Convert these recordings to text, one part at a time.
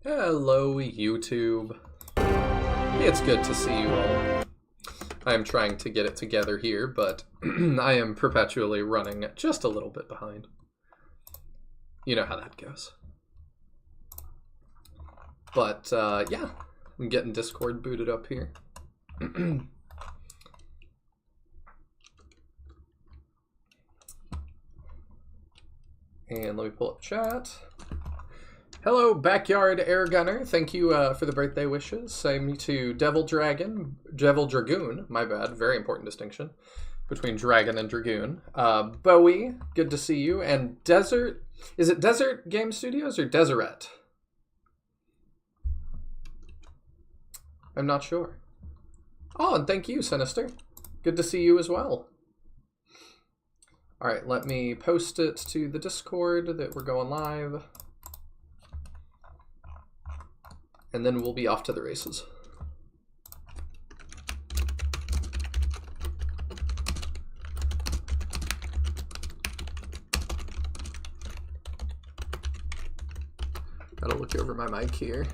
Hello, YouTube. It's good to see you all. I am trying to get it together here, but I am perpetually running just a little bit behind. You know how that goes. But, yeah, I'm getting Discord booted up here. And let me pull up chat. Hello, Backyard Air Gunner. Thank you for the birthday wishes. Same to Devil Dragoon, my bad, very important distinction between Dragon and Dragoon. Bowie, good to see you. And Desert, is it Desert Game Studios or Deseret? I'm not sure. Oh, and thank you, Sinister. Good to see you as well. All right, let me post it to the Discord that we're going live. And then we'll be off to the races. Gotta look over my mic here.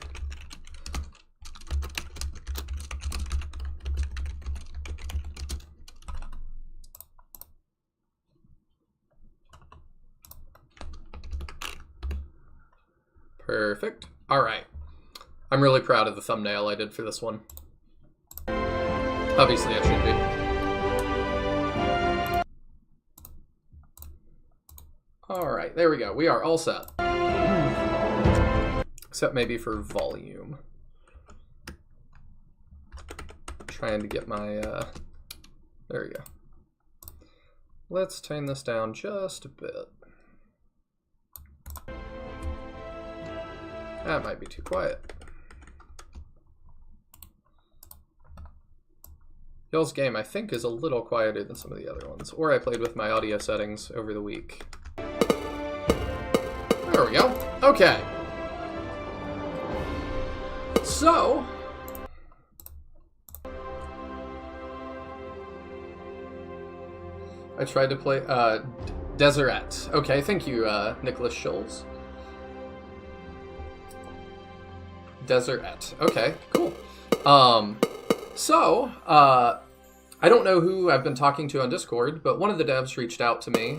Perfect. All right. I'm really proud of the thumbnail I did for this one. Obviously, I should be. All right, there we go. We are all set. Except maybe for volume. Trying to get my, there we go. Let's turn this down just a bit. That might be too quiet. Y'all's game, I think, is a little quieter than some of the other ones. Or I played with my audio settings over the week. There we go. Okay. So... I tried to play, Deseret. Okay, thank you, Nicholas Schulz. Deseret. Okay, cool. So, I don't know who I've been talking to on Discord, but one of the devs reached out to me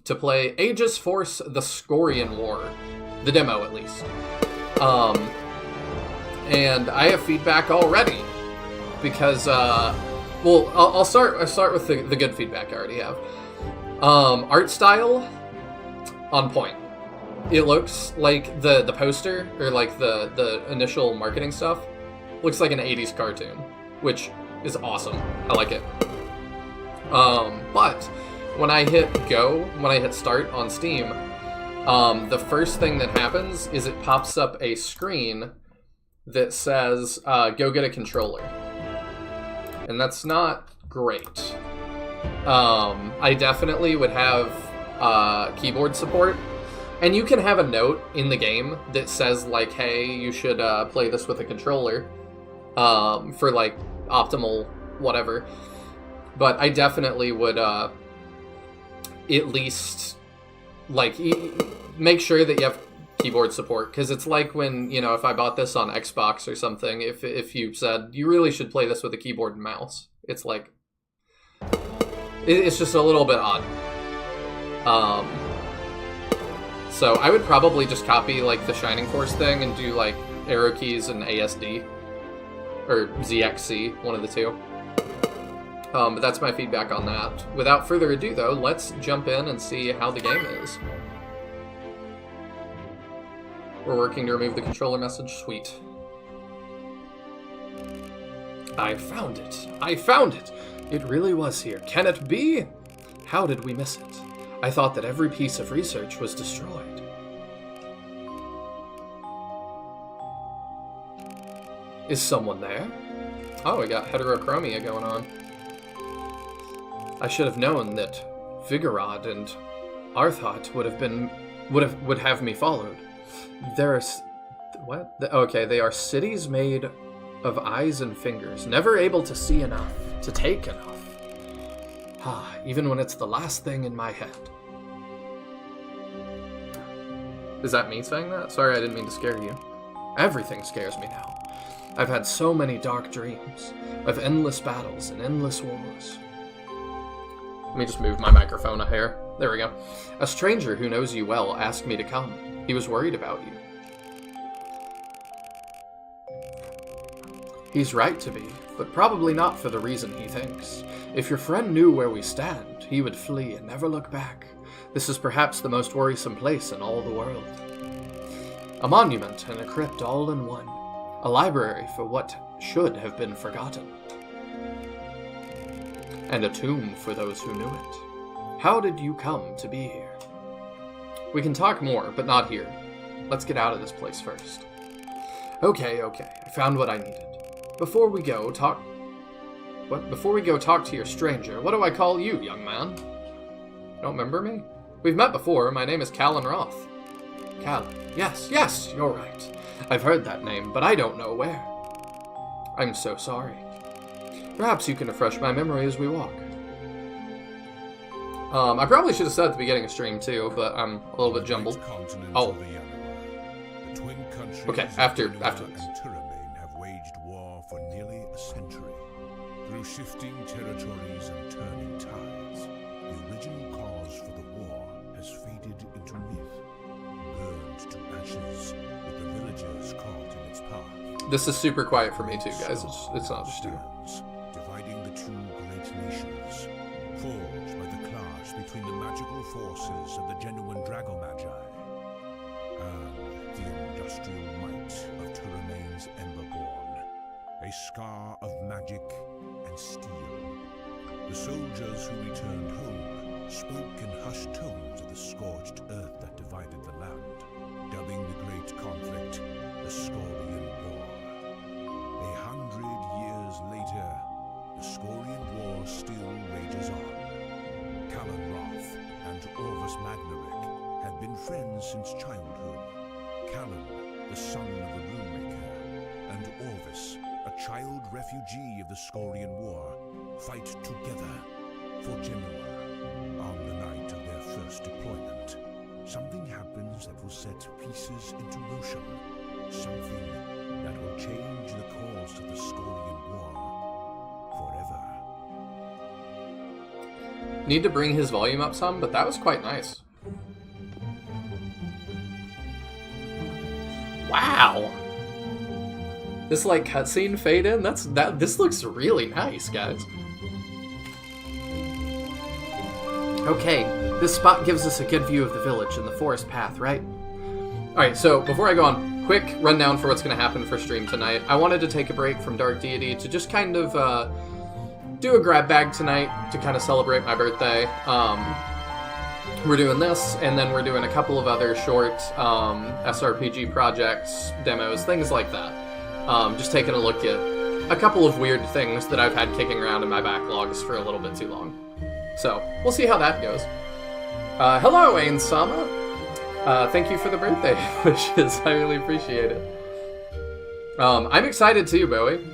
to play Aegis Force The Scorian War. The demo, at least. And I have feedback already. Because, well, I'll start with the good feedback I already have. Art style, on point. It looks like the poster, or like the initial marketing stuff, looks like an 80s cartoon, which is awesome. I like it. But when I hit go, when I hit start on Steam, the first thing that happens is it pops up a screen that says, go get a controller. And that's not great. I definitely would have keyboard support. And you can have a note in the game that says, like, hey, you should play this with a controller for, like, optimal whatever. But I definitely would at least, like, make sure that you have keyboard support. Because it's like when, you know, if I bought this on Xbox or something, if you said, you really should play this with a keyboard and mouse. It's like, it's just a little bit odd. So I would probably just copy, like, the Shining Force thing and do, like, arrow keys and ASD. Or ZXC, one of the two. But that's my feedback on that. Without further ado, though, let's jump in and see how the game is. We're working to remove the controller message. Sweet. I found it. I found it. It really was here. Can it be? How did we miss it? I thought that every piece of research was destroyed. Is someone there? Oh, we got heterochromia going on. I should have known that Vigorod and Arthot would have me followed. There's what? Okay, they are cities made of eyes and fingers, never able to see enough, to take enough. Even when it's the last thing in my head. Is that me saying that? Sorry, I didn't mean to scare you. Everything scares me now. I've had so many dark dreams of endless battles and endless wars. Let me just move my microphone a hair. There we go. A stranger who knows you well asked me to come. He was worried about you. He's right to be, but probably not for the reason he thinks. If your friend knew where we stand, he would flee and never look back. This is perhaps the most worrisome place in all the world. A monument and a crypt all in one. A library for what should have been forgotten. And a tomb for those who knew it. How did you come to be here? We can talk more, but not here. Let's get out of this place first. Okay. I found what I needed. Before we go talk to your stranger, what do I call you, young man? Don't remember me? We've met before. My name is Callan Roth. Callan. Yes, you're right. I've heard that name, but I don't know where. I'm so sorry. Perhaps you can refresh my memory as we walk. I probably should have said at the beginning of stream too, but I'm a little bit jumbled. Oh. Okay, after this. Have waged war for nearly a century. Through shifting territories and turning tides, the original cause for the war has faded into myth, burned to ashes, with the villagers caught in its path. This is super quiet for me too, guys. It's not just you. Dividing the two great nations, forged by the clash between the magical forces of the genuine Dragomagi and the industrial might of Turamain's Emberborn, a scar of magic and steel. The soldiers who returned home spoke in hushed tones of the scorched earth that divided the land, dubbing the great conflict the Scorian War. 100 years later, the Scorian War still rages on. Callan Roth and Orvis Magnarik had been friends since childhood. Callan, the son of a rune-maker, and Orvis, a child refugee of the Scorian War, fight together for Genoa. On the night of their first deployment, something happens that will set pieces into motion. Something that will change the course of the Scorian War forever. Need to bring his volume up some, but that was quite nice. Wow! This like cutscene fade in, this looks really nice, guys. Okay, this spot gives us a good view of the village and the forest path, right? Alright, so before I go on, quick rundown for what's going to happen for stream tonight. I wanted to take a break from Dark Deity to just kind of do a grab bag tonight to kind of celebrate my birthday. We're doing this, and then we're doing a couple of other short SRPG projects, demos, things like that. Just taking a look at a couple of weird things that I've had kicking around in my backlogs for a little bit too long. So, we'll see how that goes. Hello, Ain Sama! Thank you for the birthday wishes. I really appreciate it. I'm excited too, Bowie.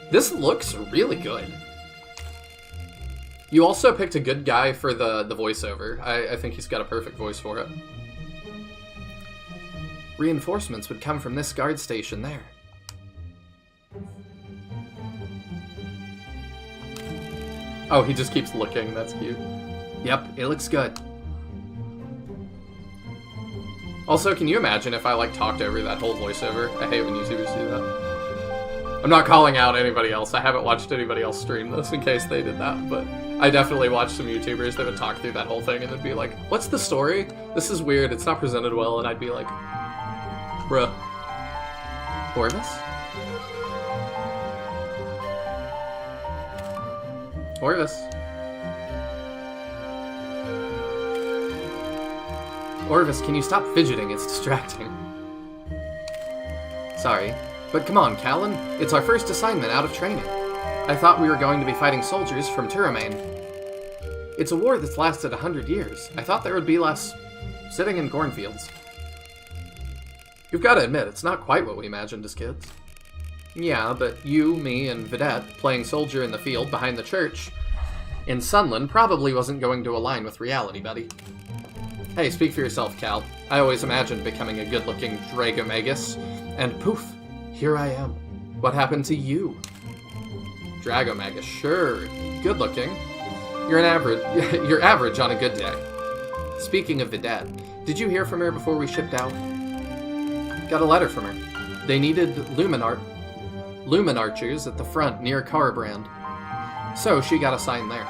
This looks really good. You also picked a good guy for the voiceover. I think he's got a perfect voice for it. Reinforcements would come from this guard station there. Oh, he just keeps looking. That's cute. Yep, it looks good. Also, can you imagine if I, like, talked over that whole voiceover? I hate when YouTubers do that. I'm not calling out anybody else. I haven't watched anybody else stream this in case they did that, but I definitely watched some YouTubers that would talk through that whole thing and would be like, what's the story? This is weird, it's not presented well, and I'd be like, bruh. Orvis? Orvis? Orvis, can you stop fidgeting? It's distracting. Sorry. But come on, Callan. It's our first assignment out of training. I thought we were going to be fighting soldiers from Turamain. It's a war that's lasted 100 years. I thought there would be less sitting in cornfields. You've got to admit, it's not quite what we imagined as kids. Yeah, but you, me, and Vidette playing soldier in the field behind the church in Sunland probably wasn't going to align with reality, buddy. Hey, speak for yourself, Cal. I always imagined becoming a good-looking Dragomagus, and poof, here I am. What happened to you? Dragomagus, sure, good-looking. You're average on a good day. Speaking of Vidette, did you hear from her before we shipped out? Got a letter from her. They needed lumen archers at the front near Carabrand. So she got assigned there.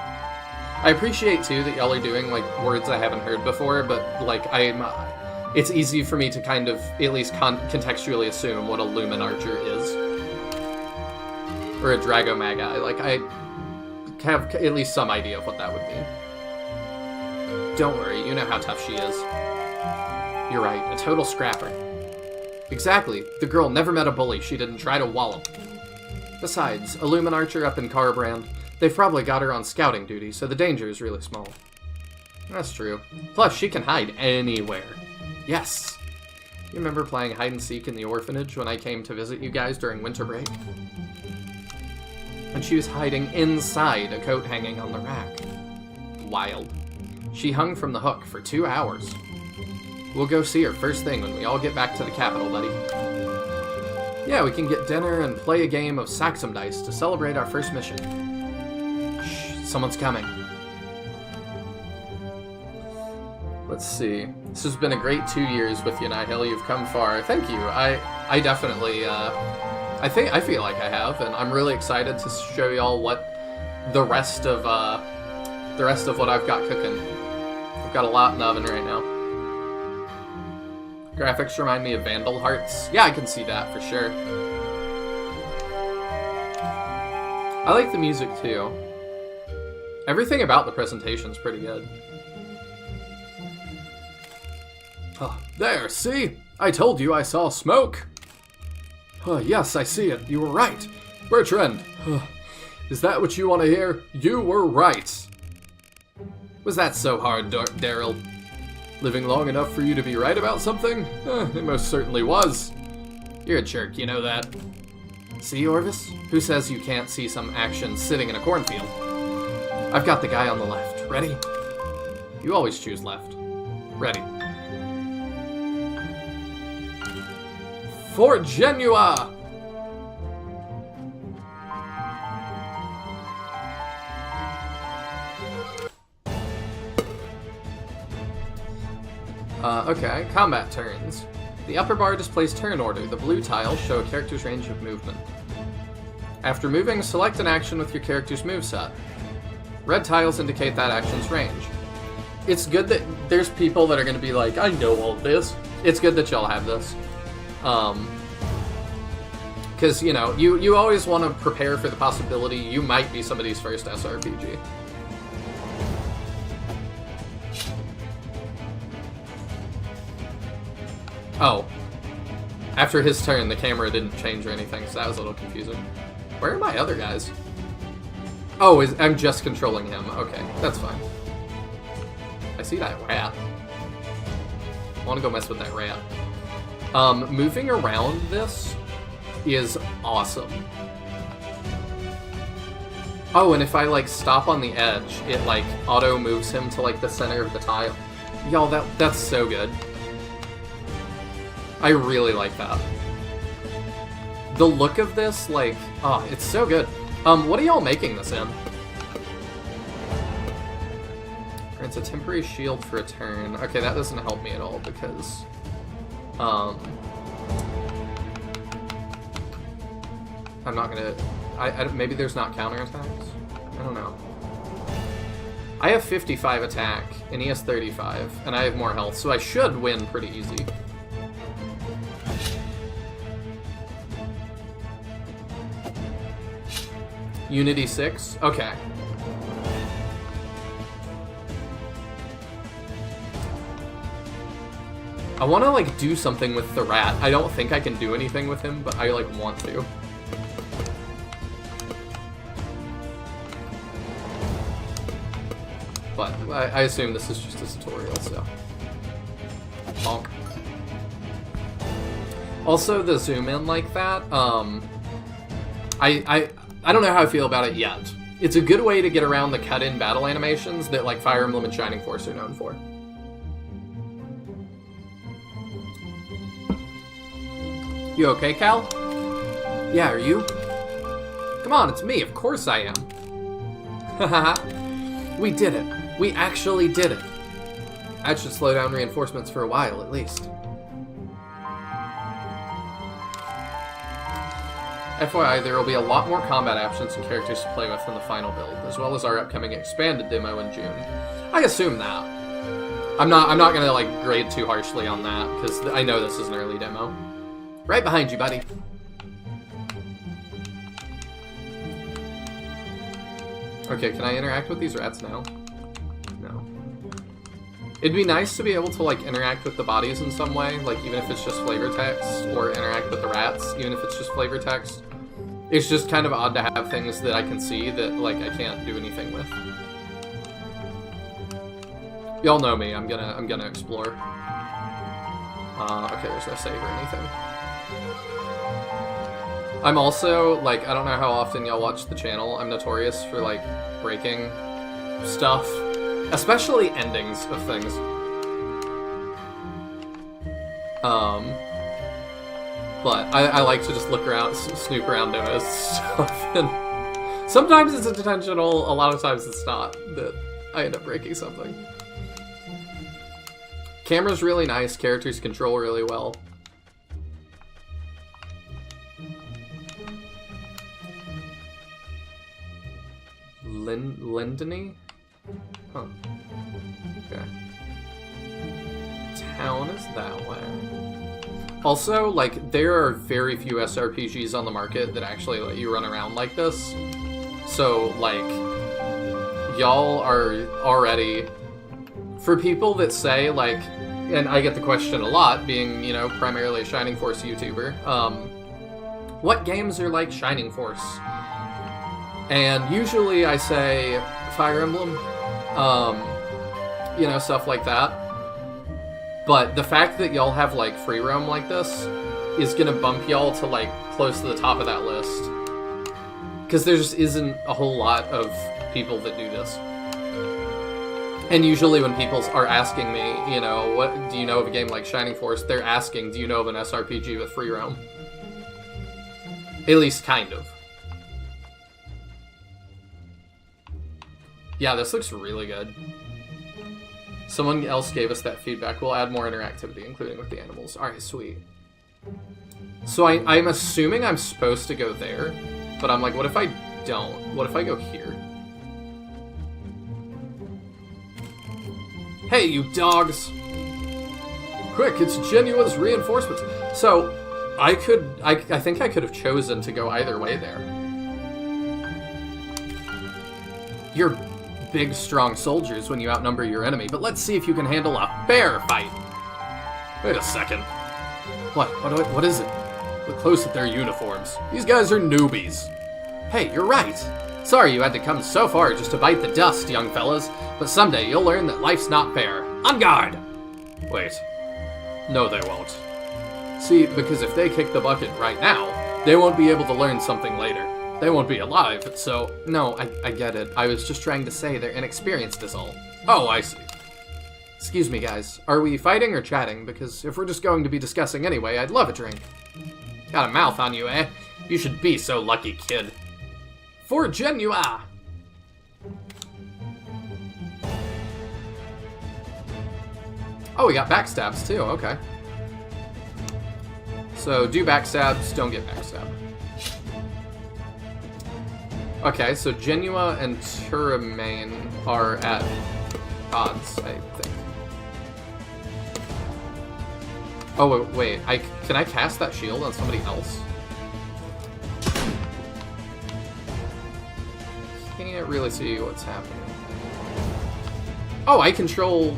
I appreciate, too, that y'all are doing, like, words I haven't heard before, but, like, it's easy for me to kind of, at least contextually assume what a Lumen Archer is. Or a Dragomagi. Like, I have at least some idea of what that would mean. Don't worry, you know how tough she is. You're right, a total scrapper. Exactly, the girl never met a bully she didn't try to wallop. Besides, a Lumen Archer up in Carabrand, they've probably got her on scouting duty, so the danger is really small. That's true. Plus, she can hide anywhere. Yes! You remember playing hide-and-seek in the orphanage when I came to visit you guys during winter break? And she was hiding inside a coat hanging on the rack. Wild. She hung from the hook for 2 hours. We'll go see her first thing when we all get back to the capital, buddy. Yeah, we can get dinner and play a game of Saxum Dice to celebrate our first mission. Shh, someone's coming. Let's see. This has been a great 2 years with you, Nihil. You've come far. Thank you. I definitely, I feel like I have, and I'm really excited to show y'all what the rest of what I've got cooking. I've got a lot in the oven right now. Graphics remind me of Vandal Hearts. Yeah, I can see that for sure. I like the music too. Everything about the presentation's pretty good. Oh, there, see? I told you I saw smoke. Yes, I see it. You were right. Bertrand, is that what you want to hear? You were right. Was that so hard, Daryl? Living long enough for you to be right about something? It most certainly was. You're a jerk, you know that. See, Orvis? Who says you can't see some action sitting in a cornfield? I've got the guy on the left. Ready? You always choose left. Ready. For Genua! Okay, combat turns. The upper bar displays turn order. The blue tiles show a character's range of movement. After moving, select an action with your character's moveset. Red tiles indicate that action's range. It's good that there's people that are going to be like, I know all this. It's good that y'all have this. Because, you know, you always want to prepare for the possibility you might be somebody's first SRPG. Oh. After his turn, the camera didn't change or anything, so that was a little confusing. Where are my other guys? Oh, I'm just controlling him. Okay, that's fine. I see that rat. I want to go mess with that rat. Moving around this is awesome. Oh, and if I, like, stop on the edge, it, like, auto-moves him to, like, the center of the tile. Y'all, that's so good. I really like that. The look of this, like, oh, it's so good. What are y'all making this in? Grants a temporary shield for a turn. Okay, that doesn't help me at all because I'm not gonna... maybe there's not counterattacks? I don't know. I have 55 attack, and he has 35, and I have more health, so I should win pretty easy. Unity 6? Okay. I want to, like, do something with the rat. I don't think I can do anything with him, but I, like, want to. But I assume this is just a tutorial, so... Bonk. Also, the zoom in like that, I don't know how I feel about it yet. It's a good way to get around the cut-in battle animations that, like, Fire Emblem and Shining Force are known for. You okay, Cal? Yeah, are you? Come on, it's me, of course I am. Haha. We did it. We actually did it. That should slow down reinforcements for a while, at least. FYI, there will be a lot more combat options and characters to play with in the final build, as well as our upcoming expanded demo in June. I assume that. I'm not gonna, like, grade too harshly on that, because I know this is an early demo. Right behind you, buddy. Okay, can I interact with these rats now? No. It'd be nice to be able to, like, interact with the bodies in some way, like, even if it's just flavor text, or interact with the rats, even if it's just flavor text. It's just kind of odd to have things that I can see that, like, I can't do anything with. Y'all know me, I'm gonna explore. Okay, there's no save or anything. I'm also, like, I don't know how often y'all watch the channel. I'm notorious for, like, breaking stuff. Especially endings of things. But I like to just look around, snoop around demos stuff, and sometimes it's intentional, a lot of times it's not, that I end up breaking something. Camera's really nice, characters control really well. Lindony? Huh. Okay. Town is that way. Also, like, there are very few SRPGs on the market that actually let you run around like this. So, like, y'all are already... For people that say, like... And I get the question a lot, being, you know, primarily a Shining Force YouTuber. What games are like Shining Force? And usually I say Fire Emblem, you know, stuff like that. But the fact that y'all have, like, free roam like this is gonna bump y'all to, like, close to the top of that list. Because there just isn't a whole lot of people that do this. And usually when people are asking me, you know, what do you know of a game like Shining Force, they're asking, do you know of an SRPG with free roam? At least kind of. Yeah, this looks really good. Someone else gave us that feedback. We'll add more interactivity, including with the animals. Alright, sweet. So I'm assuming I'm supposed to go there, but I'm like, what if I don't? What if I go here? Hey, you dogs! Quick, it's Genua's reinforcements. So, I think I could have chosen to go either way there. You're big, strong soldiers when you outnumber your enemy, but let's see if you can handle a bear fight. Wait a second. What is it? Look close at their uniforms. These guys are newbies. Hey, you're right. Sorry you had to come so far just to bite the dust, young fellas, but someday you'll learn that life's not fair. On guard! Wait. No, they won't. See, because if they kick the bucket right now, they won't be able to learn something later. They won't be alive, so... No, I get it. I was just trying to say they're inexperienced is all. Oh, I see. Excuse me, guys. Are we fighting or chatting? Because if we're just going to be discussing anyway, I'd love a drink. Got a mouth on you, eh? You should be so lucky, kid. For Genua! Oh, we got backstabs, too. Okay. So do backstabs, don't get backstabbed. Okay, so Genua and Turamain are at odds, I think. Oh, wait, can I cast that shield on somebody else? Can't really see what's happening. Oh, I control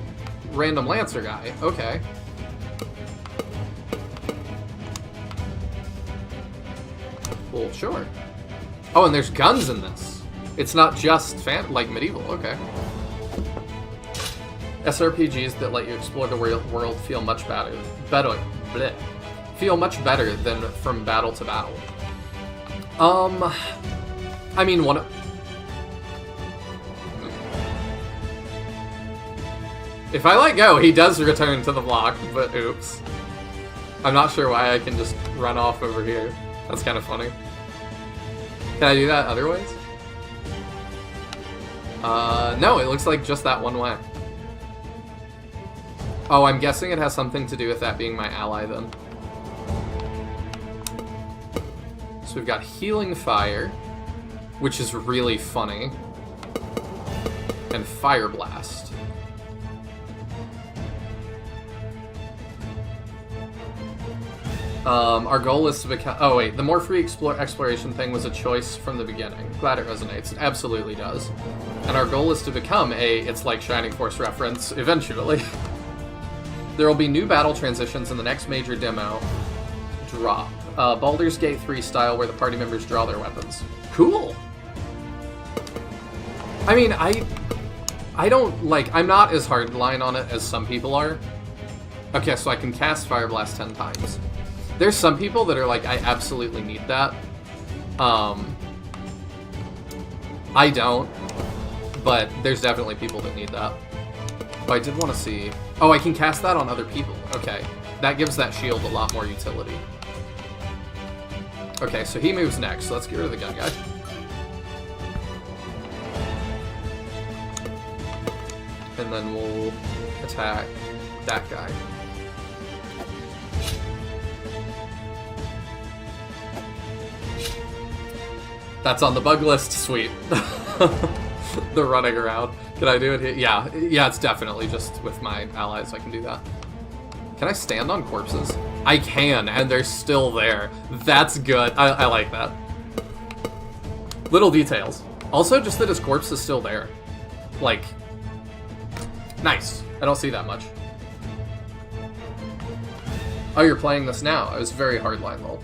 random Lancer guy. Okay. Well, sure. Oh, and there's guns in this. It's not just like medieval. Okay. SRPGs that let you explore the world feel much better. Feel much better than from battle to battle. I mean, if I let go, he does return to the block, but oops. I'm not sure why I can just run off over here. That's kind of funny. Can I do that other ways? No, it looks like just that one way. Oh, I'm guessing it has something to do with that being my ally then. So we've got Healing Fire, which is really funny, and Fire Blast. Our goal is to become... Oh, wait. The more free exploration thing was a choice from the beginning. Glad it resonates. It absolutely does. And our goal is to become It's Like Shining Force reference eventually. There will be new battle transitions in the next major demo drop. Baldur's Gate 3 style, where the party members draw their weapons. Cool! I mean, I don't, like... I'm not as hardline on it as some people are. Okay, so I can cast Fire Blast 10 times. There's some people that are like, I absolutely need that. I don't, but there's definitely people that need that. Oh, I did want to see... Oh, I can cast that on other people. Okay, that gives that shield a lot more utility. Okay, so he moves next, so let's get rid of the gun guy. And then we'll attack that guy. That's on the bug list. Sweet. The running around. Can I do it here? Yeah, it's definitely just with my allies I can do that. Can I stand on corpses? I can, and they're still there. That's good. I like that. Little details. Also, just that his corpse is still there. Like, nice. I don't see that much. Oh, you're playing this now. I was very hardline, lol.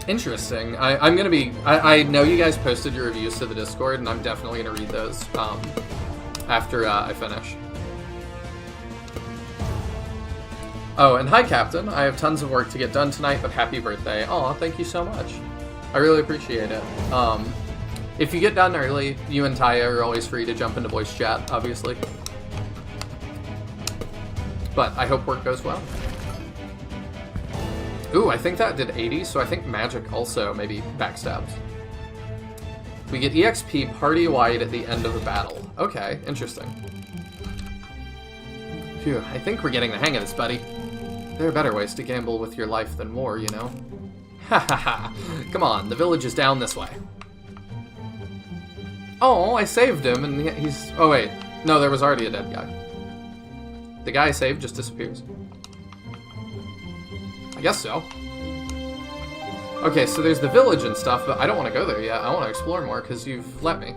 Interesting. I'm gonna be... I know you guys posted your reviews to the Discord, and I'm definitely gonna read those after I finish. Oh, and hi, Captain. I have tons of work to get done tonight, but happy birthday. Aw, thank you so much. I really appreciate it. If you get done early, you and Taya are always free to jump into voice chat, obviously. But I hope work goes well. Ooh, I think that did 80, so I think magic also maybe backstabs. We get EXP party-wide at the end of the battle. Okay, interesting. Phew, I think we're getting the hang of this, buddy. There are better ways to gamble with your life than war, you know? Ha ha ha. Come on, the village is down this way. Oh, I saved him, and he's... Oh, wait. No, there was already a dead guy. The guy I saved just disappears. I guess so. Okay, so there's the village and stuff, but I don't want to go there yet. I want to explore more, because you've let me.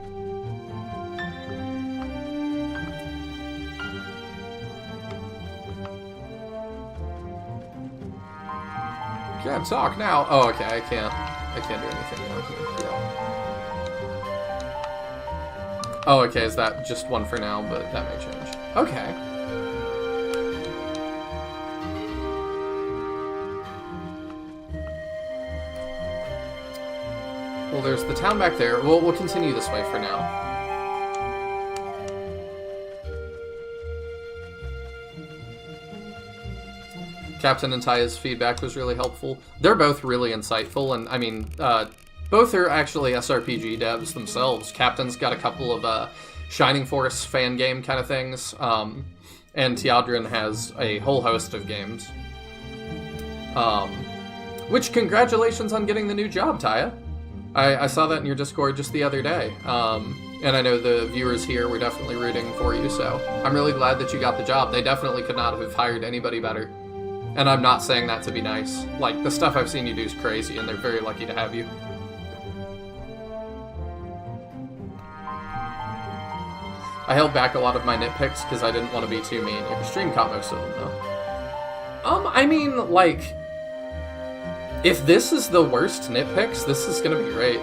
Can't talk now. Oh, okay, I can't do anything now here. Yeah. Oh, okay, is that just one for now, but that may change. Okay. Well, there's the town back there. We'll continue this way for now. Captain and Taya's feedback was really helpful. They're both really insightful, and I mean, both are actually SRPG devs themselves. Captain's got a couple of Shining Force fan game kind of things, and Teodrin has a whole host of games. Which, congratulations on getting the new job, Taya. I saw that in your Discord just the other day. And I know the viewers here were definitely rooting for you, so I'm really glad that you got the job. They definitely could not have hired anybody better. And I'm not saying that to be nice. Like, the stuff I've seen you do is crazy, and they're very lucky to have you. I held back a lot of my nitpicks because I didn't want to be too mean. Your stream caught most of them, though. I mean, like, if this is the worst nitpicks, this is gonna be great.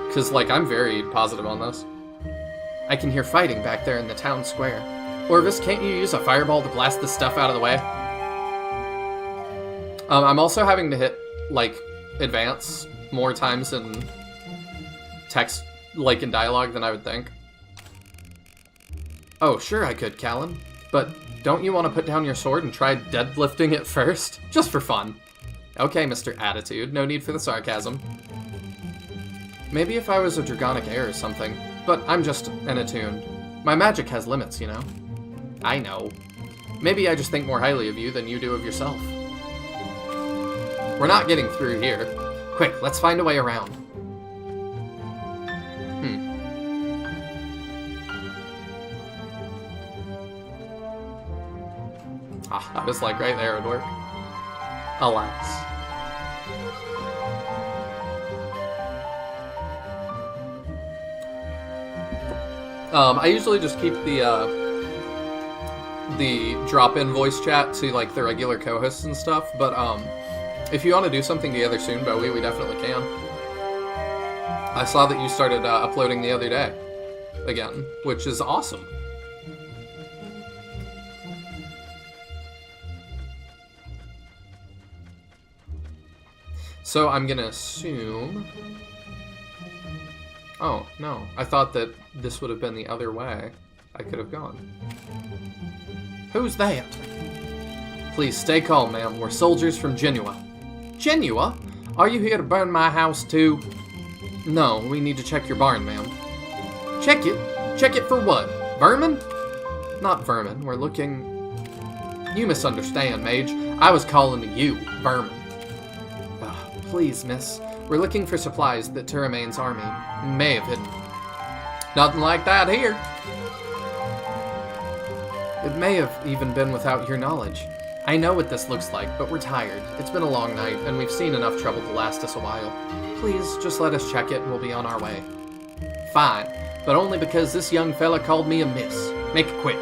Because, like, I'm very positive on this. I can hear fighting back there in the town square. Orvis, can't you use a fireball to blast this stuff out of the way? I'm also having to hit, like, advance more times in text, like, in dialogue than I would think. Oh, sure I could, Callan. But don't you want to put down your sword and try deadlifting it first? Just for fun. Okay, Mr. Attitude, no need for the sarcasm. Maybe if I was a Dragonic heir or something, but I'm just an attuned. My magic has limits, you know? I know. Maybe I just think more highly of you than you do of yourself. We're not getting through here. Quick, let's find a way around. I was like, right there would work. Alas. I usually just keep the drop-in voice chat to, like, the regular co-hosts and stuff, but, if you want to do something together soon, Bowie, we definitely can. I saw that you started uploading the other day, again, which is awesome. So I'm gonna assume... Oh, no. I thought that this would have been the other way I could have gone. Who's that? Please stay calm, ma'am. We're soldiers from Genua. Genua? Are you here to burn my house too? No, we need to check your barn, ma'am. Check it? Check it for what? Vermin? Not vermin. We're looking... You misunderstand, Mage. I was calling to you, vermin. Please, miss. We're looking for supplies that Turamane's army may have hidden. Nothing like that here. It may have even been without your knowledge. I know what this looks like, but we're tired. It's been a long night, and we've seen enough trouble to last us a while. Please, just let us check it and we'll be on our way. Fine, but only because this young fella called me a miss. Make it quick.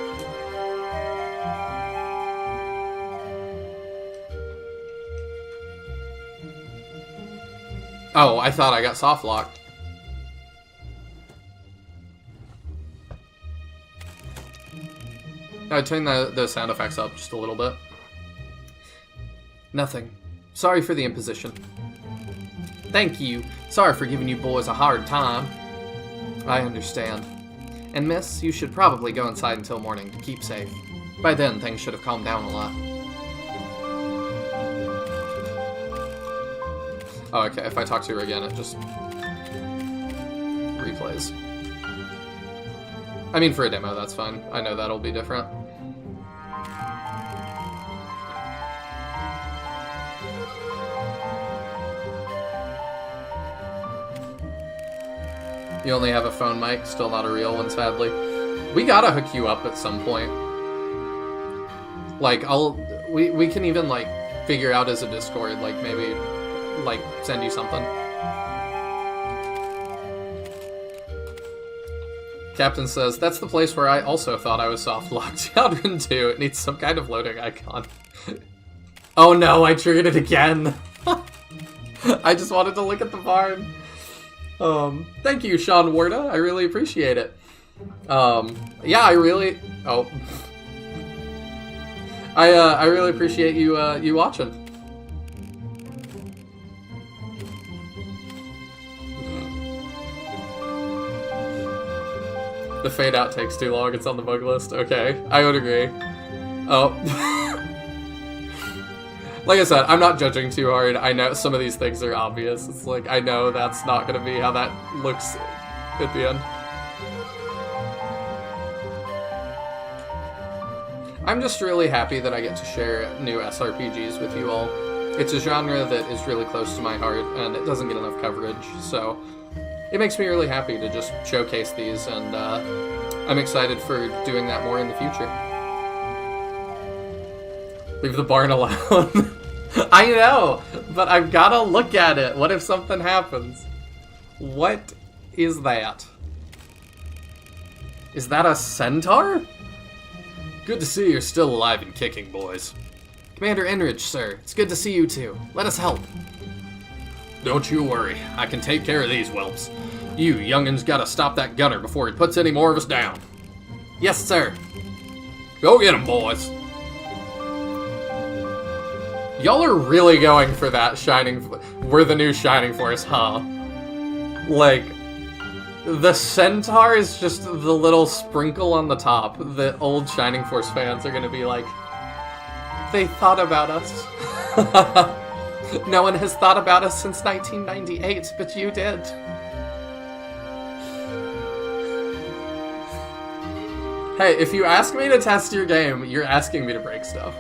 Oh, I thought I got soft locked. I turned the sound effects up just a little bit. Nothing. Sorry for the imposition. Thank you. Sorry for giving you boys a hard time. I understand. And miss, you should probably go inside until morning to keep safe. By then, things should have calmed down a lot. Oh, okay, if I talk to her again, it just replays. I mean, for a demo, that's fine. I know that'll be different. You only have a phone mic, still not a real one, sadly. We gotta hook you up at some point. Like, we can even, like, figure out as a Discord, like, maybe... like, send you something. Captain says, that's the place where I also thought I was soft-locked. Yaldrin 2, it needs some kind of loading icon. Oh no, I triggered it again! I just wanted to look at the barn. Thank you, Sean Warda, I really appreciate it. Yeah, I really... Oh. I really appreciate you, you watching. The fade out takes too long, it's on the bug list. Okay, I would agree. Oh. Like I said, I'm not judging too hard. I know some of these things are obvious. It's like, I know that's not going to be how that looks at the end. I'm just really happy that I get to share new SRPGs with you all. It's a genre that is really close to my heart, and it doesn't get enough coverage, so it makes me really happy to just showcase these, and I'm excited for doing that more in the future. Leave the barn alone. I know, but I've gotta look at it. What if something happens? What is that? Is that a centaur? Good to see you're still alive and kicking, boys. Commander Enrich, sir. It's good to see you too. Let us help. Don't you worry. I can take care of these whelps. You young'uns gotta stop that gunner before he puts any more of us down. Yes, sir. Go get him, boys. Y'all are really going for that we're the new Shining Force, huh? Like, the centaur is just the little sprinkle on the top that old Shining Force fans are gonna be like, they thought about us. No one has thought about us since 1998, but you did. Hey, if you ask me to test your game, you're asking me to break stuff.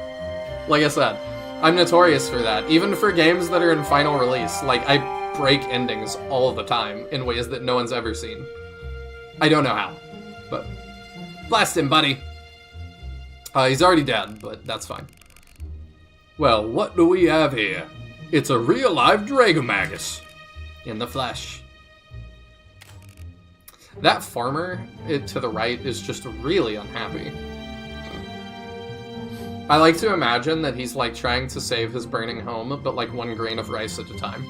Like I said, I'm notorious for that. Even for games that are in final release, like, I break endings all the time in ways that no one's ever seen. I don't know how, but blast him, buddy. He's already dead, but that's fine. Well, what do we have here? It's a real live Dragomagus. In the flesh. That farmer to the right is just really unhappy. I like to imagine that he's like trying to save his burning home, but like one grain of rice at a time.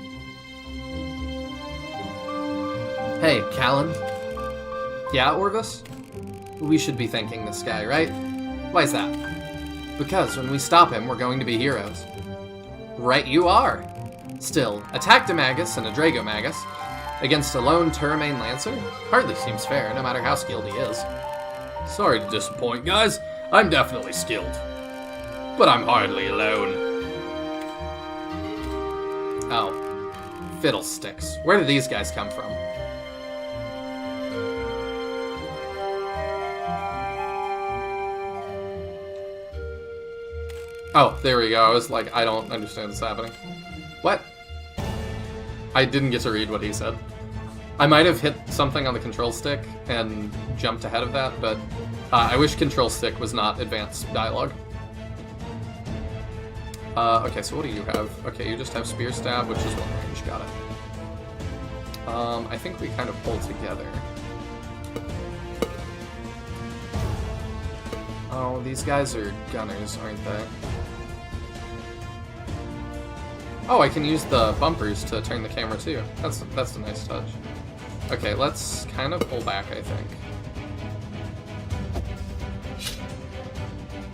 Hey, Callan. Yeah, Orvis? We should be thanking this guy, right? Why's that? Because when we stop him, we're going to be heroes. Right you are! Still, a Tactimagus and a Dragomagus against a lone Turamain Lancer hardly seems fair, no matter how skilled he is. Sorry to disappoint, guys. I'm definitely skilled. But I'm hardly alone. Oh. Fiddlesticks. Where did these guys come from? Oh, there we go. I was like, I don't understand what's happening. What? I didn't get to read what he said. I might have hit something on the control stick and jumped ahead of that, but I wish control stick was not advanced dialogue. Okay, so what do you have? Okay, you just have Spear Stab, which is one range. Got it. I think we kind of pull together. Oh, these guys are gunners, aren't they? Oh, I can use the bumpers to turn the camera too. That's a nice touch. Okay, let's kind of pull back, I think.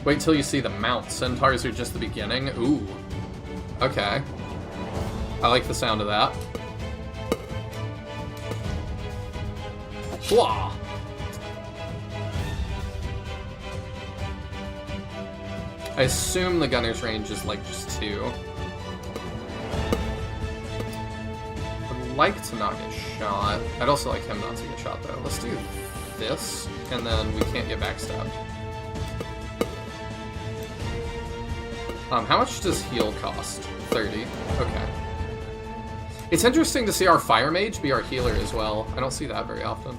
Wait till you see the mount. Centaurs are just the beginning. Ooh. Okay. I like the sound of that. Whoa. I assume the gunner's range is like just 2. I'd like to not get shot. I'd also like him not to get shot though. Let's do this, and then we can't get backstabbed. How much does heal cost? 30. Okay. It's interesting to see our fire mage be our healer as well. I don't see that very often.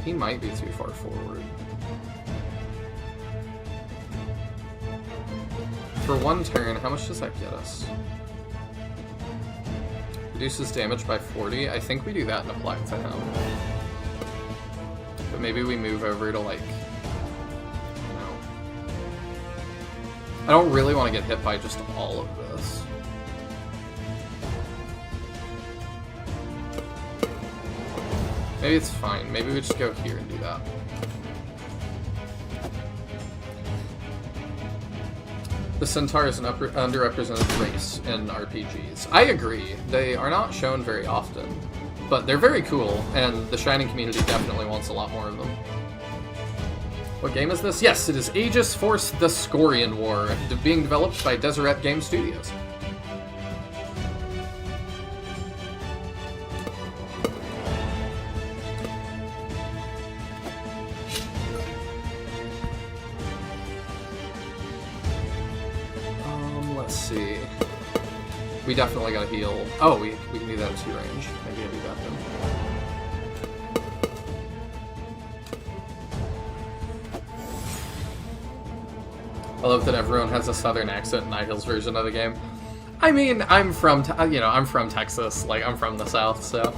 He might be too far forward. For one turn, how much does that get us? Reduces damage by 40. I think we do that and apply it to him. But maybe we move over to like... No. I don't really want to get hit by just all of this. Maybe it's fine. Maybe we just go here and do that. The Centaur is an underrepresented race in RPGs. I agree. They are not shown very often, but they're very cool, and the Shining community definitely wants a lot more of them. What game is this? Yes, it is Aegis Force The Scorian War, being developed by Deseret Game Studios. let's see. We definitely gotta heal. Oh, we can do that at 2 range. Maybe I'll do that then. I love that everyone has a southern accent in Nihil's version of the game. I mean, I'm from Texas. Like, I'm from the South, so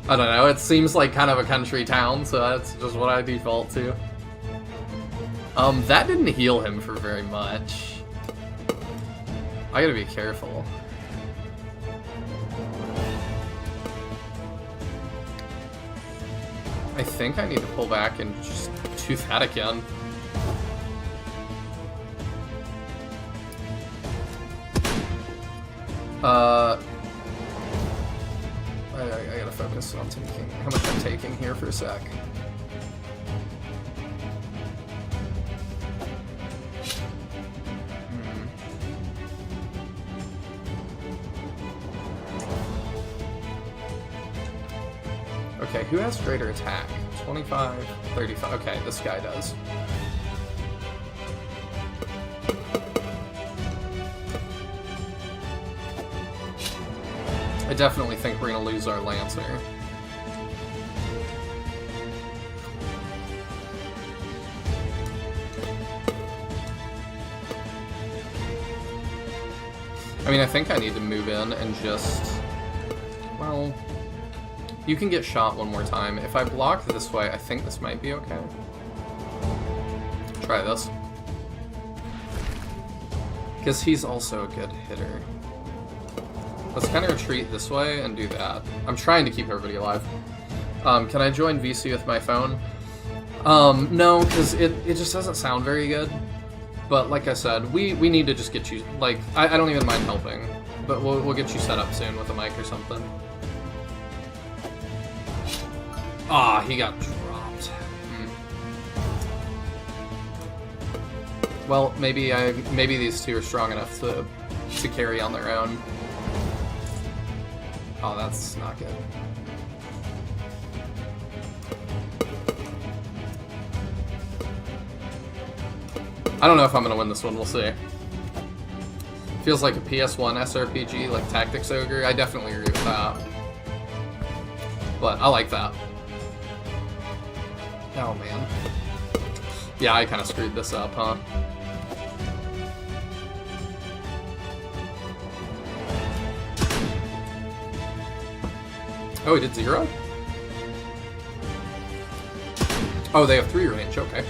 I don't know. It seems like kind of a country town, so that's just what I default to. That didn't heal him for very much. I gotta be careful. I think I need to pull back and just do that again. I gotta focus on taking how much I'm taking here for a sec. Okay, who has greater attack? 25, 35. Okay, this guy does. I definitely think we're gonna lose our Lancer. I mean, I think I need to move in and just... Well... You can get shot one more time. If I block this way, I think this might be okay. Try this. Because he's also a good hitter. Let's kind of retreat this way and do that. I'm trying to keep everybody alive. Can I join VC with my phone? No, because it just doesn't sound very good. But like I said, we need to just get you... Like, I don't even mind helping. But we'll get you set up soon with a mic or something. Ah, he got dropped. Well, maybe these two are strong enough to carry on their own. Oh, that's not good. I don't know if I'm gonna win this one. We'll see. Feels like a PS1 SRPG, like Tactics Ogre. I definitely agree with that. But I like that. Oh, man. Yeah, I kind of screwed this up, huh? Oh, he did 0? Oh, they have 3 range, okay.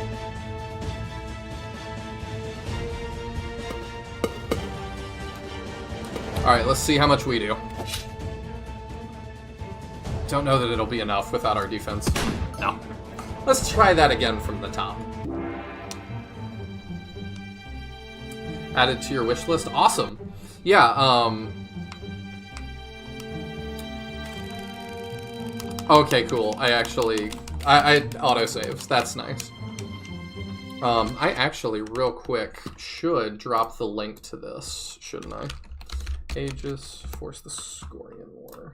Alright, let's see how much we do. Don't know that it'll be enough without our defense. No. Let's try that again from the top. Added to your wish list. Awesome. Yeah, okay, cool. I autosaves. That's nice. I actually, real quick, should drop the link to this, shouldn't I? Aegis Force the Scorian War.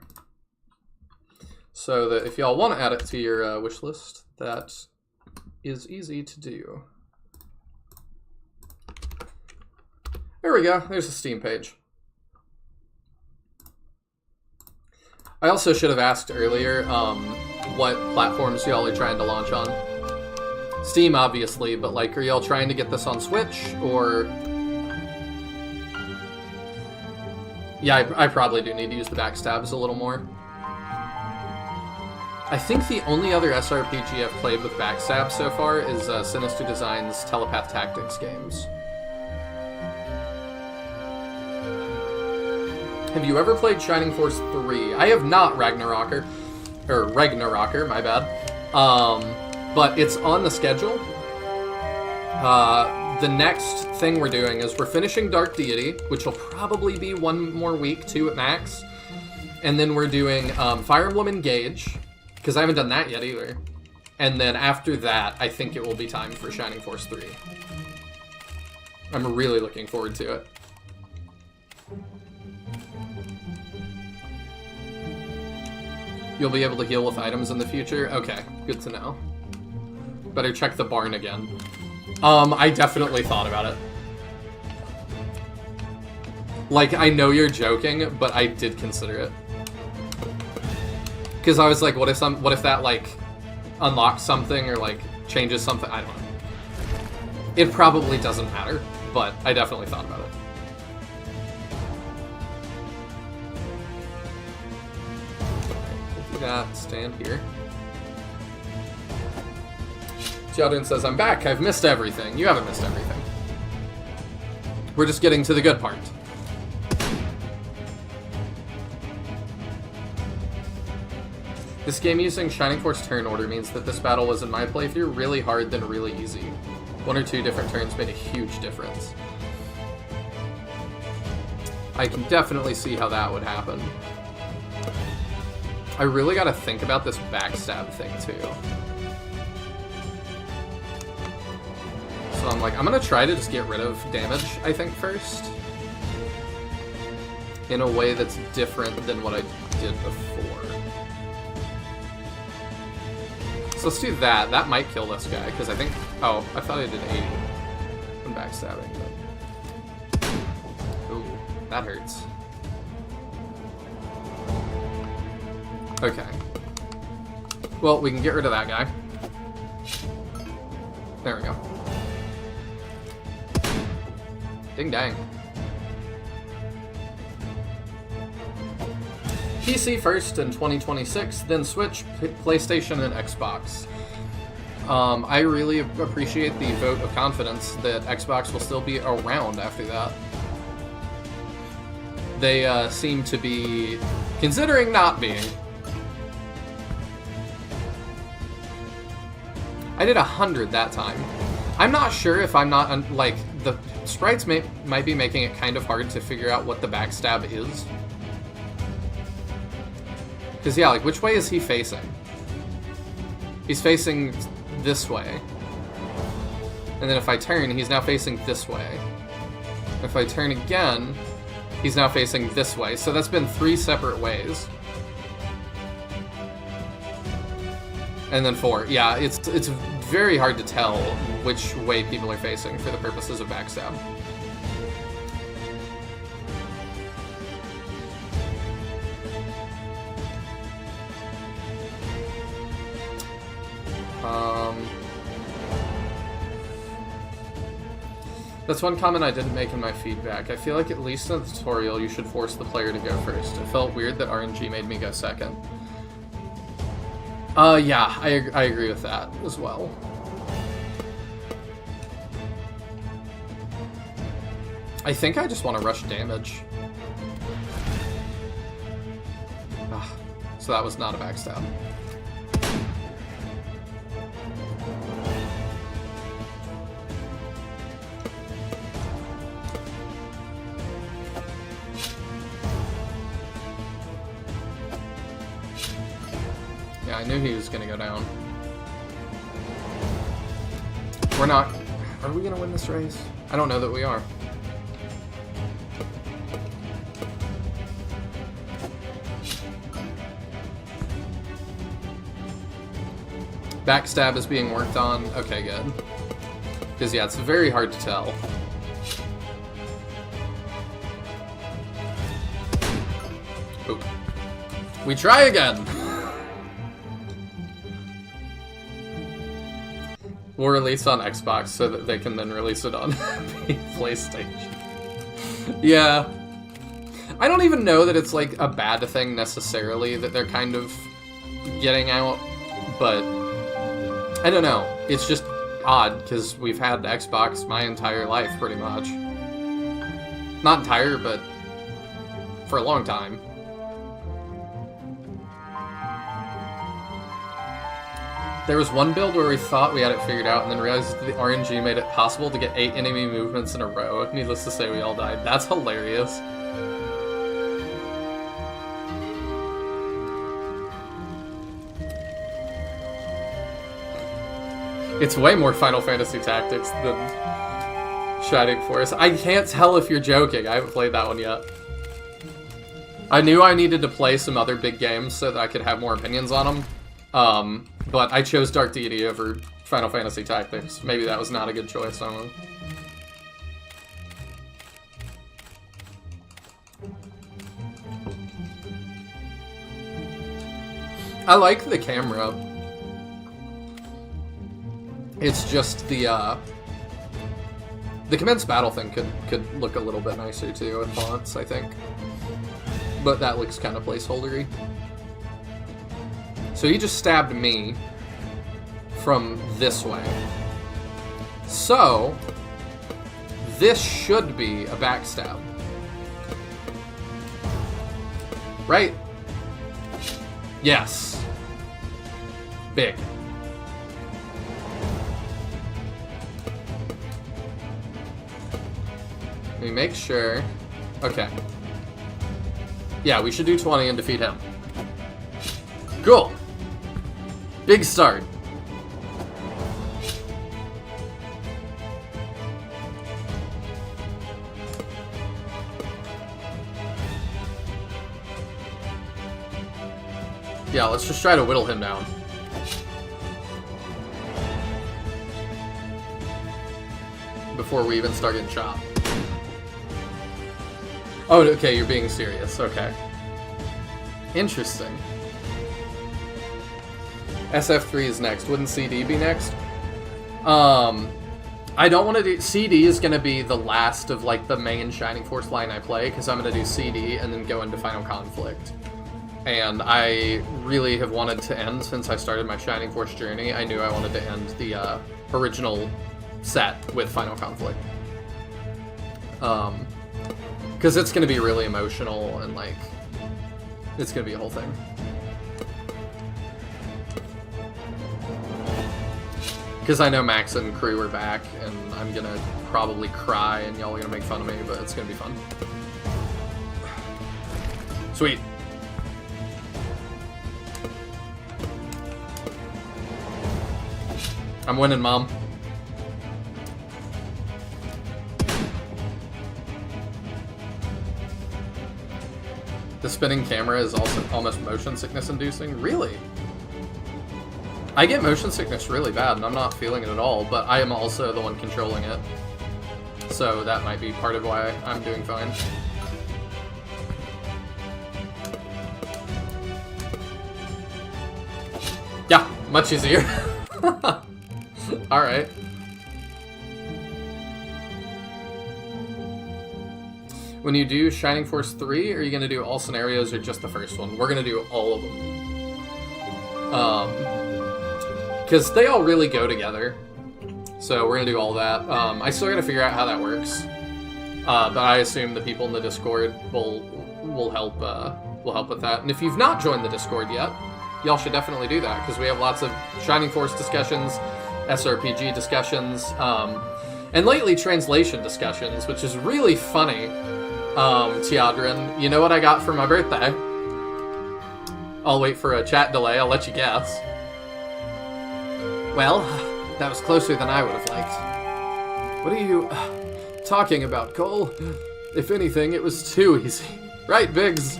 So that if y'all want to add it to your wish list, that is easy to do. There we go. There's a Steam page. I also should have asked earlier what platforms y'all are trying to launch on. Steam, obviously, but like, are y'all trying to get this on Switch, or... Yeah, I probably do need to use the backstabs a little more. I think the only other SRPG I've played with backstab so far is Sinister Design's Telepath Tactics games. Have you ever played Shining Force 3? I have not, Ragnarocker, my bad. But it's on the schedule. The next thing we're doing is we're finishing Dark Deity, which will probably be 1 more week, 2 at max. And then we're doing Fire Emblem Engage, because I haven't done that yet either. And then after that, I think it will be time for Shining Force 3. I'm really looking forward to it. You'll be able to heal with items in the future? Okay, good to know. Better check the barn again. I definitely thought about it. Like, I know you're joking, but I did consider it. Because I was like, what if that, like, unlocks something or, like, changes something? I don't know. It probably doesn't matter, but I definitely thought about it. We got stand here. Xiaodun says, I'm back. I've missed everything. You haven't missed everything. We're just getting to the good part. This game using Shining Force turn order means that this battle was, in my playthrough, really hard then really easy. 1 or 2 different turns made a huge difference. I can definitely see how that would happen. I really gotta think about this backstab thing, too. So I'm like, I'm gonna try to just get rid of damage, I think, first. In a way that's different than what I did before. So let's do that. That might kill this guy, because I think... Oh, I thought I did 80 when backstabbing, but... Ooh, that hurts. Okay. Well, we can get rid of that guy. There we go. Ding dang. PC first in 2026, then Switch, PlayStation, and Xbox. I really appreciate the vote of confidence that Xbox will still be around after that. They seem to be considering not being. I did 100 that time. I'm not sure if I'm not, like, the sprites might be making it kind of hard to figure out what the backstab is. Because, yeah, like, which way is he facing? He's facing this way. And then if I turn, he's now facing this way. If I turn again, he's now facing this way. So that's been 3 separate ways. And then 4. Yeah, it's very hard to tell which way people are facing for the purposes of backstab. That's one comment I didn't make in my feedback. I feel like at least in the tutorial you should force the player to go first. It felt weird that RNG made me go second. Yeah, I agree with that as well. I think I just want to rush damage. So that was not a backstab. Yeah, I knew he was gonna go down. We're not... Are we gonna win this race? I don't know that we are. Backstab is being worked on. Okay, good. Because, yeah, it's very hard to tell. Oop. We try again! We'll release on Xbox so that they can then release it on PlayStation. Yeah. I don't even know that it's, like, a bad thing necessarily that they're kind of getting out, but... I don't know. It's just odd, because we've had Xbox my entire life, pretty much. Not entire, but for a long time. There was one build where we thought we had it figured out, and then realized the RNG made it possible to get 8 enemy movements in a row. Needless to say, we all died. That's hilarious. It's way more Final Fantasy Tactics than Shining Force. I can't tell if you're joking. I haven't played that one yet. I knew I needed to play some other big games so that I could have more opinions on them. But I chose Dark Deity over Final Fantasy Tactics. Maybe that was not a good choice, I don't know. I like the camera. It's just the commenced battle thing could look a little bit nicer too in fonts, I think. But that looks kind of placeholdery. So he just stabbed me from this way. So this should be a backstab. Right? Yes. Big. Let me make sure. Okay. Yeah, we should do 20 and defeat him. Cool. Big start. Yeah, let's just try to whittle him down. Before we even start getting shot. Oh, okay, you're being serious. Okay. Interesting. SF3 is next. Wouldn't CD be next? I don't want to do... CD is going to be the last of, like, the main Shining Force line I play, because I'm going to do CD and then go into Final Conflict. And I really have wanted to end, since I started my Shining Force journey, I knew I wanted to end the original set with Final Conflict. Because it's going to be really emotional, and, like, it's going to be a whole thing. Because I know Max and crew are back, and I'm going to probably cry, and y'all are going to make fun of me, but it's going to be fun. Sweet. I'm winning, Mom. The spinning camera is also almost motion sickness inducing? Really? I get motion sickness really bad, and I'm not feeling it at all, but I am also the one controlling it. So that might be part of why I'm doing fine. Yeah, much easier. Alright. When you do Shining Force 3, are you going to do all scenarios or just the first one? We're going to do all of them. Because they all really go together. So we're going to do all that. I still got to figure out how that works. But I assume the people in the Discord will help with that. And if you've not joined the Discord yet, y'all should definitely do that, because we have lots of Shining Force discussions, SRPG discussions, and lately translation discussions, which is really funny. Tiadrin, you know what I got for my birthday? I'll wait for a chat delay, I'll let you guess. Well, that was closer than I would have liked. What are you talking about, Cole? If anything, it was too easy. Right, Biggs?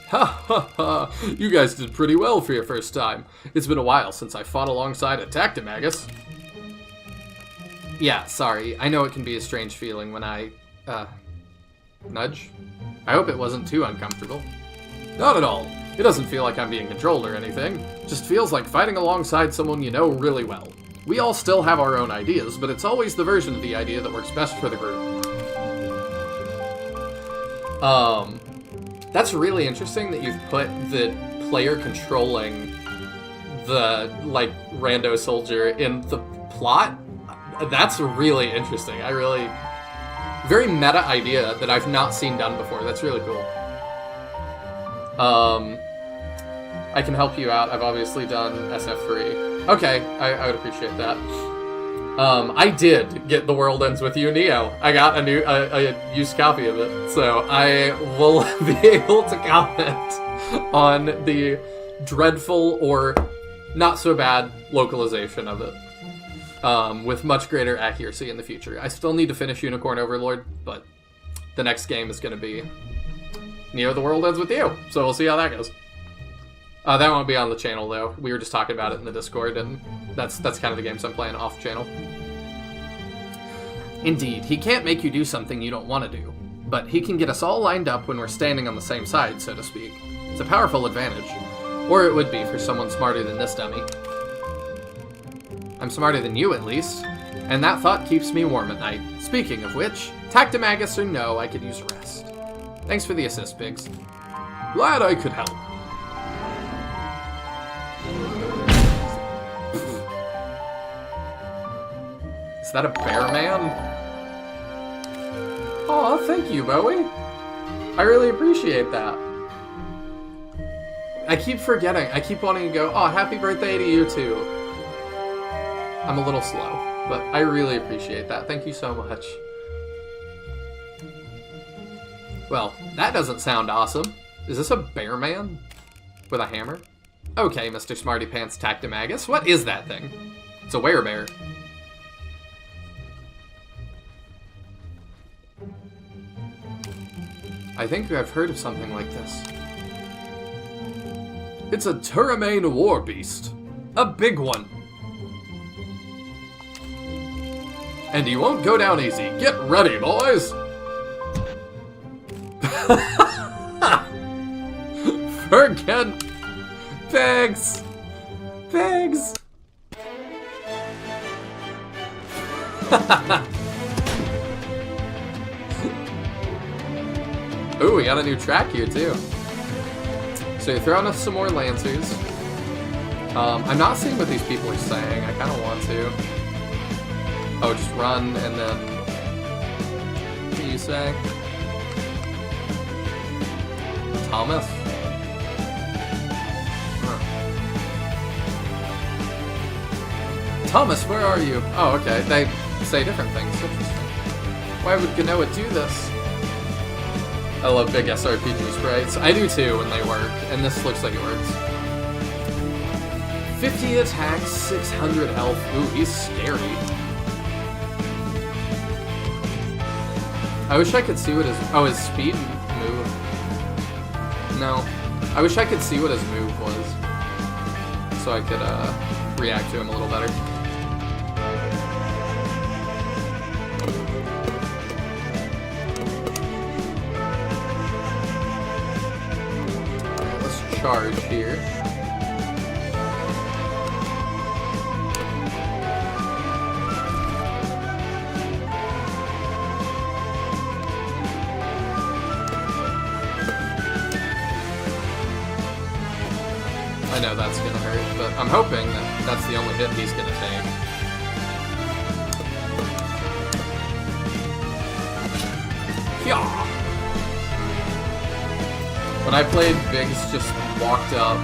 Ha ha ha! You guys did pretty well for your first time. It's been a while since I fought alongside a Tactimagus. Yeah, sorry. I know it can be a strange feeling when I, nudge? I hope it wasn't too uncomfortable. Not at all. It doesn't feel like I'm being controlled or anything. Just feels like fighting alongside someone you know really well. We all still have our own ideas, but it's always the version of the idea that works best for the group. That's really interesting that you've put the player controlling the, like, rando soldier in the plot. That's really interesting. Very meta idea that I've not seen done before. That's really cool. I can help you out. I've obviously done SF3. Okay, I would appreciate that. I did get The World Ends With You Neo. I got a used copy of it, so I will be able to comment on the dreadful or not so bad localization of it, with much greater accuracy in the future. I still need to finish Unicorn Overlord, but the next game is going to be Neo The World Ends With You, so we'll see how that goes. That won't be on the channel, though. We were just talking about it in the Discord, and that's kind of the games I'm playing off-channel. Indeed, he can't make you do something you don't want to do, but he can get us all lined up when we're standing on the same side, so to speak. It's a powerful advantage. Or it would be for someone smarter than this dummy. I'm smarter than you, at least. And that thought keeps me warm at night. Speaking of which, Tactimagus or no, I could use rest. Thanks for the assist, Biggs. Glad I could help. Is that a bear man? Aw, thank you, Bowie. I really appreciate that. I keep forgetting. I keep wanting to go, oh, happy birthday to you too. I'm a little slow, but I really appreciate that. Thank you so much. Well, that doesn't sound awesome. Is this a bear man? With a hammer? Okay, Mr. Smarty Pants Tactimagus, what is that thing? It's a werebear. I think I've heard of something like this. It's a Turamane war beast. A big one. And he won't go down easy. Get ready, boys! Forget... Pigs! Pigs! Ooh, we got a new track here, too. So you're throwing us some more Lancers. I'm not seeing what these people are saying. I kind of want to. Oh, just run, and then... What do you say? Thomas? Huh. Thomas, where are you? Oh, okay. They say different things. Interesting. Why would Genoa do this? I love big SRPG sprites. I do too when they work, and this looks like it works. 50 attack, 600 health. Ooh, he's scary. I wish I could see what his... Oh, his speed move. No. I wish I could see what his move was. So I could react to him a little better. Charge here. I know that's gonna hurt, but I'm hoping that that's the only hit he's gonna take. Yeah. When I played, Biggs just walked up,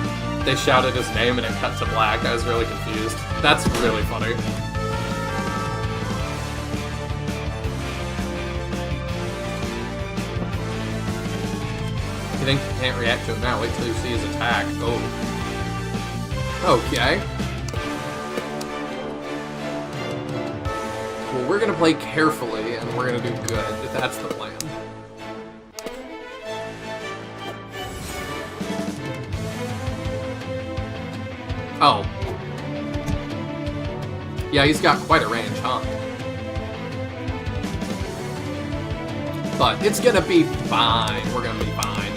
they shouted his name, and it cut to black. I was really confused. That's really funny. You think you can't react to him now? Wait till you see his attack. Oh. Okay. Well, we're gonna play carefully, and we're gonna do good. That's the plan. Oh. Yeah, he's got quite a range, huh? But it's gonna be fine. We're gonna be fine.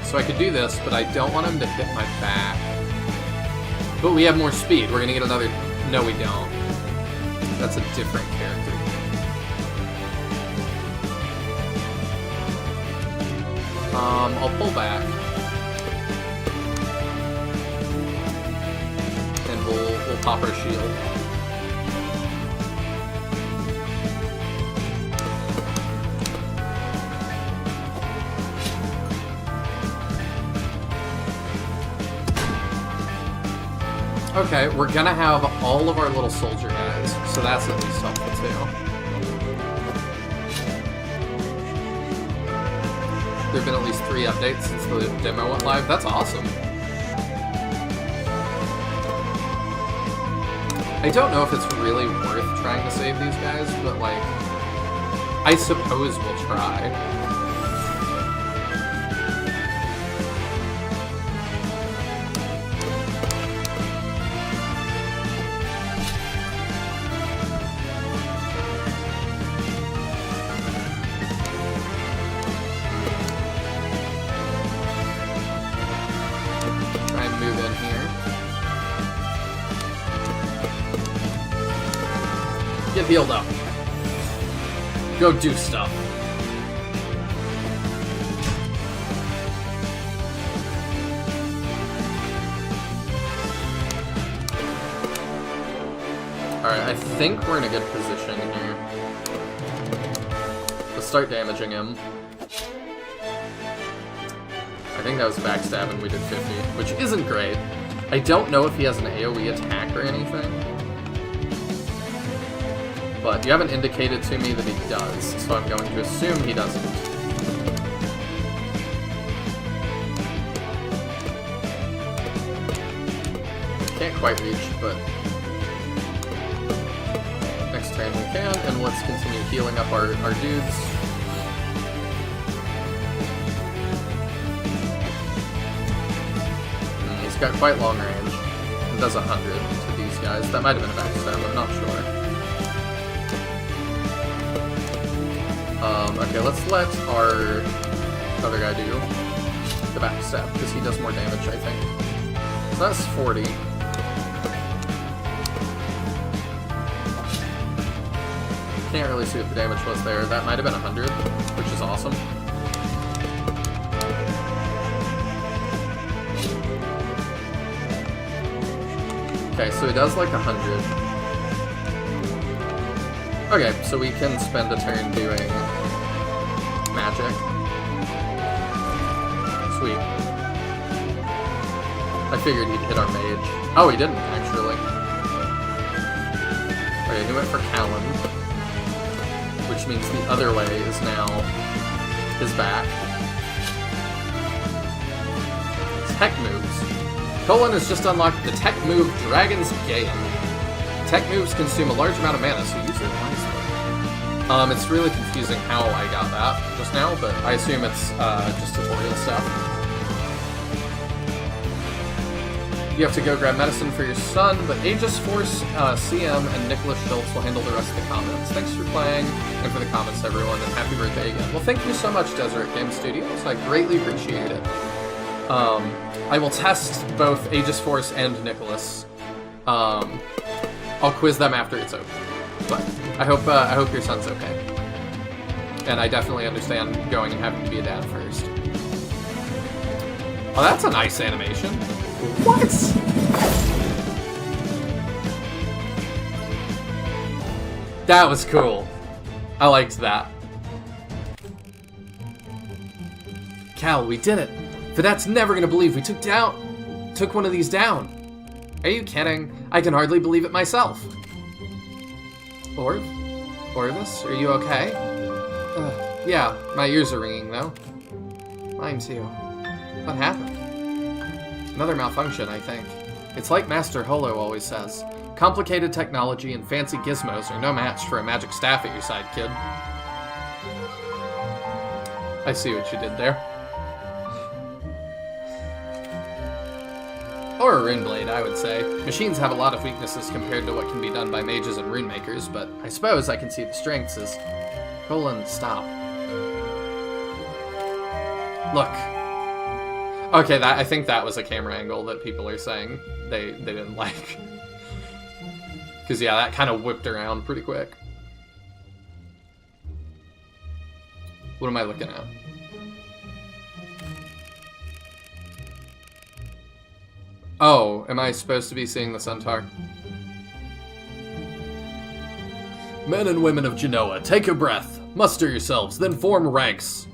So I could do this, but I don't want him to hit my back. But we have more speed. We're gonna get another... No, we don't. That's a different character. I'll pull back. And we'll pop our shield. Okay, we're gonna have all of our little soldier guys, so that's at least helpful too. There have been at least 3 updates since the demo went live. That's awesome. I don't know if it's really worth trying to save these guys, but like, I suppose we'll try. healed up. Go do stuff. Alright, I think we're in a good position here. Let's start damaging him. I think that was backstab and we did 50, which isn't great. I don't know if he has an AoE attack or anything. But you haven't indicated to me that he does, so I'm going to assume he doesn't. Can't quite reach, but next turn we can, and let's continue healing up our dudes. He's got quite long range. It does 100 to these guys. That might have been a backstab, I'm not sure. Okay, let's let our other guy do the backstab, because he does more damage, I think. So that's 40. Can't really see what the damage was there. That might have been 100, which is awesome. Okay, so he does like 100. Okay, so we can spend a turn doing magic. Sweet. I figured he'd hit our mage. Oh, he didn't, actually. Okay, he went for Callan, which means the other way is now his back. Tech moves. Colin has just unlocked the tech move Dragon's Gale. Tech moves consume a large amount of mana, so use it wisely. It's really confusing how I got that just now, but I assume it's just tutorial stuff. You have to go grab medicine for your son, but Aegis Force, CM, and Nicholas Schultz will handle the rest of the comments. Thanks for playing, and for the comments, everyone, and happy birthday again. Well, thank you so much, Deseret Game Studios. I greatly appreciate it. I will test both Aegis Force and Nicholas. I'll quiz them after it's over. But I hope your son's okay. And I definitely understand going and having to be a dad first. Oh, that's a nice animation. What? That was cool. I liked that. Cal, we did it. Vedette's never gonna believe we took one of these down. Are you kidding? I can hardly believe it myself. Orvis, are you okay? Yeah, my ears are ringing though. Mine too. What happened? Another malfunction, I think. It's like Master Holo always says. Complicated technology and fancy gizmos are no match for a magic staff at your side, kid. I see what you did there. Or a rune blade, I would say. Machines have a lot of weaknesses compared to what can be done by mages and rune makers, but I suppose I can see the strengths as... Colin, stop. Look. Okay, I think that was a camera angle that people are saying they didn't like. Because, yeah, that kind of whipped around pretty quick. What am I looking at? Oh, am I supposed to be seeing the centaur? Men and women of Genoa, take a breath. Muster yourselves, then form ranks.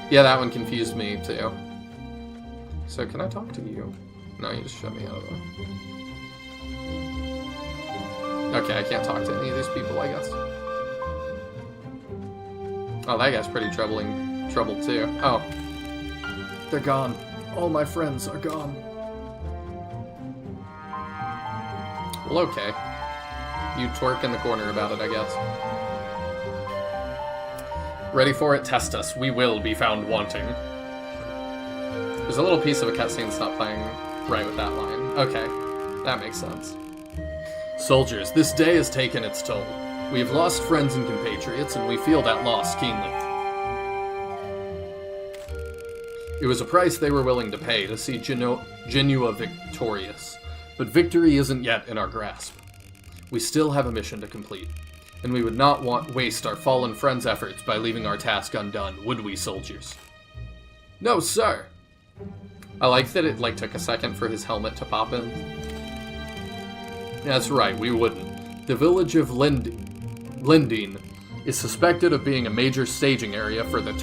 Yeah, that one confused me, too. So, can I talk to you? No, you just shut me out of it. Okay, I can't talk to any of these people, I guess. Oh, that guy's pretty troubled too. Oh. They're gone. All my friends are gone. Well, okay. You twerk in the corner about it, I guess. Ready for it? Test us. We will be found wanting. There's a little piece of a cutscene that's not playing right with that line. Okay. That makes sense. Soldiers, this day has taken its toll. We have lost friends and compatriots, and we feel that loss keenly. It was a price they were willing to pay to see Genua victorious, but victory isn't yet in our grasp. We still have a mission to complete, and we would not waste our fallen friends' efforts by leaving our task undone, would we, soldiers? No, sir! I like that it took a second for his helmet to pop in. That's right, we wouldn't. The village of Lindine is suspected of being a major staging area for the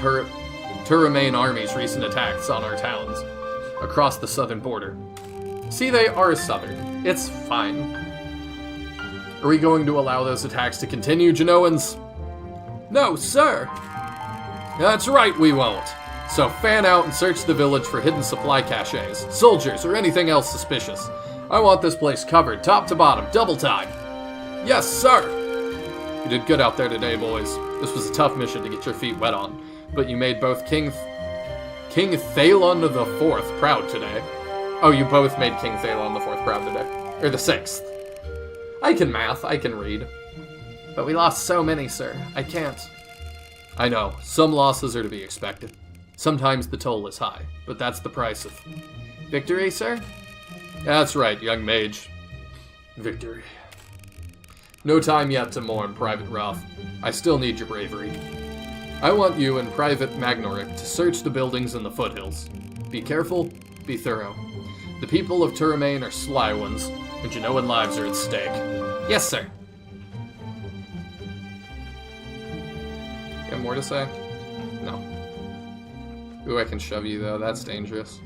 Turamain army's recent attacks on our towns across the southern border. See, they are southern. It's fine. Are we going to allow those attacks to continue, Genoans? No, sir! That's right, we won't. So fan out and search the village for hidden supply caches, soldiers, or anything else suspicious. I want this place covered, top to bottom, double time. Yes, sir! You did good out there today, boys. This was a tough mission to get your feet wet on, but you made both King Thalon IV proud today. Oh, you both made King Thalon IV proud today. Or the 6th. I can math, I can read. But we lost so many, sir. I can't. I know, some losses are to be expected. Sometimes the toll is high, but that's the price of victory, sir? That's right, young mage. Victory. No time yet to mourn, Private Roth. I still need your bravery. I want you and Private Magnorik to search the buildings in the foothills. Be careful, be thorough. The people of Turamain are sly ones, and Genoan lives are at stake. Yes, sir. You have more to say? No. Ooh, I can shove you, though. That's dangerous.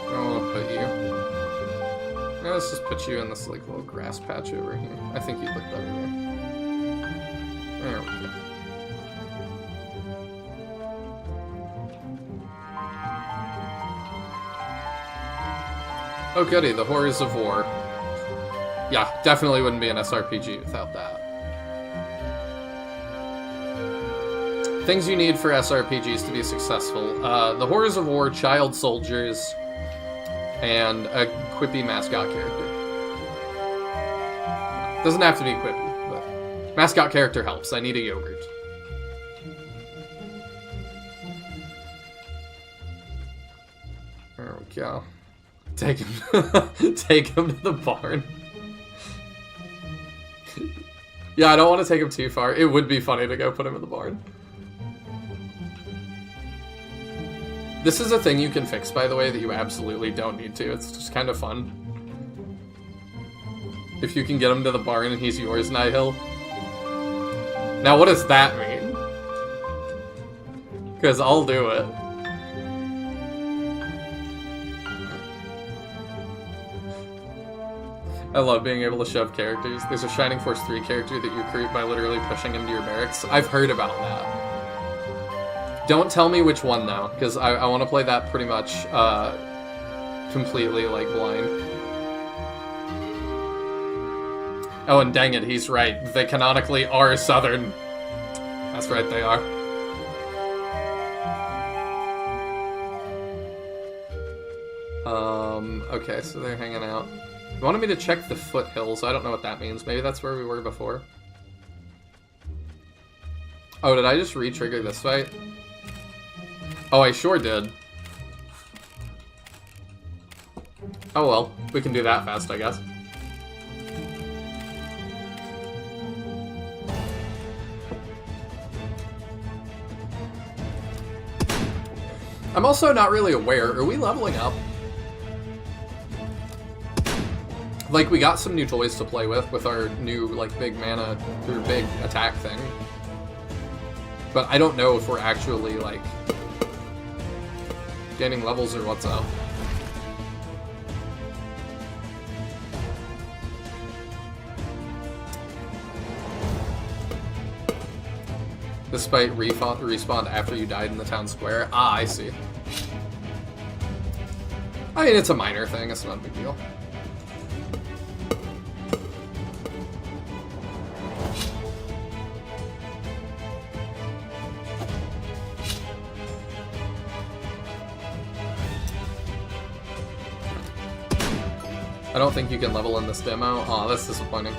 I don't want to put you. Let's just put you in this little grass patch over here. I think you'd look better there. There we go. Oh goody, the Horrors of War. Yeah, definitely wouldn't be an SRPG without that. Things you need for SRPGs to be successful. The Horrors of War, child soldiers, and a quippy mascot character. Doesn't have to be quippy, but mascot character helps. I need a yogurt. There we go. Take him, take him to the barn. Yeah, I don't want to take him too far. It would be funny to go put him in the barn. This is a thing you can fix, by the way, that you absolutely don't need to. It's just kind of fun. If you can get him to the barn and he's yours, Nihil. Now, what does that mean? Because I'll do it. I love being able to shove characters. There's a Shining Force 3 character that you recruit by literally pushing him to your barracks. I've heard about that. Don't tell me which one, though, because I want to play that pretty much completely, blind. Oh, and dang it, he's right. They canonically are Southern. That's right, they are. Okay, so they're hanging out. You wanted me to check the foothills. I don't know what that means. Maybe that's where we were before. Oh, did I just re-trigger this fight? Oh, I sure did. Oh well, we can do that fast, I guess. I'm also not really aware. Are we leveling up? Like, we got some new toys to play with our new, big mana, or big attack thing. But I don't know if we're actually, gaining levels or what's up. Despite respawn after you died in the town square. Ah, I see. I mean, it's a minor thing, it's not a big deal. I don't think you can level in this demo. Aw, that's disappointing.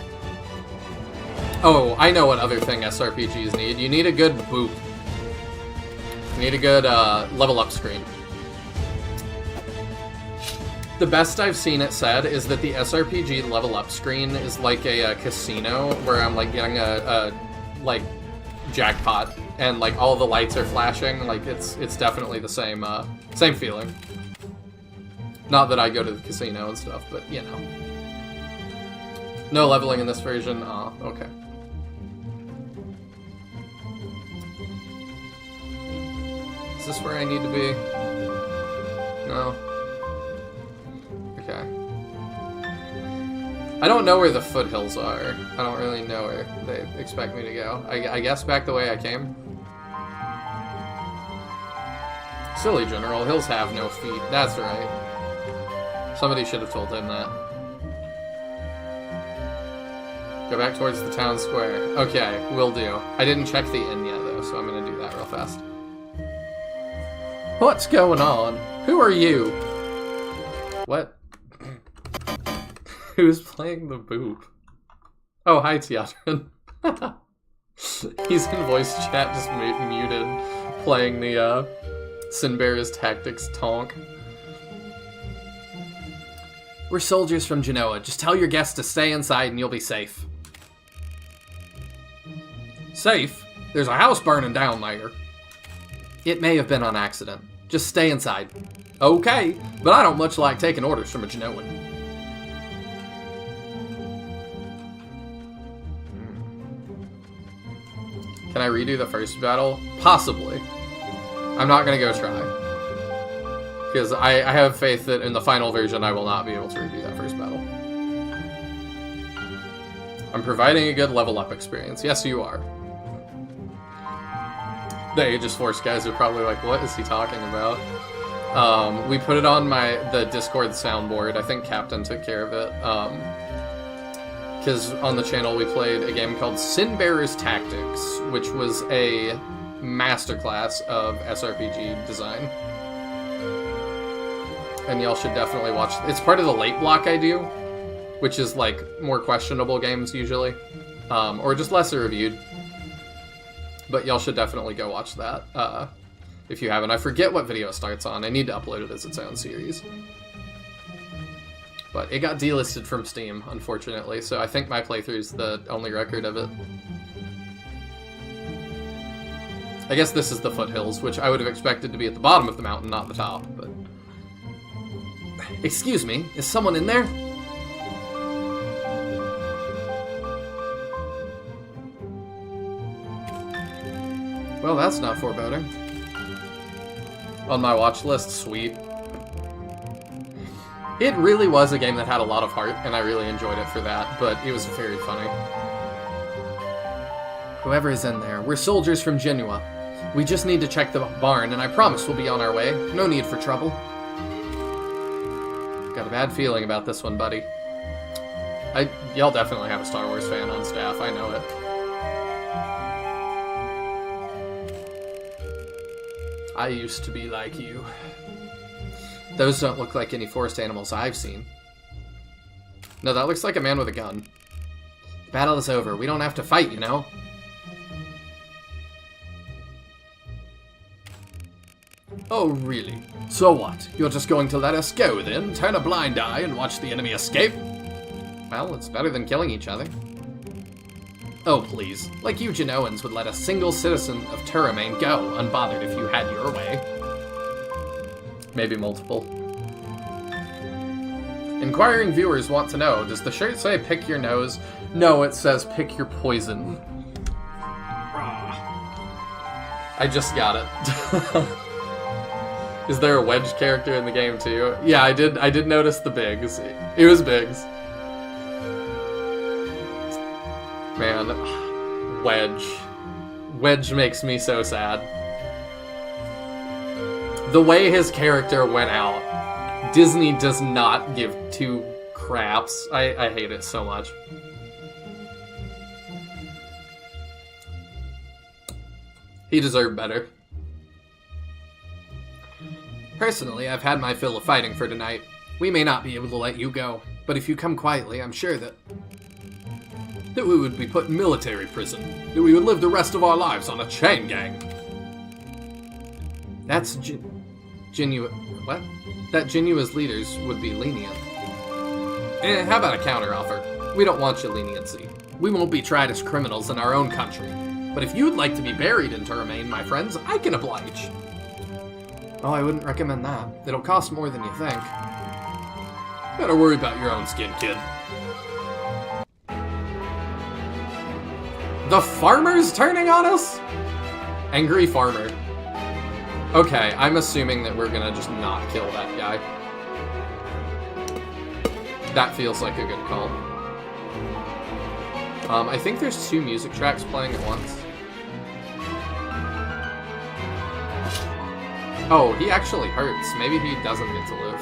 Oh, I know what other thing SRPGs need. You need a good boop. You need a good level up screen. The best I've seen it said is that the SRPG level up screen is like a casino where I'm like getting a like jackpot and like all the lights are flashing. Like it's definitely the same same feeling. Not that I go to the casino and stuff, but you know. No leveling in this version. Oh, okay. Is this where I need to be? No. Okay. I don't know where the foothills are. I don't really know where they expect me to go. I guess back the way I came. Silly General. Hills have no feet. That's right. Somebody should have told him that. Go back towards the town square. Okay, will do. I didn't check the inn yet, though, so I'm gonna do that real fast. What's going on? Who are you? What? Who's playing the boop? Oh, hi, Teatron. He's in voice chat, just muted, playing the Sinbear's Tactics tonk. We're soldiers from Genoa. Just tell your guests to stay inside and you'll be safe. Safe? There's a house burning down there. It may have been on accident. Just stay inside. Okay, but I don't much like taking orders from a Genoan. Can I redo the first battle? Possibly. I'm not gonna go try. Because I have faith that in the final version I will not be able to redo that first battle. I'm providing a good level up experience. Yes, you are. The Aegis Force guys are probably like, what is he talking about? We put it on the Discord soundboard. I think Captain took care of it. Because on the channel we played a game called Sinbear's Tactics, which was a masterclass of SRPG design. And y'all should definitely watch. It's part of the late block I do, which is like more questionable games usually, or just lesser reviewed. But y'all should definitely go watch that if you haven't. I forget what video it starts on. I need to upload it as its own series. But it got delisted from Steam, unfortunately, so I think my playthrough's the only record of it. I guess this is the foothills, which I would have expected to be at the bottom of the mountain, not the top, but... Excuse me, is someone in there? Well, that's not foreboding. On my watch list, sweet. It really was a game that had a lot of heart, and I really enjoyed it for that, but it was very funny. Whoever is in there, we're soldiers from Genoa. We just need to check the barn, and I promise we'll be on our way. No need for trouble. Got a bad feeling about this one, buddy. Y'all definitely have a Star Wars fan on staff, I know it. I used to be like you. Those don't look like any forest animals I've seen. No, that looks like a man with a gun. The battle is over. We don't have to fight, you know? Oh, really? So what? You're just going to let us go, then? Turn a blind eye and watch the enemy escape? Well, it's better than killing each other. Oh, please. Like you Genoans would let a single citizen of Turamain go, unbothered if you had your way. Maybe multiple. Inquiring viewers want to know, does the shirt say pick your nose? No, it says pick your poison. I just got it. Is there a Wedge character in the game too? Yeah, I did notice the Biggs. It was Biggs. Man, Wedge. Wedge makes me so sad. The way his character went out, Disney does not give two craps. I hate it so much. He deserved better. Personally, I've had my fill of fighting for tonight. We may not be able to let you go, but if you come quietly, I'm sure that we would be put in military prison, that we would live the rest of our lives on a chain gang. That's genuine. What? That Genua's leaders would be lenient. How about a counteroffer? We don't want your leniency. We won't be tried as criminals in our own country. But if you'd like to be buried in Terramain, my friends, I can oblige. Oh, I wouldn't recommend that. It'll cost more than you think. Better worry about your own skin, kid. The farmer's turning on us? Angry farmer. Okay, I'm assuming that we're gonna just not kill that guy. That feels like a good call. I think there's 2 music tracks playing at once. Oh, he actually hurts. Maybe he doesn't get to live.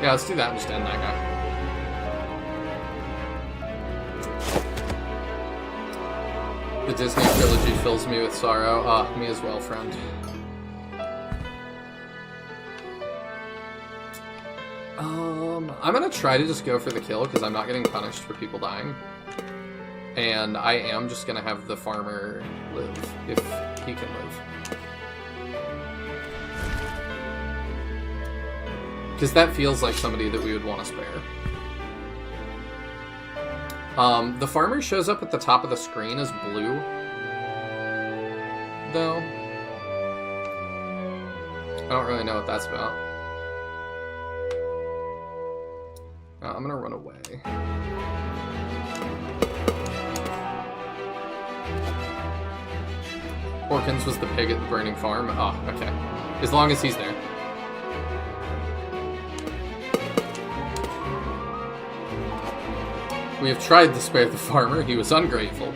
Yeah, let's do that and just end that guy. The Disney trilogy fills me with sorrow. Ah, me as well, friend. I'm gonna try to just go for the kill, because I'm not getting punished for people dying. And I am just gonna have the farmer live, if he can live. Because that feels like somebody that we would want to spare. The farmer shows up at the top of the screen as blue, though. I don't really know what that's about. I'm gonna run away. Orkins was the pig at the burning farm. Oh, okay. As long as he's there. We have tried to spare the farmer. He was ungrateful.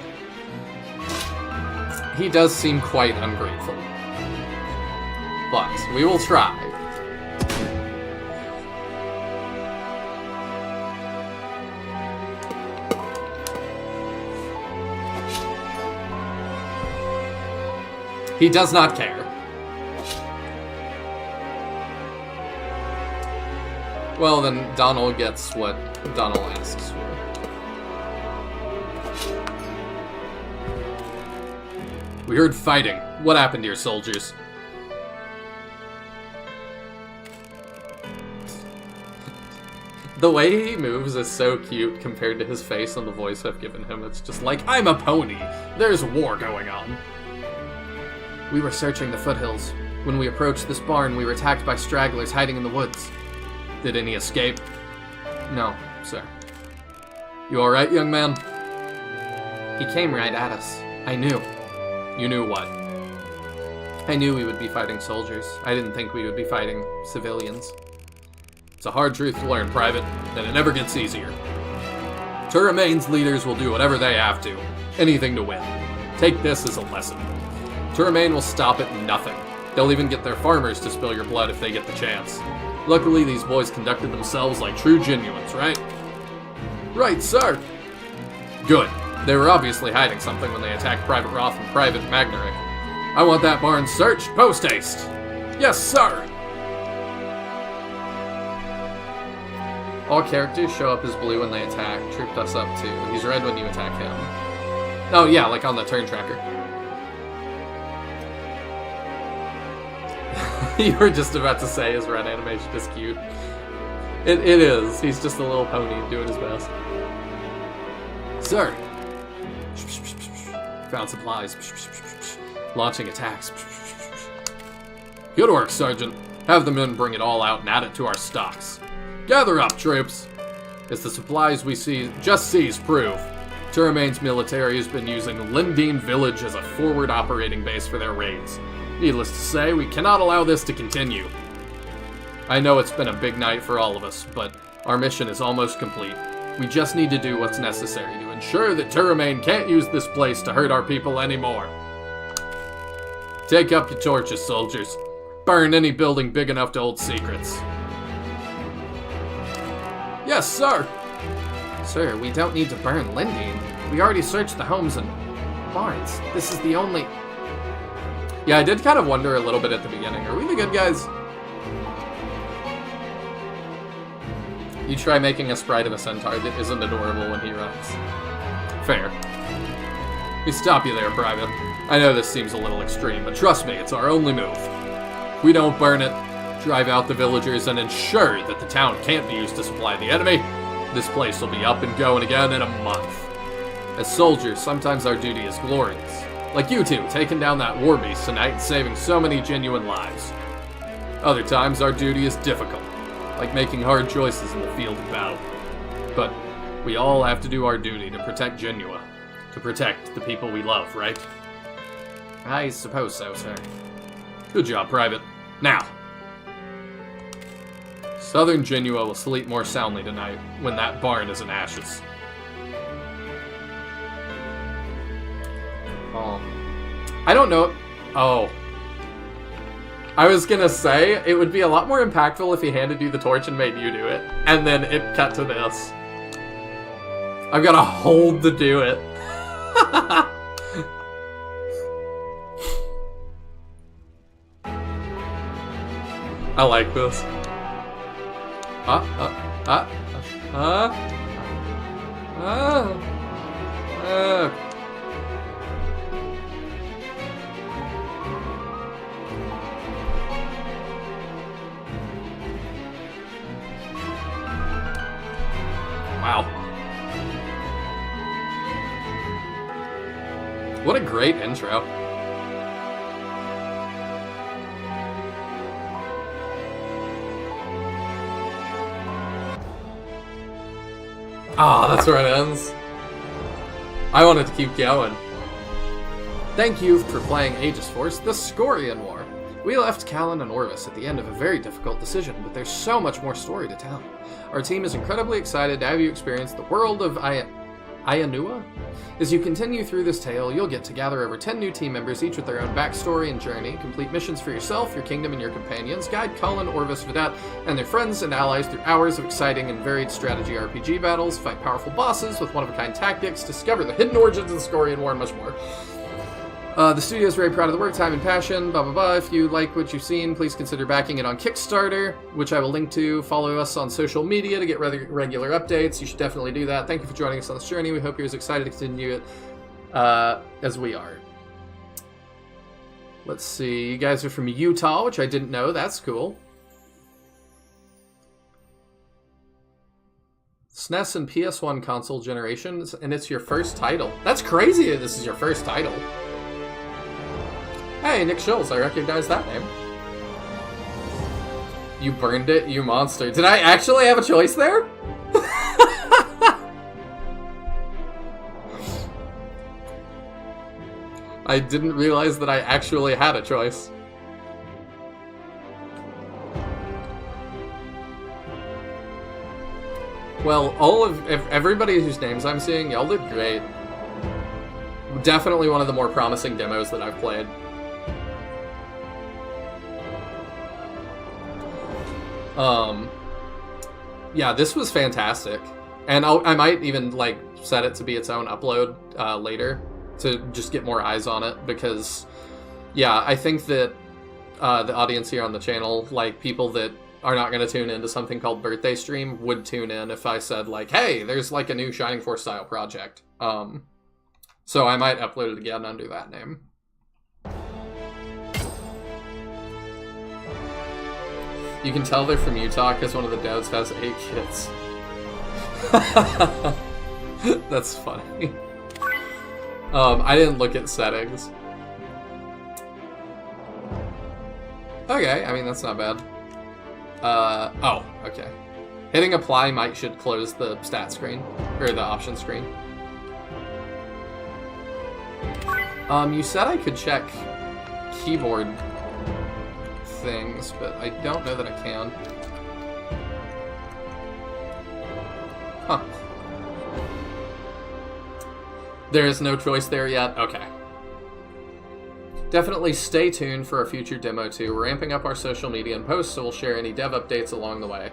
He does seem quite ungrateful. But we will try. He does not care. Well, then Donald gets what Donald asks for. We heard fighting. What happened to your soldiers? The way he moves is so cute compared to his face and the voice I've given him. It's just like, I'm a pony. There's war going on. We were searching the foothills. When we approached this barn, we were attacked by stragglers hiding in the woods. Did any escape? No, sir. You alright, young man? He came right at us. I knew. You knew what? I knew we would be fighting soldiers. I didn't think we would be fighting civilians. It's a hard truth to learn, Private, and it never gets easier. Terramain's leaders will do whatever they have to. Anything to win. Take this as a lesson. Terramain will stop at nothing. They'll even get their farmers to spill your blood if they get the chance. Luckily, these boys conducted themselves like true genuines, right? Right, sir! Good. They were obviously hiding something when they attacked Private Roth and Private Magnarek. I want that barn searched post-haste! Yes, sir! All characters show up as blue when they attack. Trooped us up too. He's red when you attack him. Oh yeah, like on the turn tracker. You were just about to say his red animation is cute. It is. He's just a little pony doing his best. Sir! Found supplies. Launching attacks. Good work, Sergeant. Have the men bring it all out and add it to our stocks. Gather up, troops. As the supplies we just seized prove, Terramain's military has been using Lindeen Village as a forward operating base for their raids. Needless to say, we cannot allow this to continue. I know it's been a big night for all of us, but our mission is almost complete. We just need to do what's necessary to ensure that Terramain can't use this place to hurt our people anymore. Take up your torches, soldiers. Burn any building big enough to hold secrets. Yes, sir! Sir, we don't need to burn Lindeen. We already searched the homes and barns. This is the only... Yeah, I did kind of wonder a little bit at the beginning. Are we the good guys? You try making a sprite of a centaur that isn't adorable when he runs. Fair. We stop you there, Private. I know this seems a little extreme, but trust me, it's our only move. If we don't burn it, drive out the villagers, and ensure that the town can't be used to supply the enemy, this place will be up and going again in a month. As soldiers, sometimes our duty is glorious. Like you two, taking down that war beast tonight and saving so many genuine lives. Other times, our duty is difficult, like making hard choices in the field of battle. But we all have to do our duty to protect Genua, to protect the people we love, right? I suppose so, sir. Good job, Private. Now, Southern Genua will sleep more soundly tonight when that barn is in ashes. I don't know. Oh. I was gonna say, it would be a lot more impactful if he handed you the torch and made you do it. And then it cut to this. I've gotta hold to do it. I like this. Wow. What a great intro. Ah, that's where it ends. I wanted to keep going. Thank you for playing Aegis Force, the Scorian War. We left Callan and Orvis at the end of a very difficult decision, but there's so much more story to tell. Our team is incredibly excited to have you experience the world of Ayanua. As you continue through this tale, you'll get to gather over 10 new team members, each with their own backstory and journey, complete missions for yourself, your kingdom, and your companions, guide Cullen, Orvis, Vedette, and their friends and allies through hours of exciting and varied strategy RPG battles, fight powerful bosses with one-of-a-kind tactics, discover the hidden origins of the Scorian War, and much more. The studio is very proud of the work, time, and passion, blah, blah, blah. If you like what you've seen, please consider backing it on Kickstarter, which I will link to. Follow us on social media to get regular updates. You should definitely do that. Thank you for joining us on this journey. We hope you're as excited to continue it as we are. Let's see. You guys are from Utah, which I didn't know. That's cool. SNES and PS1 console generations, and it's your first title. That's crazy that this is your first title. Hey, Nick Schultz, I recognize that name. You burned it, you monster. Did I actually have a choice there? I didn't realize that I actually had a choice. Well, everybody whose names I'm seeing, y'all did great. Definitely one of the more promising demos that I've played. Yeah, this was fantastic. And I might even, like, set it to be its own upload later to just get more eyes on it, because, yeah, I think that the audience here on the channel, like, people that are not going to tune into something called Birthday Stream would tune in if I said, like, hey, there's, like, a new Shining Force style project. So I might upload it again under that name. You can tell they're from Utah because one of the devs has 8 kids. That's funny. I didn't look at settings. Okay, I mean, that's not bad. Oh, okay. Hitting apply should close the stat screen, or the option screen. You said I could check keyboard things, but I don't know that I can. Huh. There is no choice there yet? Okay. Definitely stay tuned for a future demo too. We're ramping up our social media and posts, so we'll share any dev updates along the way.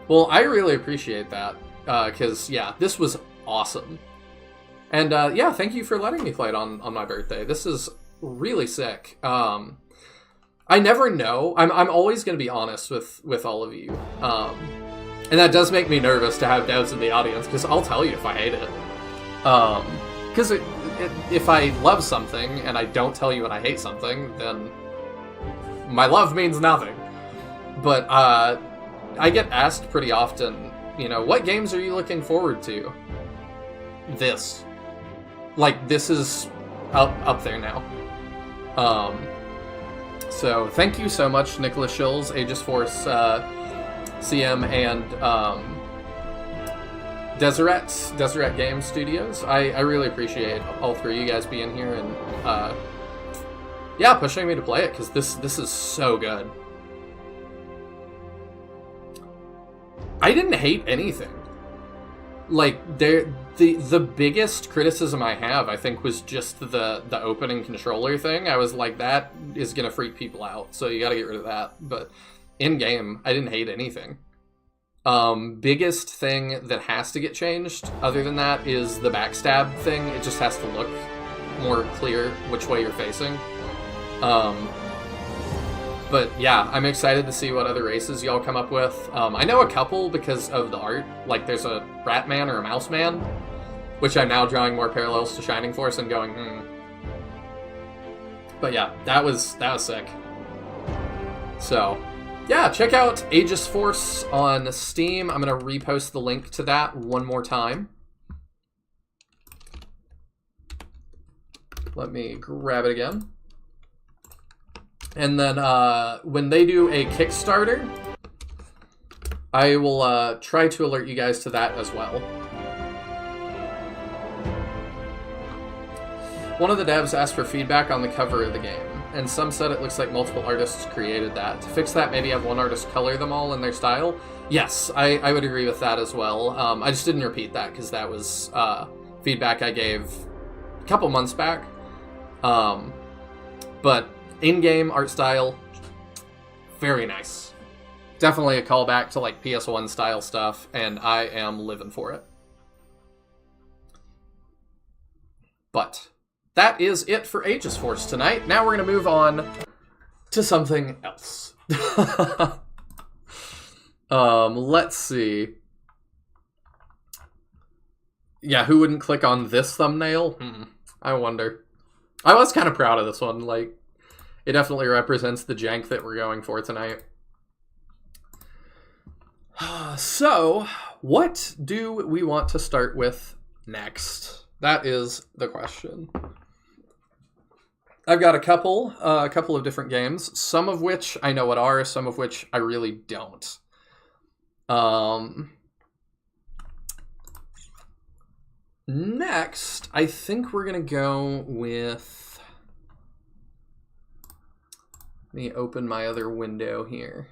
Well, I really appreciate that, because, yeah, this was awesome. And, yeah, thank you for letting me play it on my birthday. This is really sick. I never know. I'm always going to be honest with all of you. And that does make me nervous to have devs in the audience, because I'll tell you if I hate it. Because if I love something and I don't tell you when I hate something, then my love means nothing. But I get asked pretty often, you know, what games are you looking forward to? This. Like, this is up there now. So thank you so much, Nicholas Schills, Aegis Force, CM, and Deseret Game Studios. I really appreciate all three of you guys being here and yeah, pushing me to play it, because this is so good. I didn't hate anything. Like, the biggest criticism I have, I think, was just the opening controller thing. I was like, that is gonna freak people out, so you gotta get rid of that. But in-game, I didn't hate anything. Biggest thing that has to get changed, other than that, is the backstab thing. It just has to look more clear which way you're facing. But yeah, I'm excited to see what other races y'all come up with. I know a couple because of the art. Like, there's a rat man or a mouse man, which I'm now drawing more parallels to Shining Force and going, But yeah, that was sick. So, yeah, check out Aegis Force on Steam. I'm going to repost the link to that one more time. Let me grab it again. And then when they do a Kickstarter, I will try to alert you guys to that as well. One of the devs asked for feedback on the cover of the game, and some said it looks like multiple artists created that. To fix that, maybe have one artist color them all in their style. Yes, I would agree with that as well. I just didn't repeat that because that was feedback I gave a couple months back. But in-game art style, very nice. Definitely a callback to like PS1 style stuff, and I am living for it. But that is it for Aegis Force tonight. Now we're going to move on to something else. Let's see. Yeah, who wouldn't click on this thumbnail? I wonder. I was kind of proud of this one. Like, it definitely represents the jank that we're going for tonight. So, what do we want to start with next? That is the question. I've got a couple of different games, some of which I know what are, some of which I really don't. Next, I think we're gonna go with... Let me open my other window here.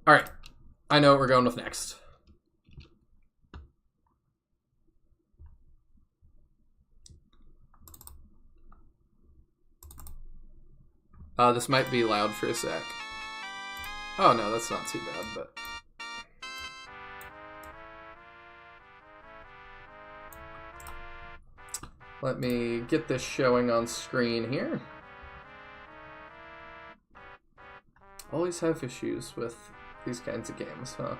All right, I know what we're going with next. This might be loud for a sec. Oh no, that's not too bad, but... Let me get this showing on screen here. Always have issues with these kinds of games, huh?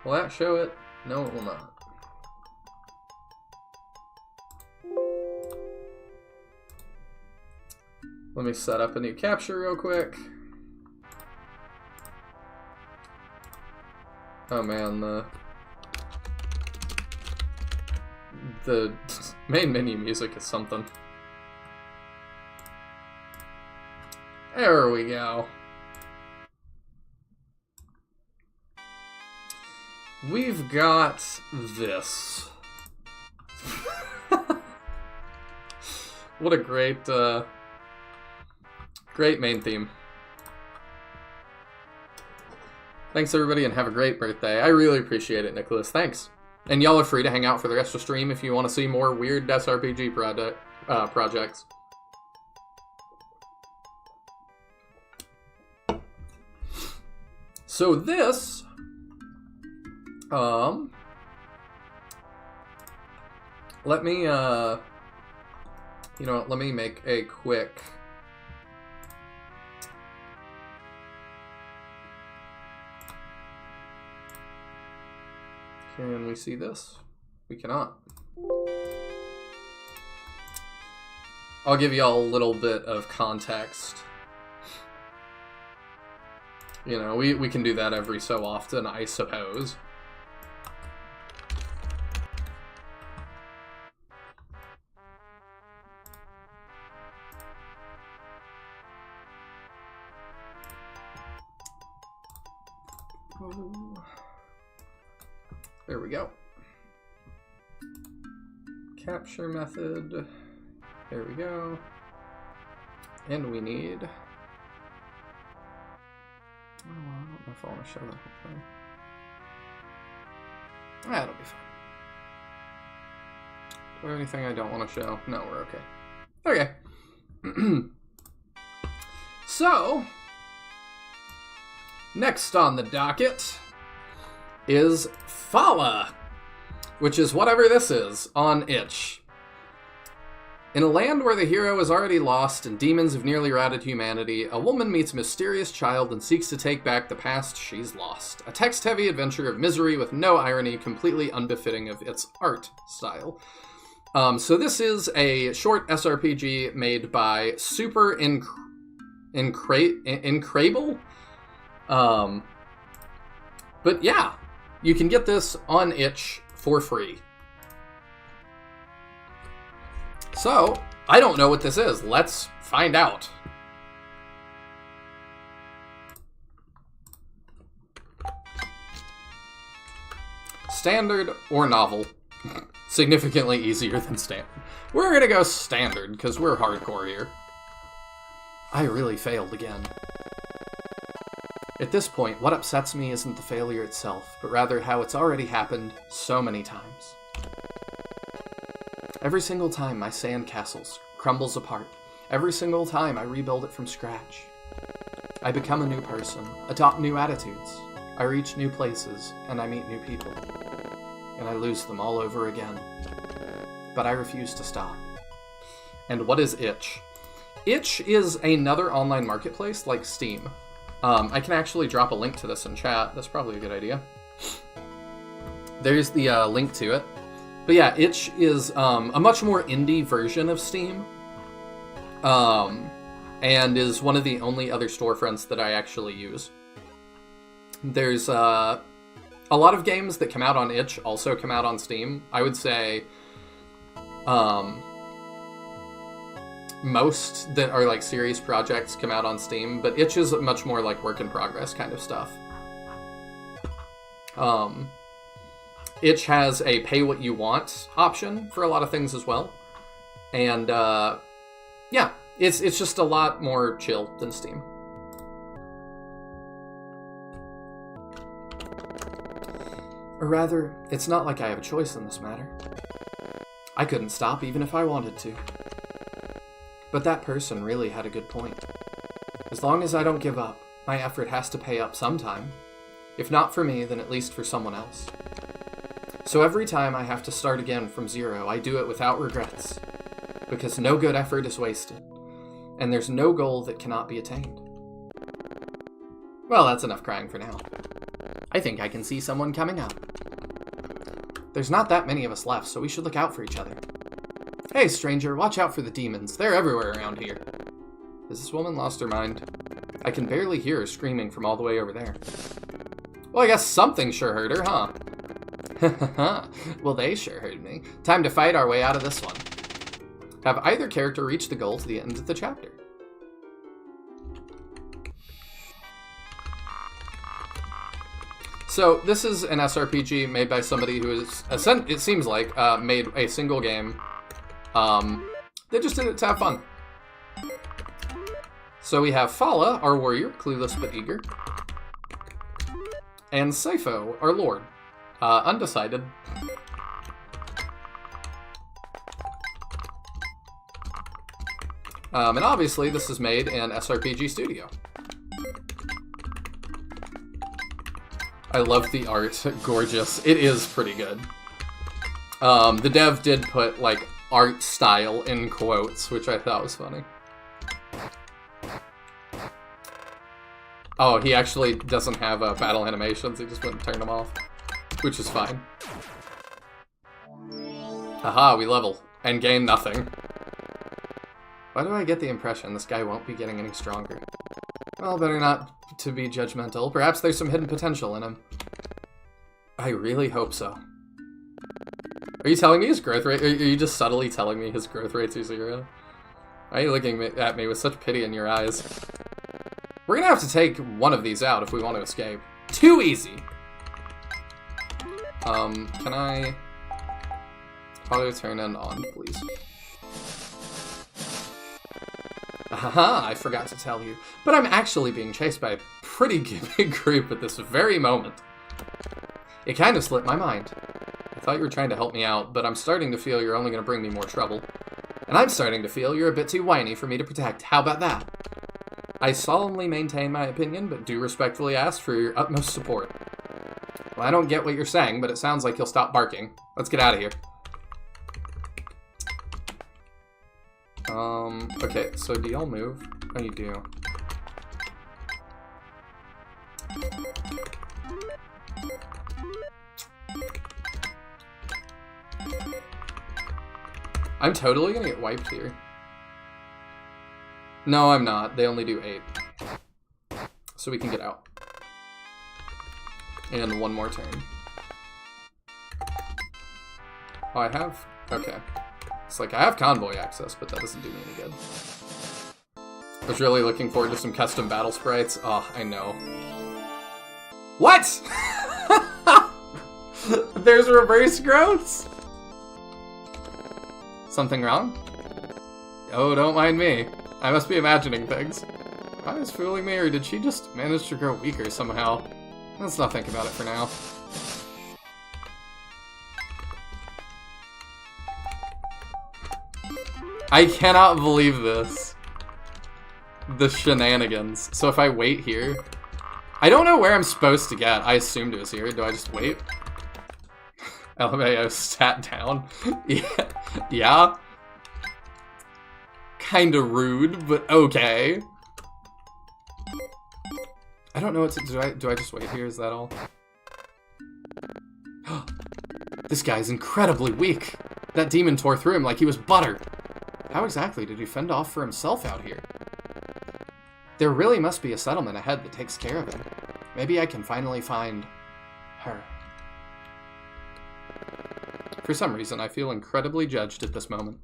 Will that show it? No, it will not. Let me set up a new capture real quick. Oh man, the main menu music is something. There we go. We've got this. What a great, great main theme. Thanks everybody and have a great birthday. I really appreciate it, Nicholas. Thanks. And y'all are free to hang out for the rest of the stream if you want to see more weird SRPG projects. So this, let me, you know what, let me make a quick, can we see this? We cannot. I'll give you all a little bit of context. You know, we can do that every so often, I suppose. Oh. There we go. Capture method. There we go. And we need... Oh, I don't know if I want to show that whole thing. That'll be fine. Do I have anything I don't want to show? No, we're okay. Okay. So, next on the docket is Phalla, which is whatever this is on itch. In a land where the hero is already lost and demons have nearly routed humanity, a woman meets a mysterious child and seeks to take back the past she's lost. A text-heavy adventure of misery with no irony, completely unbefitting of its art style. So this is a short SRPG made by Super Incredible. But yeah, you can get this on itch for free. So, I don't know what this is. Let's find out. Standard or novel. Significantly easier than standard. We're gonna go standard, because we're hardcore here. I really failed again. At this point, what upsets me isn't the failure itself, but rather how it's already happened so many times. Every single time my sand castle crumbles apart, every single time I rebuild it from scratch. I become a new person, adopt new attitudes, I reach new places, and I meet new people. And I lose them all over again. But I refuse to stop. And what is itch? Itch is another online marketplace like Steam. I can actually drop a link to this in chat. That's probably a good idea. There's the link to it. But yeah, itch is a much more indie version of Steam. And is one of the only other storefronts that I actually use. There's a lot of games that come out on itch also come out on Steam. I would say most that are like serious projects come out on Steam, but itch is much more like work in progress kind of stuff. Itch has a pay what you want option for a lot of things as well. And yeah, it's just a lot more chill than Steam. Or rather, it's not like I have a choice in this matter. I couldn't stop even if I wanted to. But that person really had a good point. As long as I don't give up, my effort has to pay up sometime. If not for me, then at least for someone else. So every time I have to start again from zero, I do it without regrets. Because no good effort is wasted. And there's no goal that cannot be attained. Well, that's enough crying for now. I think I can see someone coming up. There's not that many of us left, so we should look out for each other. Hey, stranger, watch out for the demons. They're everywhere around here. Has this woman lost her mind? I can barely hear her screaming from all the way over there. Well, I guess something sure hurt her, huh? Well, they sure heard me. Time to fight our way out of this one. Have either character reached the goal to the end of the chapter? So, this is an SRPG made by somebody who is, it seems like, made a single game. They just did it to have fun. So we have Phalla, our warrior, clueless but eager. And Saipho, our lord. Undecided. And obviously this is made in SRPG Studio. I love the art. Gorgeous. It is pretty good. The dev did put, like, art style in quotes, which I thought was funny. Oh, he actually doesn't have battle animations. He just wouldn't turn them off, which is fine. Haha, we level and gain nothing. Why do I get the impression this guy won't be getting any stronger? Well, better not to be judgmental. Perhaps there's some hidden potential in him. I really hope so. Are you telling me his growth rate? Are you just subtly telling me his growth rates are 0? Why are you looking at me with such pity in your eyes? We're gonna have to take one of these out if we want to escape. Too easy! Can I... auto turn in on, please? Haha, I forgot to tell you. But I'm actually being chased by a pretty big group at this very moment. It kind of slipped my mind. I thought you were trying to help me out, but I'm starting to feel you're only going to bring me more trouble. And I'm starting to feel you're a bit too whiny for me to protect. How about that? I solemnly maintain my opinion, but do respectfully ask for your utmost support. Well, I don't get what you're saying, but it sounds like you'll stop barking. Let's get out of here. Okay, so do y'all move? Oh, you do. I'm totally gonna get wiped here. No, I'm not. They only do 8. So we can get out. And one more turn. Oh, I have... okay. It's like, I have convoy access, but that doesn't do me any good. I was really looking forward to some custom battle sprites. Oh, I know. What?! There's reverse growths?! Something wrong? Oh, don't mind me. I must be imagining things. Am I just fooling me, or did she just manage to grow weaker somehow? Let's not think about it for now. I cannot believe this. The shenanigans. So if I wait here... I don't know where I'm supposed to get. I assumed it was here. Do I just wait? LMAO sat down. Yeah. Kinda rude, but okay. I don't know what to... Do I just wait here? Is that all? This guy's incredibly weak. That demon tore through him like he was butter. How exactly did he fend off for himself out here? There really must be a settlement ahead that takes care of him. Maybe I can finally find her. For some reason, I feel incredibly judged at this moment.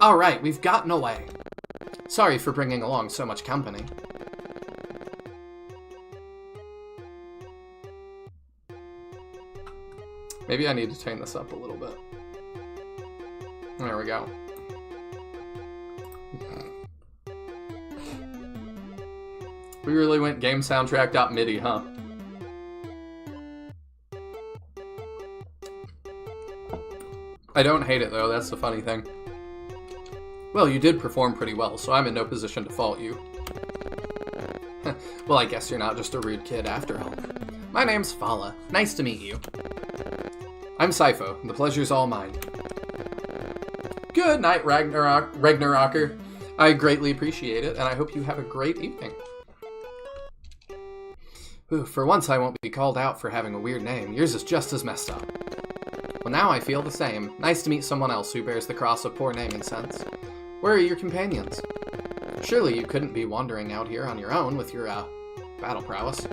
Alright, we've gotten away. Sorry for bringing along so much company. Maybe I need to turn this up a little bit. There we go. We really went game soundtrack.midi, huh? I don't hate it, though. That's the funny thing. Well, you did perform pretty well, so I'm in no position to fault you. Well, I guess you're not just a rude kid after all. My name's Phalla. Nice to meet you. I'm Sypho. The pleasure's all mine. Good night, Ragnarocker. I greatly appreciate it, and I hope you have a great evening. Ooh, for once I won't be called out for having a weird name. Yours is just as messed up. Well, now I feel the same. Nice to meet someone else who bears the cross of poor naming sense. Where are your companions? Surely you couldn't be wandering out here on your own with your, battle prowess.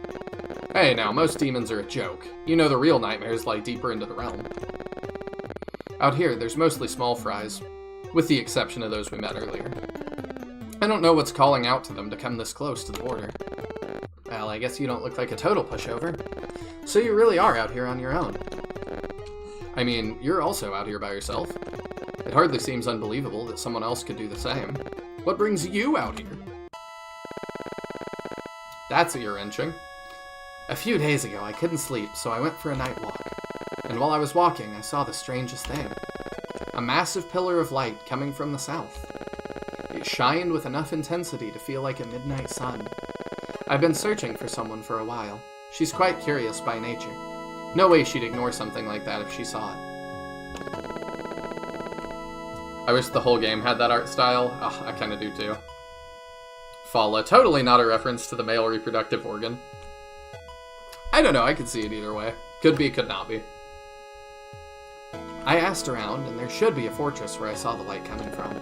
Hey, now, most demons are a joke. You know the real nightmares lie deeper into the realm. Out here, there's mostly small fries, with the exception of those we met earlier. I don't know what's calling out to them to come this close to the border. Well, I guess you don't look like a total pushover. So you really are out here on your own. I mean, you're also out here by yourself. It hardly seems unbelievable that someone else could do the same. What brings you out here? That's ear-wrenching. A few days ago, I couldn't sleep, so I went for a night walk. And while I was walking, I saw the strangest thing. A massive pillar of light coming from the south. It shined with enough intensity to feel like a midnight sun. I've been searching for someone for a while. She's quite curious by nature. No way she'd ignore something like that if she saw it. I wish the whole game had that art style. Oh, I kinda do too. Phalla, totally not a reference to the male reproductive organ. I don't know, I could see it either way. Could be, could not be. I asked around, and there should be a fortress where I saw the light coming from.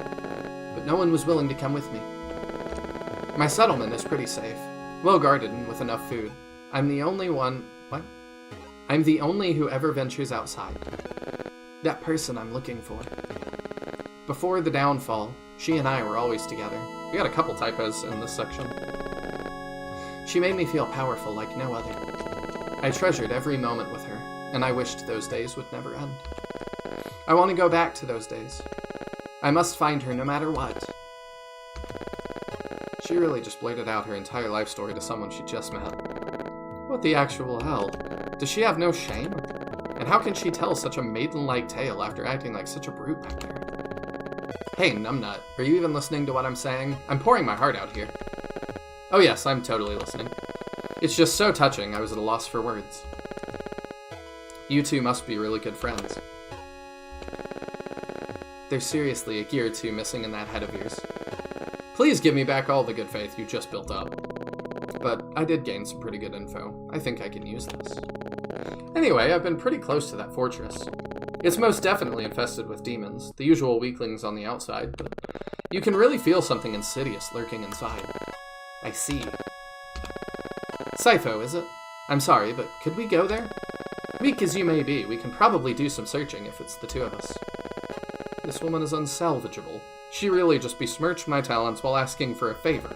But no one was willing to come with me. My settlement is pretty safe, well guarded and with enough food. I'm the only one... What? I'm the only who ever ventures outside. That person I'm looking for. Before the downfall, she and I were always together. We got a couple typos in this section. She made me feel powerful like no other. I treasured every moment with her, and I wished those days would never end. I want to go back to those days. I must find her no matter what. She really just blurted out her entire life story to someone she just met. What the actual hell? Does she have no shame? And how can she tell such a maiden-like tale after acting like such a brute back there? Hey, numbnut, are you even listening to what I'm saying? I'm pouring my heart out here. Oh yes, I'm totally listening. It's just so touching, I was at a loss for words. You two must be really good friends. There's seriously a gear or two missing in that head of yours. Please give me back all the good faith you just built up. But I did gain some pretty good info. I think I can use this. Anyway, I've been pretty close to that fortress. It's most definitely infested with demons, the usual weaklings on the outside, but you can really feel something insidious lurking inside. I see. Sypho, is it? I'm sorry, but could we go there? Weak as you may be, we can probably do some searching if it's the two of us. This woman is unsalvageable. She really just besmirched my talents while asking for a favor.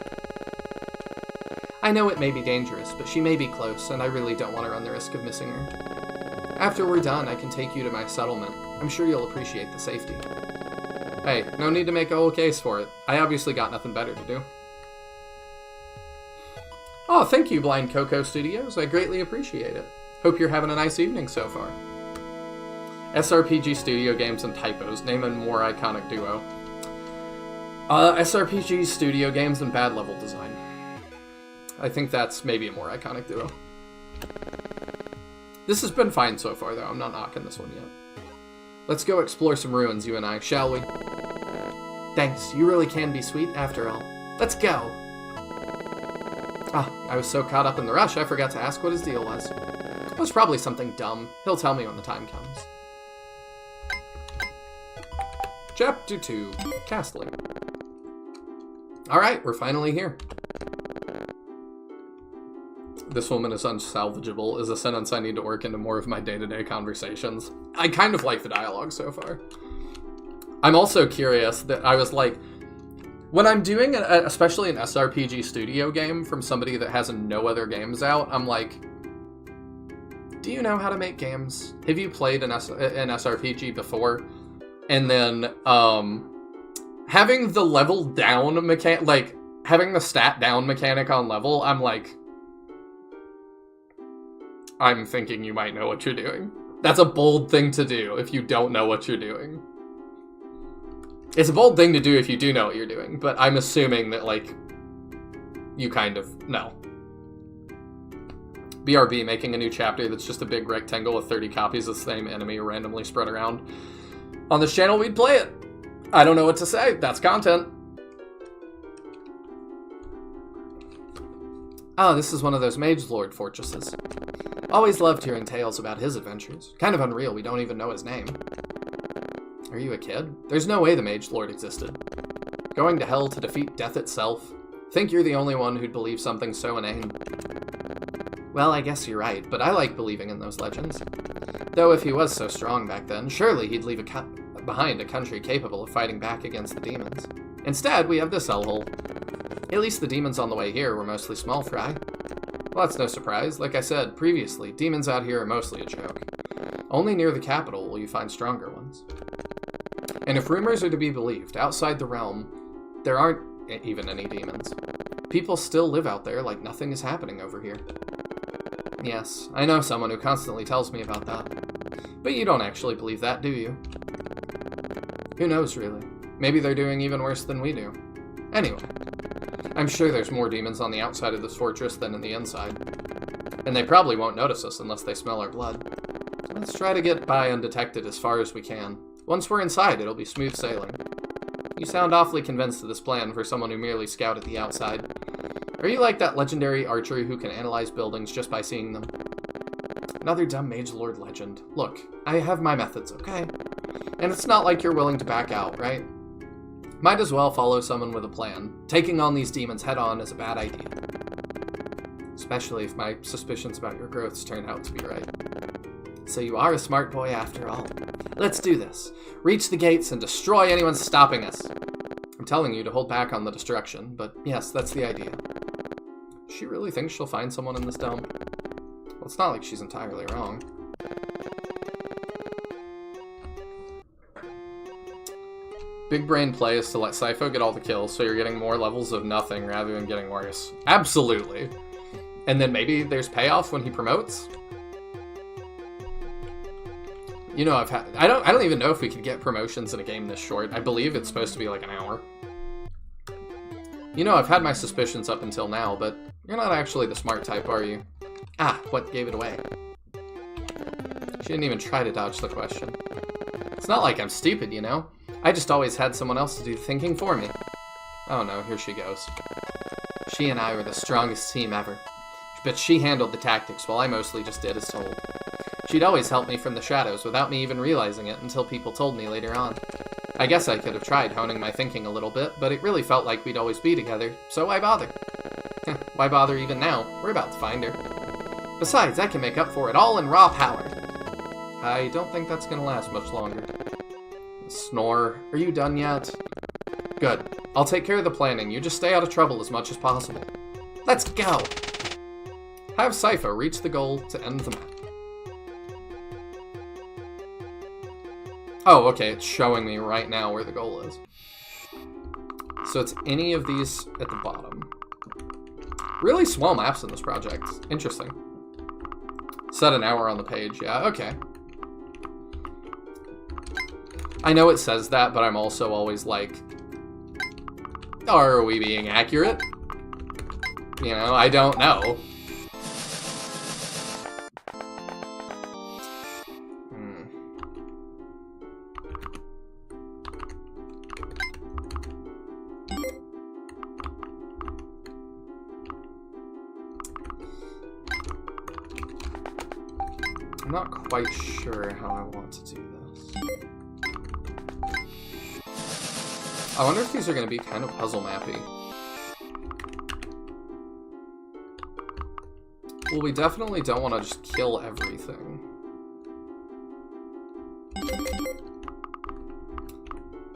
I know it may be dangerous, but she may be close, and I really don't want to run the risk of missing her. After we're done, I can take you to my settlement. I'm sure you'll appreciate the safety. Hey, no need to make a whole case for it. I obviously got nothing better to do. Oh, thank you, Blind Coco Studios. I greatly appreciate it. Hope you're having a nice evening so far. SRPG Studio Games and Typos. Name a more iconic duo. SRPG Studio Games and Bad Level Design. I think that's maybe a more iconic duo. This has been fine so far, though. I'm not knocking this one yet. Let's go explore some ruins, you and I, shall we? Thanks. You really can be sweet, after all. Let's go! Ah, I was so caught up in the rush, I forgot to ask what his deal was. It was probably something dumb. He'll tell me when the time comes. Chapter 2. Castling. Alright, we're finally here. This woman is unsalvageable is a sentence I need to work into more of my day-to-day conversations. I kind of like the dialogue so far. I'm also curious that I was like, when I'm doing, especially an SRPG studio game from somebody that has no other games out, I'm like, do you know how to make games? Have you played an SRPG before? And then, having the level down mechanic, like, having the stat down mechanic on level, I'm like, I'm thinking you might know what you're doing. That's a bold thing to do if you don't know what you're doing. It's a bold thing to do if you do know what you're doing, but I'm assuming that, like, you kind of know. BRB making a new chapter that's just a big rectangle with 30 copies of the same enemy randomly spread around. On this channel, we'd play it. I don't know what to say. That's content. Oh, this is one of those Mage Lord fortresses. Always loved hearing tales about his adventures. Kind of unreal, we don't even know his name. Are you a kid? There's no way the Mage Lord existed. Going to hell to defeat death itself? Think you're the only one who'd believe something so inane. Well, I guess you're right, but I like believing in those legends. Though if he was so strong back then, surely he'd leave behind a country capable of fighting back against the demons. Instead, we have this hellhole. At least the demons on the way here were mostly small fry. Well, that's no surprise. Like I said previously, demons out here are mostly a joke. Only near the capital will you find stronger ones. And if rumors are to be believed, outside the realm, there aren't even any demons. People still live out there like nothing is happening over here. Yes, I know someone who constantly tells me about that. But you don't actually believe that, do you? Who knows, really? Maybe they're doing even worse than we do. Anyway, I'm sure there's more demons on the outside of this fortress than in the inside. And they probably won't notice us unless they smell our blood. Let's try to get by undetected as far as we can. Once we're inside, it'll be smooth sailing. You sound awfully convinced of this plan for someone who merely scouted the outside. Are you like that legendary archer who can analyze buildings just by seeing them? Another dumb mage lord legend. Look, I have my methods, okay? And it's not like you're willing to back out, right? Might as well follow someone with a plan. Taking on these demons head-on is a bad idea. Especially if my suspicions about your growths turn out to be right. So you are a smart boy after all. Let's do this. Reach the gates and destroy anyone stopping us. I'm telling you to hold back on the destruction, but yes, that's the idea. She really thinks she'll find someone in this dome? Well, it's not like she's entirely wrong. Big brain play is to let Sypho get all the kills, so you're getting more levels of nothing rather than getting worse. Absolutely. And then maybe there's payoff when he promotes? You know, I don't even know if we could get promotions in a game this short. I believe it's supposed to be like an hour. You know, I've had my suspicions up until now, but you're not actually the smart type, are you? Ah, what gave it away? She didn't even try to dodge the question. It's not like I'm stupid, you know? I just always had someone else to do the thinking for me. Oh no, here she goes. She and I were the strongest team ever. But she handled the tactics while I mostly just did as told. She'd always help me from the shadows without me even realizing it until people told me later on. I guess I could have tried honing my thinking a little bit, but it really felt like we'd always be together, so why bother? Why bother even now? We're about to find her. Besides, I can make up for it all in raw power. I don't think that's gonna last much longer. Snore, are you done yet? Good. I'll take care of the planning. You just stay out of trouble as much as possible. Let's go! Have Sypho reach the goal to end the map. Oh, okay, it's showing me right now where the goal is. So it's any of these at the bottom. Really small maps in this project. Interesting. Set an hour on the page. Yeah, okay. I know it says that, but I'm also always like, are we being accurate? You know, I don't know. I'm not quite sure how I want to do this. I wonder if these are going to be kind of puzzle mappy. Well, we definitely don't want to just kill everything.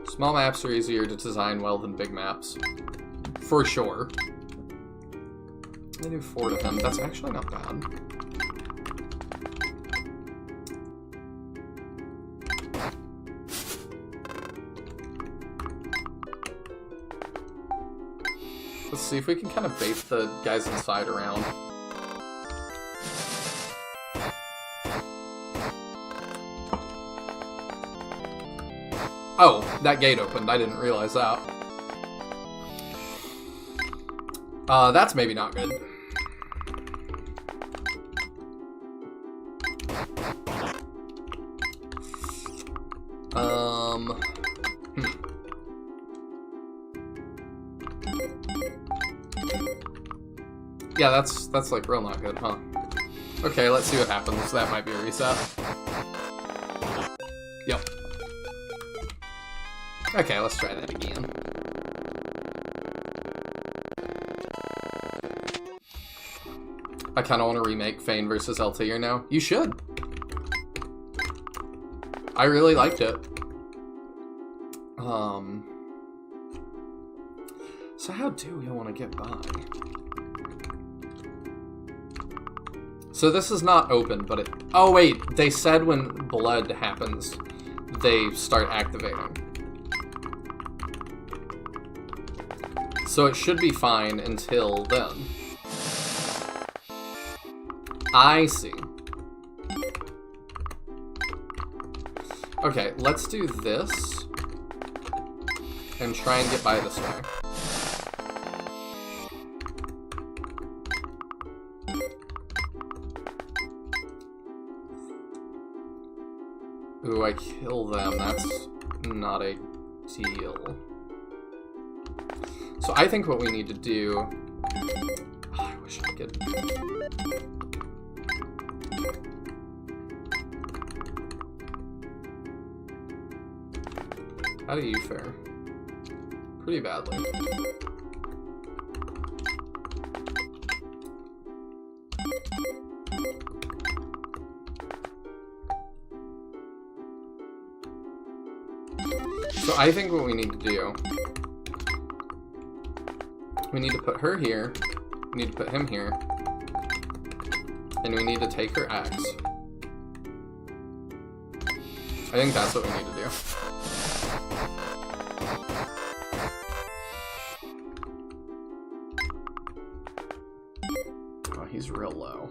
Small maps are easier to design well than big maps. For sure. I do 4 of them. That's actually not bad. Let's see if we can kind of bait the guys inside around. Oh, that gate opened. I didn't realize that. That's maybe not good. Yeah, that's like real not good, huh? Okay, let's see what happens. That might be a reset. Yep. Okay, let's try that again. I kind of want to remake Fane versus Altair now. You should. I really liked it. So how do we want to get by? So this is not open, but it... Oh wait, they said when blood happens, they start activating. So it should be fine until then. I see. Okay, let's do this. And try and get by this way. Ooh, I kill them. That's not a deal. So I think what we need to do... Oh, I wish I could... How do you fare? Pretty badly. So I think what we need to do, we need to put her here, we need to put him here, and we need to take her axe. I think that's what we need to do. Oh, he's real low.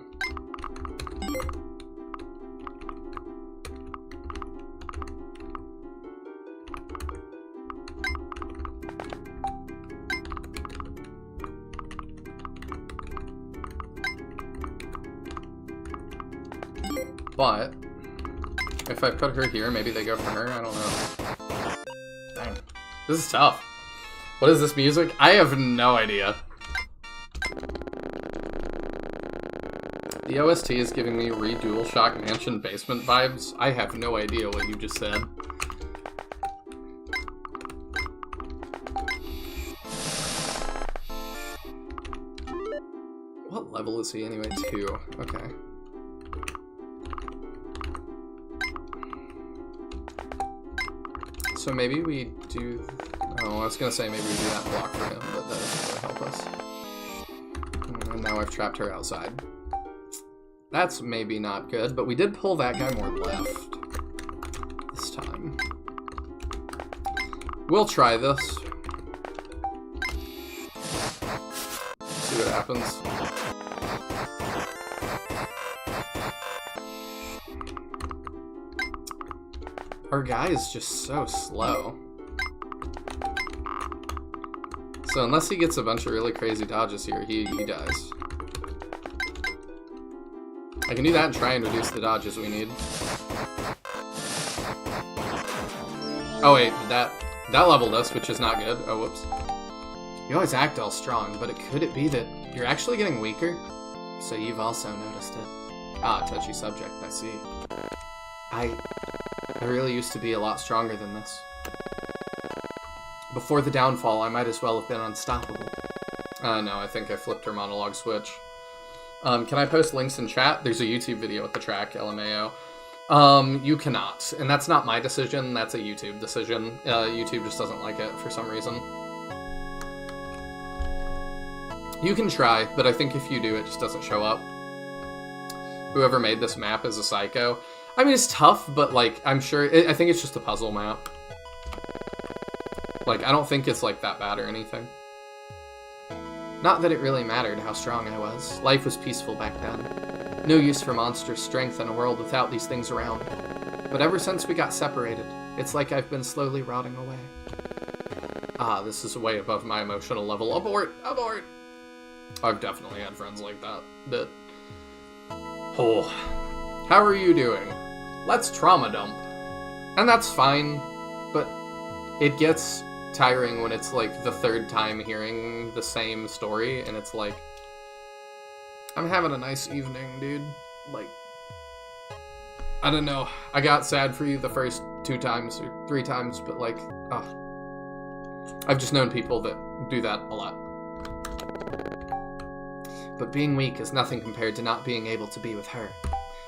But if I put her here, maybe they go for her. I don't know. Dang. This is tough. What is this music? I have no idea. The OST is giving me re-DualShock Mansion basement vibes. I have no idea what you just said. What level is he anyway? 2. Okay. So maybe we do... Oh, I was gonna say maybe we do that block for him, but that doesn't really help us. And now I've trapped her outside. That's maybe not good, but we did pull that guy more left this time. We'll try this. See what happens. Our guy is just so slow. So unless he gets a bunch of really crazy dodges here, he dies. I can do that and try and reduce the dodges we need. Oh wait, that leveled us, which is not good. Oh, whoops. You always act all strong, but could it be that you're actually getting weaker? So you've also noticed it. Ah, touchy subject, I see. I really used to be a lot stronger than this. Before the downfall, I might as well have been unstoppable. No, I think I flipped her monologue switch. Can I post links in chat? There's a YouTube video with the track, LMAO. You cannot, and that's not my decision, that's a YouTube decision. YouTube just doesn't like it for some reason. You can try, but I think if you do, it just doesn't show up. Whoever made this map is a psycho. I mean, it's tough, but, like, I'm sure... I think it's just a puzzle map. Like, I don't think it's, like, that bad or anything. Not that it really mattered how strong I was. Life was peaceful back then. No use for monstrous strength in a world without these things around. But ever since we got separated, it's like I've been slowly rotting away. Ah, this is way above my emotional level. Abort! Abort! I've definitely had friends like that. But... Oh. How are you doing? Let's trauma dump. And that's fine, but it gets tiring when it's like the third time hearing the same story, and it's like, I'm having a nice evening, dude. Like, I don't know. I got sad for you the first 2 times or 3 times, but like, I've just known people that do that a lot. But being weak is nothing compared to not being able to be with her.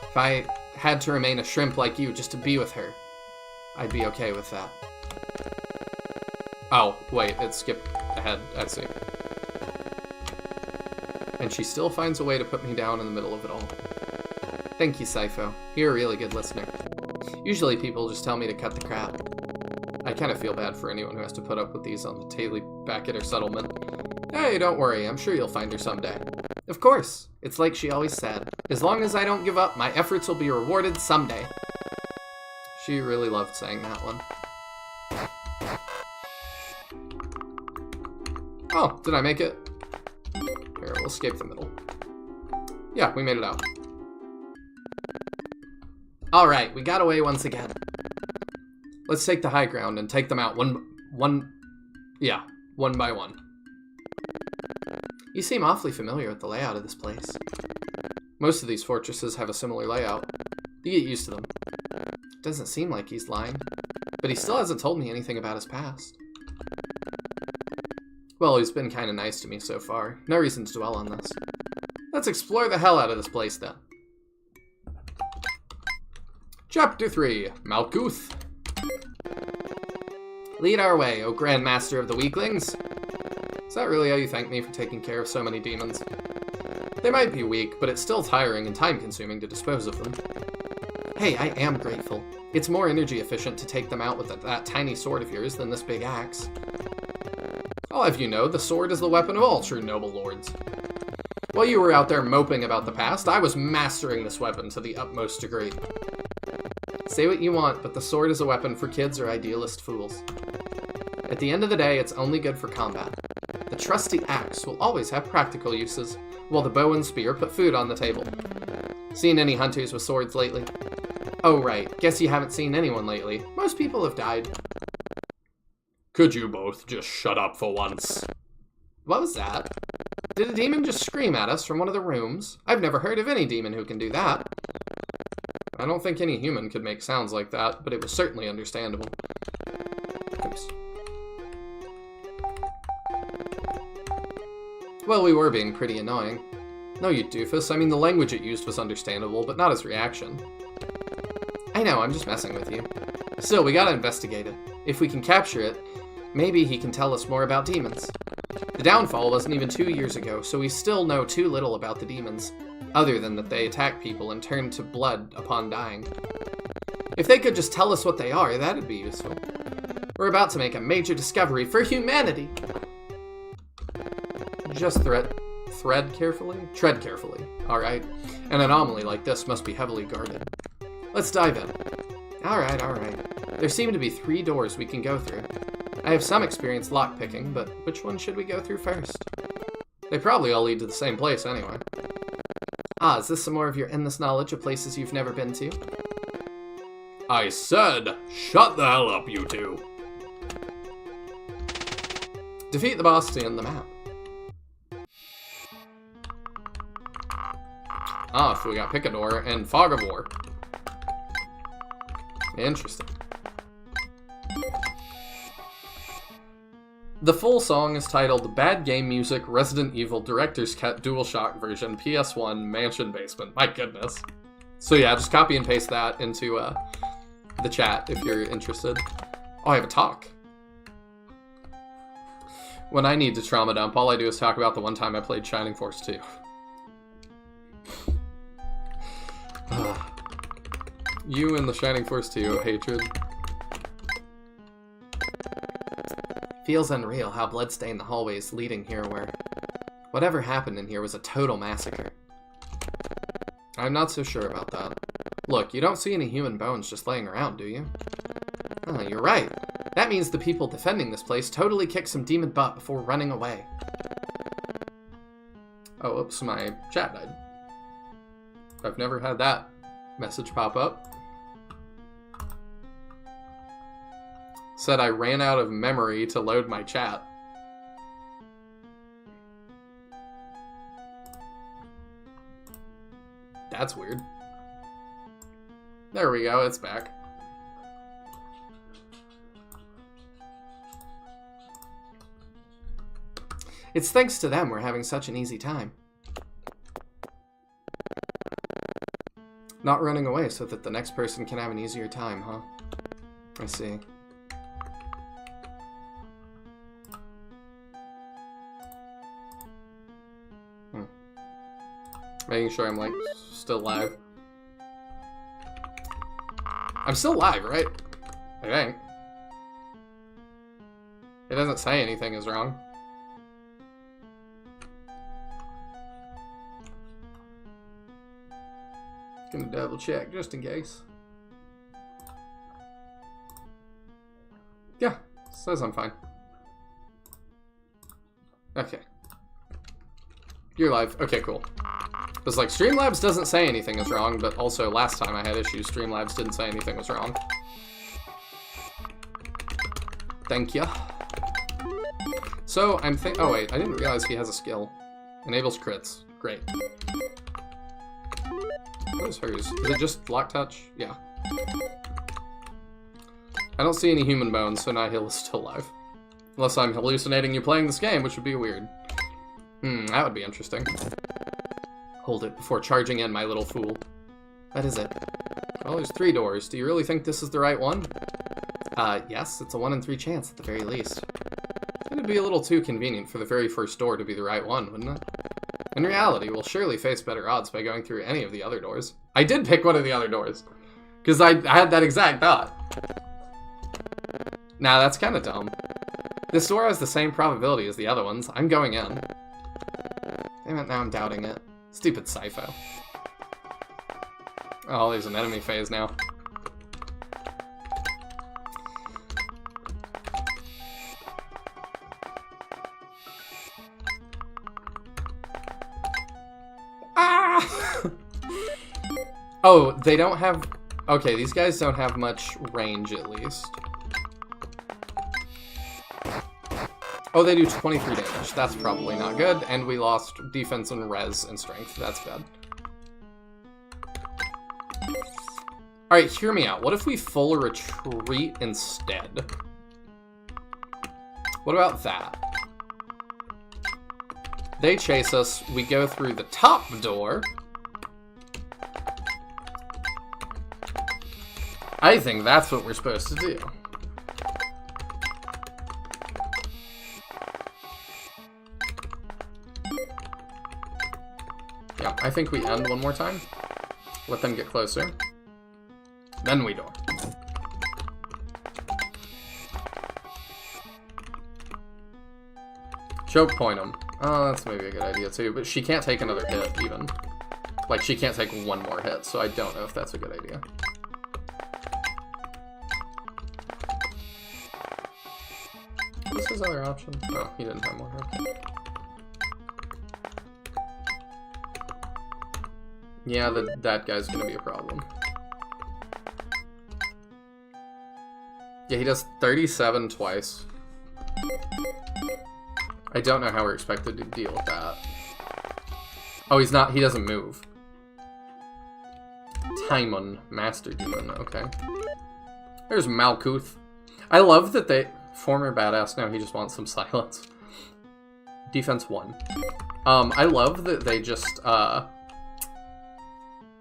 If I had to remain a shrimp like you just to be with her, I'd be okay with that. Oh, wait, it skipped ahead. I see. And she still finds a way to put me down in the middle of it all. Thank you, Sypho. You're a really good listener. Usually people just tell me to cut the crap. I kind of feel bad for anyone who has to put up with these on the daily back at her settlement. Hey, don't worry, I'm sure you'll find her someday. Of course, it's like she always said. As long as I don't give up, my efforts will be rewarded someday. She really loved saying that one. Oh, did I make it? Here, we'll escape the middle. Yeah, we made it out. Alright, we got away once again. Let's take the high ground and take them out one by one. You seem awfully familiar with the layout of this place. Most of these fortresses have a similar layout. You get used to them. Doesn't seem like he's lying, but he still hasn't told me anything about his past. Well, he's been kind of nice to me so far. No reason to dwell on this. Let's explore the hell out of this place, then. Chapter 3, Malkuth. Lead our way, O Grand Master of the Weaklings. Is that really how you thank me for taking care of so many demons? They might be weak, but it's still tiring and time-consuming to dispose of them. Hey, I am grateful. It's more energy efficient to take them out with that tiny sword of yours than this big axe. I'll have you know, the sword is the weapon of all true noble lords. While you were out there moping about the past, I was mastering this weapon to the utmost degree. Say what you want, but the sword is a weapon for kids or idealist fools. At the end of the day, it's only good for combat. The trusty axe will always have practical uses, while the bow and spear put food on the table. Seen any hunters with swords lately? Oh right, guess you haven't seen anyone lately. Most people have died. Could you both just shut up for once? What was that? Did a demon just scream at us from one of the rooms? I've never heard of any demon who can do that. I don't think any human could make sounds like that, but it was certainly understandable. Oops. Well, we were being pretty annoying. No, you doofus. I mean, the language it used was understandable, but not his reaction. I know, I'm just messing with you. Still, we gotta investigate it. If we can capture it, maybe he can tell us more about demons. The downfall wasn't even 2 years ago, so we still know too little about the demons, other than that they attack people and turn to blood upon dying. If they could just tell us what they are, that'd be useful. We're about to make a major discovery for humanity! Just tread carefully? Tread carefully, alright? An anomaly like this must be heavily guarded. Let's dive in. Alright. There seem to be 3 doors we can go through. I have some experience lockpicking, but which one should we go through first? They probably all lead to the same place anyway. Ah, is this some more of your endless knowledge of places you've never been to? I said, shut the hell up, you two. Defeat the boss to end the map. Ah, so we got Picador and Fog of War. Interesting. The full song is titled Bad Game Music Resident Evil Director's Cut DualShock version PS1 Mansion Basement. My goodness. So yeah, just copy and paste that into the chat if you're interested. Oh, I have a talk. When I need to trauma dump, all I do is talk about the one time I played Shining Force 2. You and the Shining Force 2 hatred. Feels unreal how bloodstained the hallways leading here were. Whatever happened in here was a total massacre. I'm not so sure about that. Look, you don't see any human bones just laying around, do you? Oh, you're right. That means the people defending this place totally kicked some demon butt before running away. Oh, oops, my chat died. I've never had that message pop up. Said I ran out of memory to load my chat. That's weird. There we go, it's back. It's thanks to them we're having such an easy time. Not running away so that the next person can have an easier time, huh? I see. Making sure I'm, like, still live. I'm still live, right? I think. It doesn't say anything is wrong. Gonna double check just in case. Yeah, says I'm fine. Okay. You're live. Okay, cool. It's like, Streamlabs doesn't say anything is wrong, but also last time I had issues, Streamlabs didn't say anything was wrong. Thank you. So, oh wait, I didn't realize he has a skill. Enables crits. Great. What is hers? Is it just block touch? Yeah. I don't see any human bones, so Nihil is still alive. Unless I'm hallucinating you playing this game, which would be weird. That would be interesting. Hold it before charging in, my little fool. That is it. Well, there's 3 doors. Do you really think this is the right one? Yes, it's a 1 in 3 chance at the very least. It'd be a little too convenient for the very first door to be the right one, wouldn't it? In reality, we'll surely face better odds by going through any of the other doors. I did pick one of the other doors, because I had that exact thought. Nah, that's kind of dumb. This door has the same probability as the other ones. I'm going in. Damn it, now I'm doubting it. Stupid Sypho. Oh, there's an enemy phase now. Ah! Oh, they don't have... Okay, these guys don't have much range, at least. Oh, they do 23 damage. That's probably not good. And we lost defense and res and strength. That's bad. Alright, hear me out. What if we full retreat instead? What about that? They chase us. We go through the top door. I think that's what we're supposed to do. Yeah, I think we end one more time. Let them get closer. Then we door. Choke point them. Oh, that's maybe a good idea too, but she can't take another hit even. Like, she can't take one more hit, so I don't know if that's a good idea. What's his other option? Oh, he didn't have more hit. Yeah, that guy's gonna be a problem. Yeah, he does 37 twice. I don't know how we're expected to deal with that. Oh, he doesn't move. Timon, Master Demon, okay. There's Malkuth. I love that they... Former badass, now he just wants some silence. Defense 1. I love that they just,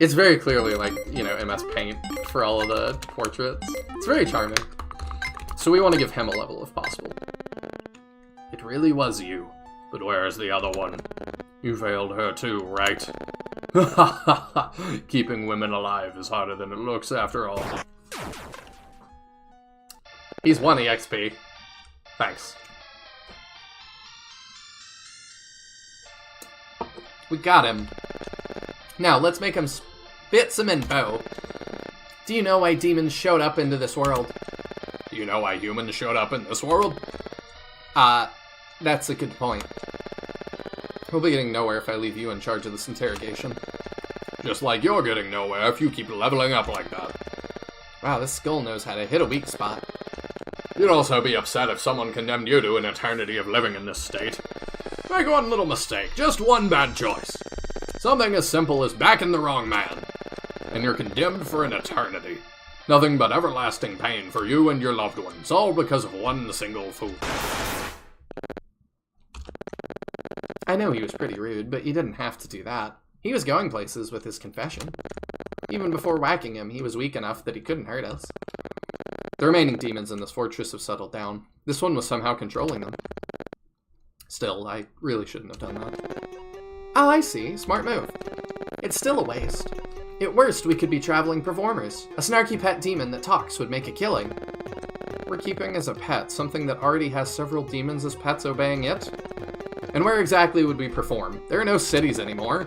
it's very clearly, like, you know, MS Paint for all of the portraits. It's very charming. So we want to give him a level if possible. It really was you. But where's the other one? You failed her too, right? Keeping women alive is harder than it looks after all. He's 1 EXP. Thanks. We got him. Now, let's make him spit some info. Do you know why demons showed up into this world? Do you know why humans showed up in this world? That's a good point. We'll be getting nowhere if I leave you in charge of this interrogation. Just like you're getting nowhere if you keep leveling up like that. Wow, this skull knows how to hit a weak spot. You'd also be upset if someone condemned you to an eternity of living in this state. Make one little mistake, just one bad choice. Something as simple as backing the wrong man. And you're condemned for an eternity. Nothing but everlasting pain for you and your loved ones, all because of one single fool. I know he was pretty rude, but you didn't have to do that. He was going places with his confession. Even before whacking him, he was weak enough that he couldn't hurt us. The remaining demons in this fortress have settled down. This one was somehow controlling them. Still, I really shouldn't have done that. Oh, I see. Smart move. It's still a waste. At worst, we could be traveling performers. A snarky pet demon that talks would make a killing. We're keeping as a pet something that already has several demons as pets obeying it? And where exactly would we perform? There are no cities anymore.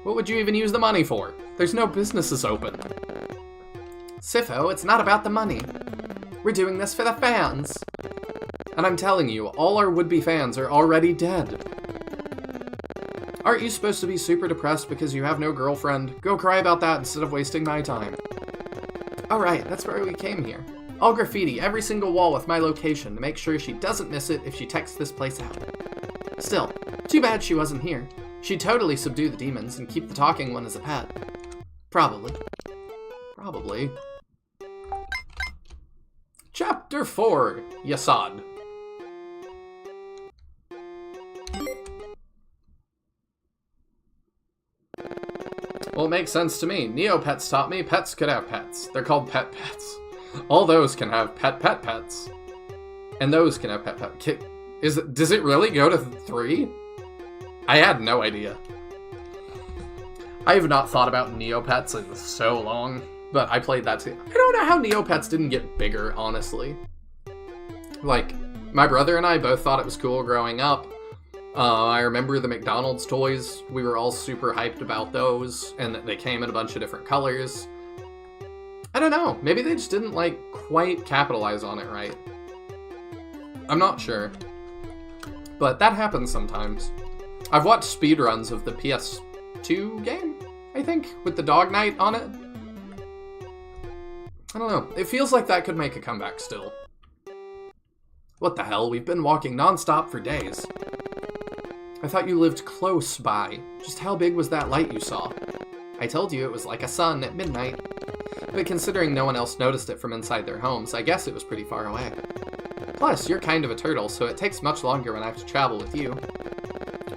What would you even use the money for? There's no businesses open. Sifo, it's not about the money. We're doing this for the fans. And I'm telling you, all our would-be fans are already dead. Aren't you supposed to be super depressed because you have no girlfriend? Go cry about that instead of wasting my time. Alright, that's why we came here. I'll graffiti every single wall with my location to make sure she doesn't miss it if she texts this place out. Still, too bad she wasn't here. She'd totally subdue the demons and keep the talking one as a pet. Probably. Probably. Chapter 4, Yasad. Well, it makes sense to me. Neopets taught me pets could have pets. They're called pet pets. All those can have pets. And those can have pet. Does it really go to 3? I had no idea. I have not thought about Neopets in so long, but I played that too. I don't know how Neopets didn't get bigger, honestly. Like, my brother and I both thought it was cool growing up. I remember the McDonald's toys. We were all super hyped about those, and they came in a bunch of different colors. I don't know. Maybe they just didn't, like, quite capitalize on it right. I'm not sure. But that happens sometimes. I've watched speedruns of the PS2 game, I think, with the Dog Knight on it. I don't know. It feels like that could make a comeback still. What the hell? We've been walking non-stop for days. I thought you lived close by. Just how big was that light you saw? I told you it was like a sun at midnight. But considering no one else noticed it from inside their homes, I guess it was pretty far away. Plus, you're kind of a turtle, so it takes much longer when I have to travel with you.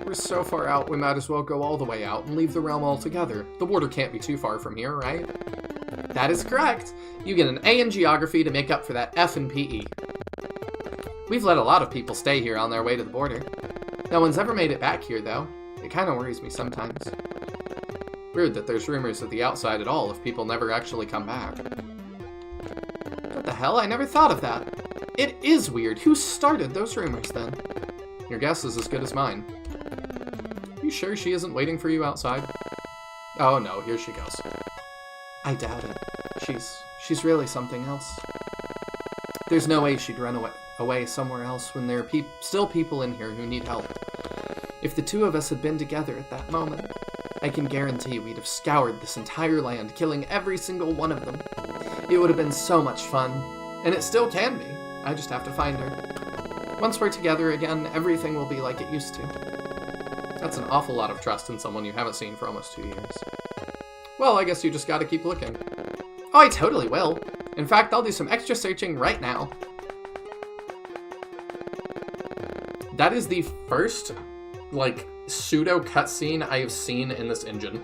We're so far out, we might as well go all the way out and leave the realm altogether. The border can't be too far from here, right? That is correct. You get an A in geography to make up for that F in PE. We've let a lot of people stay here on their way to the border. No one's ever made it back here, though. It kind of worries me sometimes. Weird that there's rumors at the outside at all if people never actually come back. What the hell? I never thought of that. It is weird. Who started those rumors, then? Your guess is as good as mine. You sure she isn't waiting for you outside? Oh no, here she goes. I doubt it. She's really something else. There's no way she'd run away somewhere else when there are still people in here who need help. If the two of us had been together at that moment, I can guarantee we'd have scoured this entire land, killing every single one of them. It would have been so much fun, and it still can be. I just have to find her. Once we're together again, everything will be like it used to. That's an awful lot of trust in someone you haven't seen for almost 2 years. Well, I guess you just gotta keep looking. Oh, I totally will. In fact, I'll do some extra searching right now. That is the first, like, pseudo cutscene I have seen in this engine.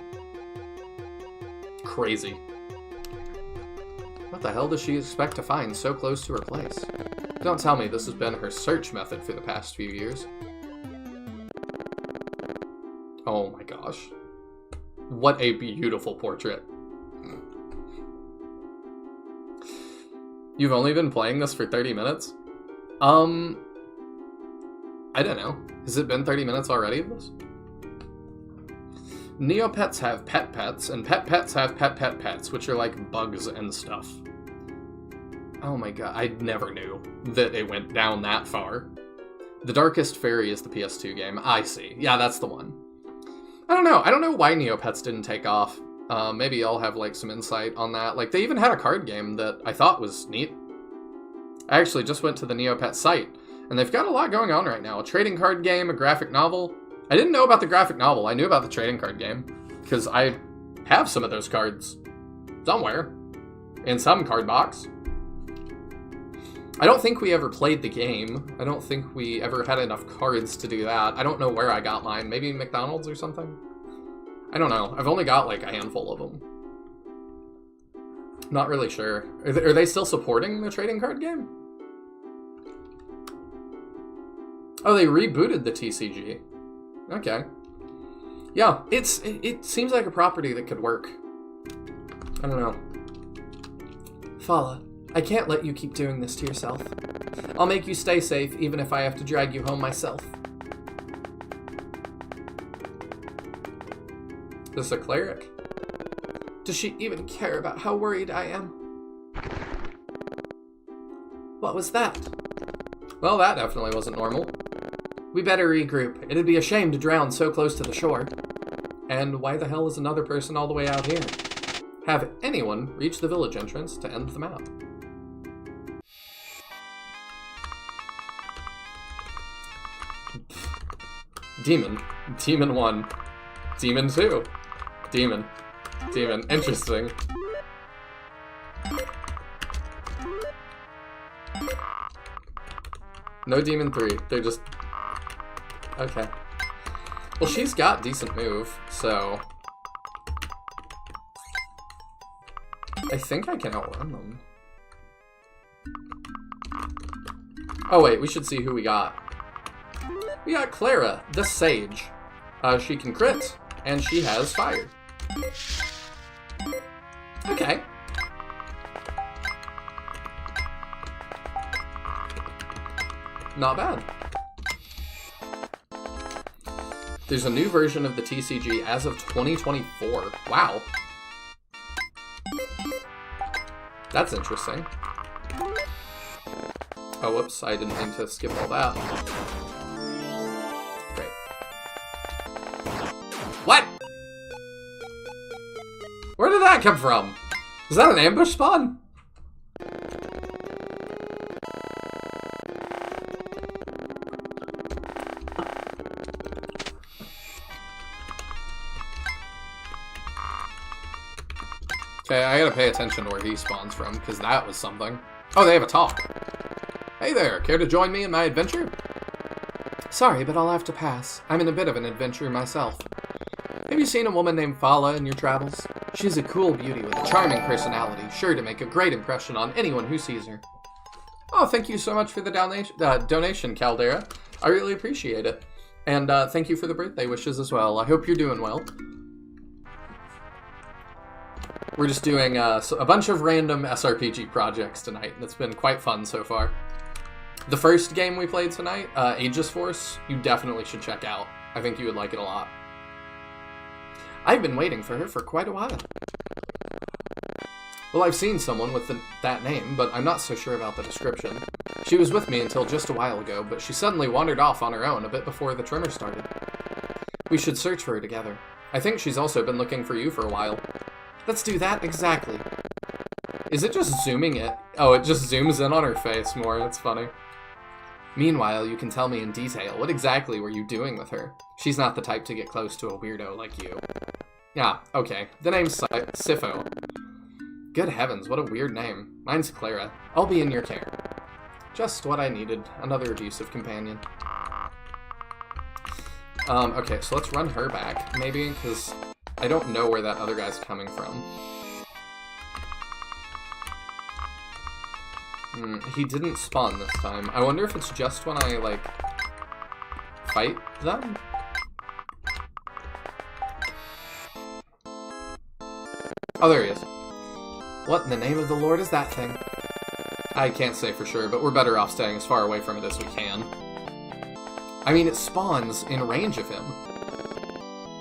Crazy. What the hell does she expect to find so close to her place? Don't tell me this has been her search method for the past few years. Oh my gosh. What a beautiful portrait. You've only been playing this for 30 minutes? I don't know. Has it been 30 minutes already of this? Neopets have pet pets, and pet pets have pet pets, which are like bugs and stuff. Oh my god, I never knew that it went down that far. The Darkest Fairy is the PS2 game. I see. Yeah, that's the one. I don't know. I don't know why Neopets didn't take off. Maybe y'all have like some insight on that. Like, they even had a card game that I thought was neat. I actually just went to the Neopets site, and they've got a lot going on right now. A trading card game, a graphic novel. I didn't know about the graphic novel. I knew about the trading card game, because I have some of those cards somewhere, in some card box. I don't think we ever played the game. I don't think we ever had enough cards to do that. I don't know where I got mine. Maybe McDonald's or something? I don't know. I've only got like a handful of them. Not really sure. Are they still supporting the trading card game? Oh, they rebooted the TCG. Okay. Yeah, it seems like a property that could work. I don't know. Phalla, I can't let you keep doing this to yourself. I'll make you stay safe, even if I have to drag you home myself. This is a cleric? Does she even care about how worried I am? What was that? Well, that definitely wasn't normal. We better regroup. It'd be a shame to drown so close to the shore. And why the hell is another person all the way out here? Have anyone reach the village entrance to end the map? Demon. Demon 1. Demon 2. Demon. Demon. Interesting. No Demon 3. They're just... Okay. Well, she's got decent move, so... I think I can outrun them. Oh wait, we should see who we got. We got Clara, the Sage. She can crit, and she has fire. Okay. Not bad. There's a new version of the TCG as of 2024. Wow. That's interesting. Oh, whoops, I didn't mean to skip all that. Great. What? Where did that come from? Is that an ambush spawn? Okay, I gotta pay attention to where he spawns from, because that was something. Oh, they have a talk. Hey there, care to join me in my adventure? Sorry, but I'll have to pass. I'm in a bit of an adventure myself. Have you seen a woman named Phalla in your travels? She's a cool beauty with a charming personality, sure to make a great impression on anyone who sees her. Oh, thank you so much for the donation, Caldera. I really appreciate it. And thank you for the birthday wishes as well. I hope you're doing well. We're just doing a bunch of random SRPG projects tonight, and it's been quite fun so far. The first game we played tonight, Aegis Force, you definitely should check out. I think you would like it a lot. I've been waiting for her for quite a while. Well, I've seen someone with that name, but I'm not so sure about the description. She was with me until just a while ago, but she suddenly wandered off on her own a bit before the tremor started. We should search for her together. I think she's also been looking for you for a while. Let's do that exactly. Is it just zooming it? Oh, it just zooms in on her face more. That's funny. Meanwhile, you can tell me in detail, what exactly were you doing with her? She's not the type to get close to a weirdo like you. Yeah, okay. The name's Sifo. Good heavens, what a weird name. Mine's Clara. I'll be in your care. Just what I needed. Another abusive companion. Okay, so let's run her back, maybe, because I don't know where that other guy's coming from. He didn't spawn this time. I wonder if it's just when I, like, fight them? Oh, there he is. What in the name of the Lord is that thing? I can't say for sure, but we're better off staying as far away from it as we can. I mean, it spawns in range of him.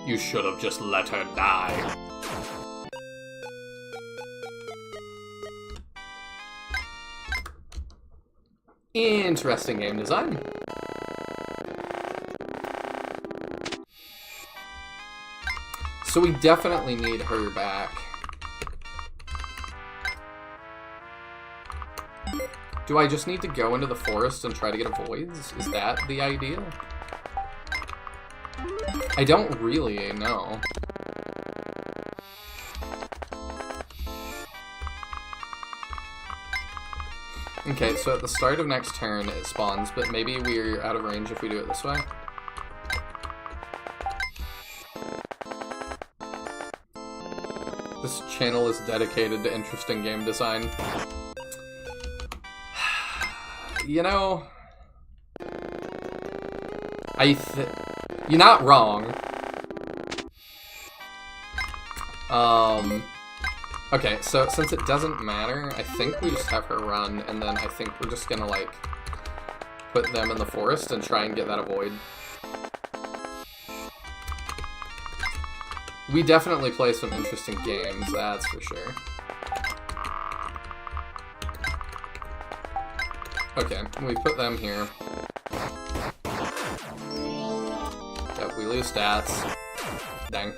You should have just let her die. Interesting game design. So we definitely need her back. Do I just need to go into the forest and try to get a voids? Is that the idea? I don't really know. Okay, so at the start of next turn it spawns, but maybe we're out of range if we do it this way. This channel is dedicated to interesting game design. You know, you're not wrong. Okay, so since it doesn't matter, I think we just have her run, and then I think we're just gonna, like, put them in the forest and try and get that avoid. We definitely play some interesting games, that's for sure. Okay, we put them here. Yep, we lose stats. Dang.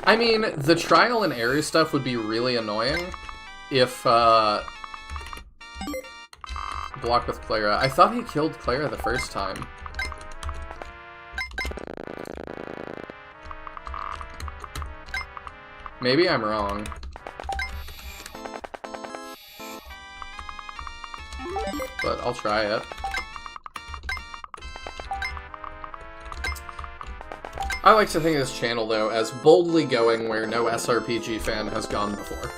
I mean, the trial and error stuff would be really annoying if block with Clara. I thought he killed Clara the first time. Maybe I'm wrong. But I'll try it. I like to think of this channel, though, as boldly going where no SRPG fan has gone before.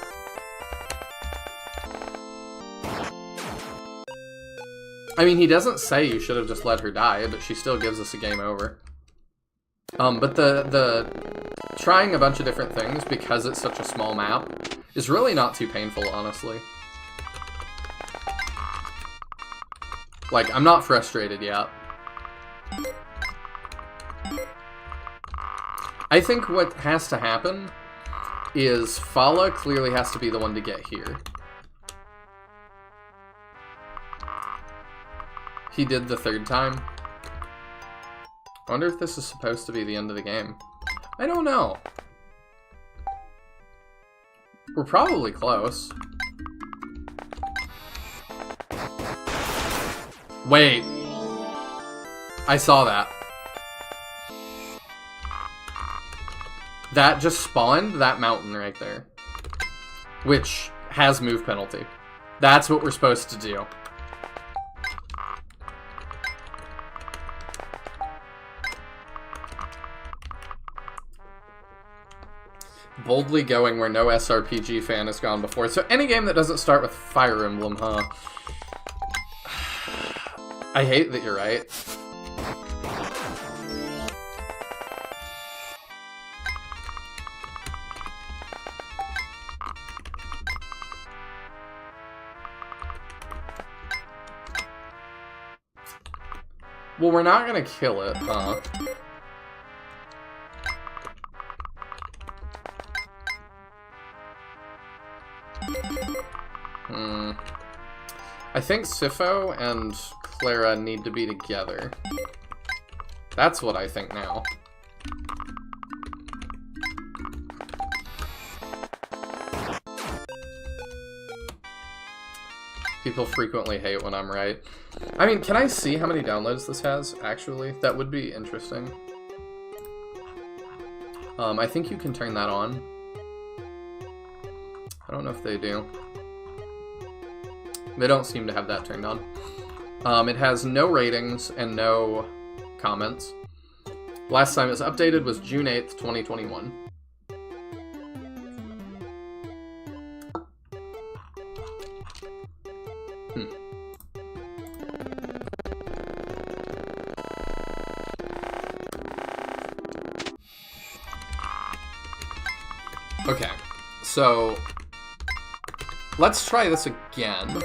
I mean, he doesn't say you should have just let her die, but she still gives us a game over. But the trying a bunch of different things, because it's such a small map, is really not too painful, honestly. Like, I'm not frustrated yet. I think what has to happen is Phalla clearly has to be the one to get here. He did the third time. I wonder if this is supposed to be the end of the game. I don't know. We're probably close. Wait. I saw that. That just spawned that mountain right there. Which has move penalty. That's what we're supposed to do. Boldly going where no SRPG fan has gone before. So any game that doesn't start with Fire Emblem, huh? I hate that you're right. Well, we're not gonna kill it, huh? I think Sifo and Clara need to be together. That's what I think now. People frequently hate when I'm right. I mean, can I see how many downloads this has, actually? That would be interesting. I think you can turn that on. I don't know if they do. They don't seem to have that turned on. It has no ratings and no comments. Last time it was updated was June 8th, 2021. Okay, so let's try this again.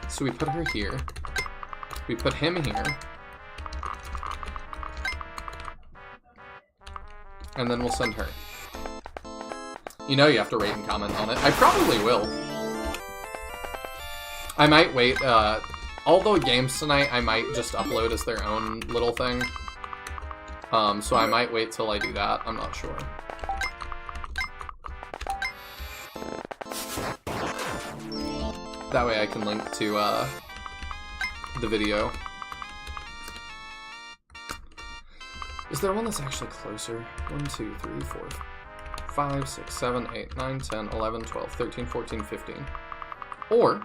So we put her here. We put him here. And then we'll send her. You know you have to rate and comment on it. I probably will. I might wait. All the games tonight I might just upload as their own little thing. So I might wait till I do that. I'm not sure. That way I can link to the video. Is there one that's actually closer? 1, 2, 3, 4, 5, 6, 7, 8, 9, 10, 11, 12, 13, 14, 15. Or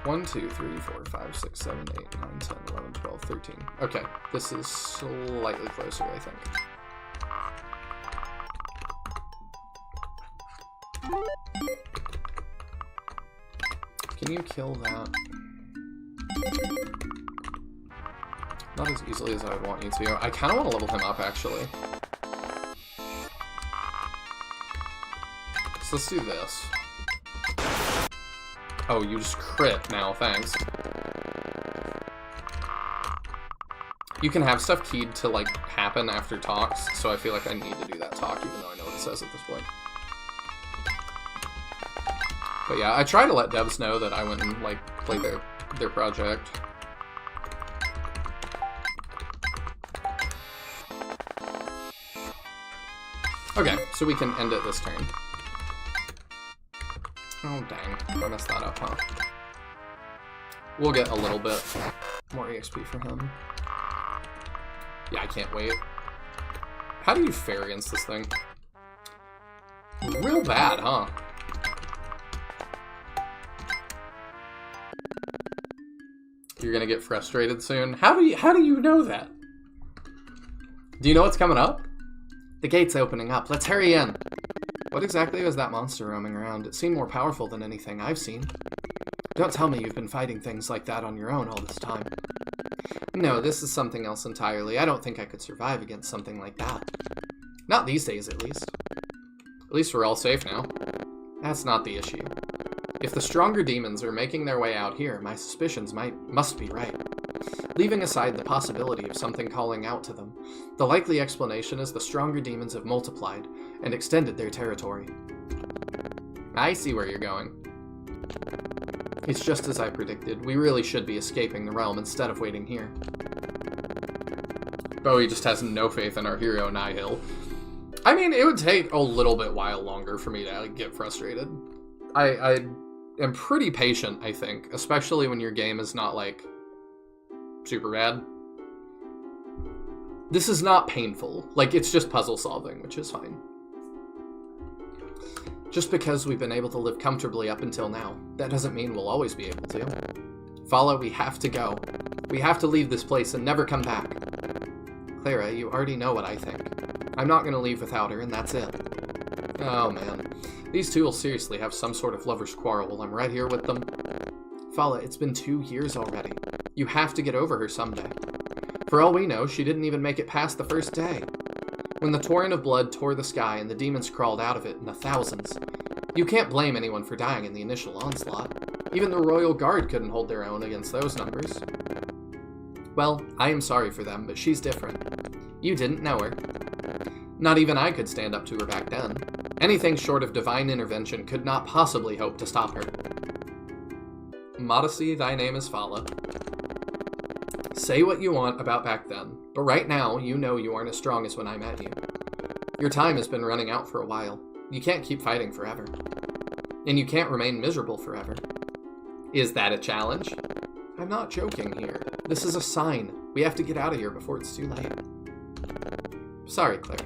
1, 2, 3, 4, 5, 6, 7, 8, 9, 10, 11, 12, 13. Okay, this is slightly closer, I think. Can you kill that? Not as easily as I would want you to. I kind of want to level him up, actually. So let's do this. Oh, you just crit now, thanks. You can have stuff keyed to, like, happen after talks, so I feel like I need to do that talk, even though I know what it says at this point. But yeah, I try to let devs know that I went and, like, played their project. Okay, so we can end it this turn. Oh, dang. I messed that up, huh? We'll get a little bit more EXP for him. Yeah, I can't wait. How do you fare against this thing? Real bad, huh? You're gonna get frustrated soon. How do you know that? Do you know what's coming up? The gate's opening up. Let's hurry in. What exactly was that monster roaming around? It seemed more powerful than anything I've seen. Don't tell me you've been fighting things like that on your own all this time. No, this is something else entirely. I don't think I could survive against something like that. Not these days, at least. At least we're all safe now. That's not the issue. If the stronger demons are making their way out here, my suspicions must be right. Leaving aside the possibility of something calling out to them, the likely explanation is the stronger demons have multiplied and extended their territory. I see where you're going. It's just as I predicted. We really should be escaping the realm instead of waiting here. Bowie just has no faith in our hero, Nihil. I mean, it would take a little bit while longer for me to get frustrated. I am pretty patient, I think, especially when your game is not, like, super bad. This is not painful. Like, it's just puzzle solving, which is fine. Just because we've been able to live comfortably up until now, that doesn't mean we'll always be able to. Phalla, we have to go. We have to leave this place and never come back. Clara, you already know what I think. I'm not gonna leave without her, and that's it. Oh man. These two will seriously have some sort of lover's quarrel while I'm right here with them. Phalla, it's been 2 years already. You have to get over her someday. For all we know, she didn't even make it past the first day. When the torrent of blood tore the sky and the demons crawled out of it in the thousands, you can't blame anyone for dying in the initial onslaught. Even the Royal Guard couldn't hold their own against those numbers. Well, I am sorry for them, but she's different. You didn't know her. Not even I could stand up to her back then. Anything short of divine intervention could not possibly hope to stop her. Modesty, thy name is Phalla. Say what you want about back then, but right now, you know you aren't as strong as when I met you. Your time has been running out for a while. You can't keep fighting forever. And you can't remain miserable forever. Is that a challenge? I'm not joking here. This is a sign. We have to get out of here before it's too late. Sorry, Claire.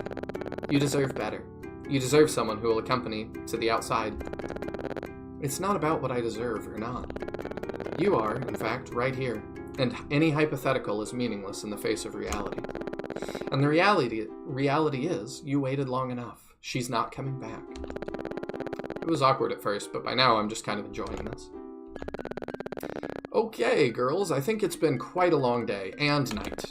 You deserve better. You deserve someone who will accompany to the outside. It's not about what I deserve or not. You are, in fact, right here, and any hypothetical is meaningless in the face of reality. And the reality is, you waited long enough. She's not coming back. It was awkward at first, but by now I'm just kind of enjoying this. Okay, girls, I think it's been quite a long day and night.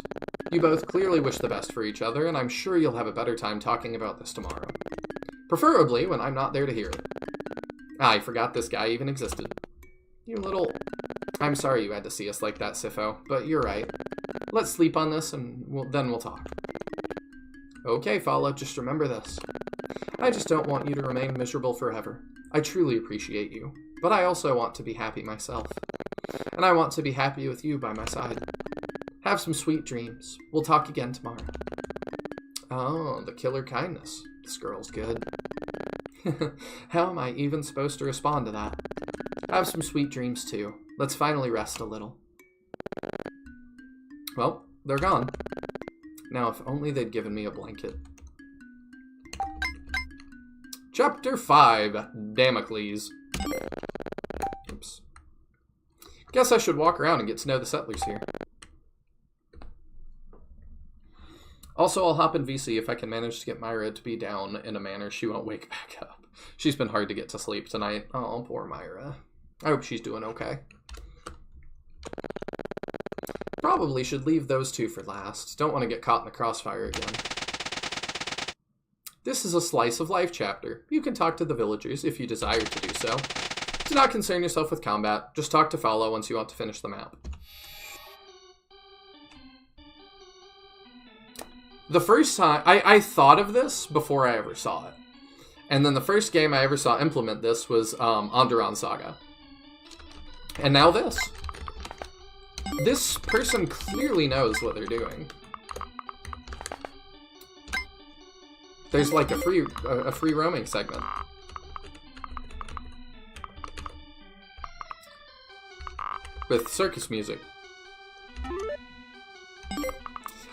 You both clearly wish the best for each other, and I'm sure you'll have a better time talking about this tomorrow. Preferably when I'm not there to hear it. I forgot this guy even existed. You little... I'm sorry you had to see us like that, Sifo, but you're right. Let's sleep on this, and then we'll talk. Okay, Phalla, just remember this. I just don't want you to remain miserable forever. I truly appreciate you, but I also want to be happy myself. And I want to be happy with you by my side. Have some sweet dreams. We'll talk again tomorrow. Oh, the killer kindness. This girl's good. How am I even supposed to respond to that? Have some sweet dreams too. Let's finally rest a little. Well, they're gone. Now, if only they'd given me a blanket. Chapter 5, Damocles. Oops. Guess I should walk around and get to know the settlers here. Also, I'll hop in VC if I can manage to get Myra to be down in a manner she won't wake back up. She's been hard to get to sleep tonight. Oh, poor Myra. I hope she's doing okay. Probably should leave those two for last. Don't want to get caught in the crossfire again. This is a slice of life chapter. You can talk to the villagers if you desire to do so. Do not concern yourself with combat. Just talk to Phalla once you want to finish the map. The first time... I thought of this before I ever saw it. And then the first game I ever saw implement this was Onderon Saga. And now this. This person clearly knows what they're doing. There's like a free roaming segment. with circus music.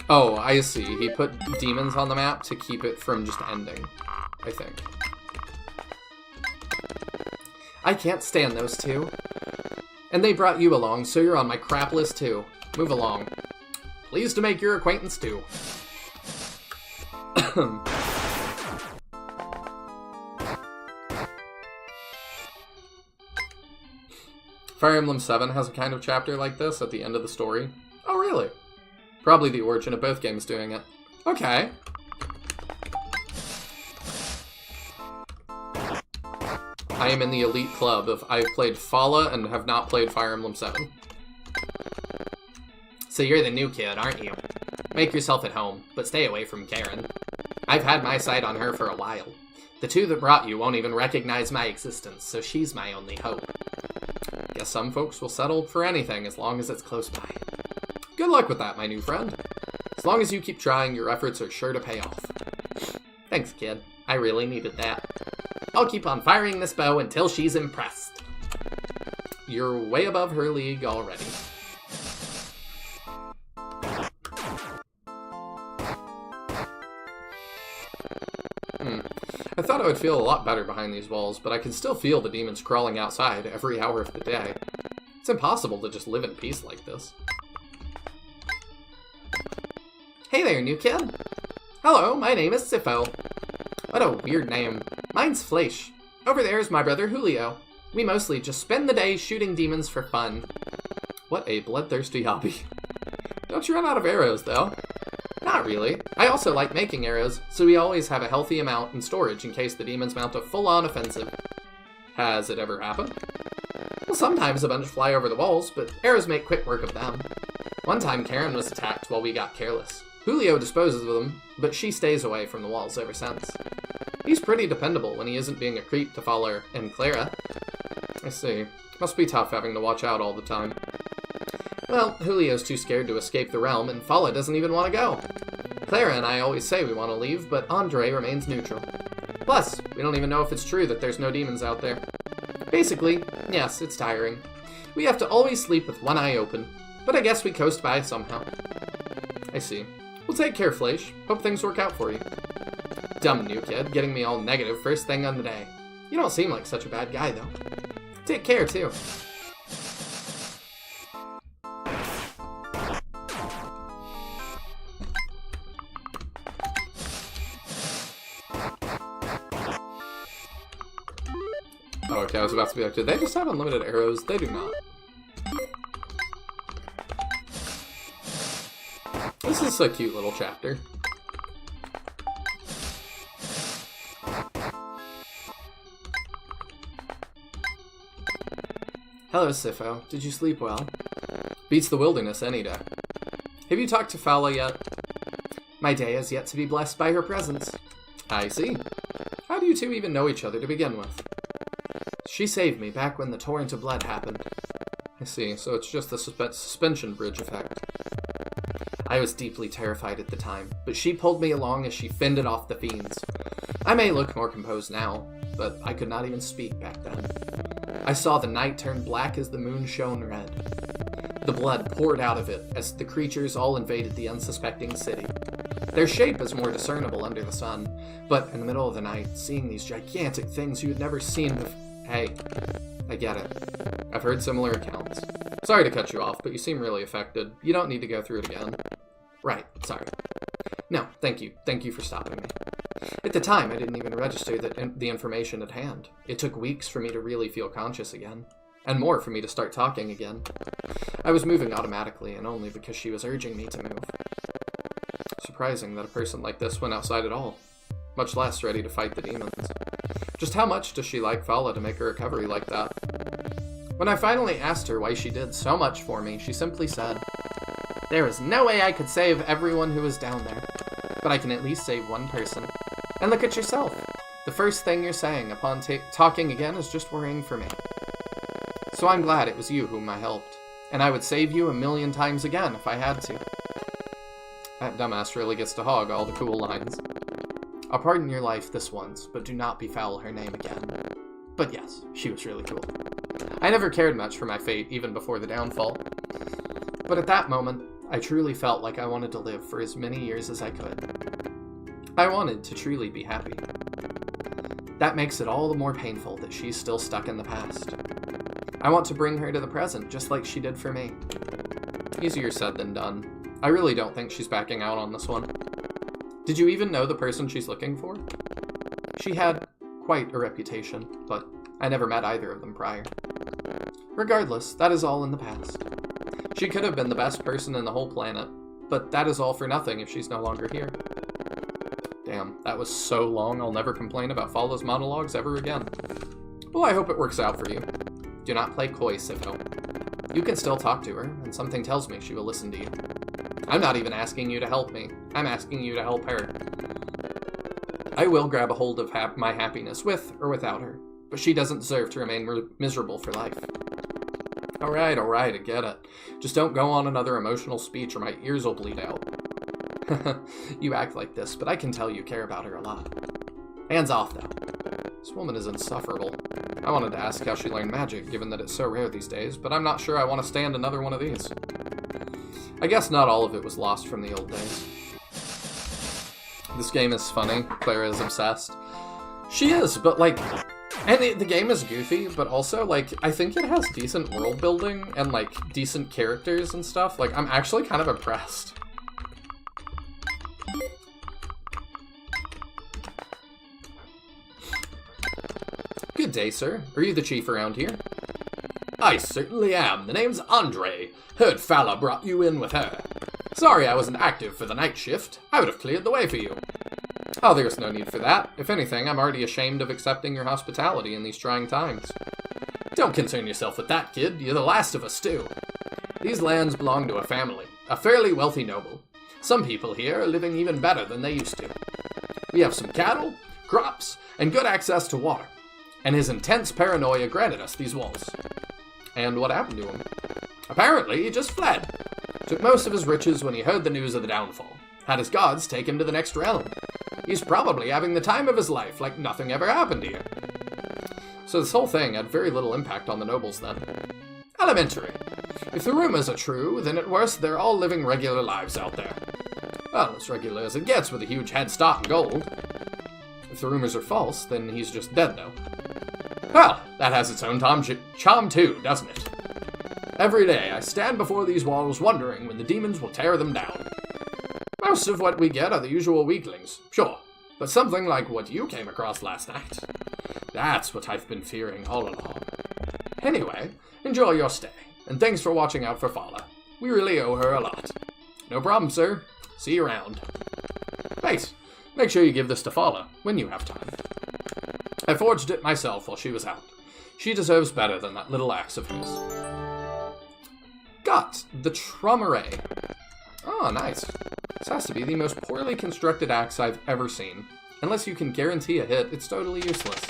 Oh, I see. He put demons on the map to keep it from just ending, I think. I can't stand those two. And they brought you along, so you're on my crap list too. Move along. Pleased to make your acquaintance too. Fire Emblem 7 has a kind of chapter like this at the end of the story. Oh, really? Probably the origin of both games doing it. Okay. I am in the elite club of I've played Phalla and have not played Fire Emblem 7. So you're the new kid, aren't you? Make yourself at home, but stay away from Karen. I've had my sight on her for a while. The two that brought you won't even recognize my existence, so she's my only hope. Guess some folks will settle for anything as long as it's close by. Good luck with that, my new friend. As long as you keep trying, your efforts are sure to pay off. Thanks, kid. I really needed that. I'll keep on firing this bow until she's impressed. You're way above her league already. I thought I would feel a lot better behind these walls, but I can still feel the demons crawling outside every hour of the day. It's impossible to just live in peace like this. Hey there, new kid. Hello, my name is Sipho. What a weird name. Mine's Fleisch. Over there is my brother Julio. We mostly just spend the day shooting demons for fun. What a bloodthirsty hobby. Don't you run out of arrows, though? Not really. I also like making arrows, so we always have a healthy amount in storage in case the demons mount a full-on offensive. Has it ever happened? Well, sometimes a bunch fly over the walls, but arrows make quick work of them. One time Karen was attacked while we got careless. Julio disposes of them, but she stays away from the walls ever since. He's pretty dependable when he isn't being a creep to Phalla and Clara. I see. Must be tough having to watch out all the time. Well, Julio's too scared to escape the realm, and Phalla doesn't even want to go. Clara and I always say we want to leave, but Andre remains neutral. Plus, we don't even know if it's true that there's no demons out there. Basically, yes, it's tiring. We have to always sleep with one eye open, but I guess we coast by somehow. I see. Well, take care, Fleisch. Hope things work out for you. Dumb new kid, getting me all negative first thing on the day. You don't seem like such a bad guy, though. Take care, too. Oh, okay, I was about to be like, did they just have unlimited arrows? They do not. This is a cute little chapter. Hello, Sipho. Did you sleep well? Beats the wilderness any day. Have you talked to Phalla yet? My day has yet to be blessed by her presence. I see. How do you two even know each other to begin with? She saved me back when the torrent of blood happened. I see, so it's just the suspension bridge effect. I was deeply terrified at the time, but she pulled me along as she fended off the fiends. I may look more composed now, but I could not even speak back then. I saw the night turn black as the moon shone red. The blood poured out of it as the creatures all invaded the unsuspecting city. Their shape is more discernible under the sun, but in the middle of the night, seeing these gigantic things you had never seen before... Hey, I get it. I've heard similar accounts. Sorry to cut you off, but you seem really affected. You don't need to go through it again. Right, sorry. No, thank you. Thank you for stopping me. At the time, I didn't even register the information at hand. It took weeks for me to really feel conscious again, and more for me to start talking again. I was moving automatically, and only because she was urging me to move. Surprising that a person like this went outside at all, much less ready to fight the demons. Just how much does she like Phalla to make a recovery like that? When I finally asked her why she did so much for me, she simply said, "There is no way I could save everyone who is down there, but I can at least save one person. And look at yourself. The first thing you're saying upon talking again is just worrying for me. So I'm glad it was you whom I helped, and I would save you 1,000,000 times again if I had to." That dumbass really gets to hog all the cool lines. I'll pardon your life this once, but do not befoul her name again. But yes, she was really cool. I never cared much for my fate, even before the downfall. But at that moment, I truly felt like I wanted to live for as many years as I could. I wanted to truly be happy. That makes it all the more painful that she's still stuck in the past. I want to bring her to the present, just like she did for me. Easier said than done. I really don't think she's backing out on this one. Did you even know the person she's looking for? She had quite a reputation, but I never met either of them prior. Regardless, that is all in the past. She could have been the best person in the whole planet, but that is all for nothing if she's no longer here. Damn, that was so long I'll never complain about Phalla's monologues ever again. Well, I hope it works out for you. Do not play coy, Sifo. You can still talk to her, and something tells me she will listen to you. I'm not even asking you to help me. I'm asking you to help her. I will grab a hold of my happiness with or without her, but she doesn't deserve to remain miserable for life. Alright, I get it. Just don't go on another emotional speech or my ears will bleed out. You act like this, but I can tell you care about her a lot. Hands off, though. This woman is insufferable. I wanted to ask how she learned magic, given that it's so rare these days, but I'm not sure I want to stand another one of these. I guess not all of it was lost from the old days. This game is funny. Clara is obsessed. She is, but like... And the game is goofy, but also, like, I think it has decent world building and, like, decent characters and stuff. Like, I'm actually kind of impressed. Good day, sir. Are you the chief around here? I certainly am. The name's Andre. Heard Phalla brought you in with her. Sorry I wasn't active for the night shift. I would have cleared the way for you. Oh, there's no need for that. If anything, I'm already ashamed of accepting your hospitality in these trying times. Don't concern yourself with that, kid. You're the last of us, too. These lands belong to a family, a fairly wealthy noble. Some people here are living even better than they used to. We have some cattle, crops, and good access to water. And his intense paranoia granted us these walls. And what happened to him? Apparently, he just fled. Took most of his riches when he heard the news of the downfall. Had his gods take him to the next realm. He's probably having the time of his life like nothing ever happened here. So this whole thing had very little impact on the nobles then. Elementary. If the rumors are true, then at worst they're all living regular lives out there. Well, as regular as it gets with a huge head start in gold. If the rumors are false, then he's just dead though. Well, that has its own charm too, doesn't it? Every day I stand before these walls wondering when the demons will tear them down. Most of what we get are the usual weaklings, sure, but something like what you came across last night. That's what I've been fearing all along. Anyway, enjoy your stay, and thanks for watching out for Phalla. We really owe her a lot. No problem, sir. See you around. Thanks. Make sure you give this to Phalla when you have time. I forged it myself while she was out. She deserves better than that little axe of hers. Got the Trummeray. Oh, nice. This has to be the most poorly constructed axe I've ever seen. Unless you can guarantee a hit, it's totally useless.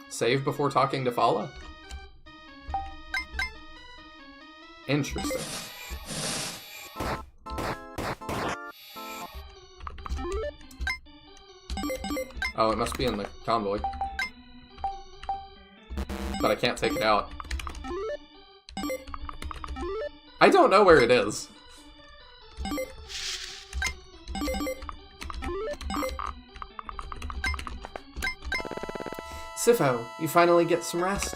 Save before talking to Phalla? Interesting. Oh, it must be in the convoy. But I can't take it out. I don't know where it is. Sifo, you finally get some rest?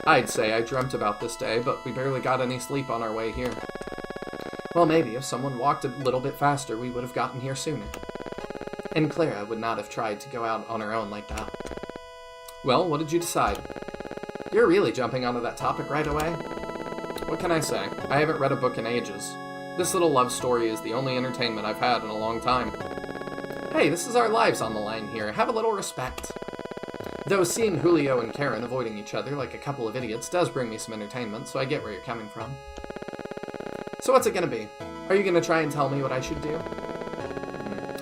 I'd say I dreamt about this day, but we barely got any sleep on our way here. Well, maybe if someone walked a little bit faster, we would have gotten here sooner. And Clara would not have tried to go out on her own like that. Well, what did you decide? You're really jumping onto that topic right away? What can I say? I haven't read a book in ages. This little love story is the only entertainment I've had in a long time. Hey, this is our lives on the line here. Have a little respect. Though seeing Julio and Karen avoiding each other like a couple of idiots does bring me some entertainment, so I get where you're coming from. So what's it gonna be? Are you gonna try and tell me what I should do?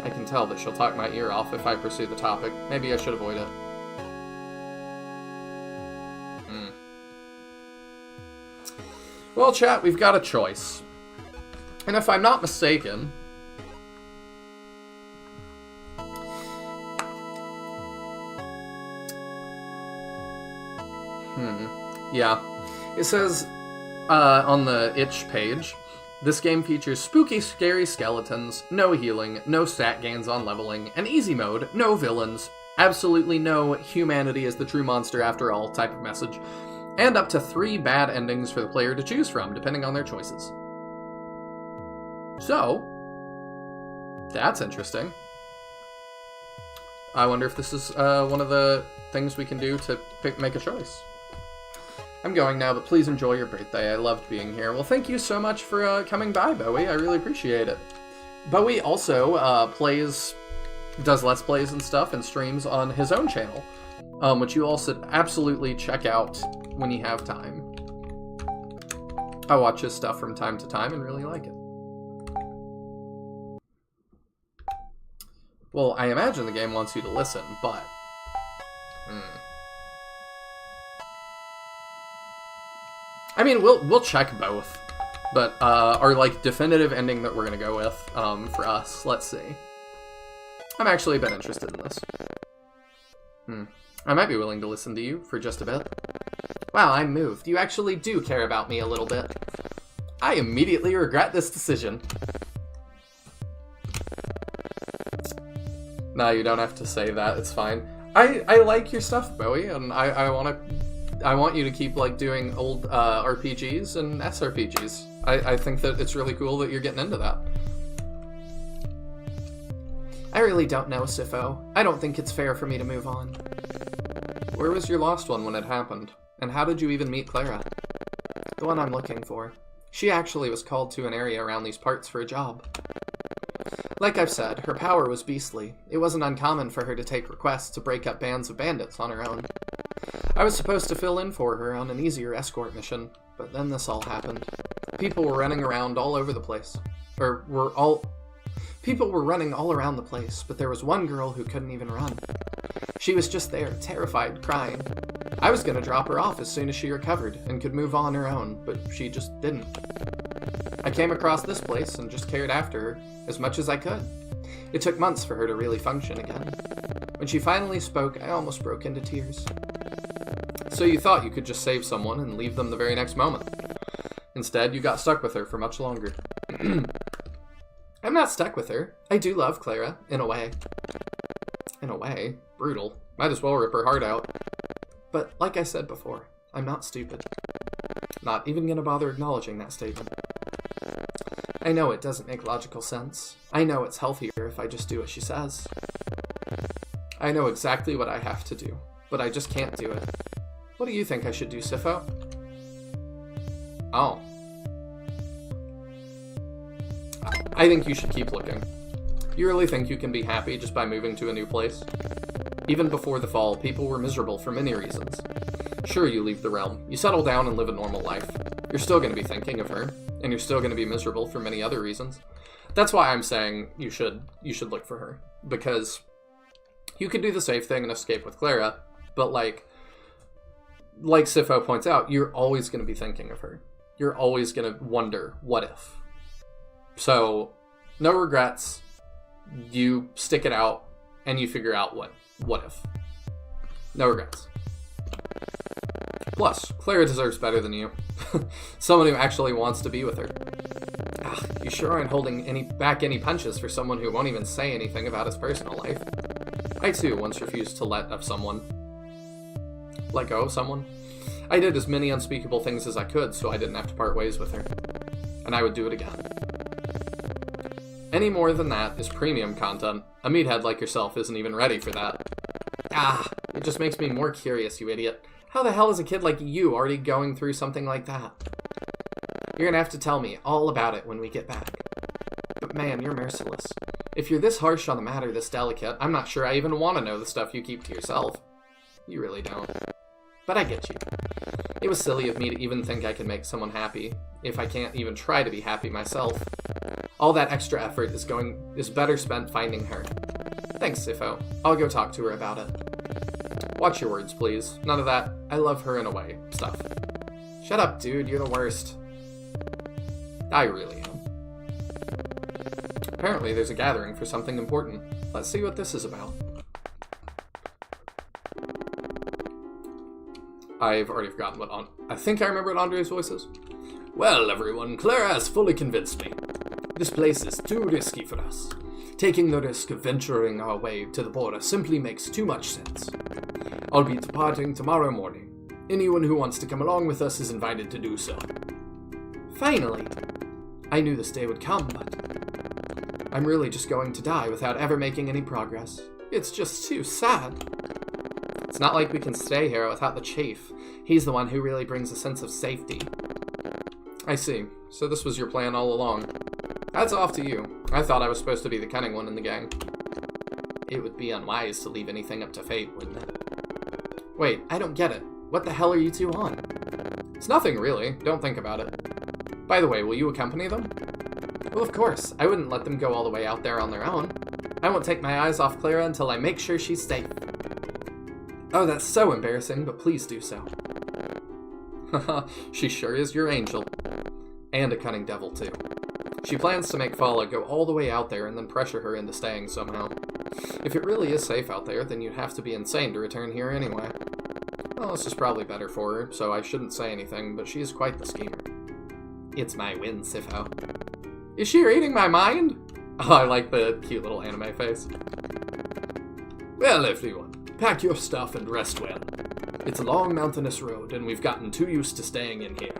I can tell that she'll talk my ear off if I pursue the topic. Maybe I should avoid it. Well, chat, we've got a choice. And if I'm not mistaken... Yeah. It says on the itch page, this game features spooky, scary skeletons, no healing, no stat gains on leveling, an easy mode, no villains, absolutely no humanity is the true monster after all type of message, and up to 3 bad endings for the player to choose from, depending on their choices. So, that's interesting. I wonder if this is one of the things we can do to make a choice. I'm going now, but please enjoy your birthday. I loved being here. Well, thank you so much for coming by, Bowie. I really appreciate it. Bowie also does Let's Plays and stuff and streams on his own channel, which you all should absolutely check out when you have time. I watch his stuff from time to time and really like it. Well, I imagine the game wants you to listen, but... I mean, we'll check both, but our like definitive ending that we're gonna go with for us. Let's see. I'm actually a bit interested in this. I might be willing to listen to you for just a bit. Wow, I'm moved. You actually do care about me a little bit. I immediately regret this decision. No, you don't have to say that. It's fine. I like your stuff, Bowie, and I want you to keep like doing old RPGs and SRPGs. I think that it's really cool that you're getting into that. I really don't know, Sifo. I don't think it's fair for me to move on. Where was your lost one when it happened? And how did you even meet Clara? The one I'm looking for. She actually was called to an area around these parts for a job. Like I've said, her power was beastly. It wasn't uncommon for her to take requests to break up bands of bandits on her own. I was supposed to fill in for her on an easier escort mission, but then this all happened. People were running around all over the place. People were running all around the place, but there was one girl who couldn't even run. She was just there, terrified, crying. I was gonna drop her off as soon as she recovered and could move on her own, but she just didn't. I came across this place and just cared after her as much as I could. It took months for her to really function again. When she finally spoke, I almost broke into tears. So you thought you could just save someone and leave them the very next moment. Instead, you got stuck with her for much longer. I'm not stuck with her. I do love Clara, in a way. In a way? Brutal. Might as well rip her heart out. But like I said before, I'm not stupid. Not even gonna bother acknowledging that statement. I know it doesn't make logical sense. I know it's healthier if I just do what she says. I know exactly what I have to do, but I just can't do it. What do you think I should do, Sifo? Oh. I think you should keep looking. You really think you can be happy just by moving to a new place? Even before the fall, people were miserable for many reasons. Sure, you leave the realm. You settle down and live a normal life. You're still going to be thinking of her, and you're still going to be miserable for many other reasons. That's why I'm saying you should look for her, because you can do the safe thing and escape with Clara, but like Sifo points out, you're always going to be thinking of her. You're always going to wonder, what if? So, no regrets. You stick it out, and you figure out what if. No regrets. Plus, Clara deserves better than you. Someone who actually wants to be with her. You sure aren't holding back any punches for someone who won't even say anything about his personal life. I too once refused to let go of someone. I did as many unspeakable things as I could so I didn't have to part ways with her. And I would do it again. Any more than that is premium content. A meathead like yourself isn't even ready for that. It just makes me more curious, you idiot. How the hell is a kid like you already going through something like that? You're gonna have to tell me all about it when we get back. But man, you're merciless. If you're this harsh on the matter, this delicate, I'm not sure I even want to know the stuff you keep to yourself. You really don't. But I get you. It was silly of me to even think I could make someone happy, if I can't even try to be happy myself. All that extra effort is better spent finding her. Thanks, Sifo. I'll go talk to her about it. Watch your words, please. None of that, I love her in a way, stuff. Shut up, dude, you're the worst. I really am. Apparently there's a gathering for something important. Let's see what this is about. I've already forgotten what I think I remember what Andre's voice is. Well, everyone, Clara has fully convinced me. This place is too risky for us. Taking the risk of venturing our way to the border simply makes too much sense. I'll be departing tomorrow morning. Anyone who wants to come along with us is invited to do so. Finally. I knew this day would come, but I'm really just going to die without ever making any progress. It's just too sad. It's not like we can stay here without the chief. He's the one who really brings a sense of safety. I see. So this was your plan all along. That's off to you. I thought I was supposed to be the cunning one in the gang. It would be unwise to leave anything up to fate, wouldn't it? Wait, I don't get it. What the hell are you two on? It's nothing, really. Don't think about it. By the way, will you accompany them? Well, of course. I wouldn't let them go all the way out there on their own. I won't take my eyes off Clara until I make sure she's safe. Oh, that's so embarrassing, but please do so. Haha, she sure is your angel. And a cunning devil, too. She plans to make Phalla go all the way out there and then pressure her into staying somehow. If it really is safe out there, then you'd have to be insane to return here anyway. Well, this is probably better for her, so I shouldn't say anything, but she is quite the schemer. It's my win, Sifo. Is she reading my mind? Oh, I like the cute little anime face. Well, everyone, pack your stuff and rest well. It's a long mountainous road, and we've gotten too used to staying in here.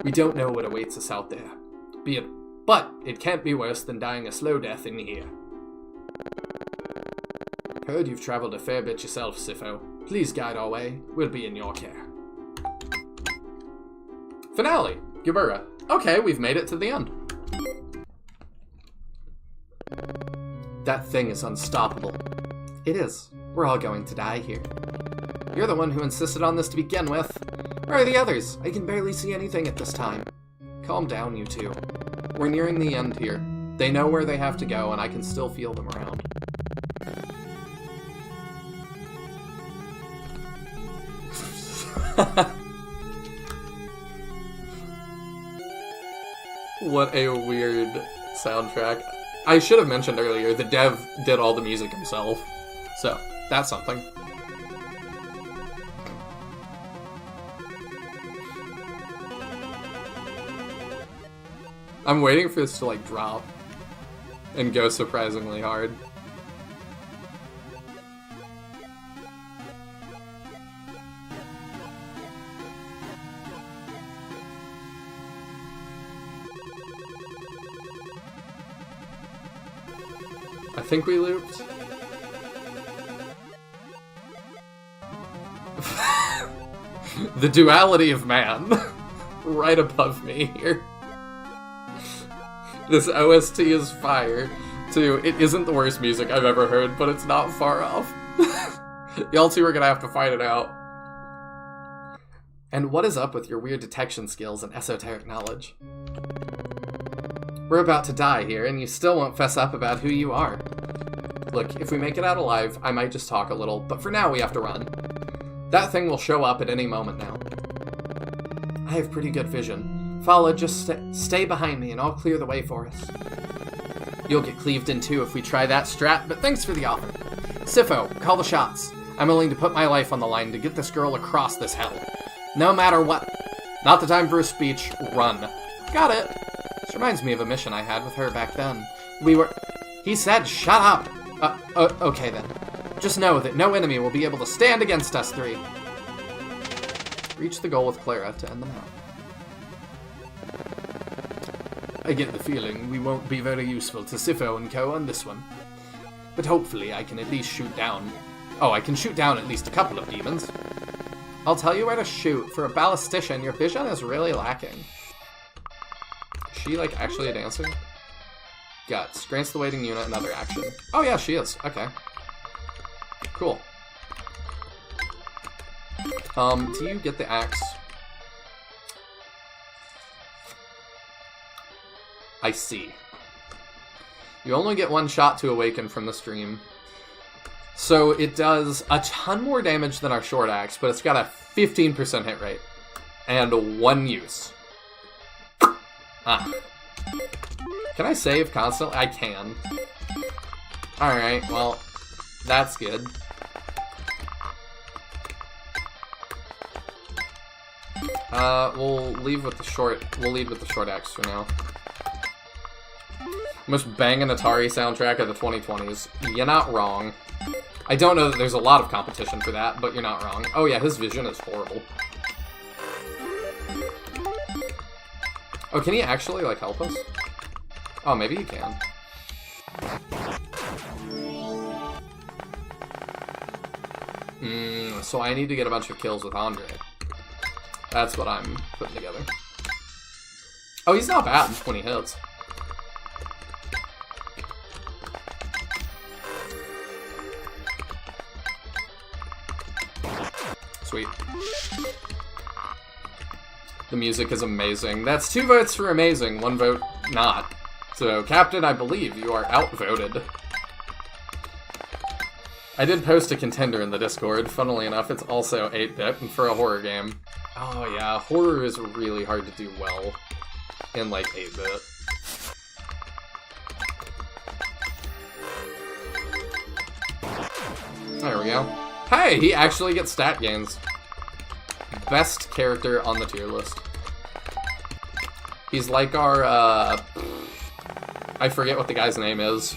We don't know what awaits us out there. But it can't be worse than dying a slow death in here. Heard you've traveled a fair bit yourself, Sifo. Please guide our way. We'll be in your care. Finale. Gabura. Okay, we've made it to the end. That thing is unstoppable. It is. We're all going to die here. You're the one who insisted on this to begin with. Where are the others? I can barely see anything at this time. Calm down, you two. We're nearing the end here. They know where they have to go, and I can still feel them around. What a weird soundtrack. I should have mentioned earlier, the dev did all the music himself. So, that's something. I'm waiting for this to, like, drop and go surprisingly hard. I think we looped. The duality of man. Right above me here. This OST is fire. Too, it isn't the worst music I've ever heard, but it's not far off. Y'all two are gonna have to fight it out. And what is up with your weird detection skills and esoteric knowledge? We're about to die here, and you still won't fess up about who you are. Look, if we make it out alive, I might just talk a little, but for now we have to run. That thing will show up at any moment now. I have pretty good vision. Phalla, just stay behind me and I'll clear the way for us. You'll get cleaved in too if we try that strat, but thanks for the offer. Sifo, call the shots. I'm willing to put my life on the line to get this girl across this hell. No matter what. Not the time for a speech. Run. Got it. This reminds me of a mission I had with her back then. He said, shut up. Okay then. Just know that no enemy will be able to stand against us three. Reach the goal with Clara to end the map. I get the feeling we won't be very useful to Sifo and co on this one. But hopefully I can at least shoot down... Oh, I can shoot down at least a couple of demons. I'll tell you where to shoot. For a ballistician, your vision is really lacking. Is she, like, actually dancing? Guts. Grants the waiting unit another action. Oh yeah, she is. Okay. Cool. Do you get the axe? I see. You only get one shot to awaken from the stream. So it does a ton more damage than our short axe, but it's got a 15% hit rate. And one use. Ah. Can I save constantly? I can. Alright, well, that's good. We'll leave with the short. We'll lead with the short axe for now. Most banging Atari soundtrack of the 2020s. You're not wrong. I don't know that there's a lot of competition for that, but you're not wrong. Oh yeah, his vision is horrible. Oh, can he actually, like, help us? Oh, maybe he can. So I need to get a bunch of kills with Andre. That's what I'm putting together. Oh, he's not bad when he hits. Sweet. The music is amazing. That's 2 votes for amazing, 1 vote not. So, Captain, I believe you are outvoted. I did post a contender in the Discord. Funnily enough, it's also 8-bit and for a horror game. Oh yeah, horror is really hard to do well in, like, 8-bit. There we go. Hey, he actually gets stat gains. Best character on the tier list. He's like our, I forget what the guy's name is.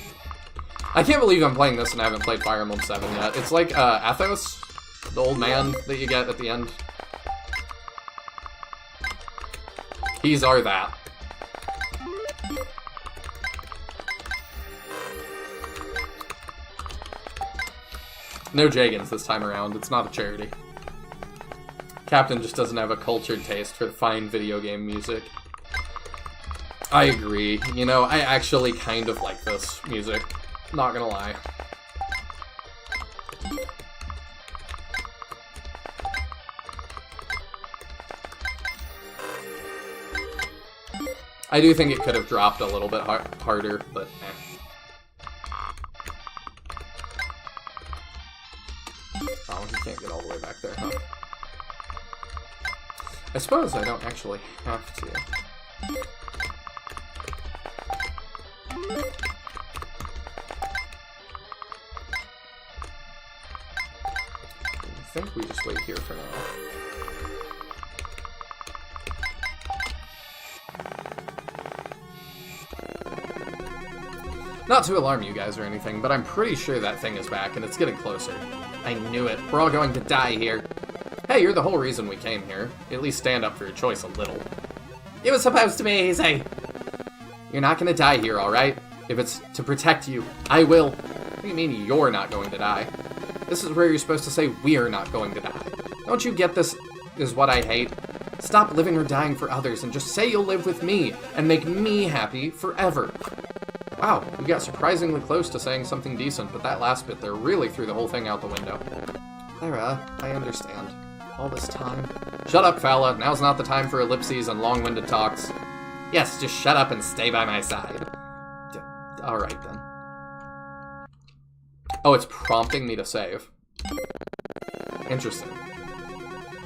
I can't believe I'm playing this and I haven't played Fire Emblem 7 yet. It's like, Athos, the old man that you get at the end. He's our that. No Jagans this time around. It's not a charity. Captain just doesn't have a cultured taste for fine video game music. I agree. You know, I actually kind of like this music. Not gonna lie. I do think it could have dropped a little bit harder, but eh. Oh, you can't get all the way back there, huh? I suppose I don't actually have to. I think we just wait here for now. Not to alarm you guys or anything, but I'm pretty sure that thing is back and it's getting closer. I knew it. We're all going to die here. Hey, you're the whole reason we came here. At least stand up for your choice a little. It was supposed to be easy. You're not gonna die here, alright? If it's to protect you, I will. What do you mean you're not going to die? This is where you're supposed to say we're not going to die. Don't you get this is what I hate? Stop living or dying for others and just say you'll live with me and make me happy forever. Wow, we got surprisingly close to saying something decent, but that last bit there really threw the whole thing out the window. Clara, I understand. All this time. Shut up, Phalla. Now's not the time for ellipses and long-winded talks. Yes, just shut up and stay by my side. Alright, then. Oh, it's prompting me to save. Interesting.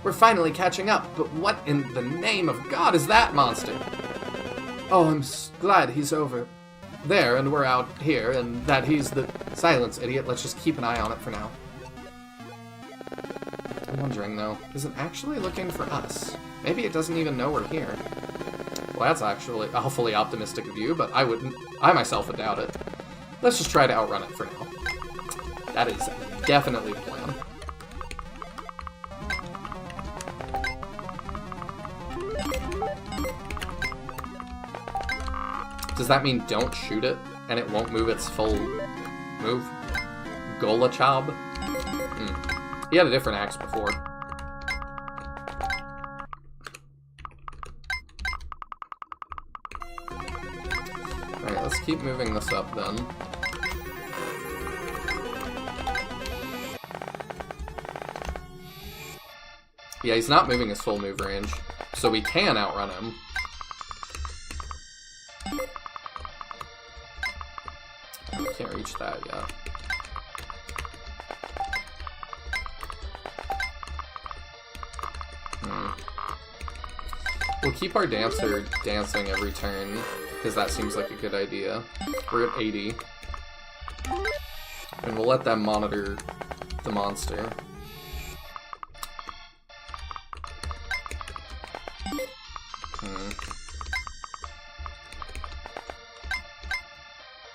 We're finally catching up, but what in the name of God is that monster? Oh, I'm glad he's over there and we're out here and that he's the... Silence, idiot. Let's just keep an eye on it for now. I'm wondering, though, is it actually looking for us? Maybe it doesn't even know we're here. Well, that's actually awfully optimistic of you, but I myself would doubt it. Let's just try to outrun it for now. That is definitely the plan. Does that mean don't shoot it, and it won't move its full move? Golachab? He had a different axe before. Alright, let's keep moving this up then. Yeah, he's not moving his full move range, so we can outrun him. We can't reach that yet. We'll keep our dancer dancing every turn, because that seems like a good idea. We're at 80. And we'll let them monitor the monster.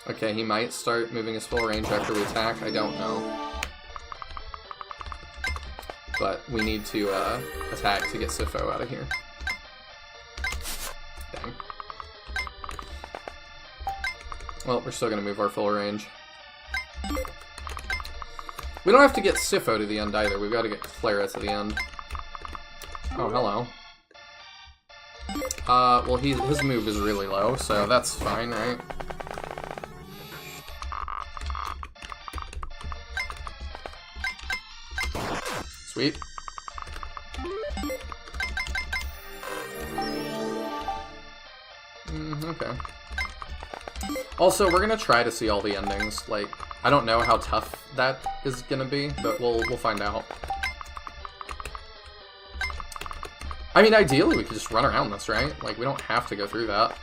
Okay, he might start moving his full range after we attack. I don't know. But we need to attack to get Sifo out of here. Dang. Well, we're still going to move our full range. We don't have to get Sifo to the end either. We've got to get Clara to the end. Oh, hello. Well, his move is really low, so that's fine, right? Sweet. Okay. Also, we're gonna try to see all the endings. Like, I don't know how tough that is gonna be, but we'll find out. I mean, ideally, we could just run around this, right? Like, we don't have to go through that.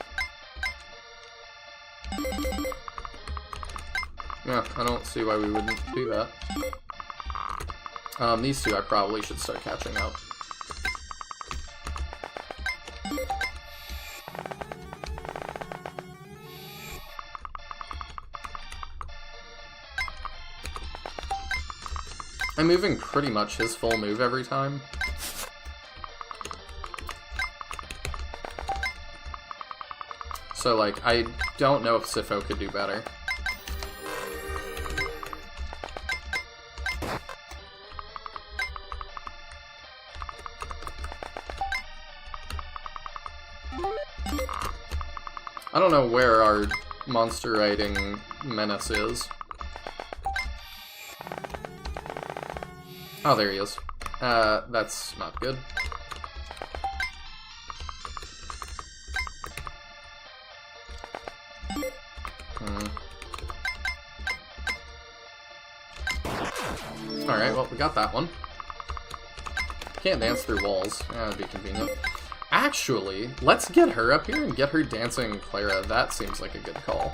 Yeah, I don't see why we wouldn't do that. These two I probably should start catching up. I'm moving pretty much his full move every time. So, like, I don't know if Sifo could do better. I don't know where our monster riding menace is. Oh, there he is. That's not good. Alright, well, we got that one. Can't dance through walls. That'd be convenient. Actually, let's get her up here and get her dancing Clara. That seems like a good call.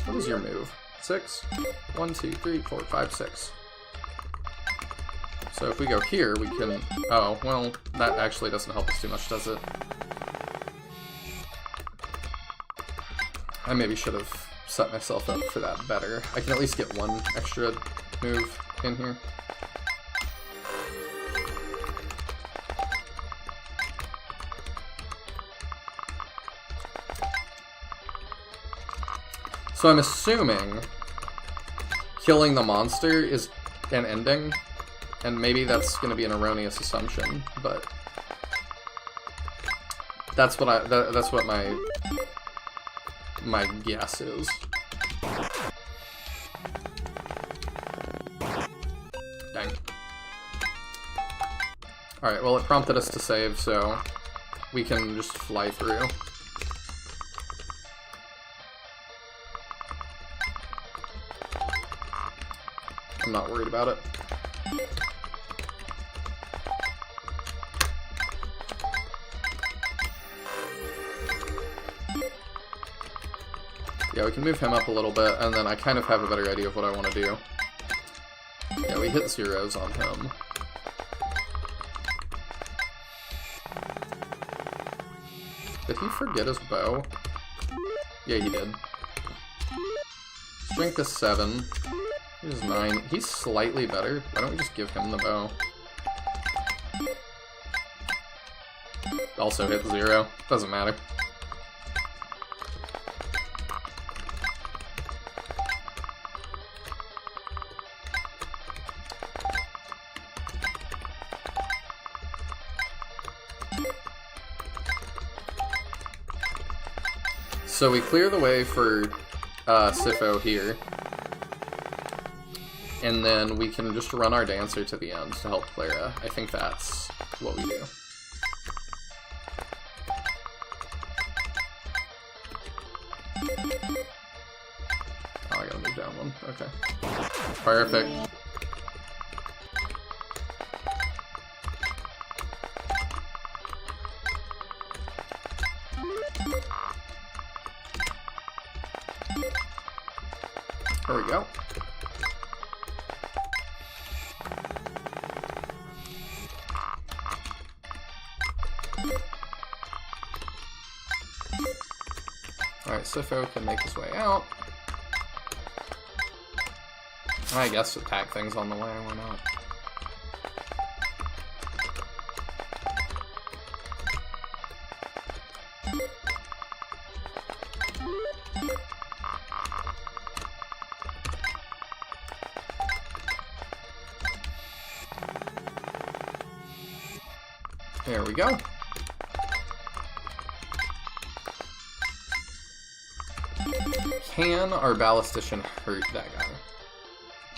What is your move? 6? 1, 2, 3, 4, 5, 6. So if we go here, we can... Oh, well, that actually doesn't help us too much, does it? I maybe should have set myself up for that better. I can at least get one extra move in here. So I'm assuming killing the monster is an ending, and maybe that's going to be an erroneous assumption, but that's what that's what my guess is. Dang. Alright, well, it prompted us to save, so we can just fly through. I'm not worried about it. Yeah, we can move him up a little bit, and then I kind of have a better idea of what I want to do. Yeah, we hit zeros on him. Did he forget his bow? Yeah, he did. Strength is 7. He's 9. He's slightly better. Why don't we just give him the bow? Also hit 0. Doesn't matter. So we clear the way for Sifo here. And then we can just run our dancer to the end to help Clara. I think that's what we do. Oh, I gotta move down one. Okay. Perfect. There we go. Alright, Sifo can make his way out. I guess attack things on the way, why not? There we go. Can our ballistician hurt that guy?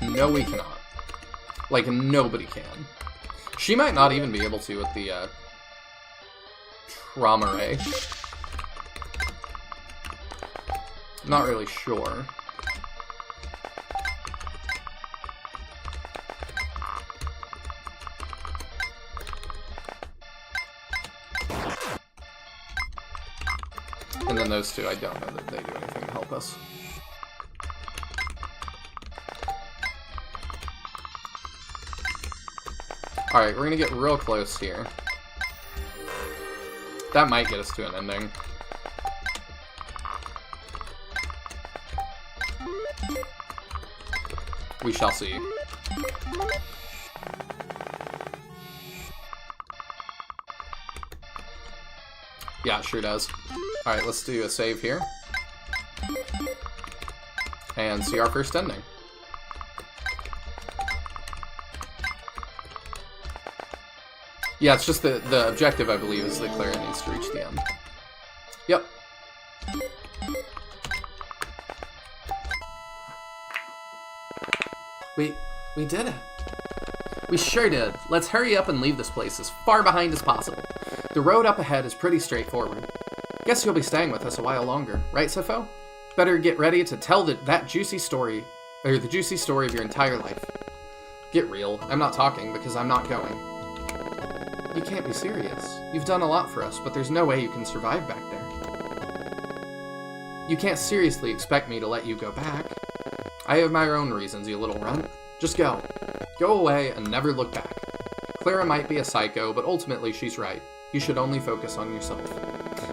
No, we cannot. Like, nobody can. She might not even be able to with the, trauma ray. Not really sure. And then those two, I don't know that they do anything to help us. Alright, we're gonna get real close here. That might get us to an ending. We shall see. Yeah, it sure does. Alright, let's do a save here. And see our first ending. Yeah, it's just the objective, I believe, is that Clara needs to reach the end. Yep. We did it. We sure did. Let's hurry up and leave this place as far behind as possible. The road up ahead is pretty straightforward. Guess you'll be staying with us a while longer, right, Sifo? Better get ready to tell that juicy story, or the juicy story of your entire life. Get real. I'm not talking because I'm not going. You can't be serious. You've done a lot for us, but there's no way you can survive back there. You can't seriously expect me to let you go back. I have my own reasons, you little runt. Just go. Go away and never look back. Clara might be a psycho, but ultimately she's right. You should only focus on yourself.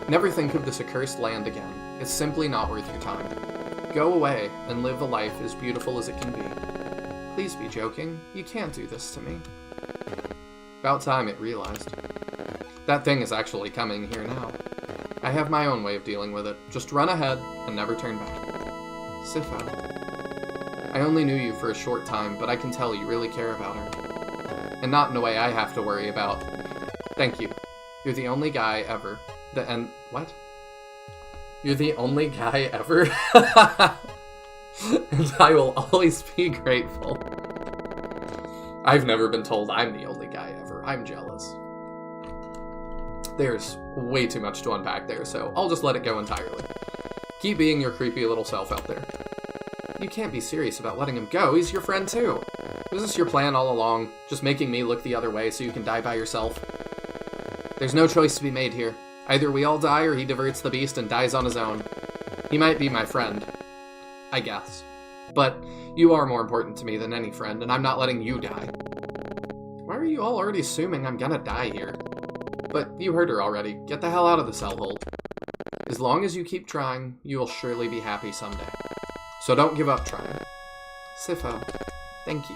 Never think of this accursed land again. It's simply not worth your time. Go away and live a life as beautiful as it can be. Please be joking. You can't do this to me. About time it realized. That thing is actually coming here now. I have my own way of dealing with it. Just run ahead and never turn back. Sifo. I only knew you for a short time, but I can tell you really care about her. And not in a way I have to worry about. Thank you. You're the only guy ever. What? You're the only guy ever? And I will always be grateful. I've never been told I'm the only guy ever. I'm jealous. There's way too much to unpack there, so I'll just let it go entirely. Keep being your creepy little self out there. You can't be serious about letting him go. He's your friend too. Was this your plan all along? Just making me look the other way so you can die by yourself? There's no choice to be made here. Either we all die or he diverts the beast and dies on his own. He might be my friend. I guess. But you are more important to me than any friend, and I'm not letting you die. Why are you all already assuming I'm gonna die here? But you heard her already. Get the hell out of this hellhole. As long as you keep trying, you will surely be happy someday. So don't give up trying. Sifo, thank you.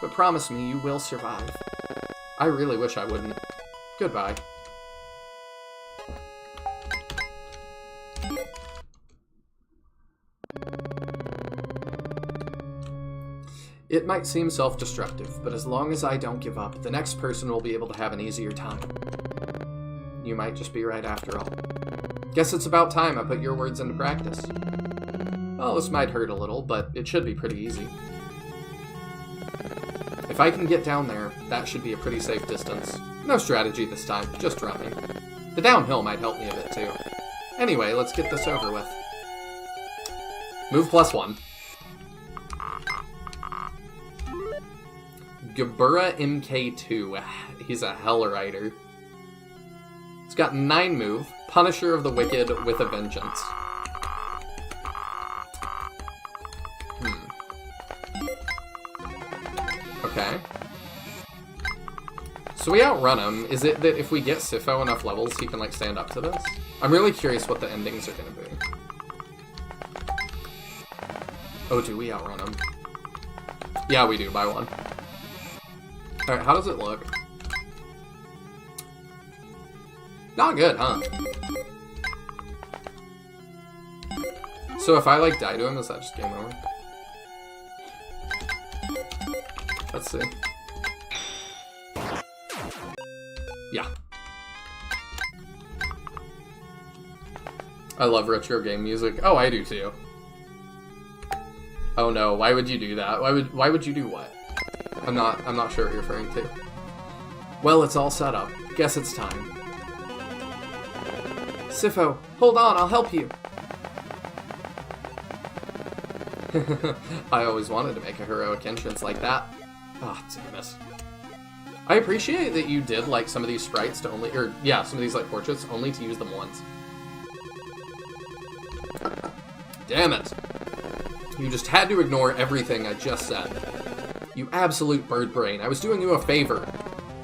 But promise me you will survive. I really wish I wouldn't. Goodbye. It might seem self-destructive, but as long as I don't give up, the next person will be able to have an easier time. You might just be right after all. Guess it's about time I put your words into practice. Well, this might hurt a little, but it should be pretty easy. If I can get down there, that should be a pretty safe distance. No strategy this time, just running. The downhill might help me a bit too. Anyway, let's get this over with. Move +1. Gabura MK2. He's a Hell Rider. He's got 9 move. Punisher of the Wicked with a Vengeance. Okay. So we outrun him. Is it that if we get Sifo enough levels, he can, like, stand up to this? I'm really curious what the endings are gonna be. Oh, do we outrun him? Yeah, we do, by 1. Alright, how does it look? Not good, huh? So if I, like, die to him, is that just game over? Let's see. Yeah. I love retro game music. Oh, I do too. Oh no, why would you do that? Why would you do what? I'm not sure what you're referring to. Well, it's all set up. Guess it's time. Sifo, hold on, I'll help you. I always wanted to make a heroic entrance like that. Ah, oh, damn it. I appreciate that you did, like, some of these sprites to only, or, yeah, some of these, like, portraits, only to use them once. Damn it. You just had to ignore everything I just said. You absolute bird brain, I was doing you a favor.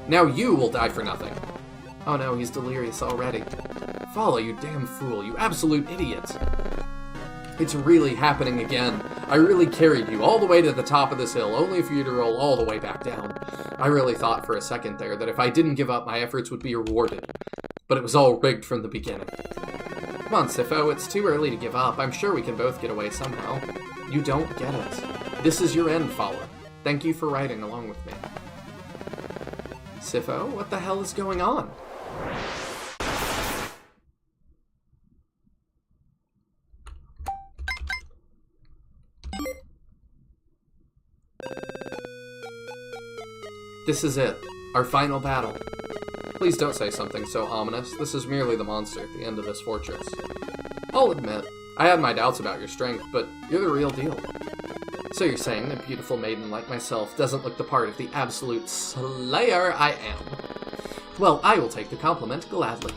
Now you will die for nothing. Oh no, he's delirious already. Phalla, you damn fool, you absolute idiot. It's really happening again. I really carried you all the way to the top of this hill, only for you to roll all the way back down. I really thought for a second there that if I didn't give up, my efforts would be rewarded. But it was all rigged from the beginning. Come on, Sifo, it's too early to give up. I'm sure we can both get away somehow. You don't get it. This is your end, Phalla. Thank you for riding along with me. Sifo, what the hell is going on? This is it. Our final battle. Please don't say something so ominous. This is merely the monster at the end of this fortress. I'll admit, I had my doubts about your strength, but you're the real deal. So you're saying a beautiful maiden like myself doesn't look the part of the absolute slayer I am? Well, I will take the compliment gladly.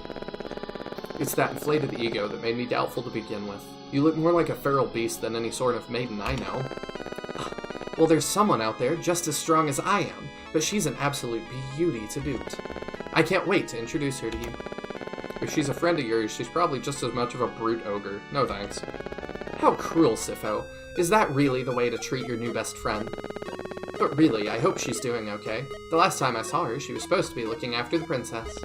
It's that inflated ego that made me doubtful to begin with. You look more like a feral beast than any sort of maiden I know. Well, there's someone out there just as strong as I am, but she's an absolute beauty to boot. I can't wait to introduce her to you. If she's a friend of yours, she's probably just as much of a brute ogre. No thanks. How cruel, Sifo. Is that really the way to treat your new best friend? But really, I hope she's doing okay. The last time I saw her, she was supposed to be looking after the princess.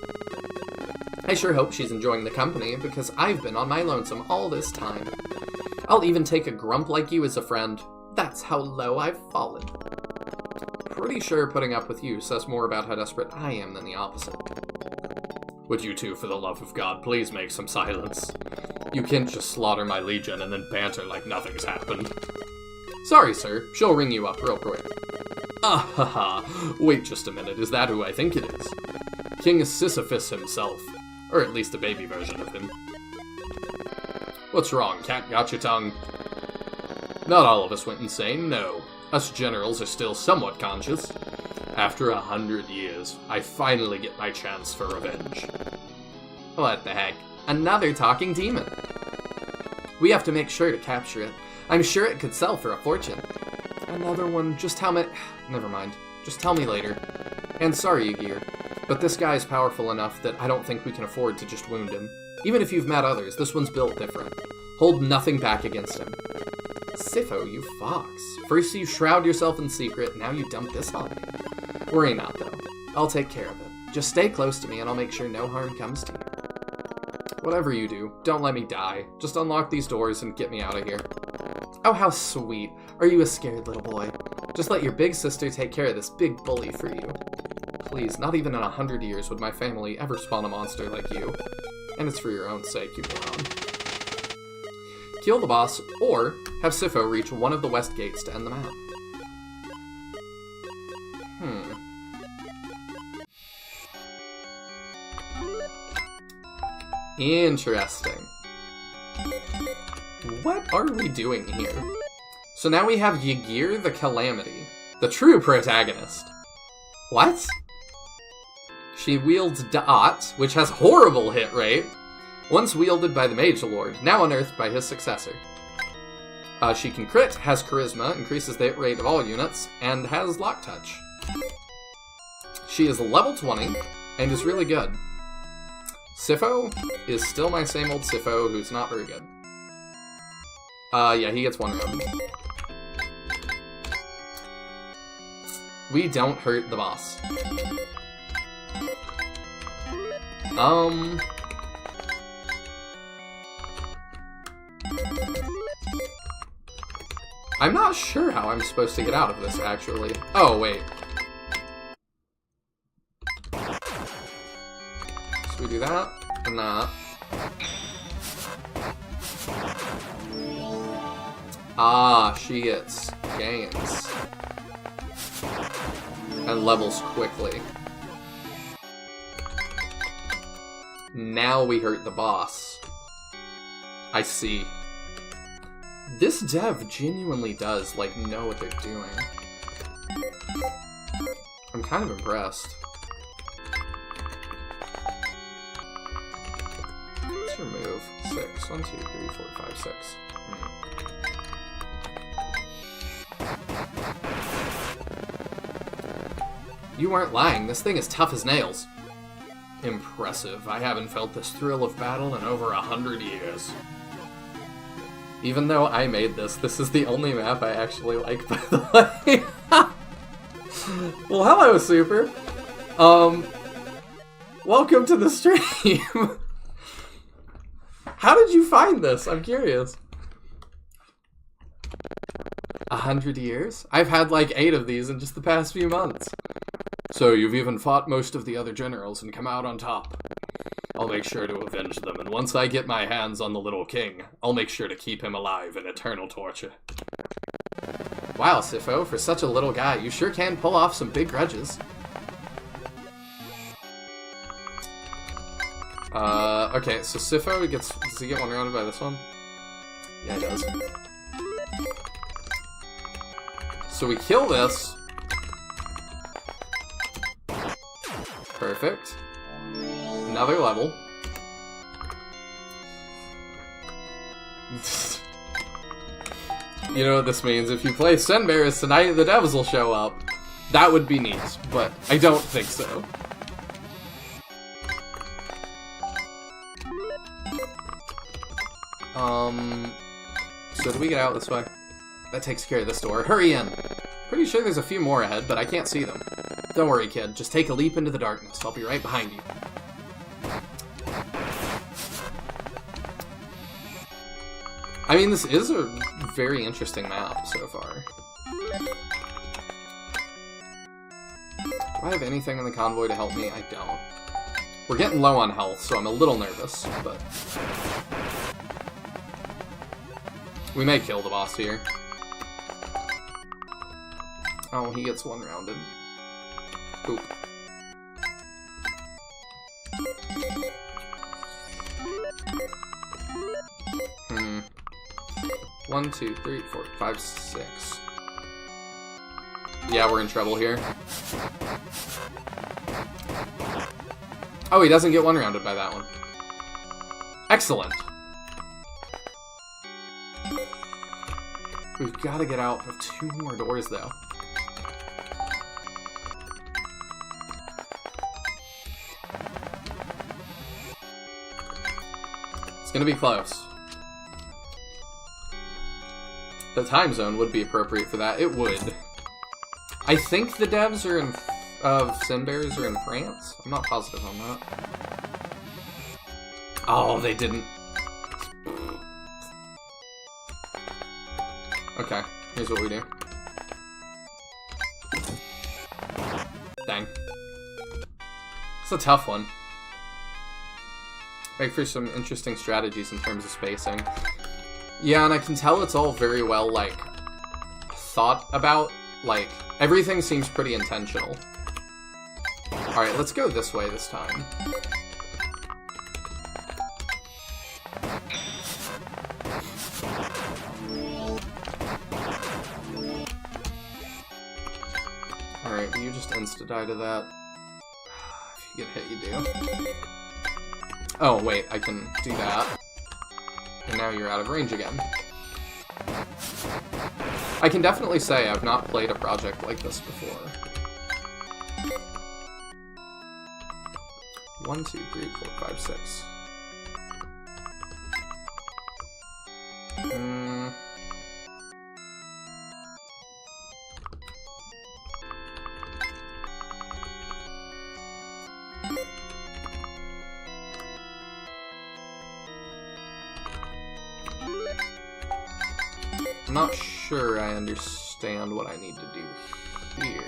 I sure hope she's enjoying the company, because I've been on my lonesome all this time. I'll even take a grump like you as a friend. That's how low I've fallen. Pretty sure putting up with you says more about how desperate I am than the opposite. Would you two, for the love of God, please make some silence? You can't just slaughter my legion and then banter like nothing's happened. Sorry, sir. She'll ring you up real quick. Ah ha ha. Wait just a minute, is that who I think it is? King Sisyphus himself. Or at least a baby version of him. What's wrong, cat got your tongue? Not all of us went insane, no. Us generals are still somewhat conscious. After 100 years, I finally get my chance for revenge. What the heck? Another talking demon. We have to make sure to capture it. I'm sure it could sell for a fortune. Another one, just how much? Never mind. Just tell me later. And sorry, Aegir, but this guy is powerful enough that I don't think we can afford to just wound him. Even if you've met others, this one's built different. Hold nothing back against him. Sifo, you fox. First you shroud yourself in secret, now you dump this on me. Worry not, though. I'll take care of it. Just stay close to me and I'll make sure no harm comes to you. Whatever you do, don't let me die. Just unlock these doors and get me out of here. Oh, how sweet. Are you a scared little boy? Just let your big sister take care of this big bully for you. Please, not even in 100 years would my family ever spawn a monster like you. And it's for your own sake, you moron. Kill the boss, or have Sifo reach one of the west gates to end the map. Interesting. What are we doing here? So now we have Aegir the Calamity, the true protagonist. What? She wields Da'at, which has horrible hit rate. Once wielded by the Mage Lord, now unearthed by his successor. She can crit, has charisma, increases the hit rate of all units, and has lock touch. She is level 20 and is really good. Sifo is still my same old Sifo, who's not very good. Yeah, he gets 1 round. We don't hurt the boss. I'm not sure how I'm supposed to get out of this, actually. Oh, wait. So we do that, and that. Ah, she gets gains. And levels quickly. Now we hurt the boss. I see. This dev genuinely does, like, know what they're doing. I'm kind of impressed. What's your move? 6. 1, 2, 3, 4, 5, 6. You weren't lying. This thing is tough as nails. Impressive. I haven't felt this thrill of battle in over 100 years. Even though I made this, this is the only map I actually like, by the way. Well, hello, Super. Welcome to the stream. How did you find this? I'm curious. 100 years? I've had like 8 of these in just the past few months. So you've even fought most of the other generals and come out on top. I'll make sure to avenge them, and once I get my hands on the little king, I'll make sure to keep him alive in eternal torture. Wow, Sifo, for such a little guy, you sure can pull off some big grudges. Okay, so Sifo does he get 1 rounded by this one? Yeah, he does. So we kill this. Perfect. Another level. You know what this means? If you play Sun Bears tonight, the devs will show up. That would be neat, but I don't think so. So do we get out this way? That takes care of this door. Hurry in! Pretty sure there's a few more ahead, but I can't see them. Don't worry, kid. Just take a leap into the darkness. I'll be right behind you. I mean, this is a very interesting map so far. Do I have anything in the convoy to help me? I don't. We're getting low on health, so I'm a little nervous, but... we may kill the boss here. Oh, he gets 1 rounded. Oop. Hmm. 1, 2, 3, 4, 5, 6. Yeah, we're in trouble here. Oh, he doesn't get 1 rounded by that one. Excellent. We've got to get out of 2 more doors, though. It's gonna be close. The time zone would be appropriate for that. It would. I think the devs are of Sinbears are in France. I'm not positive on that. Oh, they didn't. Okay, here's what we do. Dang. It's a tough one. Make for some interesting strategies in terms of spacing. Yeah, and I can tell it's all very well, like, thought about. Like, everything seems pretty intentional. Alright, let's go this way this time. Alright, you just insta-die to that. If you get hit, you do. Oh, wait, I can do that. And now you're out of range again. I can definitely say I've not played a project like this before. 1, 2, 3, 4, 5, 6. I'm not sure I understand what I need to do here.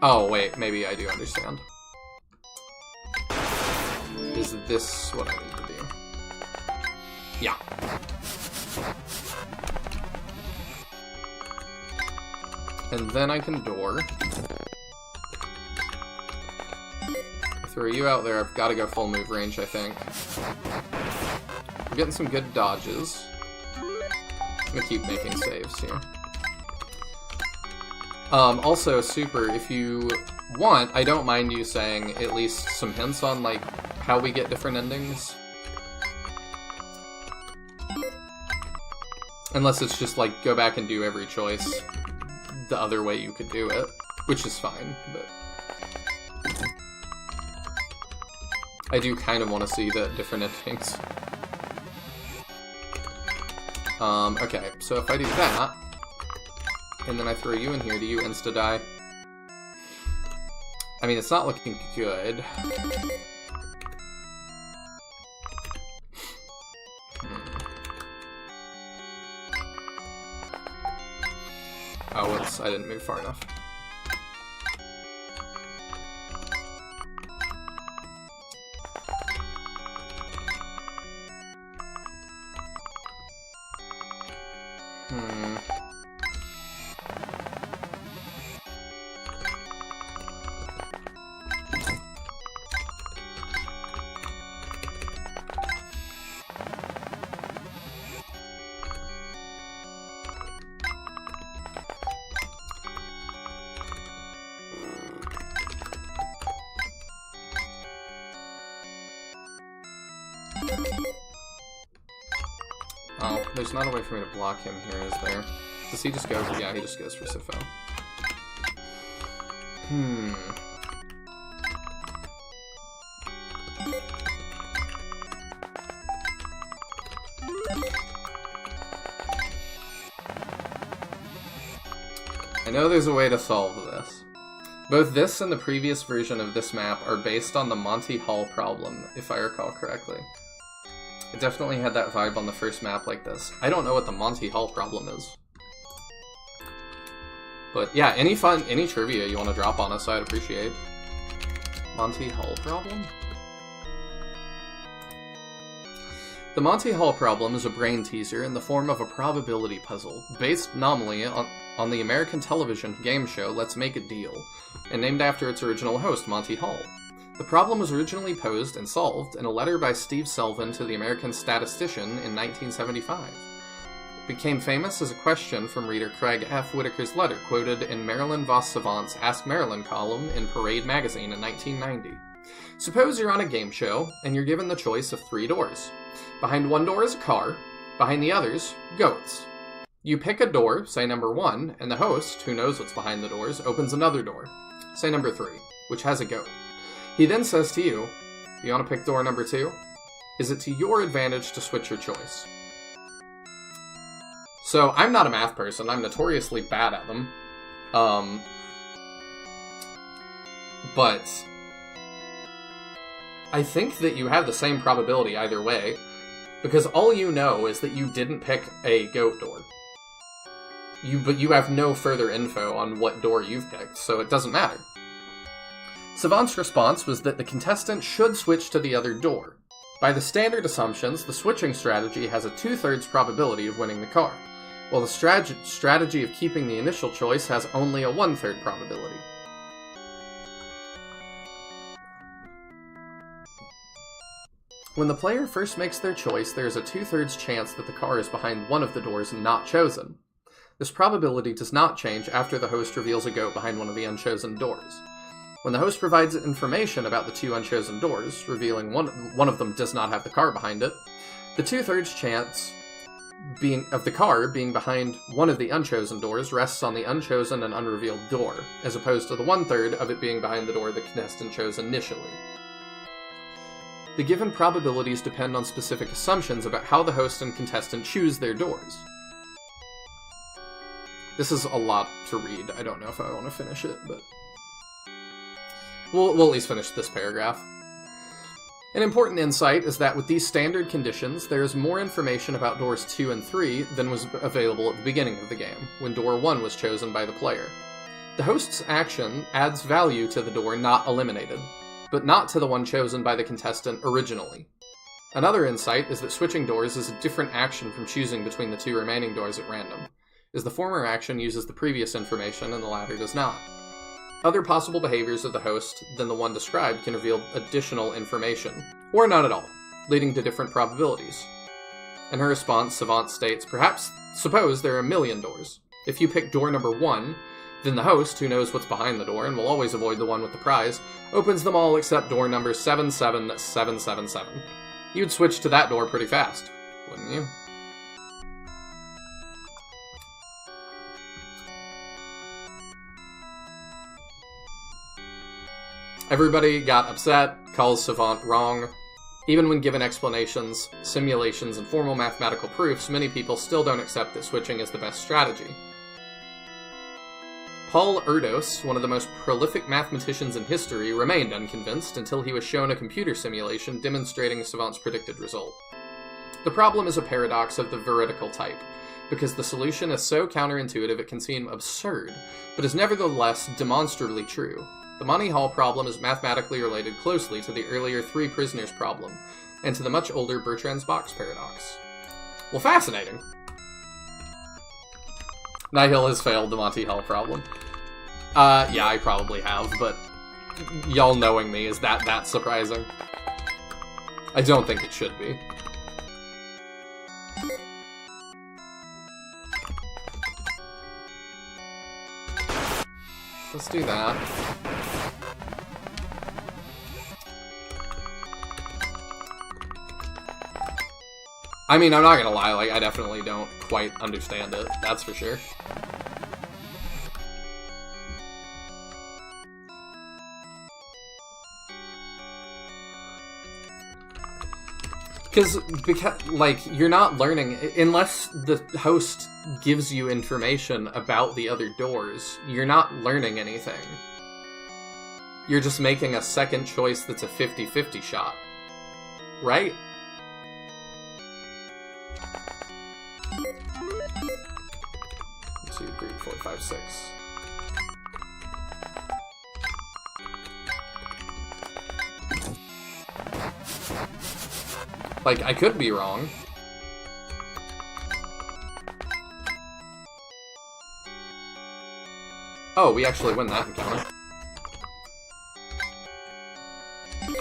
Oh, wait, maybe I do understand. Is this what I need to do? Yeah. And then I can door. Throw you out there, I've got to go full move range, I think. I'm getting some good dodges. I'm gonna keep making saves here. Also, Super, if you want, I don't mind you saying at least some hints on, like, how we get different endings. Unless it's just, like, go back and do every choice the other way you could do it, which is fine, but... I do kind of want to see the different endings. Okay, so if I do that, and then I throw you in here, do you insta-die? I mean, it's not looking good. Oh, whoops, I didn't move far enough. Oh, there's not a way for me to block him here, is there? Does he just go? Yeah, he just goes for Sifo. I know there's a way to solve this. Both this and the previous version of this map are based on the Monty Hall problem, if I recall correctly. It definitely had that vibe on the first map like this. I don't know what the Monty Hall problem is. But yeah, any trivia you want to drop on us, I'd appreciate. Monty Hall problem? The Monty Hall problem is a brain teaser in the form of a probability puzzle, based nominally on the American television game show Let's Make a Deal, and named after its original host, Monty Hall. The problem was originally posed and solved in a letter by Steve Selvin to the American statistician in 1975. It became famous as a question from reader Craig F. Whitaker's letter, quoted in Marilyn Vos Savant's Ask Marilyn column in Parade magazine in 1990. Suppose you're on a game show, and you're given the choice of 3 doors. Behind one door is a car, behind the others, goats. You pick a door, say number 1, and the host, who knows what's behind the doors, opens another door, say number 3, which has a goat. He then says to you, you want to pick door number 2? Is it to your advantage to switch your choice? So, I'm not a math person, I'm notoriously bad at them. But I think that you have the same probability either way, because all you know is that you didn't pick a goat door. But you have no further info on what door you've picked, so it doesn't matter. Savant's response was that the contestant should switch to the other door. By the standard assumptions, the switching strategy has a 2/3 probability of winning the car, while the strategy of keeping the initial choice has only a 1/3 probability. When the player first makes their choice, there is a 2/3 chance that the car is behind one of the doors not chosen. This probability does not change after the host reveals a goat behind one of the unchosen doors. When the host provides information about the 2 unchosen doors, revealing one of them does not have the car behind it, the 2/3 chance the car being behind one of the unchosen doors rests on the unchosen and unrevealed door, as opposed to the 1/3 of it being behind the door the contestant chose initially. The given probabilities depend on specific assumptions about how the host and contestant choose their doors. This is a lot to read. I don't know if I want to finish it, but we'll at least finish this paragraph. An important insight is that with these standard conditions, there is more information about doors 2 and 3 than was available at the beginning of the game, when door 1 was chosen by the player. The host's action adds value to the door not eliminated, but not to the one chosen by the contestant originally. Another insight is that switching doors is a different action from choosing between the 2 remaining doors at random, as the former action uses the previous information and the latter does not. Other possible behaviors of the host than the one described can reveal additional information, or none at all, leading to different probabilities. In her response, Savant states, "Perhaps suppose there are 1,000,000 doors. If you pick door number 1, then the host, who knows what's behind the door and will always avoid the one with the prize, opens them all except door number 77777. You'd switch to that door pretty fast, wouldn't you?" Everybody got upset, calls Savant wrong. Even when given explanations, simulations, and formal mathematical proofs, many people still don't accept that switching is the best strategy. Paul Erdos, one of the most prolific mathematicians in history, remained unconvinced until he was shown a computer simulation demonstrating Savant's predicted result. The problem is a paradox of the veridical type, because the solution is so counterintuitive it can seem absurd, but is nevertheless demonstrably true. The Monty Hall problem is mathematically related closely to the earlier Three Prisoners problem, and to the much older Bertrand's box paradox. Well, fascinating. Nihil has failed the Monty Hall problem. Yeah, I probably have, but y'all knowing me, is that surprising? I don't think it should be. Let's do that. I mean, I'm not gonna lie, like, I definitely don't quite understand it, that's for sure. Because, like, you're not learning, unless the host gives you information about the other doors, you're not learning anything. You're just making a second choice that's a 50-50 shot. Right? Two, three, four, five, six. Like, I could be wrong. Oh, we actually win that encounter.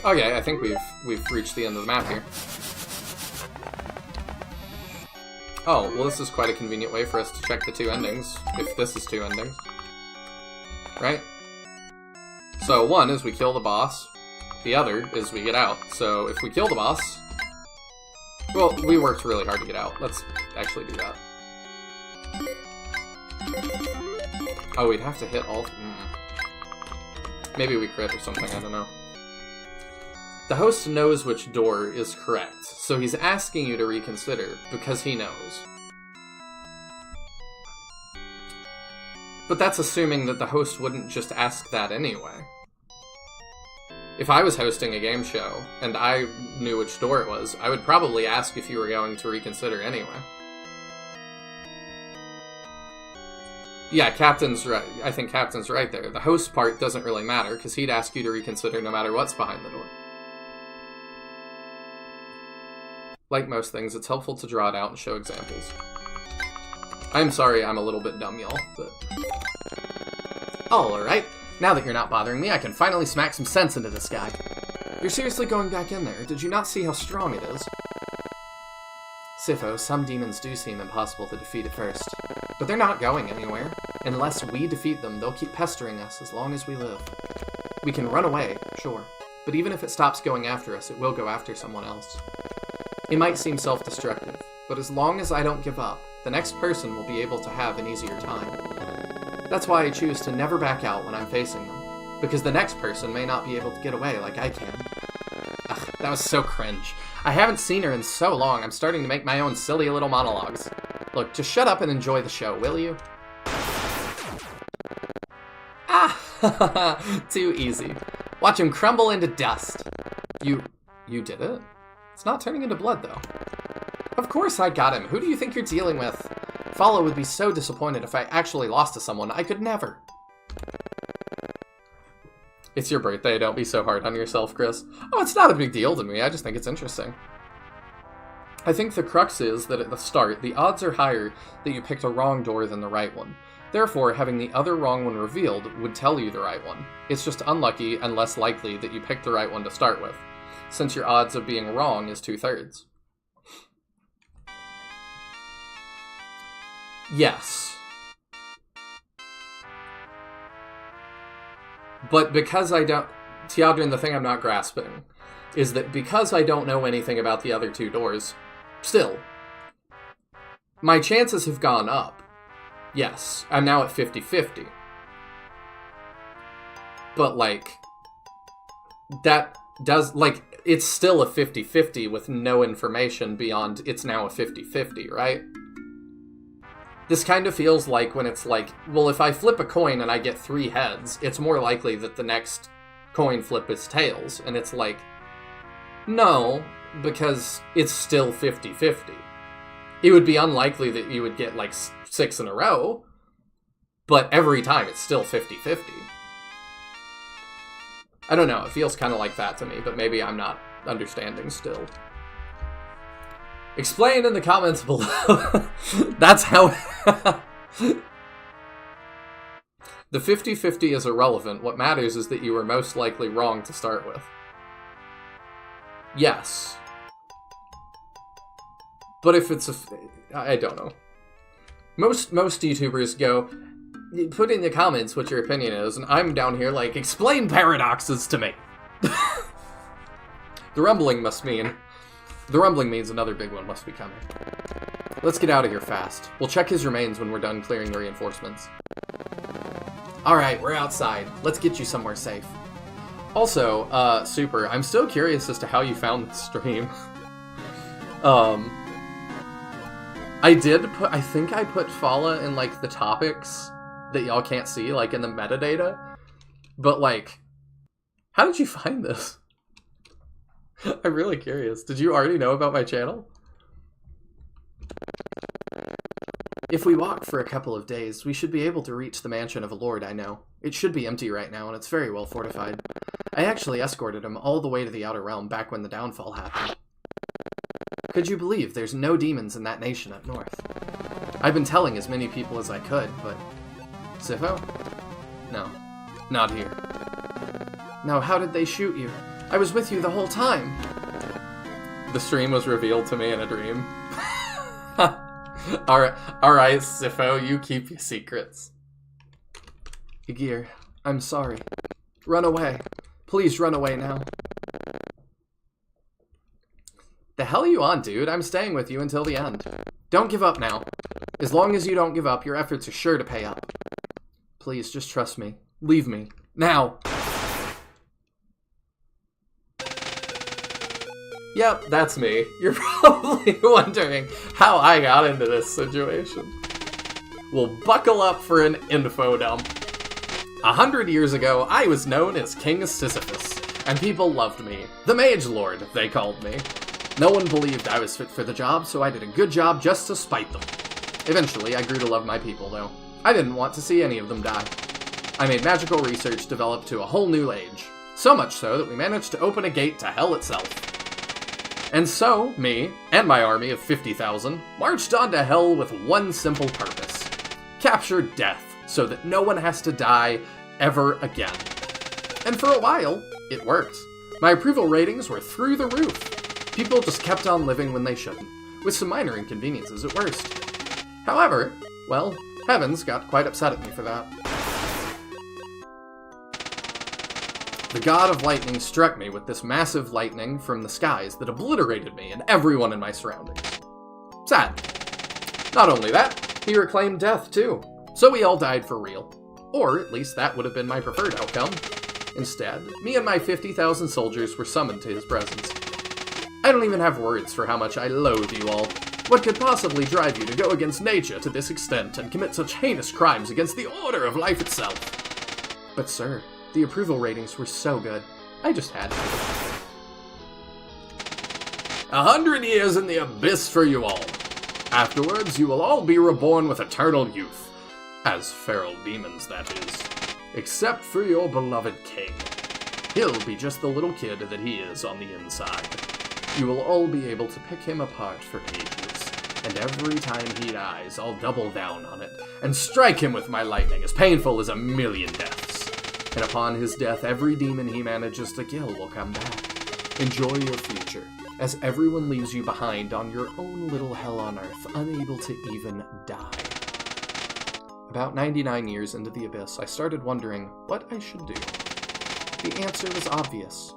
Okay, I think we've reached the end of the map here. Oh, well, this is quite a convenient way for us to check the two endings, if this is two endings. Right? So, one is we kill the boss, the other is we get out. So, if we kill the boss... Well, we worked really hard to get out. Let's actually do that. Oh, we'd have to hit all... Maybe we crit or something, I don't know. The host knows which door is correct, so he's asking you to reconsider, because he knows. But that's assuming that the host wouldn't just ask that anyway. If I was hosting a game show, and I knew which door it was, I would probably ask if you were going to reconsider anyway. Yeah, Captain's right. I think Captain's right there. The host part doesn't really matter, because he'd ask you to reconsider no matter what's behind the door. Like most things, it's helpful to draw it out and show examples. I'm sorry I'm a little bit dumb, y'all, but... Alright, now that you're not bothering me, I can finally smack some sense into this guy. You're seriously going back in there. Did you not see how strong it is? Sifo, some demons do seem impossible to defeat at first. But they're not going anywhere. Unless we defeat them, they'll keep pestering us as long as we live. We can run away, sure. But even if it stops going after us, it will go after someone else. It might seem self-destructive, but as long as I don't give up, the next person will be able to have an easier time. That's why I choose to never back out when I'm facing them, because the next person may not be able to get away like I can. Ugh, that was so cringe. I haven't seen her in so long, I'm starting to make my own silly little monologues. Look, just shut up and enjoy the show, will you? Ah, too easy. Watch him crumble into dust. You did it? It's not turning into blood, though. Of course I got him. Who do you think you're dealing with? Phalla would be so disappointed if I actually lost to someone. I could never. It's your birthday. Don't be so hard on yourself, Chris. Oh, it's not a big deal to me. I just think it's interesting. I think the crux is that at the start, the odds are higher that you picked a wrong door than the right one. Therefore, having the other wrong one revealed would tell you the right one. It's just unlucky and less likely that you picked the right one to start with, since your odds of being wrong is 2/3. Yes. But because I don't... Teodrin, the thing I'm not grasping is that because I don't know anything about the other two doors, still, my chances have gone up. Yes, I'm now at 50-50. But, like, that does... Like, it's still a 50-50 with no information beyond it's now a 50-50, right? This kind of feels like when it's like, well, if I flip a coin and I get 3 heads, it's more likely that the next coin flip is tails. And it's like, no, because it's still 50-50. It would be unlikely that you would get, like, 6 in a row, but every time it's still 50-50. I don't know, it feels kind of like that to me, but maybe I'm not understanding still. Explain in the comments below. That's how... The 50-50 is irrelevant. What matters is that you were most likely wrong to start with. Yes. But if it's a... I don't know. Most YouTubers go, put in the comments what your opinion is, and I'm down here like, explain paradoxes to me. The rumbling means another big one must be coming. Let's get out of here fast. We'll check his remains when we're done clearing the reinforcements. Alright, we're outside. Let's get you somewhere safe. Also, Super, I'm still curious as to how you found this stream. I think I put Phalla in, like, the topics that y'all can't see, like, in the metadata. But, like, how did you find this? I'm really curious. Did you already know about my channel? If we walk for a couple of days, we should be able to reach the mansion of a lord I know. It should be empty right now, and it's very well fortified. I actually escorted him all the way to the Outer Realm back when the downfall happened. Could you believe there's no demons in that nation up north? I've been telling as many people as I could, but... Sifo? No. Not here. Now, how did they shoot you? I was with you the whole time! The stream was revealed to me in a dream. Alright, Sifo, you keep your secrets. Igir, I'm sorry. Run away. Please run away now. The hell are you on, dude? I'm staying with you until the end. Don't give up now. As long as you don't give up, your efforts are sure to pay up. Please, just trust me. Leave me. Now! Yep, that's me. You're probably wondering how I got into this situation. Well, buckle up for an info dump. 100 years ago, I was known as King Sisyphus, and people loved me. The Mage Lord, they called me. No one believed I was fit for the job, so I did a good job just to spite them. Eventually, I grew to love my people, though. I didn't want to see any of them die. I made magical research develop to a whole new age. So much so that we managed to open a gate to hell itself. And so, me, and my army of 50,000, marched on to hell with one simple purpose. Capture death, so that no one has to die ever again. And for a while, it worked. My approval ratings were through the roof. People just kept on living when they shouldn't, with some minor inconveniences at worst. However, well, Heavens got quite upset at me for that. The god of lightning struck me with this massive lightning from the skies that obliterated me and everyone in my surroundings. Sad. Not only that, he reclaimed death too. So we all died for real. Or at least that would have been my preferred outcome. Instead, me and my 50,000 soldiers were summoned to his presence. I don't even have words for how much I loathe you all. What could possibly drive you to go against nature to this extent and commit such heinous crimes against the order of life itself? But sir, the approval ratings were so good. I just had to. 100 years in the abyss for you all. Afterwards, you will all be reborn with eternal youth. As feral demons, that is. Except for your beloved king. He'll be just the little kid that he is on the inside. You will all be able to pick him apart for ages. And every time he dies, I'll double down on it and strike him with my lightning, as painful as 1,000,000 deaths. And upon his death, every demon he manages to kill will come back. Enjoy your future, as everyone leaves you behind on your own little hell on earth, unable to even die. About 99 years into the abyss, I started wondering what I should do. The answer was obvious.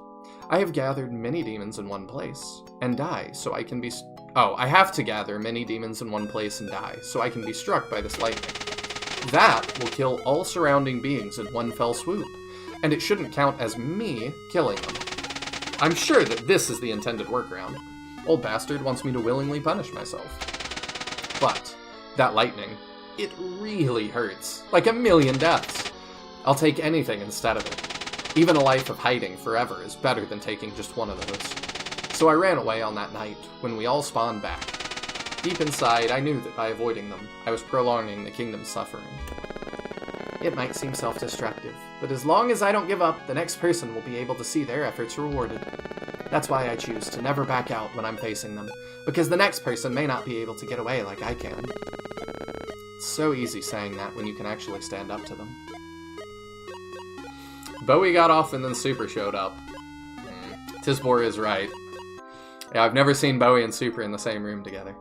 I have gathered many demons in one place, and die, so I can be... I have to gather many demons in one place and die, so I can be struck by this lightning. That will kill all surrounding beings in one fell swoop, and it shouldn't count as me killing them. I'm sure that this is the intended workaround. Old bastard wants me to willingly punish myself. But that lightning, it really hurts. Like 1,000,000 deaths. I'll take anything instead of it. Even a life of hiding forever is better than taking just one of those. So I ran away on that night, when we all spawned back. Deep inside, I knew that by avoiding them, I was prolonging the kingdom's suffering. It might seem self-destructive, but as long as I don't give up, the next person will be able to see their efforts rewarded. That's why I choose to never back out when I'm facing them, because the next person may not be able to get away like I can. It's so easy saying that when you can actually stand up to them. Bowie got off and then Super showed up. Tisbor is right. Yeah, I've never seen Bowie and Super in the same room together.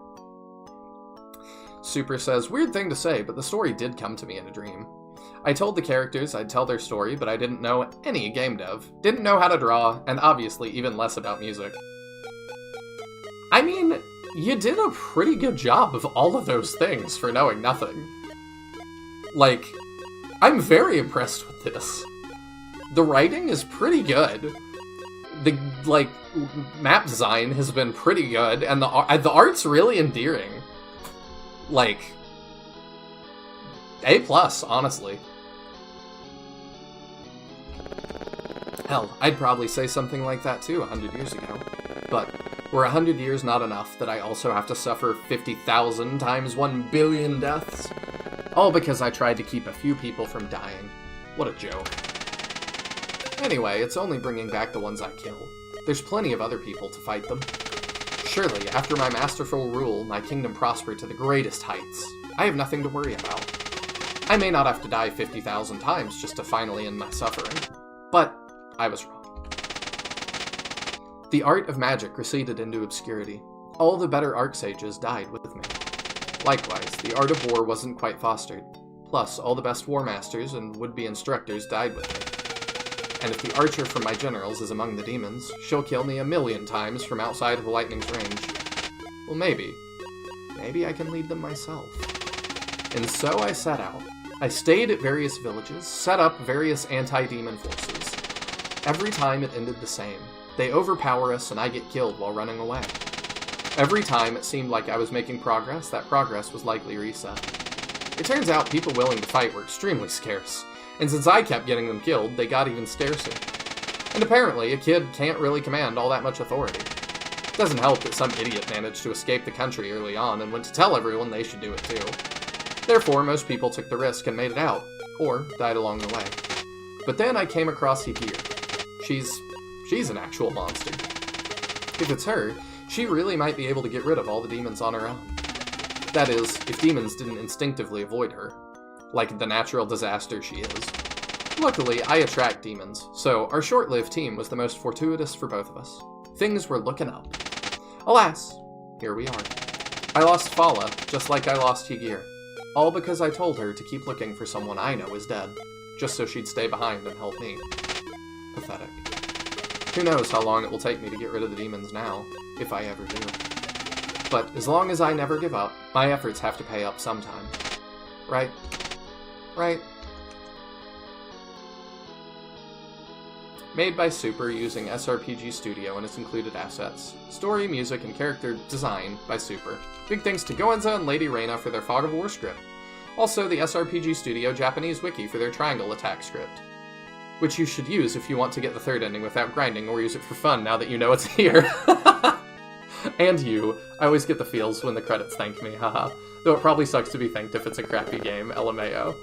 Super says, weird thing to say, but the story did come to me in a dream. I told the characters I'd tell their story, but I didn't know any game dev, didn't know how to draw, and obviously even less about music. I mean, you did a pretty good job of all of those things for knowing nothing. Like, I'm very impressed with this. The writing is pretty good. The, map design has been pretty good, and the art's really endearing. Like, A+, honestly. Hell, I'd probably say something like that too 100 years ago. But were 100 years not enough that I also have to suffer 50,000 times 1,000,000,000 deaths? All because I tried to keep a few people from dying. What a joke. Anyway, it's only bringing back the ones I kill. There's plenty of other people to fight them. Surely, after my masterful rule, my kingdom prospered to the greatest heights. I have nothing to worry about. I may not have to die 50,000 times just to finally end my suffering. But I was wrong. The art of magic receded into obscurity. All the better archsages died with me. Likewise, the art of war wasn't quite fostered. Plus, all the best war masters and would-be instructors died with me. And if the archer from my generals is among the demons, she'll kill me 1,000,000 times from outside of the lightning's range. Well, maybe I can lead them myself. And so I set out. I stayed at various villages, set up various anti-demon forces. Every time it ended the same. They overpower us and I get killed while running away. Every time it seemed like I was making progress, that progress was likely reset. It turns out people willing to fight were extremely scarce. And since I kept getting them killed, they got even scarcer. And apparently, a kid can't really command all that much authority. It doesn't help that some idiot managed to escape the country early on and went to tell everyone they should do it too. Therefore, most people took the risk and made it out, or died along the way. But then I came across Higir. She's an actual monster. If it's her, she really might be able to get rid of all the demons on her own. That is, if demons didn't instinctively avoid her. Like the natural disaster she is. Luckily, I attract demons, so our short-lived team was the most fortuitous for both of us. Things were looking up. Alas, here we are. I lost Phalla, just like I lost Higir. All because I told her to keep looking for someone I know is dead, just so she'd stay behind and help me. Pathetic. Who knows how long it will take me to get rid of the demons now, if I ever do. But as long as I never give up, my efforts have to pay up sometime. Right? Right? Made by Super using SRPG Studio and its included assets. Story, music, and character design by Super. Big thanks to Goenza and Lady Reina for their Fog of War script. Also, the SRPG Studio Japanese wiki for their triangle attack script. Which you should use if you want to get the third ending without grinding, or use it for fun now that you know it's here. And you. I always get the feels when the credits thank me, haha. Though it probably sucks to be thanked if it's a crappy game, LMAO.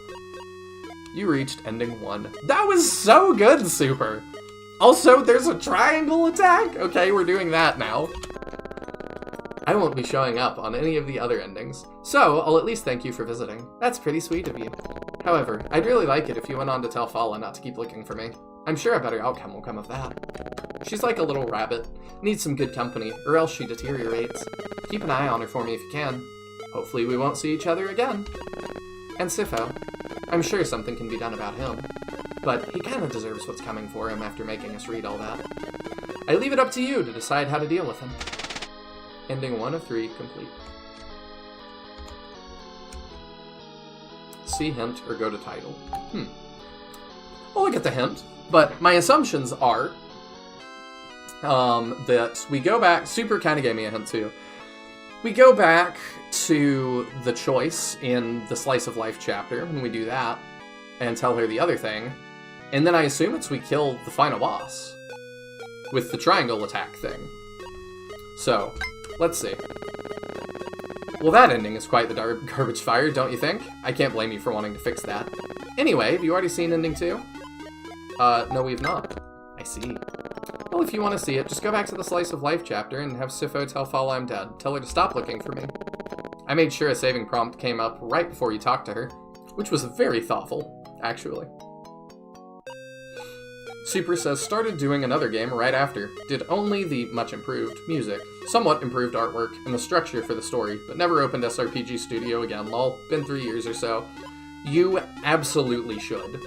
You reached ending 1. That was so good, Super! Also, there's a triangle attack? Okay, we're doing that now. I won't be showing up on any of the other endings, so I'll at least thank you for visiting. That's pretty sweet of you. However, I'd really like it if you went on to tell Phalla not to keep looking for me. I'm sure a better outcome will come of that. She's like a little rabbit, needs some good company, or else she deteriorates. Keep an eye on her for me if you can. Hopefully we won't see each other again. And Sifo. I'm sure something can be done about him. But he kinda deserves what's coming for him after making us read all that. I leave it up to you to decide how to deal with him. Ending 1 of 3 complete. See hint or go to title. I'll look at the hint, but my assumptions are that we go back. Super kind of gave me a hint too. We go back to the choice in the Slice of Life chapter, and we do that, and tell her the other thing, and then I assume it's we kill the final boss with the triangle attack thing. So, let's see. Well, that ending is quite the garbage fire, don't you think? I can't blame you for wanting to fix that. Anyway, have you already seen ending 2? No, we've not. I see. Well, if you want to see it, just go back to the Slice of Life chapter and have Sifo tell Phalla I'm dead. Tell her to stop looking for me. I made sure a saving prompt came up right before you talked to her, which was very thoughtful, actually. Super says, started doing another game right after. Did only the much improved music, somewhat improved artwork, and the structure for the story, but never opened SRPG Studio again, lol. Been 3 years or so. You absolutely should.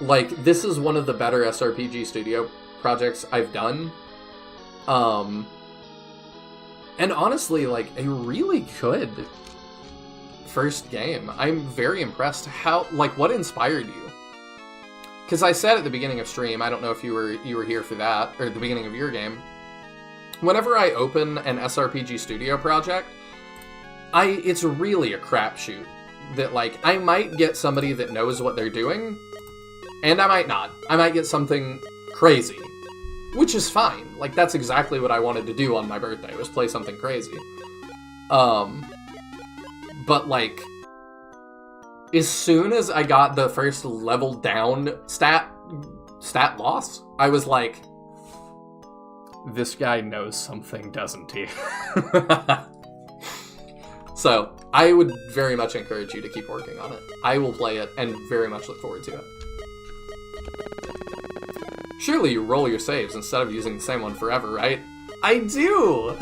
Like, this is one of the better SRPG Studio projects I've done. And honestly, like, a really good first game. I'm very impressed. How, like, what inspired you? Because I said at the beginning of stream, I don't know if you were here for that, or at the beginning of your game, whenever I open an SRPG Studio project, it's really a crapshoot. That, like, I might get somebody that knows what they're doing, and I might not. I might get something crazy, which is fine. Like, that's exactly what I wanted to do on my birthday, was play something crazy. But, like, as soon as I got the first level down stat loss, I was like, this guy knows something, doesn't he? So, I would very much encourage you to keep working on it. I will play it and very much look forward to it. Surely you roll your saves instead of using the same one forever, right? I do!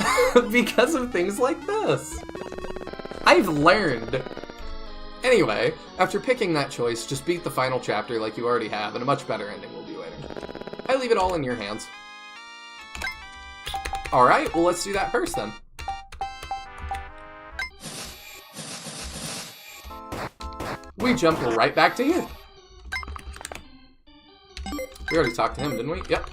Because of things like this. I've learned. Anyway, after picking that choice, just beat the final chapter like you already have, and a much better ending will be waiting. I leave it all in your hands. Alright, well let's do that first then. We jump right back to you. We already talked to him, didn't we? Yep.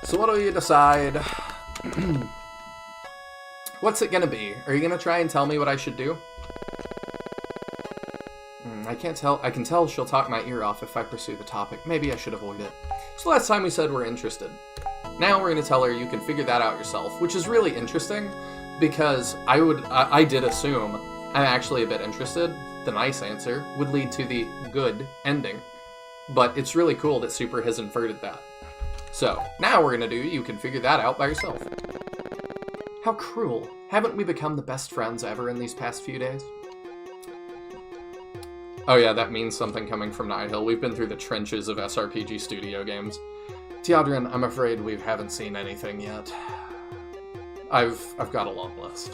So what do you decide? What's it gonna be? Are you gonna try and tell me what I should do? I can't tell. I can tell she'll talk my ear off if I pursue the topic. Maybe I should avoid it. So last time we said we're interested. Now we're gonna tell her you can figure that out yourself, which is really interesting because I did assume I'm actually a bit interested. The nice answer would lead to the good ending. But it's really cool that Super has inverted that. So, now we're gonna do you can figure that out by yourself. How cruel. Haven't we become the best friends ever in these past few days? Oh yeah, that means something coming from Nihil. We've been through the trenches of SRPG Studio games. Teodrin, I'm afraid we haven't seen anything yet. I've got a long list.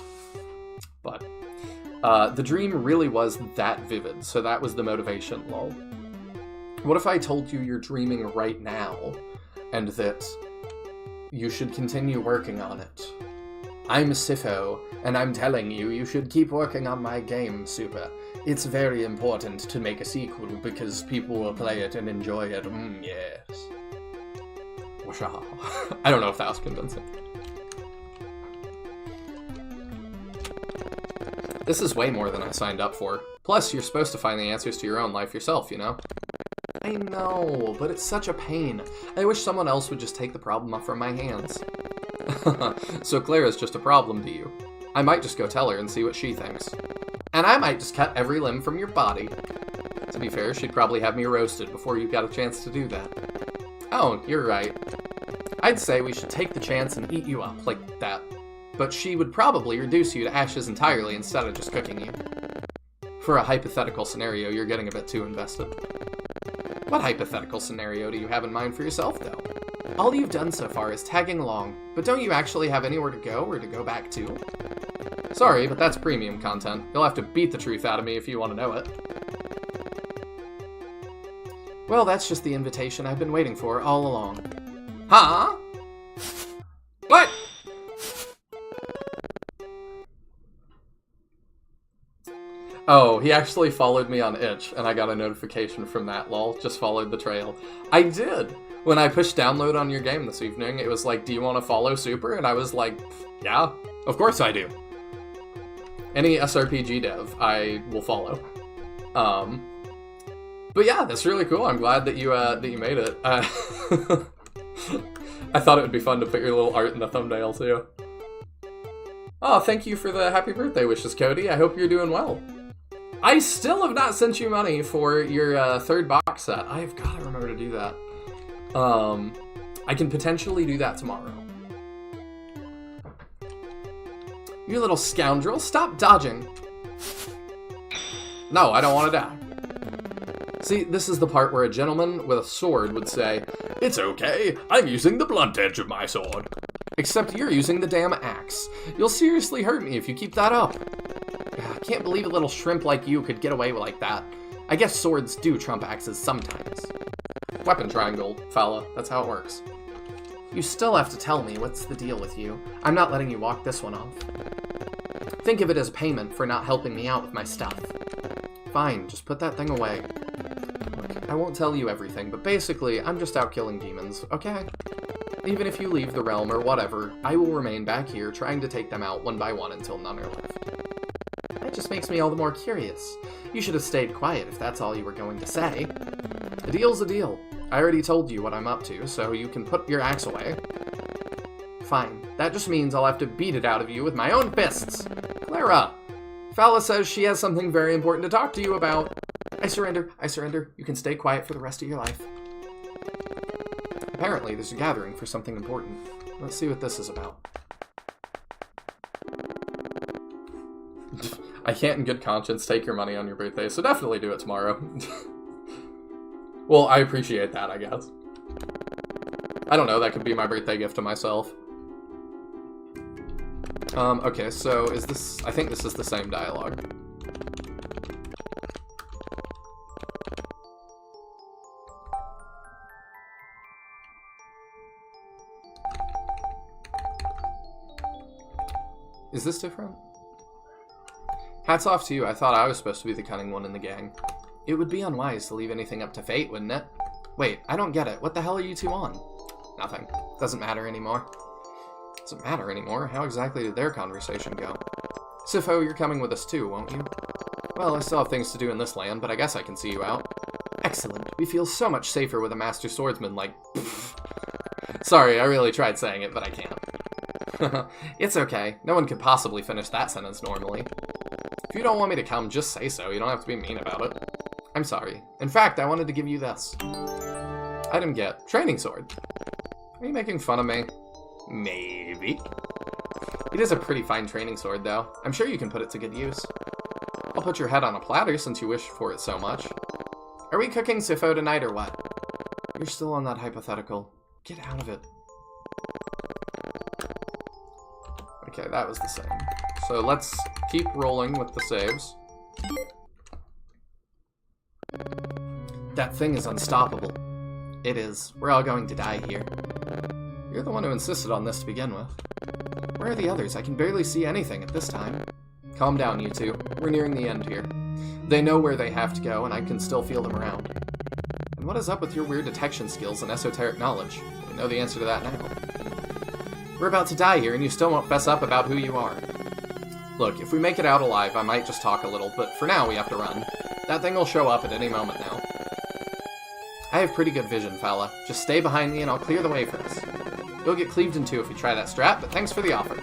But, the dream really was that vivid, so that was the motivation, lol. What if I told you you're dreaming right now? and that you should continue working on it. I'm Sifo, and I'm telling you, you should keep working on my game, Super. It's very important to make a sequel because people will play it and enjoy it. Yes. I don't know if that was convincing. This is way more than I signed up for. Plus, you're supposed to find the answers to your own life yourself, you know? I know, but it's such a pain. I wish someone else would just take the problem off from my hands. So Clara's just a problem to you. I might just go tell her and see what she thinks. And I might just cut every limb from your body. To be fair, she'd probably have me roasted before you got a chance to do that. Oh, you're right. I'd say we should take the chance and eat you up like that. But she would probably reduce you to ashes entirely instead of just cooking you. For a hypothetical scenario, you're getting a bit too invested. What hypothetical scenario do you have in mind for yourself, though? All you've done so far is tagging along, but don't you actually have anywhere to go or to go back to? Sorry, but that's premium content. You'll have to beat the truth out of me if you want to know it. Well, that's just the invitation I've been waiting for all along. Huh? What? Oh, he actually followed me on Itch, and I got a notification from that, lol. Just followed the trail. I did! When I pushed download on your game this evening, it was like, do you want to follow Super? And I was like, yeah, of course I do. Any SRPG dev, I will follow. But yeah, that's really cool. I'm glad that you made it. I thought it would be fun to put your little art in the thumbnail, too. Oh, thank you for the happy birthday wishes, Cody. I hope you're doing well. I still have not sent you money for your third box set. I have got to remember to do that. I can potentially do that tomorrow. You little scoundrel, stop dodging. No, I don't want to die. See, this is the part where a gentleman with a sword would say, "It's okay, I'm using the blunt edge of my sword." Except you're using the damn axe. You'll seriously hurt me if you keep that up. I can't believe a little shrimp like you could get away like that. I guess swords do trump axes sometimes. Weapon triangle, Phalla. That's how it works. You still have to tell me what's the deal with you. I'm not letting you walk this one off. Think of it as payment for not helping me out with my stuff. Fine, just put that thing away. Look, I won't tell you everything, but basically, I'm just out killing demons, okay? Even if you leave the realm or whatever, I will remain back here trying to take them out one by one until none are left. That just makes me all the more curious. You should have stayed quiet if that's all you were going to say. A deal's a deal. I already told you what I'm up to, so you can put your axe away. Fine. That just means I'll have to beat it out of you with my own fists. Clara! Phalla says she has something very important to talk to you about. I surrender. I surrender. You can stay quiet for the rest of your life. Apparently, there's a gathering for something important. Let's see what this is about. I can't in good conscience take your money on your birthday, so definitely do it tomorrow. Well, I appreciate that, I guess. I don't know, that could be my birthday gift to myself. Okay, so is this... I think this is the same dialogue. Is this different? Hats off to you, I thought I was supposed to be the cunning one in the gang. It would be unwise to leave anything up to fate, wouldn't it? Wait, I don't get it. What the hell are you two on? Nothing. Doesn't matter anymore. Doesn't matter anymore? How exactly did their conversation go? Sifo, you're coming with us too, won't you? Well, I still have things to do in this land, but I guess I can see you out. Excellent. We feel so much safer with a master swordsman like... Sorry, I really tried saying it, but I can't. It's okay. No one could possibly finish that sentence normally. If you don't want me to come, just say so. You don't have to be mean about it. I'm sorry. In fact, I wanted to give you this. Item get. Training sword. Are you making fun of me? Maybe. It is a pretty fine training sword, though. I'm sure you can put it to good use. I'll put your head on a platter since you wish for it so much. Are we cooking Sifo tonight or what? You're still on that hypothetical. Get out of it. Okay, that was the same. So let's keep rolling with the saves. That thing is unstoppable. It is. We're all going to die here. You're the one who insisted on this to begin with. Where are the others? I can barely see anything at this time. Calm down, you two. We're nearing the end here. They know where they have to go, and I can still feel them around. And what is up with your weird detection skills and esoteric knowledge? We know the answer to that now. We're about to die here, and you still won't fess up about who you are. Look, if we make it out alive, I might just talk a little, but for now we have to run. That thing will show up at any moment now. I have pretty good vision, Phalla. Just stay behind me and I'll clear the way for us. You'll get cleaved in two if we try that strap, but thanks for the offer.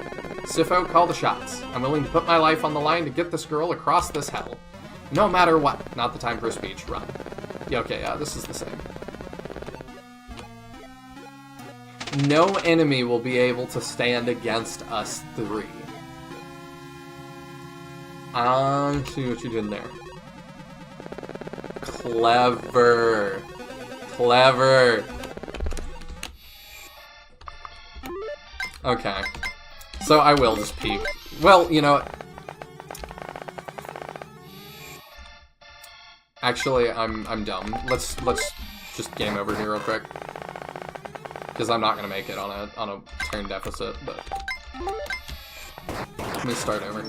Sifo, call the shots. I'm willing to put my life on the line to get this girl across this hell. No matter what. Not the time for a speech. Run. Yeah, okay, this is the same. No enemy will be able to stand against us three. See what you did there. Clever. Clever. Okay. So I will just peek. Well, you know... Actually, I'm dumb. Let's just game over here real quick. Because I'm not gonna make it on a turn deficit, but... Let me start over.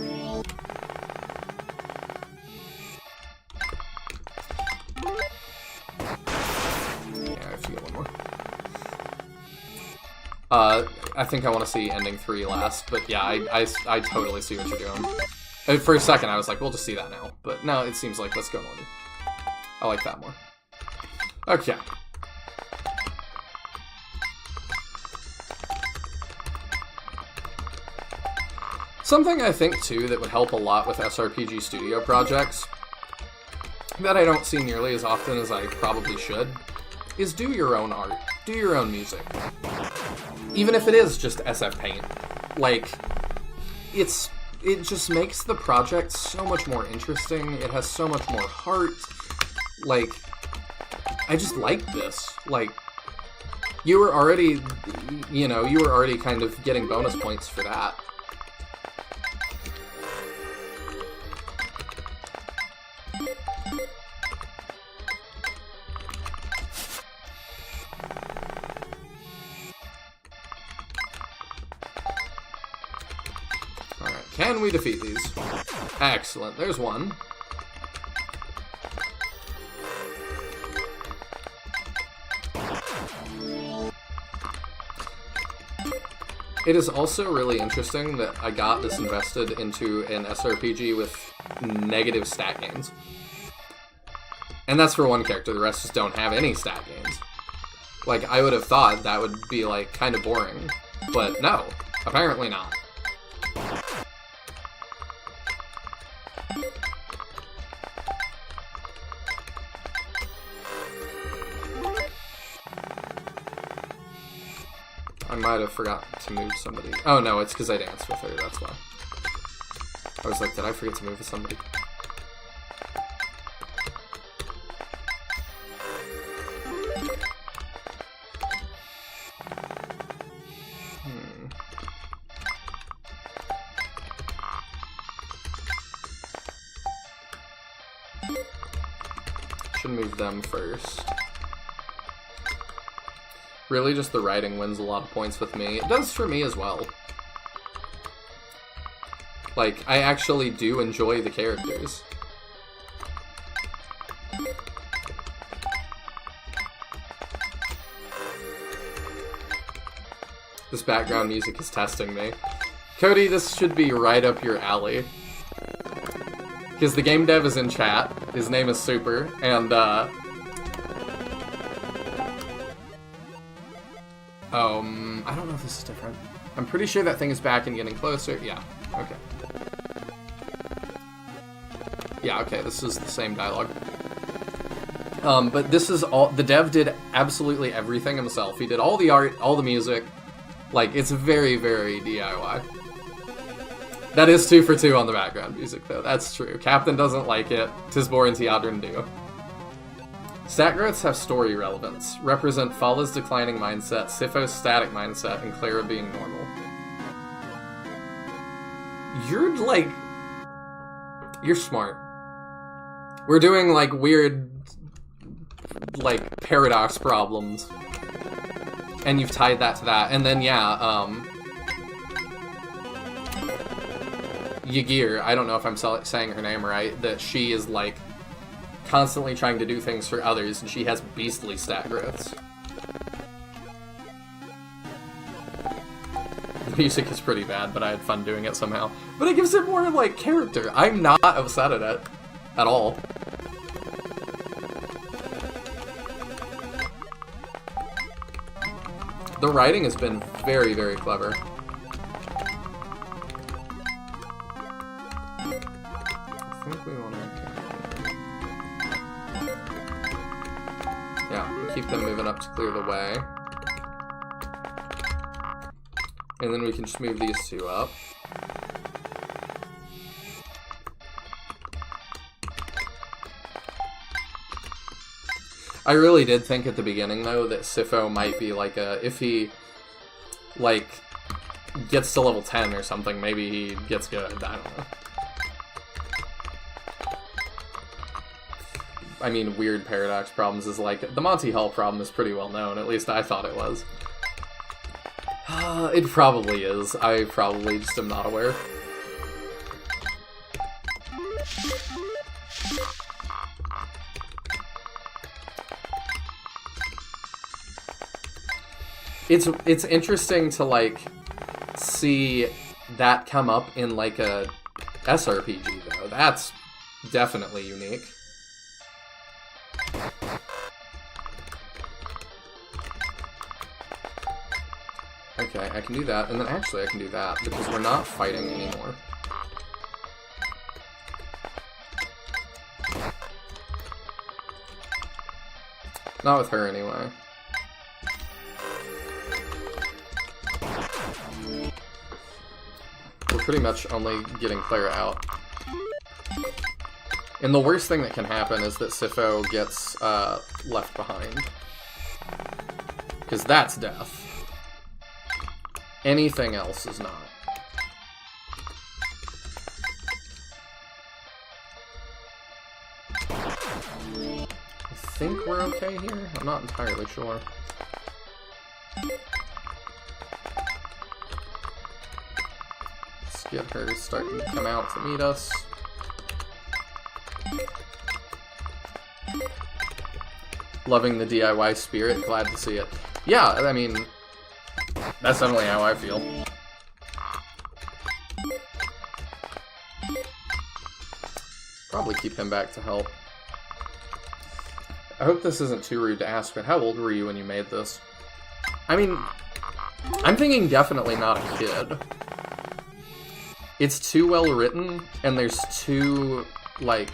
I think I want to see ending 3 last, but yeah, I totally see what you're doing. For a second, I was like, we'll just see that now. But no, it seems like let's go on. I like that more. Okay. Something I think, too, that would help a lot with SRPG studio projects, that I don't see nearly as often as I probably should, is do your own art. Do your own music. Even if it is just SF Paint. Like, it just makes the project so much more interesting. It has so much more heart. Like, I just like this. Like, you were already, you know, you were already kind of getting bonus points for that. Can we defeat these? Excellent. There's one. It is also really interesting that I got this invested into an SRPG with negative stat gains. And that's for one character. The rest just don't have any stat gains. Like, I would have thought that would be, like, kind of boring. But no. Apparently not. I might have forgot to move somebody. Oh no, it's because I danced with her, that's why. I was like, did I forget to move with somebody? Should move them first. Really, just the writing wins a lot of points with me. It does for me as well. Like, I actually do enjoy the characters. This background music is testing me. Cody, this should be right up your alley. Because the game dev is in chat. His name is Super, and, I don't know if this is different. I'm pretty sure that thing is back and getting closer. Yeah, okay. Yeah, okay, this is the same dialogue. But this is all, the dev did absolutely everything himself. He did all the art, all the music. Like, it's very, very DIY. That is 2 for 2 on the background music, though. That's true. Captain doesn't like it. Tisbor and Teodrin do. Stat growths have story relevance. Represent Phalla's declining mindset, Sifo's static mindset, and Clara being normal. You're, like... You're smart. We're doing, like, weird like, paradox problems. And you've tied that to that. And then, yeah, Ygir, I don't know if I'm saying her name right, that she is, like, constantly trying to do things for others, and she has beastly stat growths. The music is pretty bad, but I had fun doing it somehow. But it gives it more, like, character. I'm not upset at it. At all. The writing has been very, very clever. I think we want to... Yeah, keep them moving up to clear the way. And then we can just move these two up. I really did think at the beginning, though, that Sifo might be like a... If he, like, gets to level 10 or something, maybe he gets good. I don't know. I mean, weird paradox problems is like... The Monty Hall problem is pretty well known. At least I thought it was. It probably is. I probably just am not aware. It's interesting to, like, see that come up in, like, a SRPG, though. That's definitely unique. Okay, I can do that, and then actually I can do that, because we're not fighting anymore. Not with her, anyway. We're pretty much only getting Clara out. And the worst thing that can happen is that Sifo gets left behind. Because that's death. Anything else is not. I think we're okay here? I'm not entirely sure. Let's get her starting to come out to meet us. Loving the DIY spirit, glad to see it. Yeah, I mean, that's definitely how I feel. Probably keep him back to help. I hope this isn't too rude to ask, but how old were you when you made this? I mean, I'm thinking definitely not a kid. It's too well written, and there's too, like...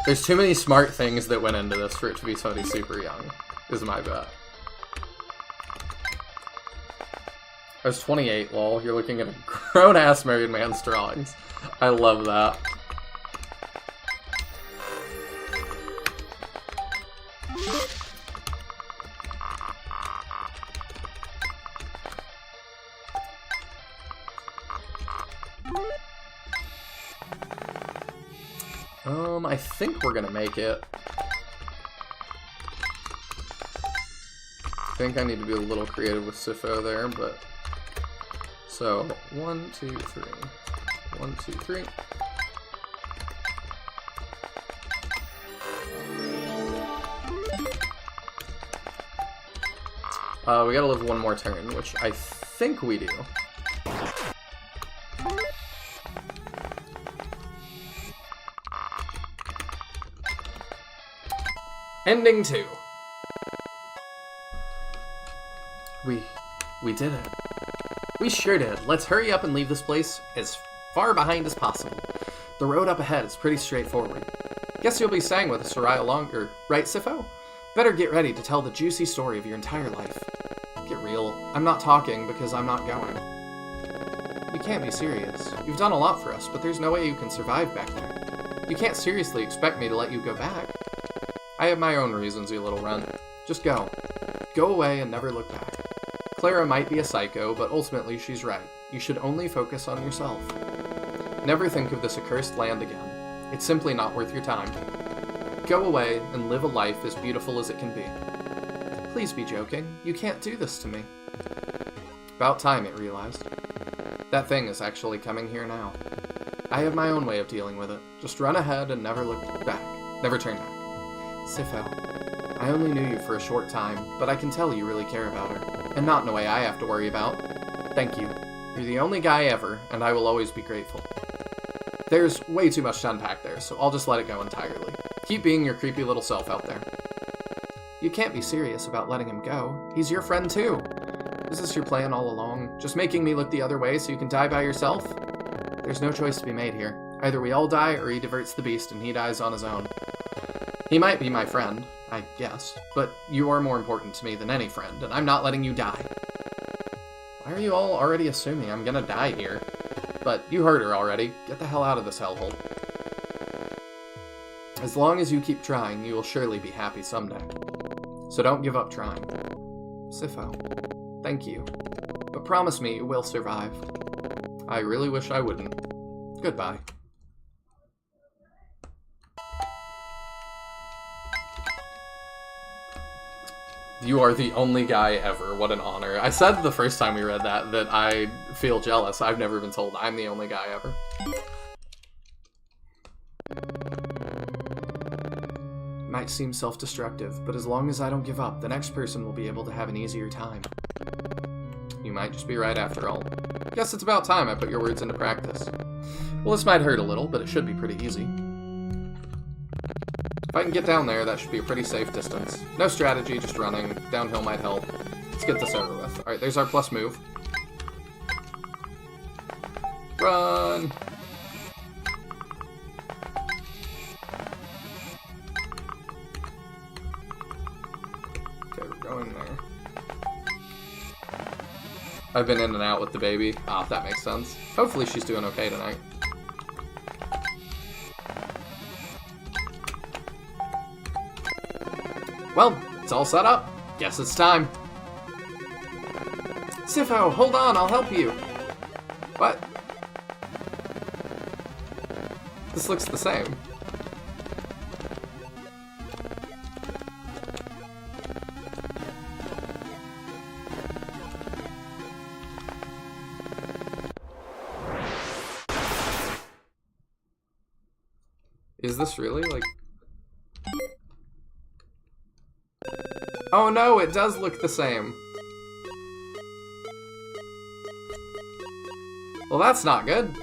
There's too many smart things that went into this for it to be somebody super young, is my bet. I was 28, lol. You're looking at a grown-ass married man's drawings. I love that. I think we're gonna make it. I think I need to be a little creative with Sifo there, but... So, 1, 2, 3. 1, 2, 3. We gotta live one more turn, which I think we do. Ending 2. We did it. We sure did. Let's hurry up and leave this place as far behind as possible. The road up ahead is pretty straightforward. Guess you'll be staying with us for a while longer, right, Sifo? Better get ready to tell the juicy story of your entire life. Get real. I'm not talking because I'm not going. You can't be serious. You've done a lot for us, but there's no way you can survive back there. You can't seriously expect me to let you go back. I have my own reasons, you little runt. Just go. Go away and never look back. Clara might be a psycho, but ultimately she's right. You should only focus on yourself. Never think of this accursed land again. It's simply not worth your time. go away and live a life as beautiful as it can be. Please be joking. You can't do this to me. About time, it realized. That thing is actually coming here now. I have my own way of dealing with it. Just run ahead and never look back. Never turn back. Sifo, I only knew you for a short time, but I can tell you really care about her. And not in a way I have to worry about. Thank you. You're the only guy ever, and I will always be grateful. There's way too much to unpack there, so I'll just let it go entirely. Keep being your creepy little self out there. You can't be serious about letting him go. He's your friend too. Is this your plan all along? Just making me look the other way so you can die by yourself? There's no choice to be made here. Either we all die, or he diverts the beast and he dies on his own. He might be my friend, I guess, but you are more important to me than any friend, and I'm not letting you die. Why are you all already assuming I'm gonna die here? But you heard her already. Get the hell out of this hellhole. As long as you keep trying, you will surely be happy someday. So don't give up trying. Sifo, thank you. But promise me you will survive. I really wish I wouldn't. Goodbye. You are the only guy ever. What an honor. I said the first time we read that I feel jealous. I've never been told I'm the only guy ever. Might seem self-destructive, but as long as I don't give up, the next person will be able to have an easier time. You might just be right after all. Guess it's about time I put your words into practice. Well, this might hurt a little, but it should be pretty easy. If I can get down there, that should be a pretty safe distance. No strategy, just running. Downhill might help. Let's get this over with. Alright, there's our plus move. Run! Okay, we're going there. I've been in and out with the baby. Ah, that makes sense. Hopefully she's doing okay tonight. Well, it's all set up. Guess it's time. Sifo, hold on, I'll help you. What? This looks the same. Is this really, like... Oh no, it does look the same. Well, that's not good.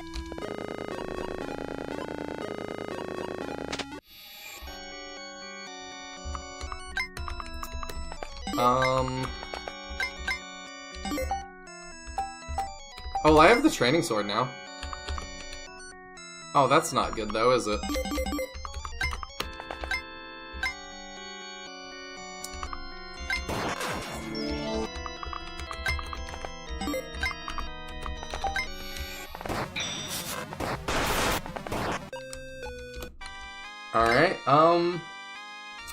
Oh, I have the training sword now. Oh, that's not good though, is it? Alright,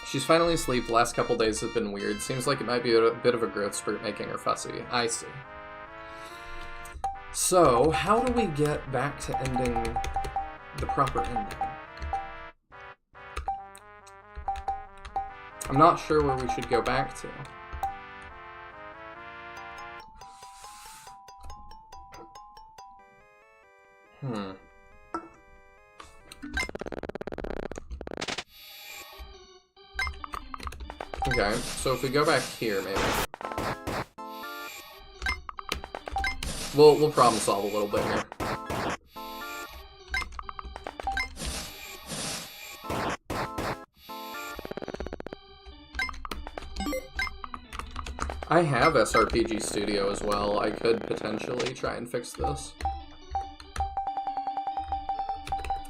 she's finally asleep. The last couple days have been weird. Seems like it might be a bit of a growth spurt making her fussy. I see. So, how do we get back to ending the proper ending? I'm not sure where we should go back to. Okay, so if we go back here, maybe. We'll problem solve a little bit here. I have SRPG Studio as well. I could potentially try and fix this.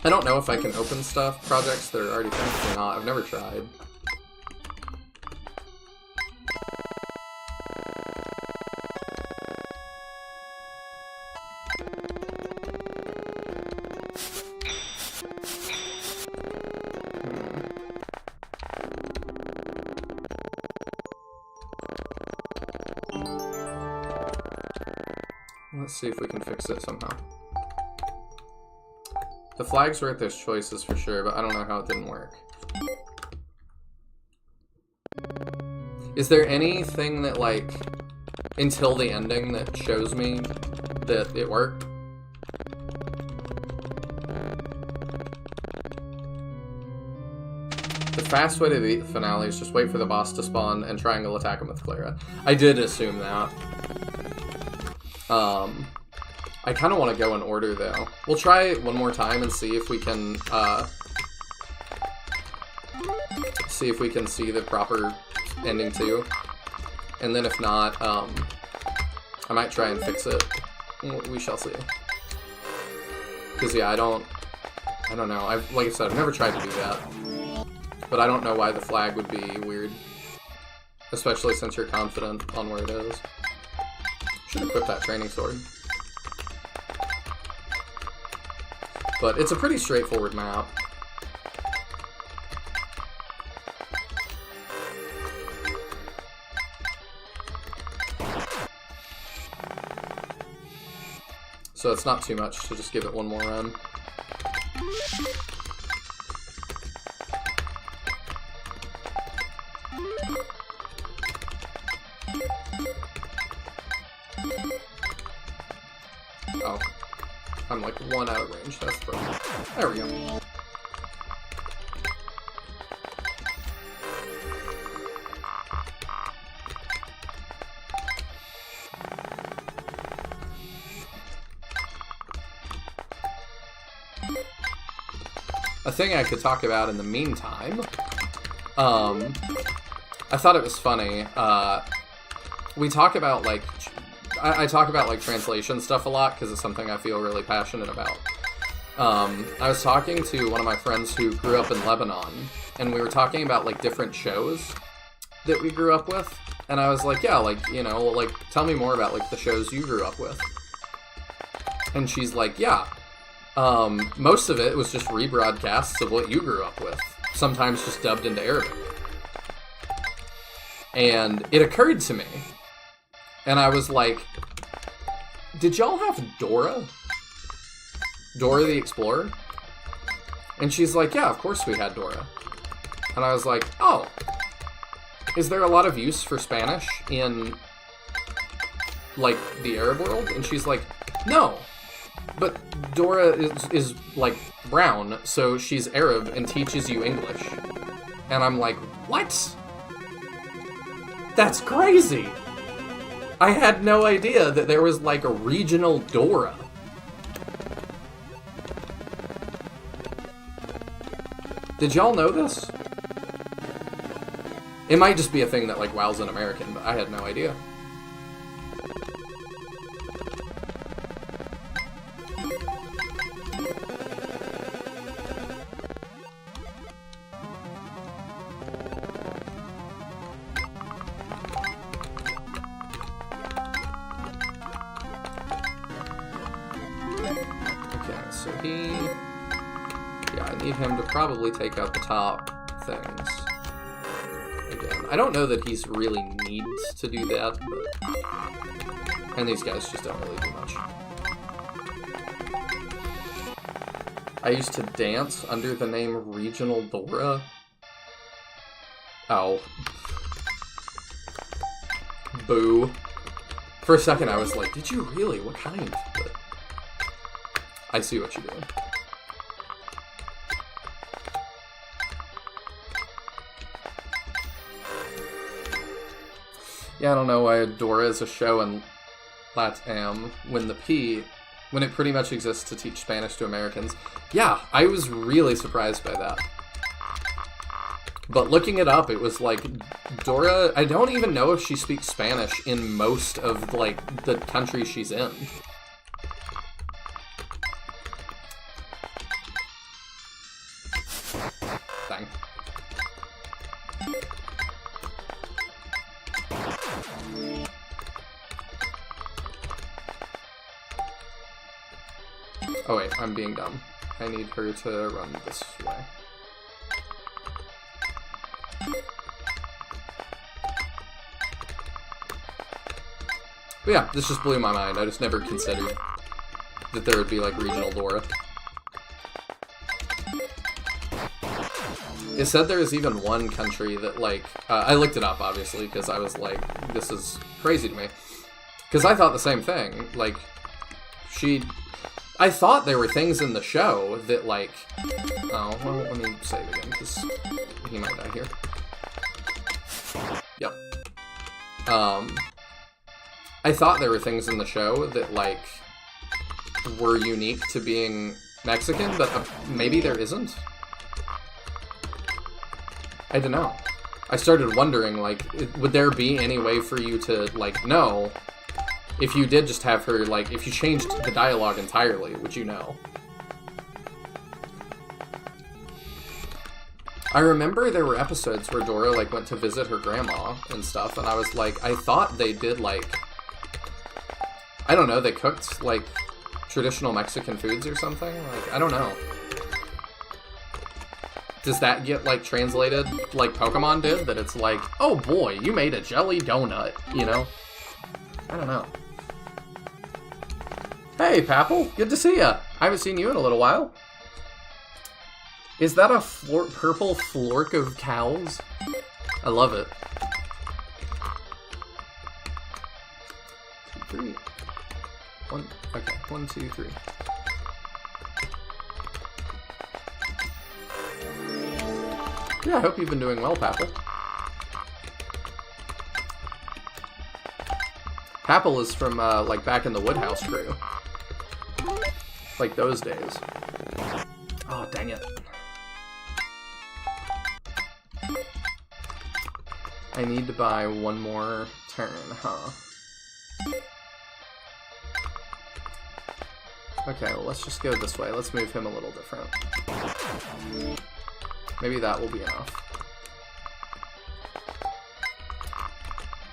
I don't know if I can open projects that are already finished or not. I've never tried. Let's see if we can fix it somehow. The flags were at those choices for sure, but I don't know how it didn't work. Is there anything that, like, until the ending that shows me that it worked? The fast way to beat the finale is just wait for the boss to spawn and triangle attack him with Clara. I did assume that. I kind of want to go in order, though. We'll try it one more time and see if we can, see the proper ending, too. And then if not, I might try and fix it. We shall see. Because, yeah, I don't know. Like I said, I've never tried to do that. But I don't know why the flag would be weird. Especially since you're confident on where it is. Should equip that training sword. But it's a pretty straightforward map. So it's not too much to just give it one more run. Oh. I'm like 1 out of range, that's broken. There we go. A thing I could talk about in the meantime, I thought it was funny, we talk about, like, I talk about, like, translation stuff a lot, because it's something I feel really passionate about. I was talking to one of my friends who grew up in Lebanon, and we were talking about, like, different shows that we grew up with, and I was like, yeah, like, you know, like, tell me more about, like, the shows you grew up with. And she's like, yeah, most of it was just rebroadcasts of what you grew up with, sometimes just dubbed into Arabic. And it occurred to me, and I was like, did y'all have Dora? Dora the Explorer? And she's like, yeah, of course we had Dora. And I was like, oh, is there a lot of use for Spanish in, like, the Arab world? And she's like, no. But Dora is like, brown, so she's Arab and teaches you English. And I'm like, what? That's crazy! I had no idea that there was, like, a regional Dora. Did y'all know this? It might just be a thing that, like, WoW's an American, but I had no idea. Probably take out the top things again. I don't know that he's really needs to do that, but... And these guys just don't really do much. I used to dance under the name Regional Dora. Oh. Boo. For a second I was like, did you really? What kind? But I see what you're doing. Yeah, I don't know why Dora is a show in LatAm when it pretty much exists to teach Spanish to Americans. Yeah, I was really surprised by that. But looking it up, it was like, Dora, I don't even know if she speaks Spanish in most of, like, the countries she's in. Dang. Oh wait, I'm being dumb. I need her to run this way. But yeah, this just blew my mind. I just never considered that there would be, like, regional Dora. It said there was even one country that, like, I looked it up, obviously, because I was like, this is crazy to me. Because I thought the same thing. Like, I thought there were things in the show that, like... Oh, well, let me save again, because he might die here. Yep. I thought there were things in the show that, like, were unique to being Mexican, but maybe there isn't? I don't know. I started wondering, like, would there be any way for you to, like, know if you did just have her, like, if you changed the dialogue entirely, would you know? I remember there were episodes where Dora, like, went to visit her grandma and stuff, and I was like, I thought they did, like, I don't know, they cooked, like, traditional Mexican foods or something? Like, I don't know. Does that get, like, translated like Pokemon did? That it's like, oh boy, you made a jelly donut, you know? I don't know. Hey, Papple, good to see ya. I haven't seen you in a little while. Is that a purple flork of cows? I love it. 2, 3. 1, okay, 1, 2, 3. Yeah, I hope you've been doing well, Papple. Papple is from, like, back in the Woodhouse crew. Like, those days. Oh, dang it. I need to buy one more turn, huh? Okay, well, let's just go this way. Let's move him a little different. Maybe that will be enough.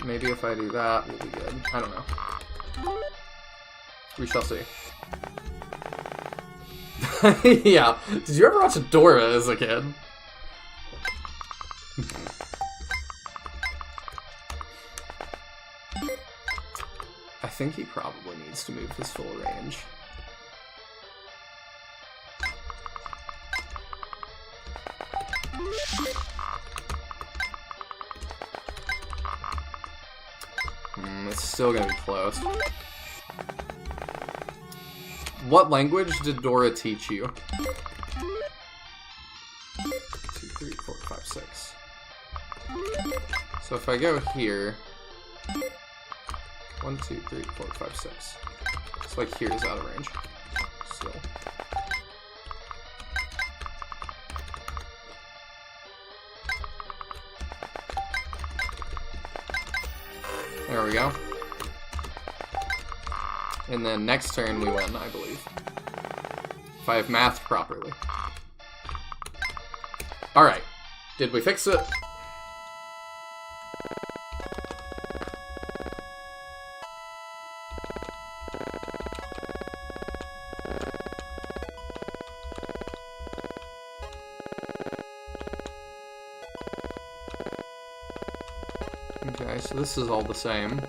Maybe if I do that, we'll be good. I don't know. We shall see. Yeah. Did you ever watch Dora as a kid? I think he probably needs to move his full range. It's still gonna be close. What language did Dora teach you? 2, 3, 4, 5, 6. So if I go here, 1, 2, 3, 4, 5, 6. It's like here is out of range. Still. There we go. And then next turn we win, I believe. If I have mathed properly. Alright. Did we fix it? Okay, so this is all the same.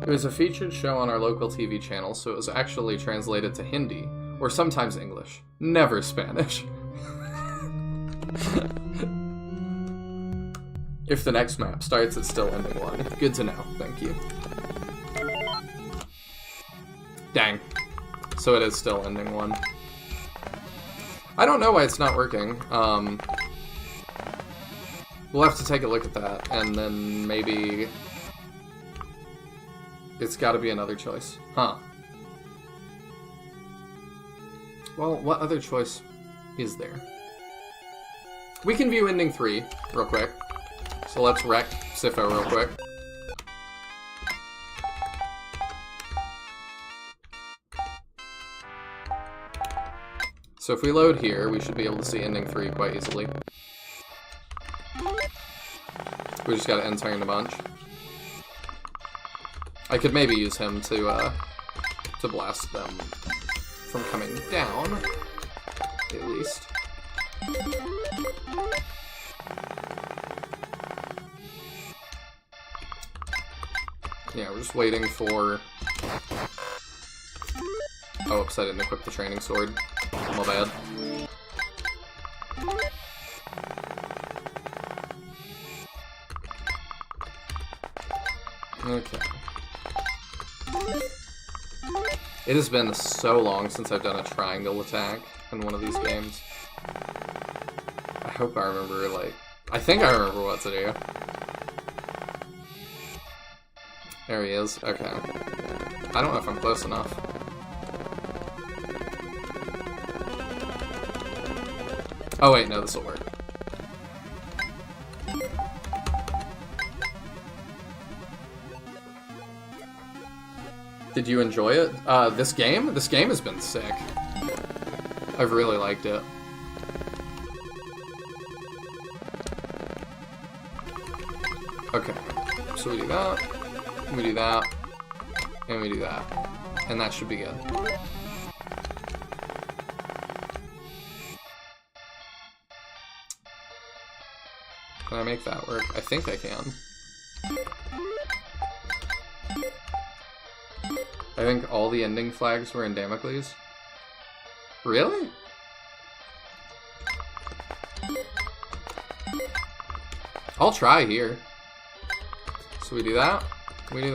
It was a featured show on our local TV channel, so it was actually translated to Hindi, or sometimes English. Never Spanish. If the next map starts, it's still ending 1. Good to know, thank you. Dang. So it is still ending 1. I don't know why it's not working. We'll have to take a look at that, and then maybe... It's gotta be another choice. Huh. Well, what other choice is there? We can view ending 3 real quick. So let's wreck Sifo real quick. So if we load here, we should be able to see ending 3 quite easily. We just gotta end turn a bunch. I could maybe use him to blast them from coming down. at least. Yeah, we're just waiting for... Oh, oops, I didn't equip the training sword. My bad. Okay. It has been so long since I've done a triangle attack in one of these games. I hope I remember, like... I think I remember what to do. There he is. Okay. I don't know if I'm close enough. Oh wait, no, this will work. Did you enjoy it? This game? This game has been sick. I've really liked it. Okay, so we do that, we do that, and we do that. And that should be good. Can I make that work? I think I can. I think all the ending flags were in Damocles. Really? I'll try here. So we do that, and we do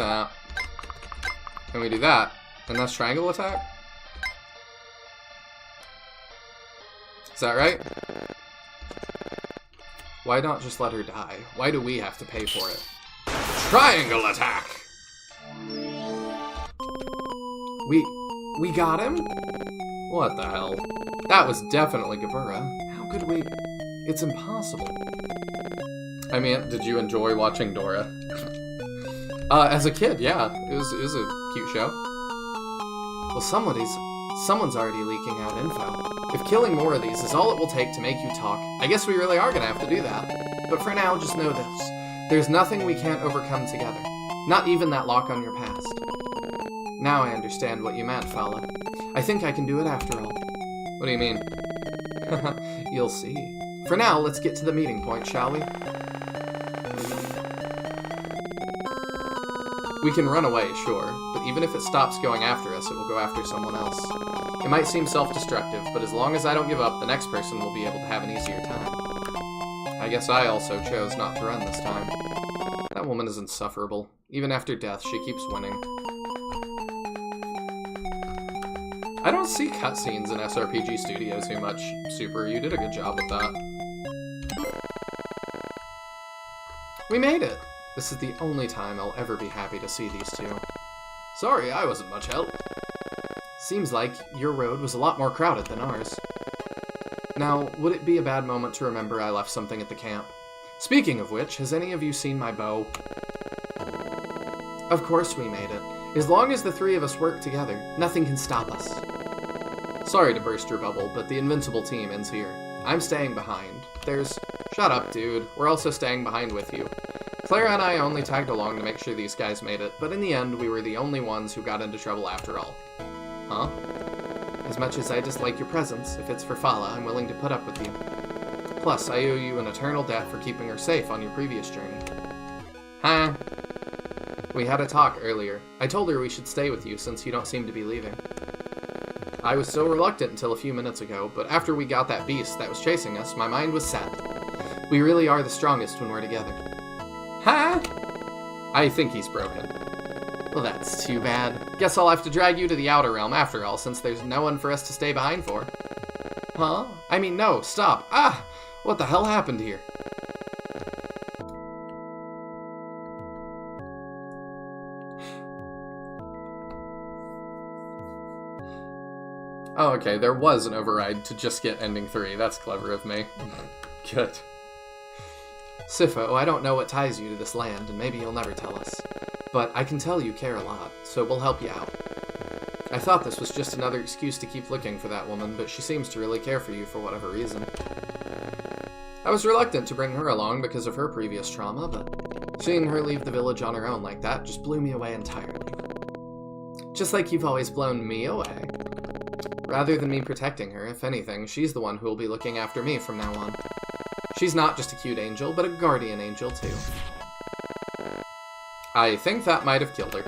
that, and that's triangle attack? Is that right? Why not just let her die? Why do we have to pay for it? Triangle attack! We got him? What the hell? That was definitely Gabura. How could we... It's impossible. I mean, did you enjoy watching Dora? As a kid, yeah. It was a cute show. Well, someone's already leaking out info. If killing more of these is all it will take to make you talk, I guess we really are gonna have to do that. But for now, just know this. There's nothing we can't overcome together. Not even that lock on your past. Now I understand what you meant, Phalla. I think I can do it after all. What do you mean? You'll see. For now, let's get to the meeting point, shall we? We can run away, sure, but even if it stops going after us, it will go after someone else. It might seem self-destructive, but as long as I don't give up, the next person will be able to have an easier time. I guess I also chose not to run this time. That woman is insufferable. Even after death, she keeps winning. I don't see cutscenes in SRPG studios too much. Super, you did a good job with that. We made it! This is the only time I'll ever be happy to see these two. Sorry, I wasn't much help. Seems like your road was a lot more crowded than ours. Now, would it be a bad moment to remember I left something at the camp? Speaking of which, has any of you seen my bow? Of course we made it. As long as the three of us work together, nothing can stop us. Sorry to burst your bubble, but the Invincible team ends here. I'm staying behind. Shut up, dude. We're also staying behind with you. Clara and I only tagged along to make sure these guys made it, but in the end, we were the only ones who got into trouble after all. Huh? As much as I dislike your presence, if it's for Phalla, I'm willing to put up with you. Plus, I owe you an eternal debt for keeping her safe on your previous journey. Huh? We had a talk earlier. I told her we should stay with you since you don't seem to be leaving. I was so reluctant until a few minutes ago, but after we got that beast that was chasing us, my mind was set. We really are the strongest when we're together. Huh? I think he's broken. Well, that's too bad. Guess I'll have to drag you to the Outer Realm after all, since there's no one for us to stay behind for. Huh? I mean, no, stop. Ah! What the hell happened here? Oh, okay, there was an override to just get ending 3. That's clever of me. Good. Sifo, I don't know what ties you to this land, and maybe you'll never tell us. But I can tell you care a lot, so we'll help you out. I thought this was just another excuse to keep looking for that woman, but she seems to really care for you for whatever reason. I was reluctant to bring her along because of her previous trauma, but seeing her leave the village on her own like that just blew me away entirely. Just like you've always blown me away. Rather than me protecting her, if anything, she's the one who will be looking after me from now on. She's not just a cute angel, but a guardian angel too. I think that might have killed her.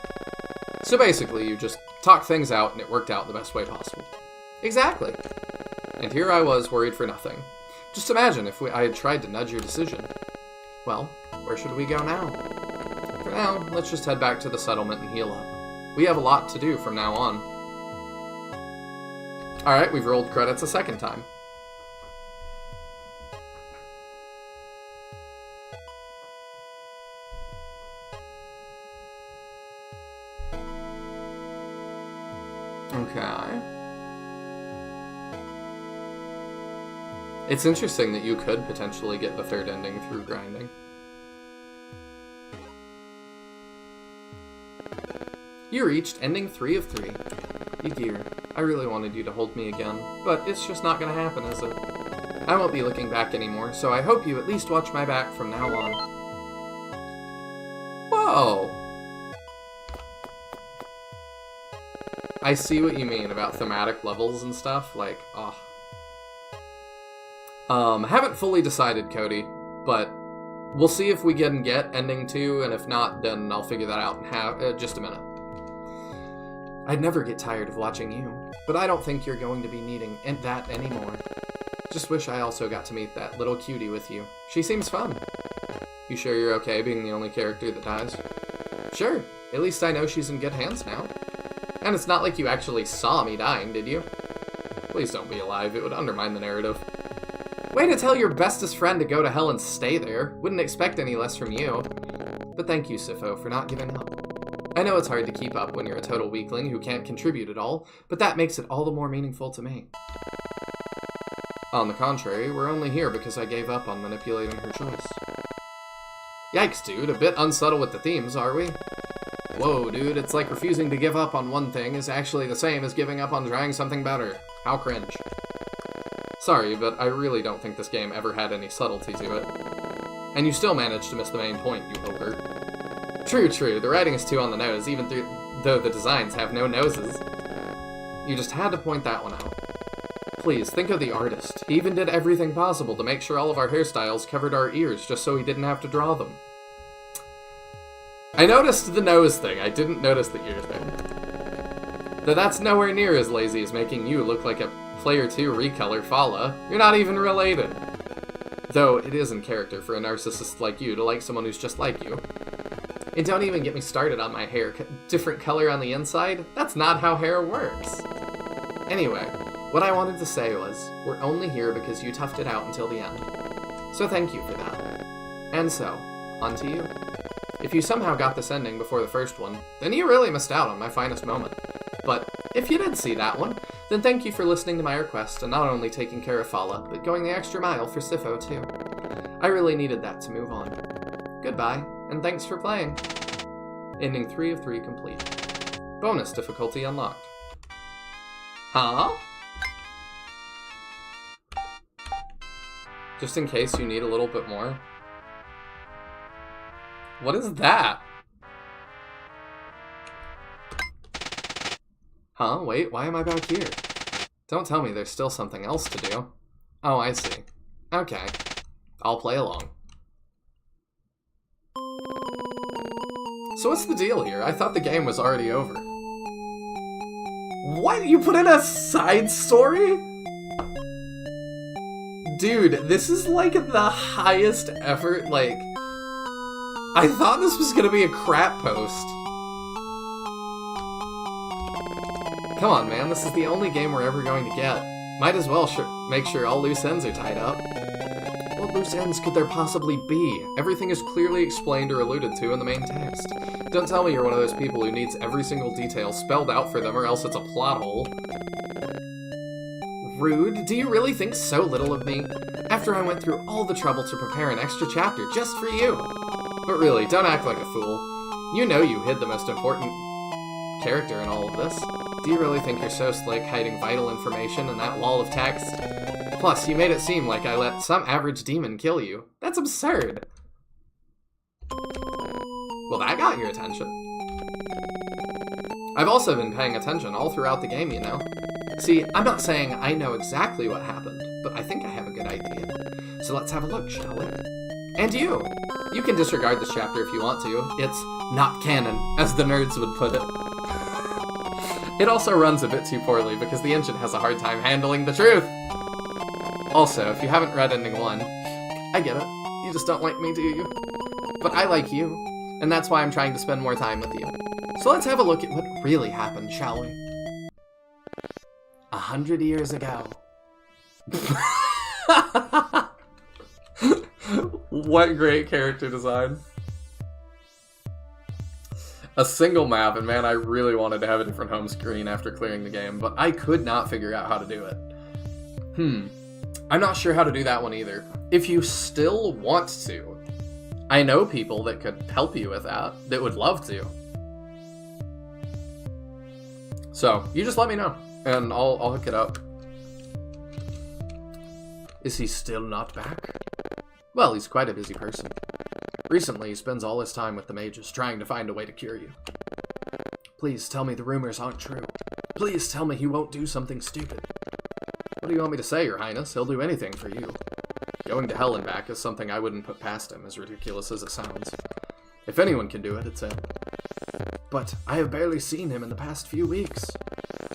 So basically, you just talked things out and it worked out the best way possible. Exactly. And here I was, worried for nothing. Just imagine if I had tried to nudge your decision. Well, where should we go now? For now, let's just head back to the settlement and heal up. We have a lot to do from now on. Alright, we've rolled credits a second time. Okay. It's interesting that you could potentially get the third ending through grinding. You reached ending 3 of 3. You dear, I really wanted you to hold me again, but it's just not gonna happen, is it? I won't be looking back anymore, so I hope you at least watch my back from now on. Whoa! I see what you mean about thematic levels and stuff, like, haven't fully decided, Cody, but we'll see if we can get ending 2, and if not, then I'll figure that out in just a minute. I'd never get tired of watching you, but I don't think you're going to be needing that anymore. Just wish I also got to meet that little cutie with you. She seems fun. You sure you're okay being the only character that dies? Sure, at least I know she's in good hands now. And it's not like you actually saw me dying, did you? Please don't be alive, it would undermine the narrative. Way to tell your bestest friend to go to hell and stay there. Wouldn't expect any less from you. But thank you, Sifo, for not giving up. I know it's hard to keep up when you're a total weakling who can't contribute at all, but that makes it all the more meaningful to me. On the contrary, we're only here because I gave up on manipulating her choice. Yikes, dude, a bit unsubtle with the themes, are we? Whoa, dude, it's like refusing to give up on one thing is actually the same as giving up on trying something better. How cringe. Sorry, but I really don't think this game ever had any subtlety to it. And you still managed to miss the main point, you ogre. True, the writing is too on the nose, even though the designs have no noses. You just had to point that one out. Please, think of the artist. He even did everything possible to make sure all of our hairstyles covered our ears just so he didn't have to draw them. I noticed the nose thing, I didn't notice the ear thing. Though that's nowhere near as lazy as making you look like a Player 2 recolor Phalla. You're not even related. Though it is in character for a narcissist like you to like someone who's just like you. And don't even get me started on my hair. Different color on the inside? That's not how hair works. Anyway, what I wanted to say was, we're only here because you toughed it out until the end. So thank you for that. And so, on to you. If you somehow got this ending before the first one, then you really missed out on my finest moment. But if you did see that one, then thank you for listening to my request and not only taking care of Phalla, but going the extra mile for Sifo too. I really needed that to move on. Goodbye, and thanks for playing. Ending 3 of 3 complete. Bonus difficulty unlocked. Huh? Just in case you need a little bit more. What is that? Huh? Wait, why am I back here? Don't tell me there's still something else to do. Oh, I see. Okay. I'll play along. So what's the deal here? I thought the game was already over. What? You put in a side story? Dude, this is like the highest effort, like... I thought this was gonna be a crap post. Come on, man, this is the only game we're ever going to get. Might as well make sure all loose ends are tied up. What loose ends could there possibly be? Everything is clearly explained or alluded to in the main text. Don't tell me you're one of those people who needs every single detail spelled out for them or else it's a plot hole. Rude, do you really think so little of me? After I went through all the trouble to prepare an extra chapter just for you. But really, don't act like a fool. You know you hid the most important character in all of this. Do you really think you're so slick hiding vital information in that wall of text? Plus, you made it seem like I let some average demon kill you. That's absurd. Well, that got your attention. I've also been paying attention all throughout the game, you know. See, I'm not saying I know exactly what happened, but I think I have a good idea. So let's have a look, shall we? And you! You can disregard this chapter if you want to. It's not canon, as the nerds would put it. It also runs a bit too poorly because the engine has a hard time handling the truth. Also, if you haven't read ending 1, I get it. You just don't like me, do you? But I like you, and that's why I'm trying to spend more time with you. So let's have a look at what really happened, shall we? 100 years ago. What great character design. A single map, and man, I really wanted to have a different home screen after clearing the game, but I could not figure out how to do it. I'm not sure how to do that one either. If you still want to, I know people that could help you with that would love to. So, you just let me know, and I'll hook it up. Is he still not back? Well, he's quite a busy person. Recently, he spends all his time with the mages, trying to find a way to cure you. Please tell me the rumors aren't true. Please tell me he won't do something stupid. What do you want me to say, Your Highness? He'll do anything for you. Going to hell and back is something I wouldn't put past him, as ridiculous as it sounds. If anyone can do it, it's him. But I have barely seen him in the past few weeks.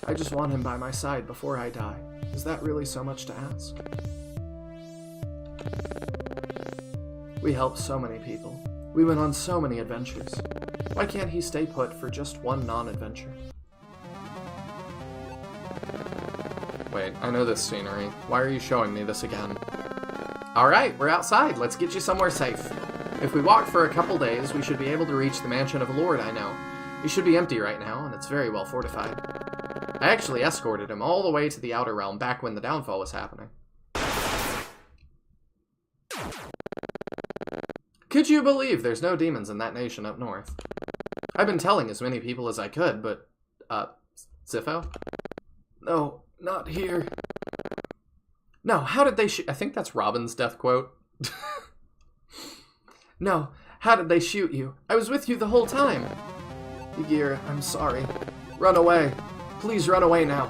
I just want him by my side before I die. Is that really so much to ask? We helped so many people. We went on so many adventures. Why can't he stay put for just one non-adventure? Wait, I know this scenery. Why are you showing me this again? Alright, we're outside. Let's get you somewhere safe. If we walk for a couple days, we should be able to reach the mansion of a lord I know. He should be empty right now, and it's very well fortified. I actually escorted him all the way to the Outer Realm back when the downfall was happening. Could you believe there's no demons in that nation up north? I've been telling as many people as I could, but, Sifo? No, not here. No, how did they I think that's Robin's death quote. No, how did they shoot you? I was with you the whole time. Ygir, I'm sorry. Run away. Please run away now.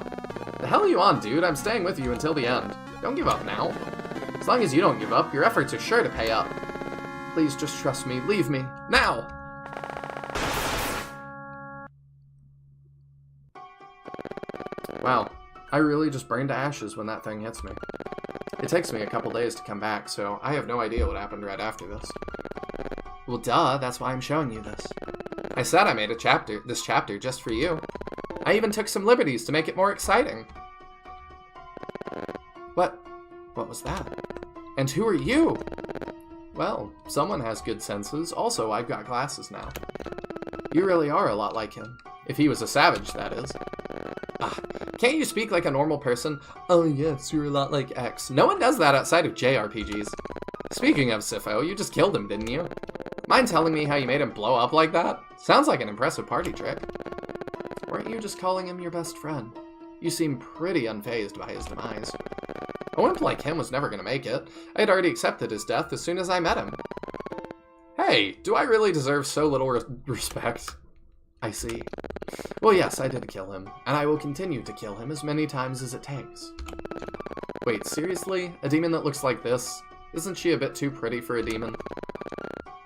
The hell are you on, dude? I'm staying with you until the end. Don't give up now. As long as you don't give up, your efforts are sure to pay up. Please just trust me. Leave me. Now! Wow. I really just burn to ashes when that thing hits me. It takes me a couple days to come back, so I have no idea what happened right after this. Well, duh, that's why I'm showing you this. I said I made this chapter just for you. I even took some liberties to make it more exciting. What was that? And who are you? Well, someone has good senses. Also, I've got glasses now. You really are a lot like him. If he was a savage, that is. Can't you speak like a normal person? Oh yes, you're a lot like X. No one does that outside of JRPGs. Speaking of Sifo, you just killed him, didn't you? Mind telling me how you made him blow up like that? Sounds like an impressive party trick. Weren't you just calling him your best friend? You seem pretty unfazed by his demise. A wimp like him was never going to make it. I had already accepted his death as soon as I met him. Hey, do I really deserve so little respect? I see. Well, yes, I did kill him, and I will continue to kill him as many times as it takes. Wait, seriously? A demon that looks like this? Isn't she a bit too pretty for a demon?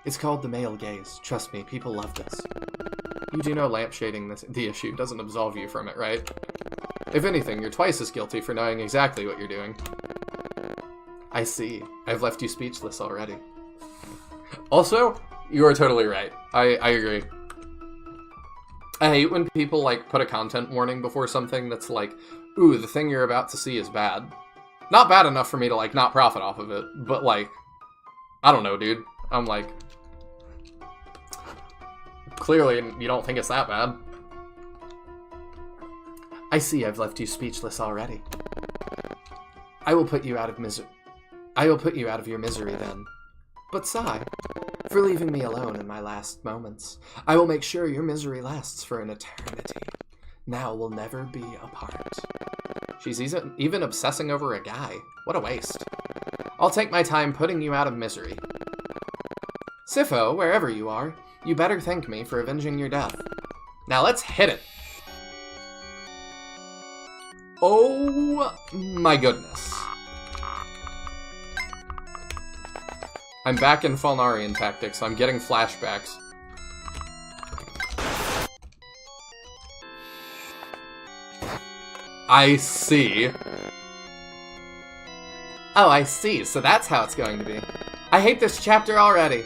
It's called the male gaze. Trust me, people love this. You do know lampshading the issue doesn't absolve you from it, right? If anything, you're twice as guilty for knowing exactly what you're doing. I see. I've left you speechless already. Also, you are totally right. I agree. I hate when people, like, put a content warning before something that's like, ooh, the thing you're about to see is bad. Not bad enough for me to, like, not profit off of it, but, like, I don't know, dude. I'm like, clearly you don't think it's that bad. I see I've left you speechless already. I will put you out of your misery then. But sigh, for leaving me alone in my last moments. I will make sure your misery lasts for an eternity. Now we'll never be apart. She's even obsessing over a guy. What a waste. I'll take my time putting you out of misery. Sifo, wherever you are, you better thank me for avenging your death. Now let's hit it! Oh my goodness. I'm back in Fulnarian tactics. I'm getting flashbacks. I see. Oh, I see. So that's how it's going to be. I hate this chapter already.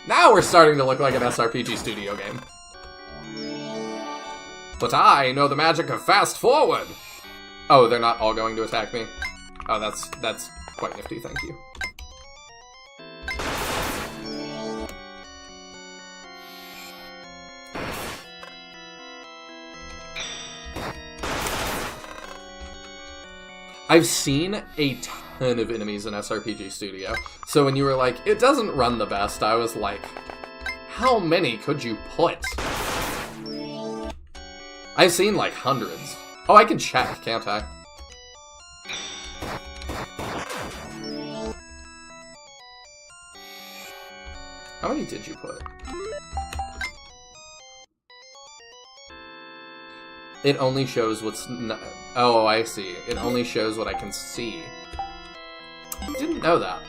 Now we're starting to look like an SRPG studio game. But I know the magic of fast forward. Oh, they're not all going to attack me. Oh, that's quite nifty, thank you. I've seen a ton of enemies in SRPG Studio, so when you were like, it doesn't run the best, I was like, how many could you put? I've seen like hundreds. Oh, I can check, can't I? How many did you put? It only shows what's... Oh, I see. It only shows what I can see. Didn't know that.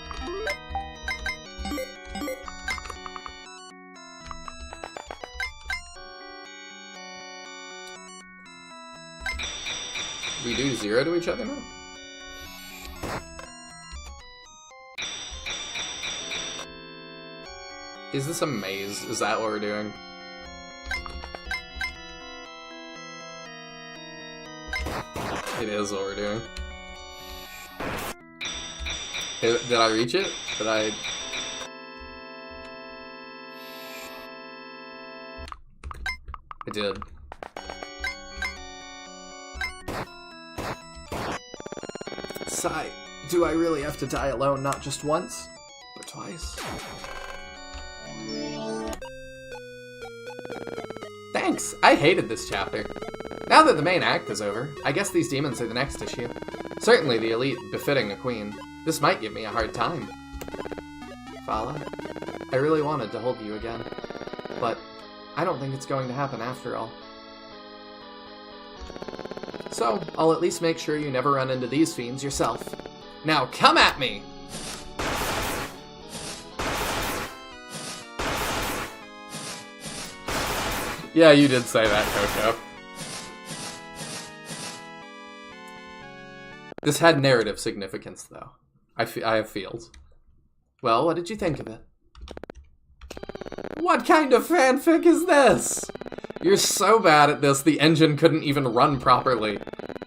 We do 0 to each other now? Is this a maze? Is that what we're doing? It is what we're doing. Did I reach it? Did I... I did. Sigh. Do I really have to die alone, not just once, but twice? Thanks! I hated this chapter. Now that the main act is over, I guess these demons are the next issue. Certainly the elite, befitting a queen. This might give me a hard time. Phalla, I really wanted to hold you again, but I don't think it's going to happen after all. So, I'll at least make sure you never run into these fiends yourself. Now come at me! Yeah, you did say that, Coco. This had narrative significance, though. I have feels. Well, what did you think of it? What kind of fanfic is this? You're so bad at this, the engine couldn't even run properly.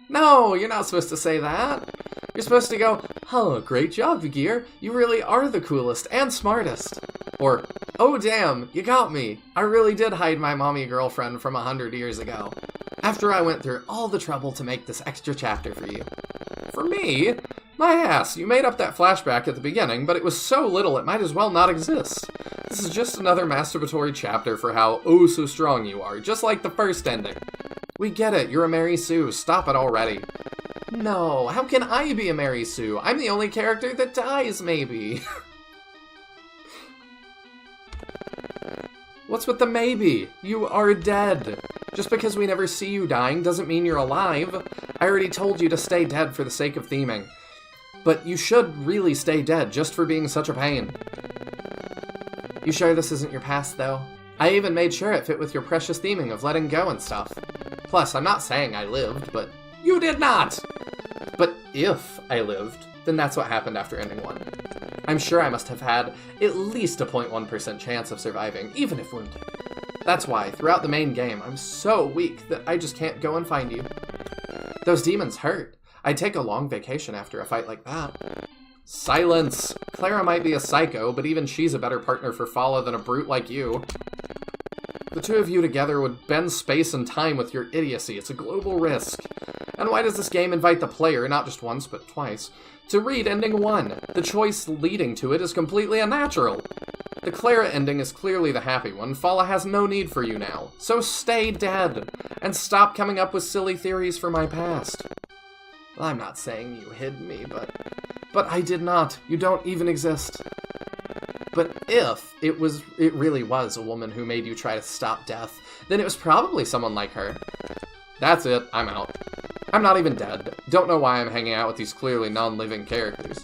No, you're not supposed to say that. You're supposed to go, oh, great job, Gear. You really are the coolest and smartest. Or, oh damn, you got me. I really did hide my mommy girlfriend from 100 years ago. After I went through all the trouble to make this extra chapter for you. For me? My ass, you made up that flashback at the beginning, but it was so little it might as well not exist. This is just another masturbatory chapter for how oh so strong you are, just like the first ending. We get it, you're a Mary Sue, stop it already. No, how can I be a Mary Sue? I'm the only character that dies, maybe. What's with the maybe? You are dead. Just because we never see you dying doesn't mean you're alive. I already told you to stay dead for the sake of theming. But you should really stay dead just for being such a pain. You sure this isn't your past, though? I even made sure it fit with your precious theming of letting go and stuff. Plus, I'm not saying I lived, but you did not! But if I lived, then that's what happened after ending 1. I'm sure I must have had at least a 0.1% chance of surviving, even if wounded. That's why, throughout the main game, I'm so weak that I just can't go and find you. Those demons hurt. I'd take a long vacation after a fight like that. Silence! Clara might be a psycho, but even she's a better partner for Phalla than a brute like you. The two of you together would bend space and time with your idiocy. It's a global risk. And why does this game invite the player, not just once, but twice, to read ending 1? The choice leading to it is completely unnatural. The Clara ending is clearly the happy one. Phalla has no need for you now. So stay dead, and stop coming up with silly theories for my past. Well, I'm not saying you hid me, but I did not. You don't even exist. But if it really was a woman who made you try to stop death, then it was probably someone like her. That's it, I'm out. I'm not even dead. Don't know why I'm hanging out with these clearly non-living characters.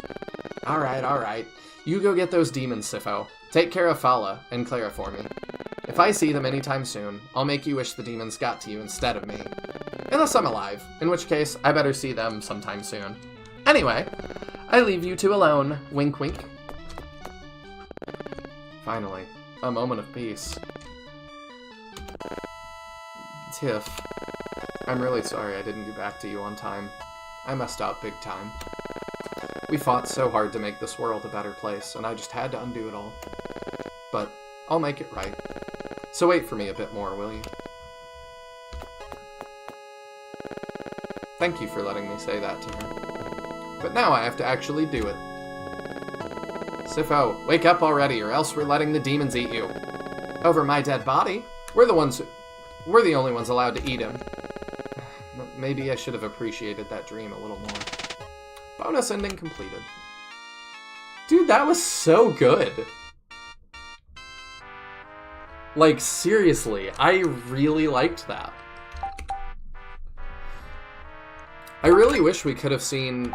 Alright. You go get those demons, Sifo. Take care of Phalla and Clara for me. If I see them anytime soon, I'll make you wish the demons got to you instead of me. Unless I'm alive, in which case, I better see them sometime soon. Anyway, I leave you two alone. Wink, wink. Finally, a moment of peace. Tiff, I'm really sorry I didn't get back to you on time. I messed up big time. We fought so hard to make this world a better place, and I just had to undo it all. But I'll make it right. So wait for me a bit more, will you? Thank you for letting me say that to her. But now I have to actually do it. Sifo, wake up already, or else we're letting the demons eat you. Over my dead body? We're the only ones allowed to eat him. Maybe I should have appreciated that dream a little more. Bonus ending completed. Dude, that was so good. Like, seriously, I really liked that. I really wish we could have seen,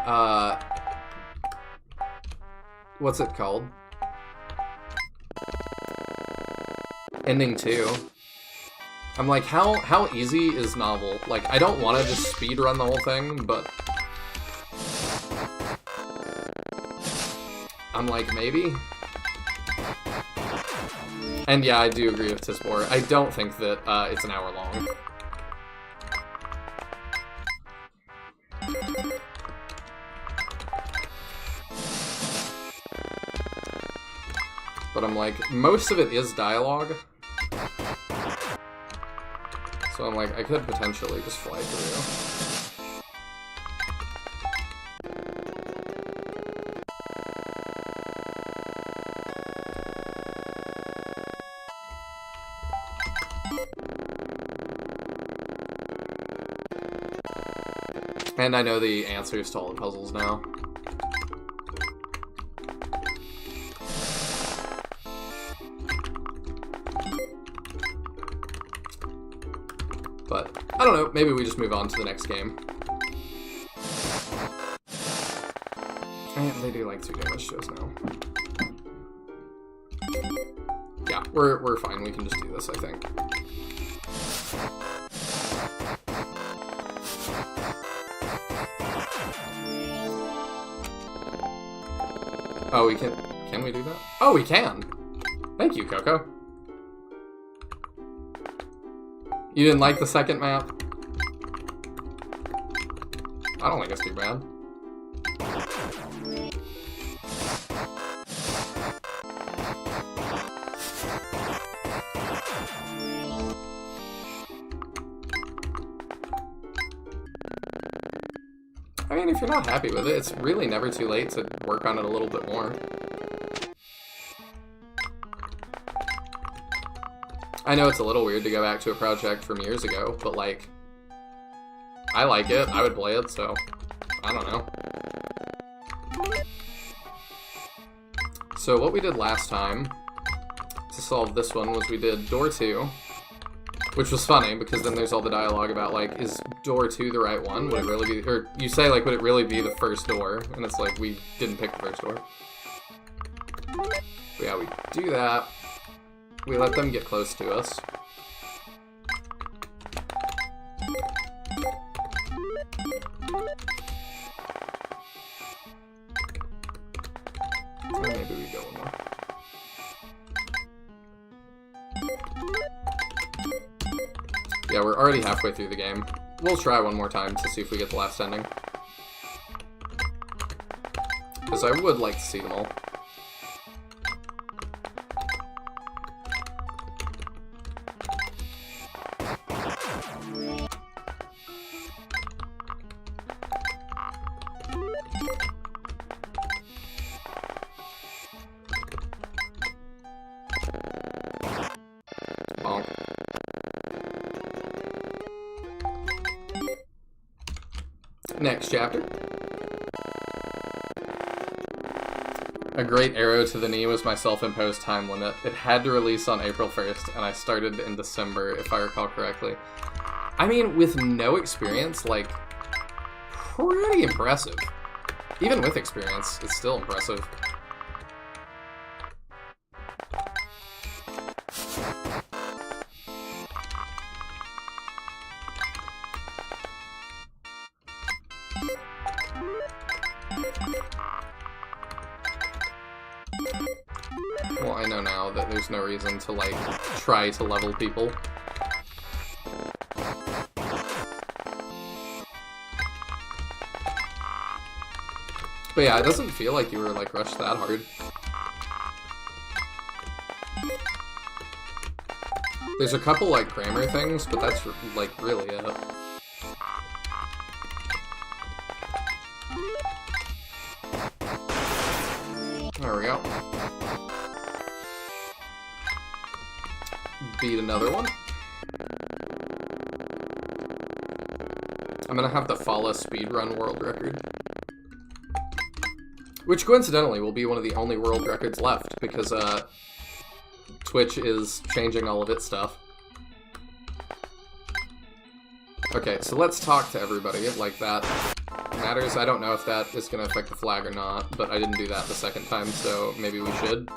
what's it called? Ending 2. I'm like, how easy is novel? Like, I don't want to just speedrun the whole thing, but I'm like, maybe? And yeah, I do agree with Tispor. I don't think that it's an hour long. But I'm like, most of it is dialogue. So I'm like, I could potentially just fly through. And I know the answers to all the puzzles now. But, I don't know, maybe we just move on to the next game. And they do like 2 damage to us now. Yeah, we're fine, we can just do this, I think. Oh, we can we do that? Oh, we can! Thank you, Coco. You didn't like the second map? I don't think it's too bad. I mean, if you're not happy with it, it's really never too late to work on it a little bit more. I know it's a little weird to go back to a project from years ago, but like, I like it, I would play it, so I don't know. So what we did last time to solve this one was we did door 2, which was funny because then there's all the dialogue about like, is door 2 the right one? Would it really be, or you say like, would it really be the first door? And it's like, we didn't pick the first door. But yeah, we do that. We let them get close to us. Or maybe we go one more. Yeah, we're already halfway through the game. We'll try one more time to see if we get the last ending. Because I would like to see them all. Next chapter. A great arrow to the knee was my self-imposed time limit. It had to release on April 1st, and I started in December, if I recall correctly. I mean, with no experience, like, pretty impressive. Even with experience, it's still impressive. Well, I know now that there's no reason to, like, try to level people. But yeah, it doesn't feel like you were, like, rushed that hard. There's a couple, like, grammar things, but that's, like, really it. There we go. Beat another one. I'm gonna have the Phalla speedrun world record. Which, coincidentally, will be one of the only world records left, because, Twitch is changing all of its stuff. Okay, so let's talk to everybody, like that matters. I don't know if that is going to affect the flag or not, but I didn't do that the second time, so maybe we should.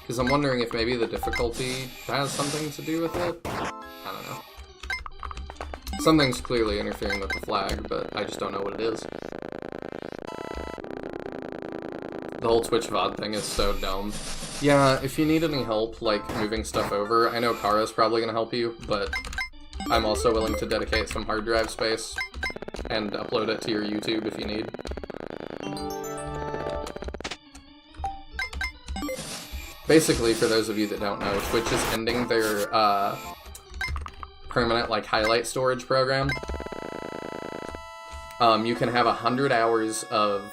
Because I'm wondering if maybe the difficulty has something to do with it? I don't know. Something's clearly interfering with the flag, but I just don't know what it is. The whole Twitch VOD thing is so dumb. Yeah, if you need any help, like, moving stuff over, I know Kara's probably gonna help you, but I'm also willing to dedicate some hard drive space and upload it to your YouTube if you need. Basically, for those of you that don't know, Twitch is ending their permanent, like, highlight storage program. You can have 100 hours of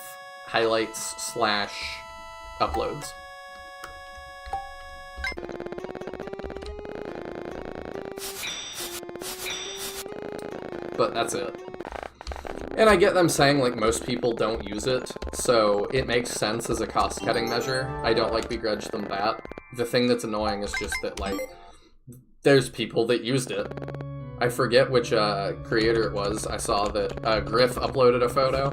highlights / uploads. But that's it. And I get them saying, like, most people don't use it, so it makes sense as a cost-cutting measure. I don't, like, begrudge them that. The thing that's annoying is just that, like, there's people that used it. I forget which creator it was. I saw that Griff uploaded a photo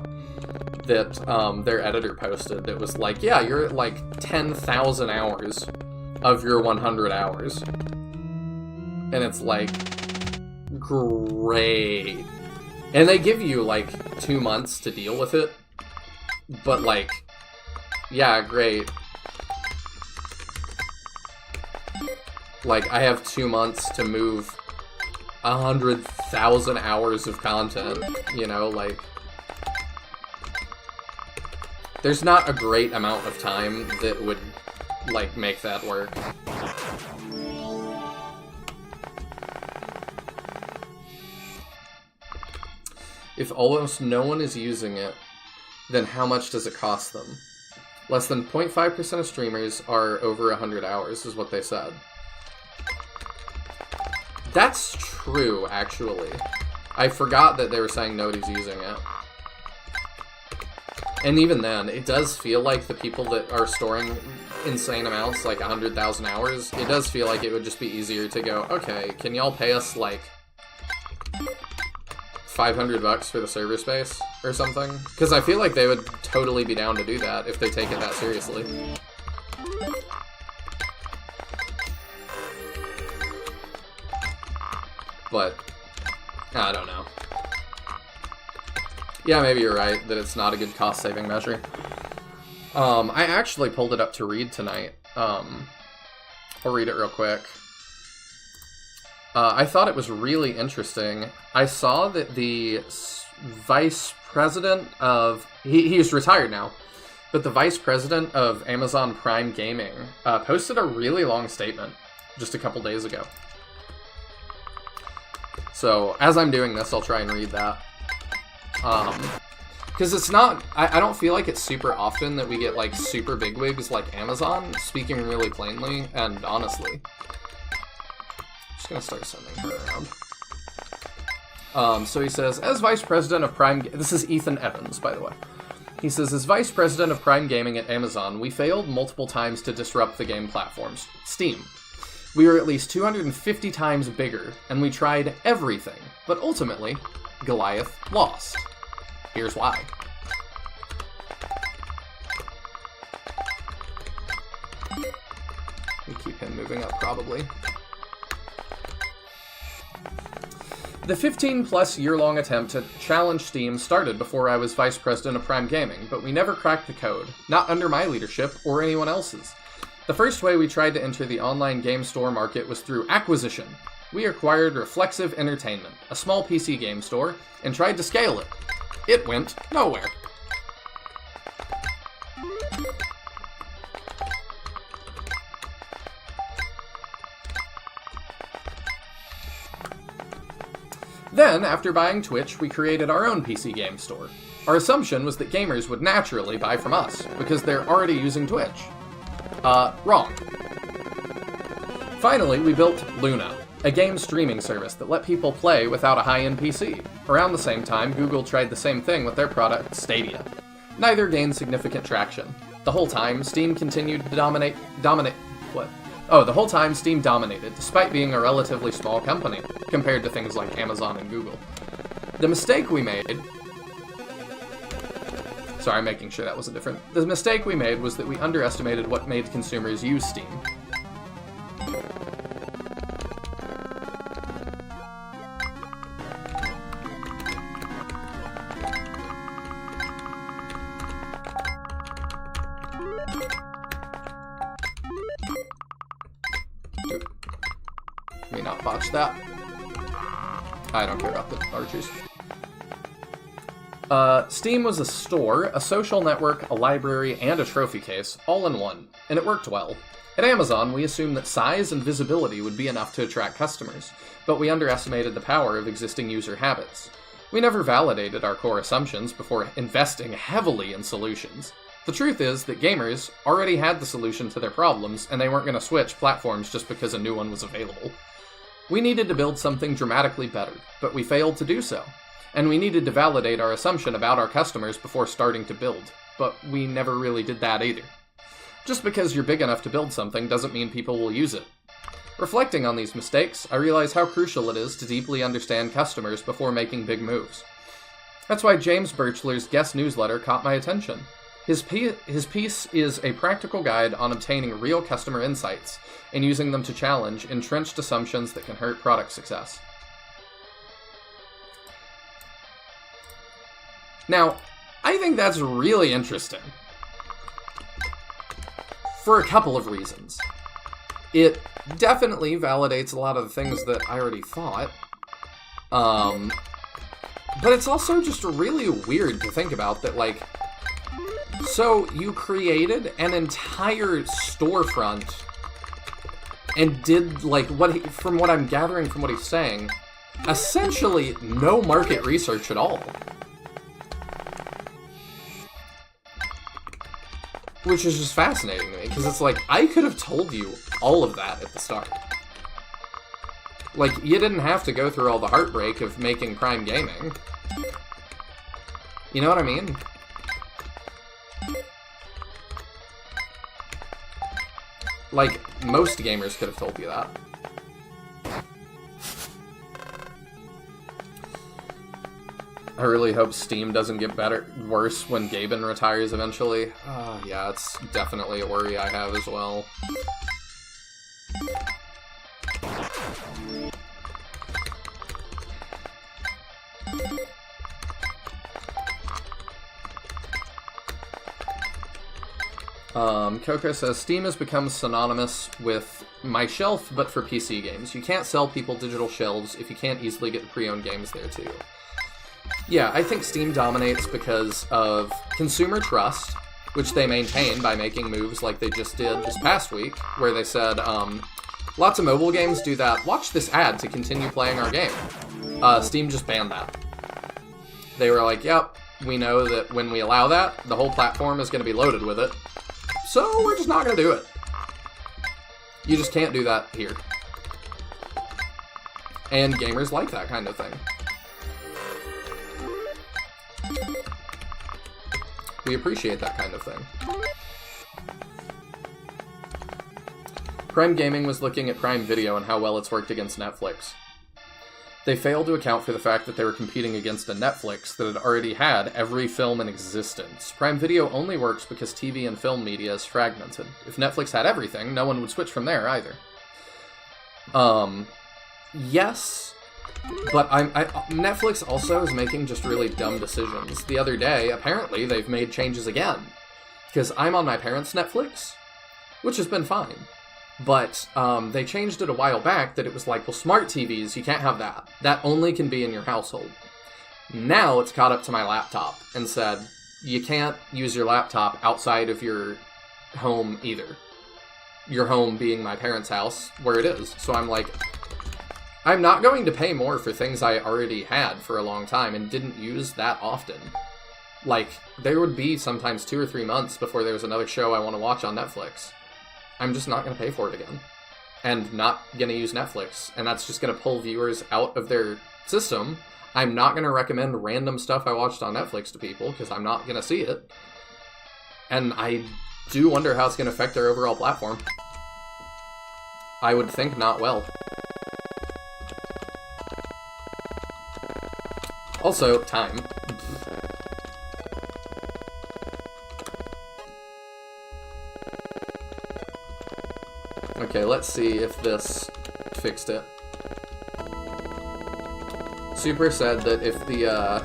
that their editor posted. It was like, yeah, you're at, like, 10,000 hours of your 100 hours. And it's like, great. And they give you, like, 2 months to deal with it. But, like, yeah, great. Like, I have 2 months to move 100,000 hours of content, you know, like... There's not a great amount of time that would, like, make that work. If almost no one is using it, then how much does it cost them? Less than 0.5% of streamers are over 100 hours, is what they said. That's true, actually. I forgot that they were saying nobody's using it. And even then, it does feel like the people that are storing insane amounts, like 100,000 hours, it does feel like it would just be easier to go, okay, can y'all pay us, like, $500 for the server space or something? Because I feel like they would totally be down to do that if they take it that seriously. But I don't know. Yeah, maybe you're right that it's not a good cost-saving measure. I actually pulled it up to read tonight. I'll read it real quick. I thought it was really interesting. I saw that the vice president of... He's retired now. But the vice president of Amazon Prime Gaming posted a really long statement just a couple days ago. So, as I'm doing this, I'll try and read that. Because it's not, I don't feel like it's super often that we get, like, super bigwigs like Amazon speaking really plainly and honestly. I'm just gonna start sending her around. So he says, as Vice President of Prime... This is Ethan Evans, by the way. He says, as Vice President of Prime Gaming at Amazon, we failed multiple times to disrupt the game platforms, Steam. We were at least 250 times bigger, and we tried everything, but ultimately, Goliath lost. Here's why. We keep him moving up, probably. The 15-plus year-long attempt to challenge Steam started before I was Vice President of Prime Gaming, but we never cracked the code, not under my leadership or anyone else's. The first way we tried to enter the online game store market was through acquisition. We acquired Reflexive Entertainment, a small PC game store, and tried to scale it. It went nowhere. Then, after buying Twitch, we created our own PC game store. Our assumption was that gamers would naturally buy from us, because they're already using Twitch. Wrong. Finally, we built Luna, a game streaming service that let people play without a high-end PC. Around the same time, Google tried the same thing with their product, Stadia. Neither gained significant traction. The whole time, Steam continued to dominate, Steam dominated, despite being a relatively small company, compared to things like Amazon and Google. The mistake we made... Sorry, I'm making sure that wasn't different. The mistake we made was that we underestimated what made consumers use Steam. Let me not botch that. I don't care about the archers. Steam was a store, a social network, a library, and a trophy case, all in one, and it worked well. At Amazon, we assumed that size and visibility would be enough to attract customers, but we underestimated the power of existing user habits. We never validated our core assumptions before investing heavily in solutions. The truth is that gamers already had the solution to their problems, and they weren't going to switch platforms just because a new one was available. We needed to build something dramatically better, but we failed to do so. And we needed to validate our assumption about our customers before starting to build, but we never really did that either. Just because you're big enough to build something doesn't mean people will use it. Reflecting on these mistakes, I realize how crucial it is to deeply understand customers before making big moves. That's why James Birchler's guest newsletter caught my attention. His piece is a practical guide on obtaining real customer insights and using them to challenge entrenched assumptions that can hurt product success. Now, I think that's really interesting. For a couple of reasons. It definitely validates a lot of the things that I already thought. But it's also just really weird to think about that, like... So, you created an entire storefront and did, like, from what I'm gathering from what he's saying, essentially no market research at all. Which is just fascinating to me, because it's like, I could have told you all of that at the start. Like, you didn't have to go through all the heartbreak of making Prime Gaming. You know what I mean? Like, most gamers could have told you that. I really hope Steam doesn't get worse when Gaben retires eventually. Yeah, it's definitely a worry I have as well. Coco says, Steam has become synonymous with my shelf, but for PC games. You can't sell people digital shelves if you can't easily get the pre-owned games there too. Yeah, I think Steam dominates because of consumer trust, which they maintain by making moves like they just did this past week, where they said, lots of mobile games do that. Watch this ad to continue playing our game. Steam just banned that. They were like, yep, we know that when we allow that, the whole platform is going to be loaded with it. So we're just not going to do it. You just can't do that here. And gamers like that kind of thing. We appreciate that kind of thing. Prime Gaming was looking at Prime Video and how well it's worked against Netflix. They failed to account for the fact that they were competing against a Netflix that had already had every film in existence. Prime Video only works because TV and film media is fragmented. If Netflix had everything, no one would switch from there either. Yes, but Netflix also is making just really dumb decisions. The other day, apparently, they've made changes again. Because I'm on my parents' Netflix, which has been fine. But they changed it a while back that it was like, well, smart TVs, you can't have that. That only can be in your household. Now it's caught up to my laptop and said, you can't use your laptop outside of your home either. Your home being my parents' house, where it is. So I'm like, I'm not going to pay more for things I already had for a long time and didn't use that often. Like, there would be sometimes 2 or 3 months before there was another show I want to watch on Netflix. I'm just not going to pay for it again. And not going to use Netflix. And that's just going to pull viewers out of their system. I'm not going to recommend random stuff I watched on Netflix to people, because I'm not going to see it. And I do wonder how it's going to affect their overall platform. I would think not well. Also, time. Okay, let's see if this fixed it. Super said that if the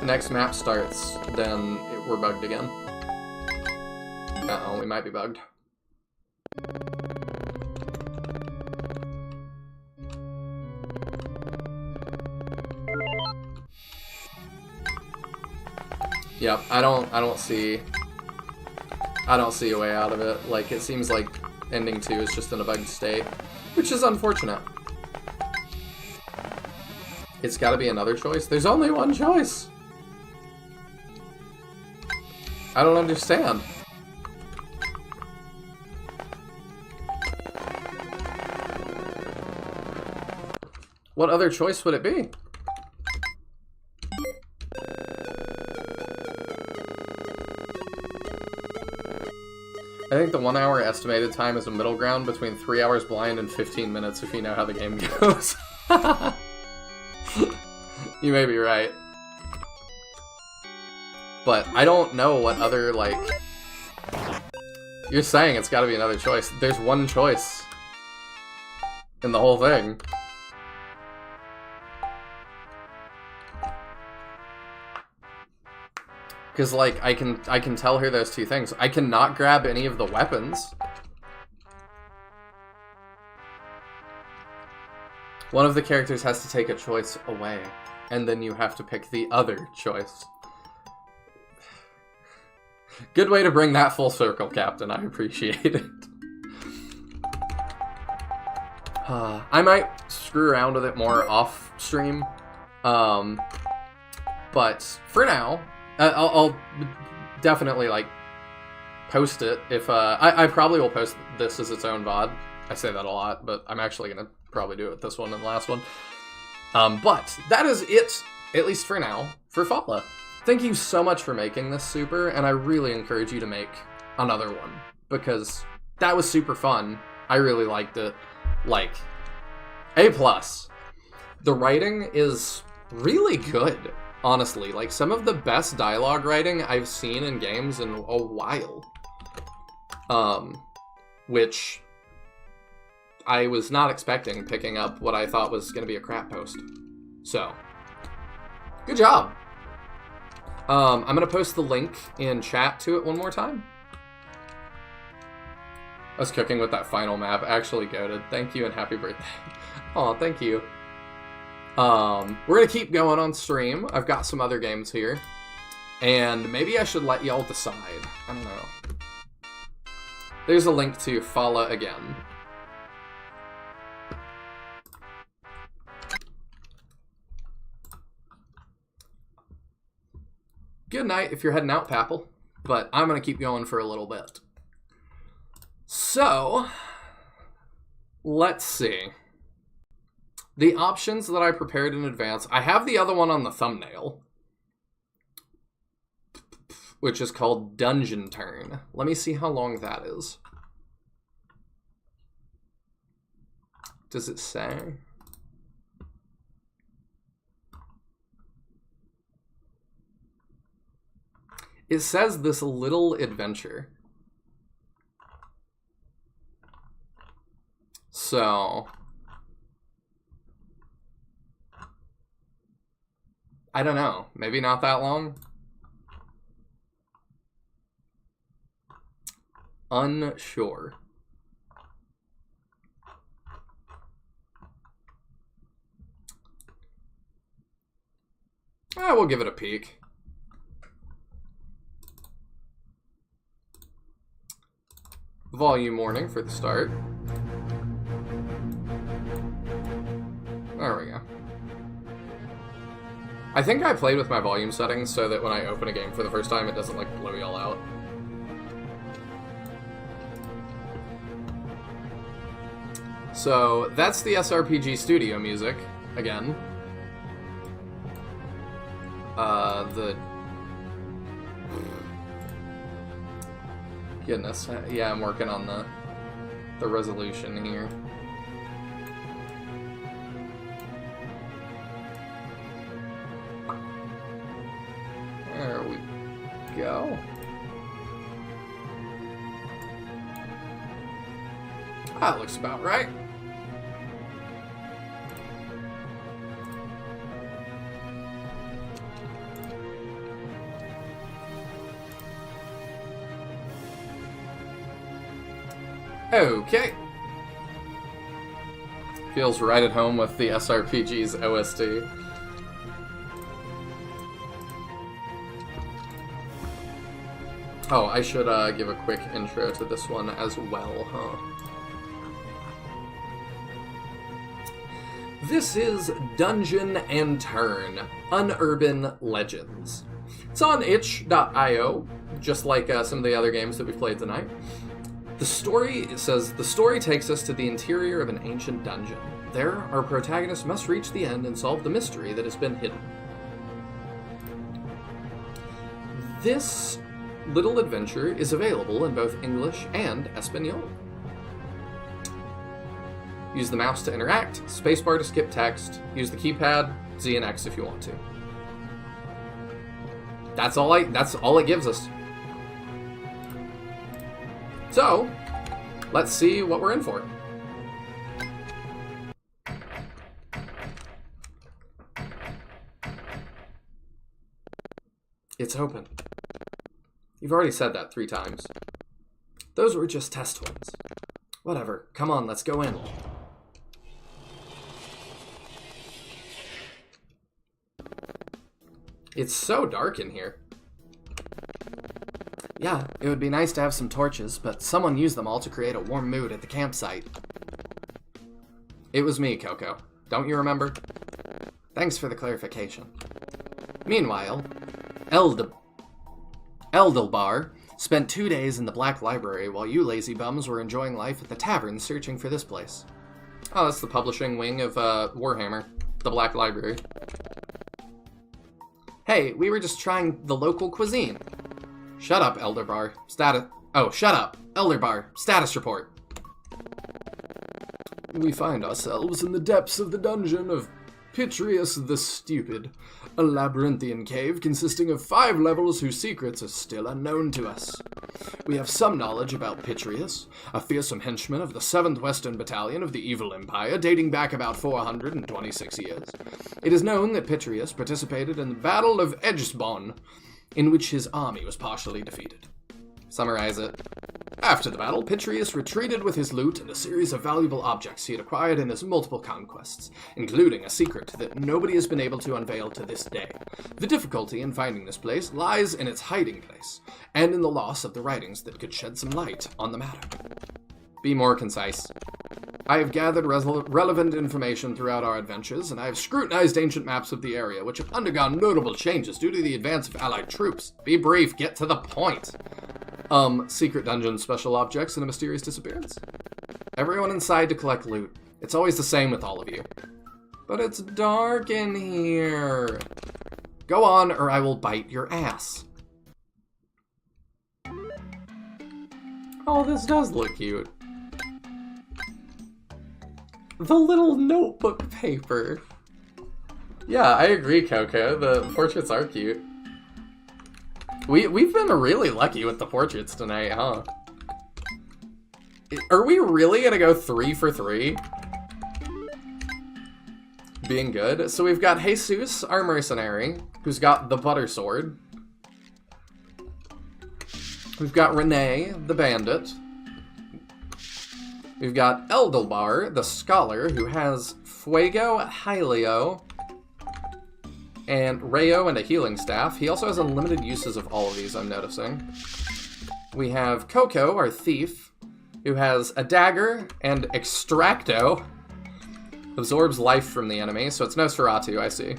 next map starts, then we're bugged again. Uh-oh, we might be bugged. Yep, I don't see a way out of it. Like, it seems like ending 2 is just in a bugged state, which is unfortunate. It's gotta be another choice. There's only one choice! I don't understand. What other choice would it be? I think the 1 hour estimated time is a middle ground between 3 hours blind and 15 minutes if you know how the game goes. You may be right. But I don't know what other, like... You're saying it's gotta be another choice. There's one choice in the whole thing. Because, like, I can tell her those 2 things. I cannot grab any of the weapons. One of the characters has to take a choice away, and then you have to pick the other choice. Good way to bring that full circle, Captain. I appreciate it. I might screw around with it more off stream. But for now... I'll definitely, like, post it if, I probably will post this as its own VOD. I say that a lot, but I'm actually gonna probably do it this one and the last one. But that is it, at least for now, for Phalla. Thank you so much for making this, Super, and I really encourage you to make another one, because that was super fun. I really liked it. Like, A+. The writing is really good. Honestly, like, some of the best dialogue writing I've seen in games in a while. Which I was not expecting, picking up what I thought was going to be a crap post. So, good job. I'm going to post the link in chat to it one more time. Us cooking with that final map, actually goated. Thank you and happy birthday. Aw, thank you. We're gonna keep going on stream. I've got some other games here. And maybe I should let y'all decide. I don't know. There's a link to Phalla again. good night if you're heading out, Papple. But I'm going to keep going for a little bit. So, let's see. The options that I prepared in advance, I have the other one on the thumbnail, which is called Dungeon Turn. Let me see how long that is. Does it say? It says this little adventure. So, I don't know. Maybe not that long. Unsure. We'll give it a peek. Volume warning for the start. There we go. I think I played with my volume settings so that when I open a game for the first time, it doesn't, like, blow you all out. So, that's the SRPG studio music, again. Goodness, yeah, I'm working on the resolution here. There we go. That looks about right. Okay. Feels right at home with the SRPG's OST. Oh, I should give a quick intro to this one as well, huh? This is Dungeon and Turn, Unurban Legends. It's on itch.io, just like some of the other games that we've played tonight. The story, it says, the story takes us to the interior of an ancient dungeon. There, our protagonist must reach the end and solve the mystery that has been hidden. This little adventure is available in both English and Espanol. Use the mouse to interact, spacebar to skip text, use the keypad, Z and X if you want to. That's all it gives us. So, let's see what we're in for. It's open. You've already said that 3 times. Those were just test ones. Whatever, come on, let's go in. It's so dark in here. Yeah, it would be nice to have some torches, but someone used them all to create a warm mood at the campsite. It was me, Coco. Don't you remember? Thanks for the clarification. Meanwhile, Eldelbar spent 2 days in the Black Library while you lazy bums were enjoying life at the tavern searching for this place. Oh, that's the publishing wing of Warhammer, the Black Library. Hey, we were just trying the local cuisine. Shut up, Elderbar. Shut up. Elderbar. Status report. We find ourselves in the depths of the dungeon of Pitreus the Stupid, a labyrinthian cave consisting of 5 levels whose secrets are still unknown to us. We have some knowledge about Pitreus, a fearsome henchman of the 7th Western Battalion of the Evil Empire, dating back about 426 years. It is known that Pitreus participated in the Battle of Edgesbon, in which his army was partially defeated. Summarize it. After the battle, Pitreus retreated with his loot and a series of valuable objects he had acquired in his multiple conquests, including a secret that nobody has been able to unveil to this day. The difficulty in finding this place lies in its hiding place, and in the loss of the writings that could shed some light on the matter. Be more concise. I have gathered relevant information throughout our adventures, and I have scrutinized ancient maps of the area, which have undergone notable changes due to the advance of Allied troops. Be brief, get to the point. Secret dungeons, special objects, and a mysterious disappearance. Everyone inside to collect loot. It's always the same with all of you. But it's dark in here. Go on, or I will bite your ass. Oh, this does look cute. The little notebook paper. Yeah, I agree, Coco. The portraits are cute. We've been really lucky with the portraits tonight, huh? Are we really gonna go 3 for 3? Being good. So we've got Jesus, our mercenary, who's got the butter sword. We've got Renee, the bandit. We've got Eldelbar, the scholar, who has Fuego, Hylio, and Rayo, and a healing staff. He also has unlimited uses of all of these, I'm noticing. We have Coco, our thief, who has a dagger and Extracto. Absorbs life from the enemy, so it's Nosferatu, I see.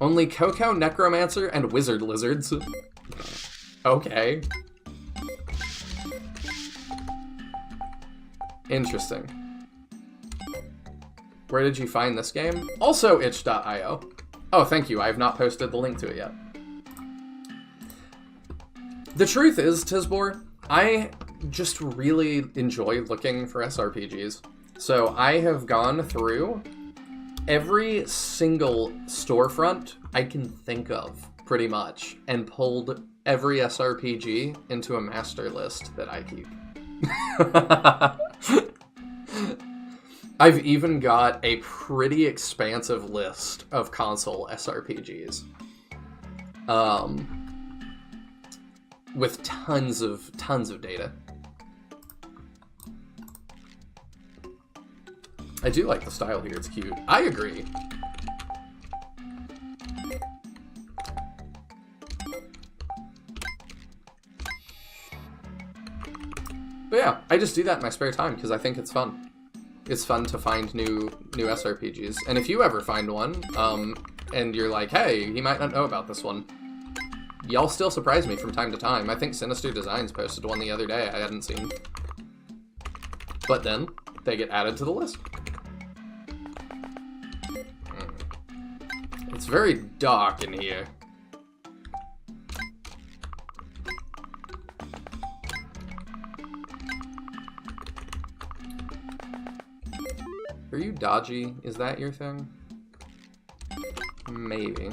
Only Coco, Necromancer, and Wizard Lizards. Okay. Interesting. Where did you find this game? Also itch.io. Oh, thank you. I have not posted the link to it yet. The truth is, Tisbor, I just really enjoy looking for SRPGs. So I have gone through every single storefront I can think of, pretty much, and pulled every SRPG into a master list that I keep. I've even got a pretty expansive list of console SRPGs. With tons of data. I do like the style here, it's cute. I agree. But yeah, I just do that in my spare time because I think it's fun. It's fun to find new SRPGs. And if you ever find one, and you're like, hey, he might not know about this one, y'all still surprise me from time to time. I think Sinister Designs posted one the other day I hadn't seen. But then, they get added to the list. It's very dark in here. Are you dodgy? Is that your thing? Maybe.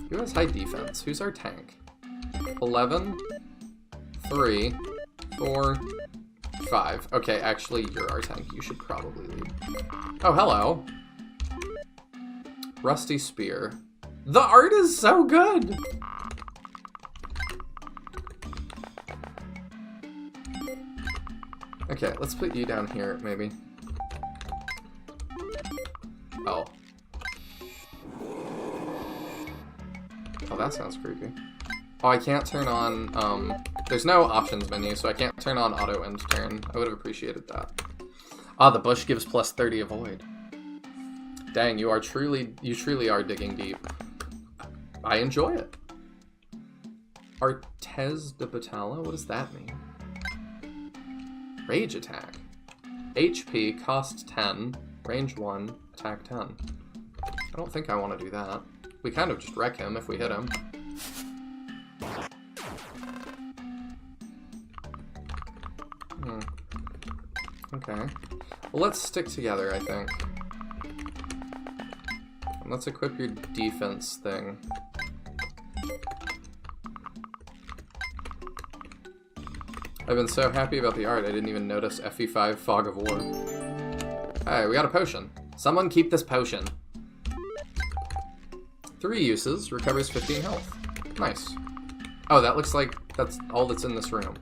Who has high defense? Who's our tank? 11, 3, 4, 5. Okay, actually, you're our tank. You should probably lead. Oh, hello. Rusty Spear. The art is so good! Okay, let's put you down here, maybe. Oh. Oh, that sounds creepy. Oh, I can't turn on, there's no options menu, so I can't turn on auto end turn. I would have appreciated that. Ah, the bush gives plus 30 avoid. Dang, you truly are digging deep. I enjoy it. Artez de Batalla? What does that mean? Rage attack. HP, cost 10, range 1, attack 10. I don't think I want to do that. We kind of just wreck him if we hit him. Okay. Well, let's stick together, I think. And let's equip your defense thing. I've been so happy about the art, I didn't even notice FE5 Fog of War. Hey, we got a potion. Someone keep this potion. 3 uses, recovers 15 health. Nice. Oh, that looks like that's all that's in this room.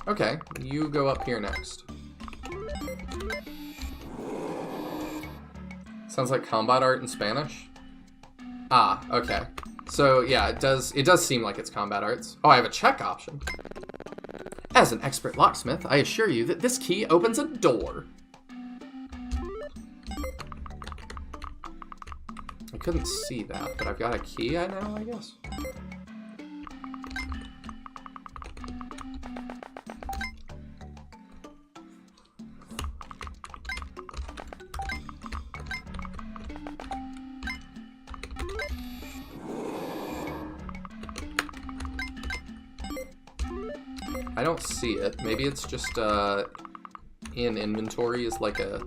Okay, you go up here next. Sounds like combat art in Spanish. Ah, okay. So yeah, it does seem like it's combat arts. Oh, I have a check option. As an expert locksmith, I assure you that this key opens a door. I couldn't see that, but I've got a key now, I guess. I don't see it. Maybe it's just in inventory is like a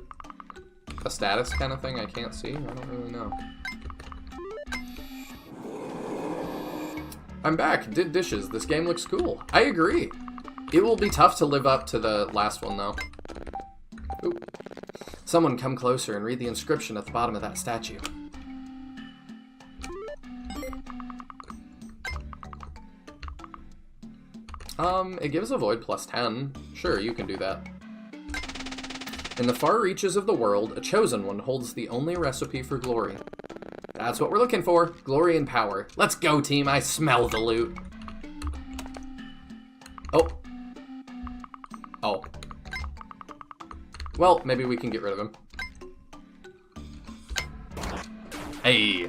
status kind of thing I can't see. I don't really know. I'm back. Did dishes. This game looks cool. I agree. It will be tough to live up to the last one though. Ooh. Someone come closer and read the inscription at the bottom of that statue. It gives a void plus 10. Sure, you can do that. In the far reaches of the world, a chosen one holds the only recipe for glory. That's what we're looking for. Glory and power. Let's go, team. I smell the loot. Oh. Oh. Well, maybe we can get rid of him. Hey.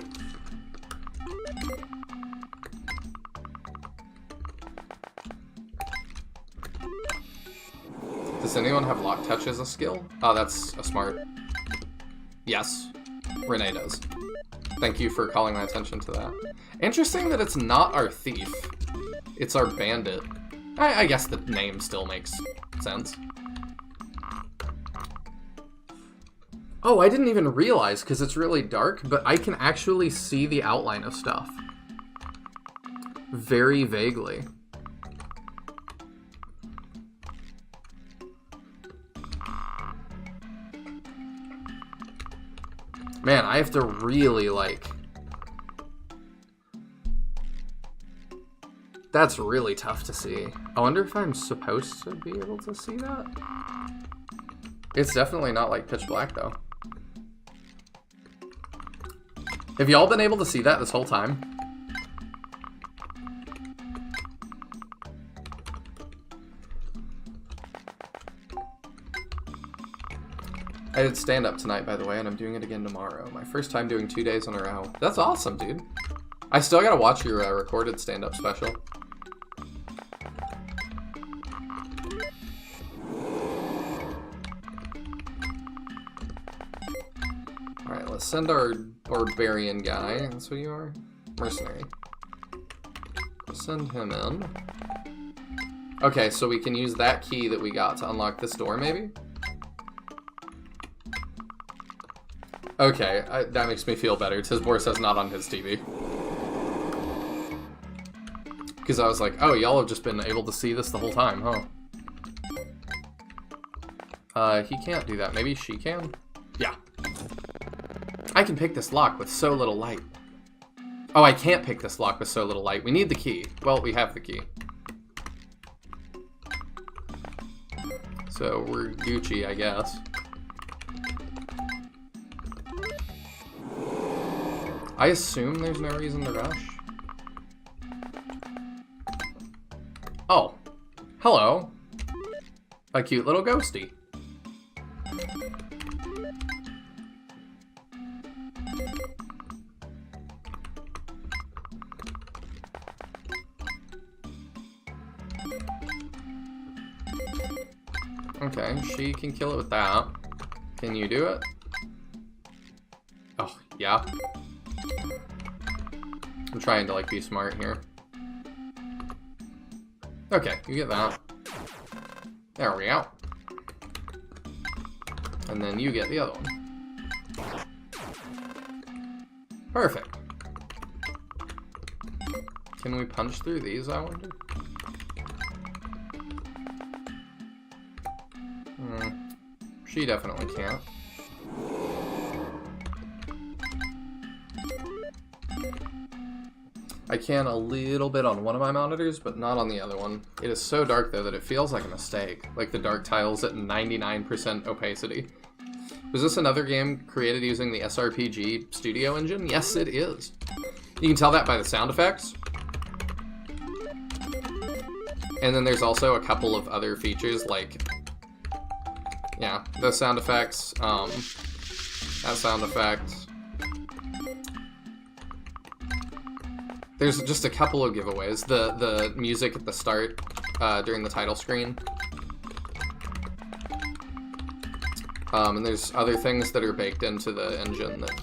Does anyone have lock touch as a skill? Oh, that's a smart. Yes, Renee does. Thank you for calling my attention to that. Interesting that it's not our thief. It's our bandit. I guess the name still makes sense. Oh, I didn't even realize because it's really dark, but I can actually see the outline of stuff. Very vaguely. Man, I have to really, like... That's really tough to see. I wonder if I'm supposed to be able to see that? It's definitely not, like, pitch black, though. Have y'all been able to see that this whole time? I did stand-up tonight, by the way, and I'm doing it again tomorrow. My first time doing 2 days in a row. That's awesome, dude. I still gotta watch your recorded stand-up special. Alright, let's send our barbarian guy. That's what you are? Mercenary. Let's send him in. Okay, so we can use that key that we got to unlock this door, maybe? Okay, that makes me feel better. Tisbor says not on his TV. Because I was like, oh, y'all have just been able to see this the whole time, huh? He can't do that. Maybe she can? Yeah. I can pick this lock with so little light. Oh, I can't pick this lock with so little light. We need the key. Well, we have the key. So we're Gucci, I guess. I assume there's no reason to rush. Oh. Hello. A cute little ghosty. Okay, she can kill it with that. Can you do it? Oh, yeah. I'm trying to, like, be smart here. Okay, you get that. There we go. And then you get the other one. Perfect. Can we punch through these, I wonder? She definitely can't. I can a little bit on one of my monitors, but not on the other one. It is so dark, though, that it feels like a mistake. Like the dark tiles at 99% opacity. Was this another game created using the SRPG studio engine? Yes, it is. You can tell that by the sound effects. And then there's also a couple of other features, like, yeah, those sound effects, that sound effect. There's just a couple of giveaways. The music at the start, during the title screen. And there's other things that are baked into the engine that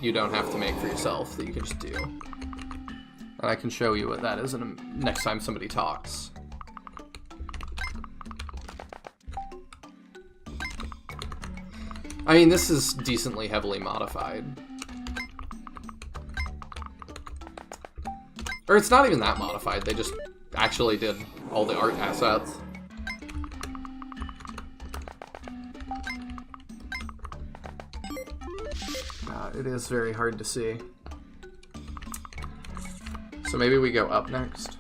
you don't have to make for yourself, that you can just do. And I can show you what that is next time somebody talks. I mean, this is decently heavily modified. Or it's not even that modified, they just actually did all the art assets. It is very hard to see. So maybe we go up next.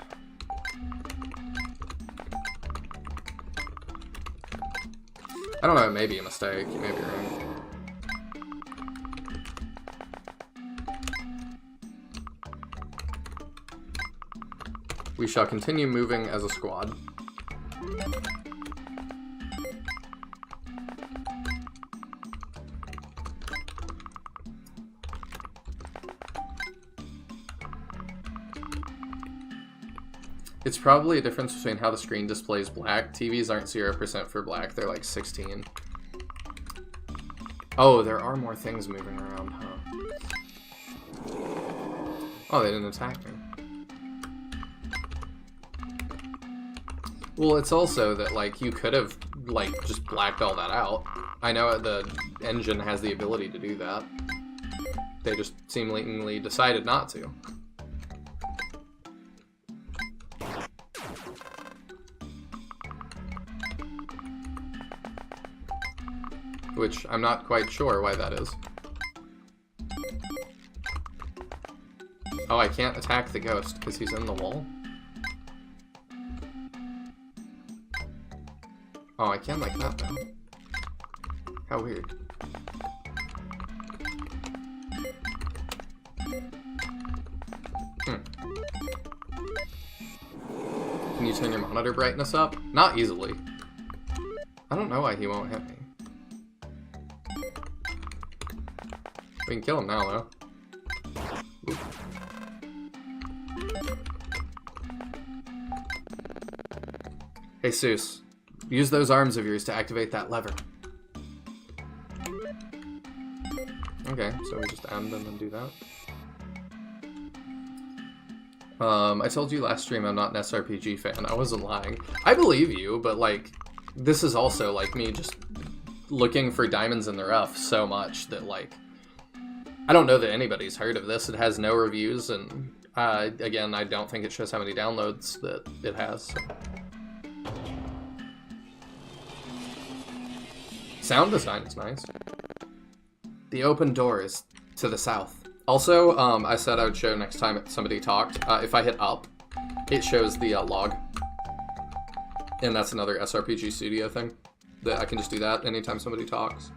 I don't know, it may be a mistake. You may be right. We shall continue moving as a squad. It's probably a difference between how the screen displays black. TVs aren't 0% for black, they're like 16. Oh, there are more things moving around, huh? Oh, they didn't attack me. Well, it's also that, like, you could have, like, just blacked all that out. I know the engine has the ability to do that. They just seemingly decided not to. Which I'm not quite sure why that is. Oh, I can't attack the ghost because he's in the wall? Oh, I can like that though. How weird. Can you turn your monitor brightness up? Not easily. I don't know why he won't hit me. We can kill him now, though. Oop. Hey, Seuss. Use those arms of yours to activate that lever. Okay, so we just end and then do that. I told you last stream I'm not an SRPG fan. I wasn't lying. I believe you, but, like, this is also, like, me just looking for diamonds in the rough so much that, like, I don't know that anybody's heard of this. It has no reviews, and again, I don't think it shows how many downloads that it has. So. Sound design is nice. The open door is to the south. Also, I said I would show next time somebody talked. If I hit up, it shows the log. And that's another SRPG Studio thing. That I can just do that anytime somebody talks.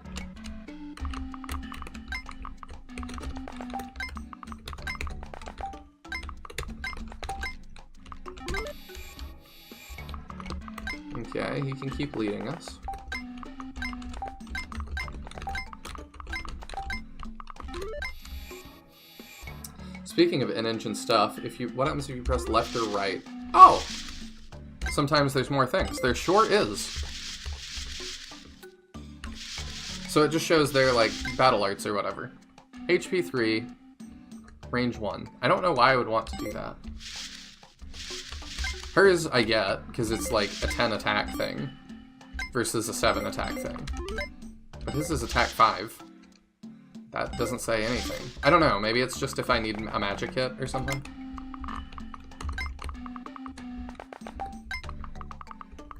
Okay, he can keep leading us. Speaking of in-engine stuff, what happens if you press left or right? Oh! Sometimes there's more things. There sure is. So it just shows their, like, battle arts or whatever. HP 3, range 1. I don't know why I would want to do that. Hers I get, because it's like a 10 attack thing versus a 7 attack thing. But his is attack 5. That doesn't say anything. I don't know, maybe it's just if I need a magic hit or something.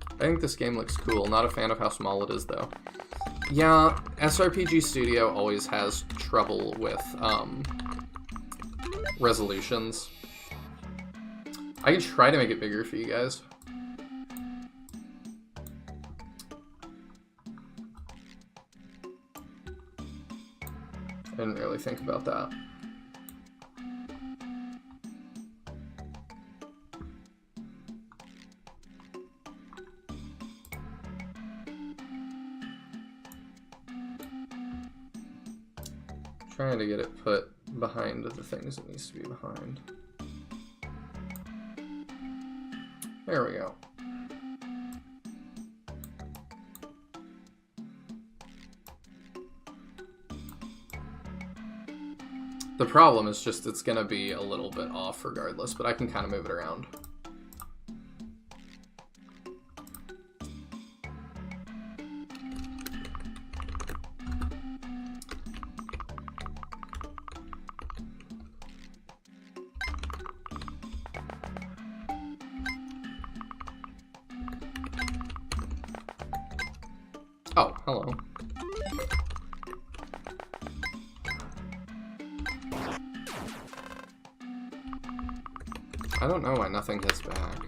I think this game looks cool. Not a fan of how small it is, though. Yeah, SRPG Studio always has trouble with resolutions. I can try to make it bigger for you guys. I didn't really think about that. Trying to get it put behind the things it needs to be behind. There we go. The problem is just it's gonna be a little bit off regardless, but I can kind of move it around. Oh, hello. I don't know why nothing hits back.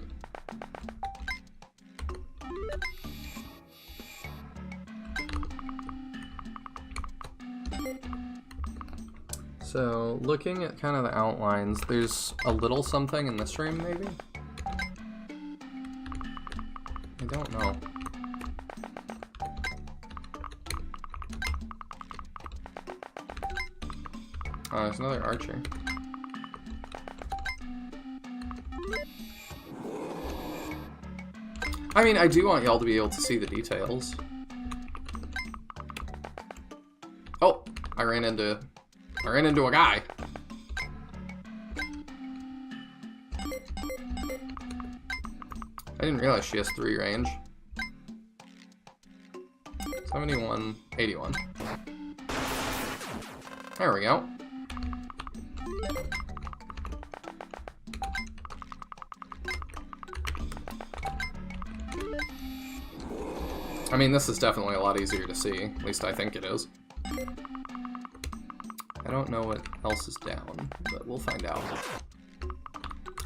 So, looking at kind of the outlines, there's a little something in this room, maybe? I don't know. Oh, there's another archer. I mean, I do want y'all to be able to see the details. Oh, I ran into a guy. I didn't realize she has 3 range. 71, 81. There we go. I mean, this is definitely a lot easier to see. At least I think it is. I don't know what else is down, but we'll find out.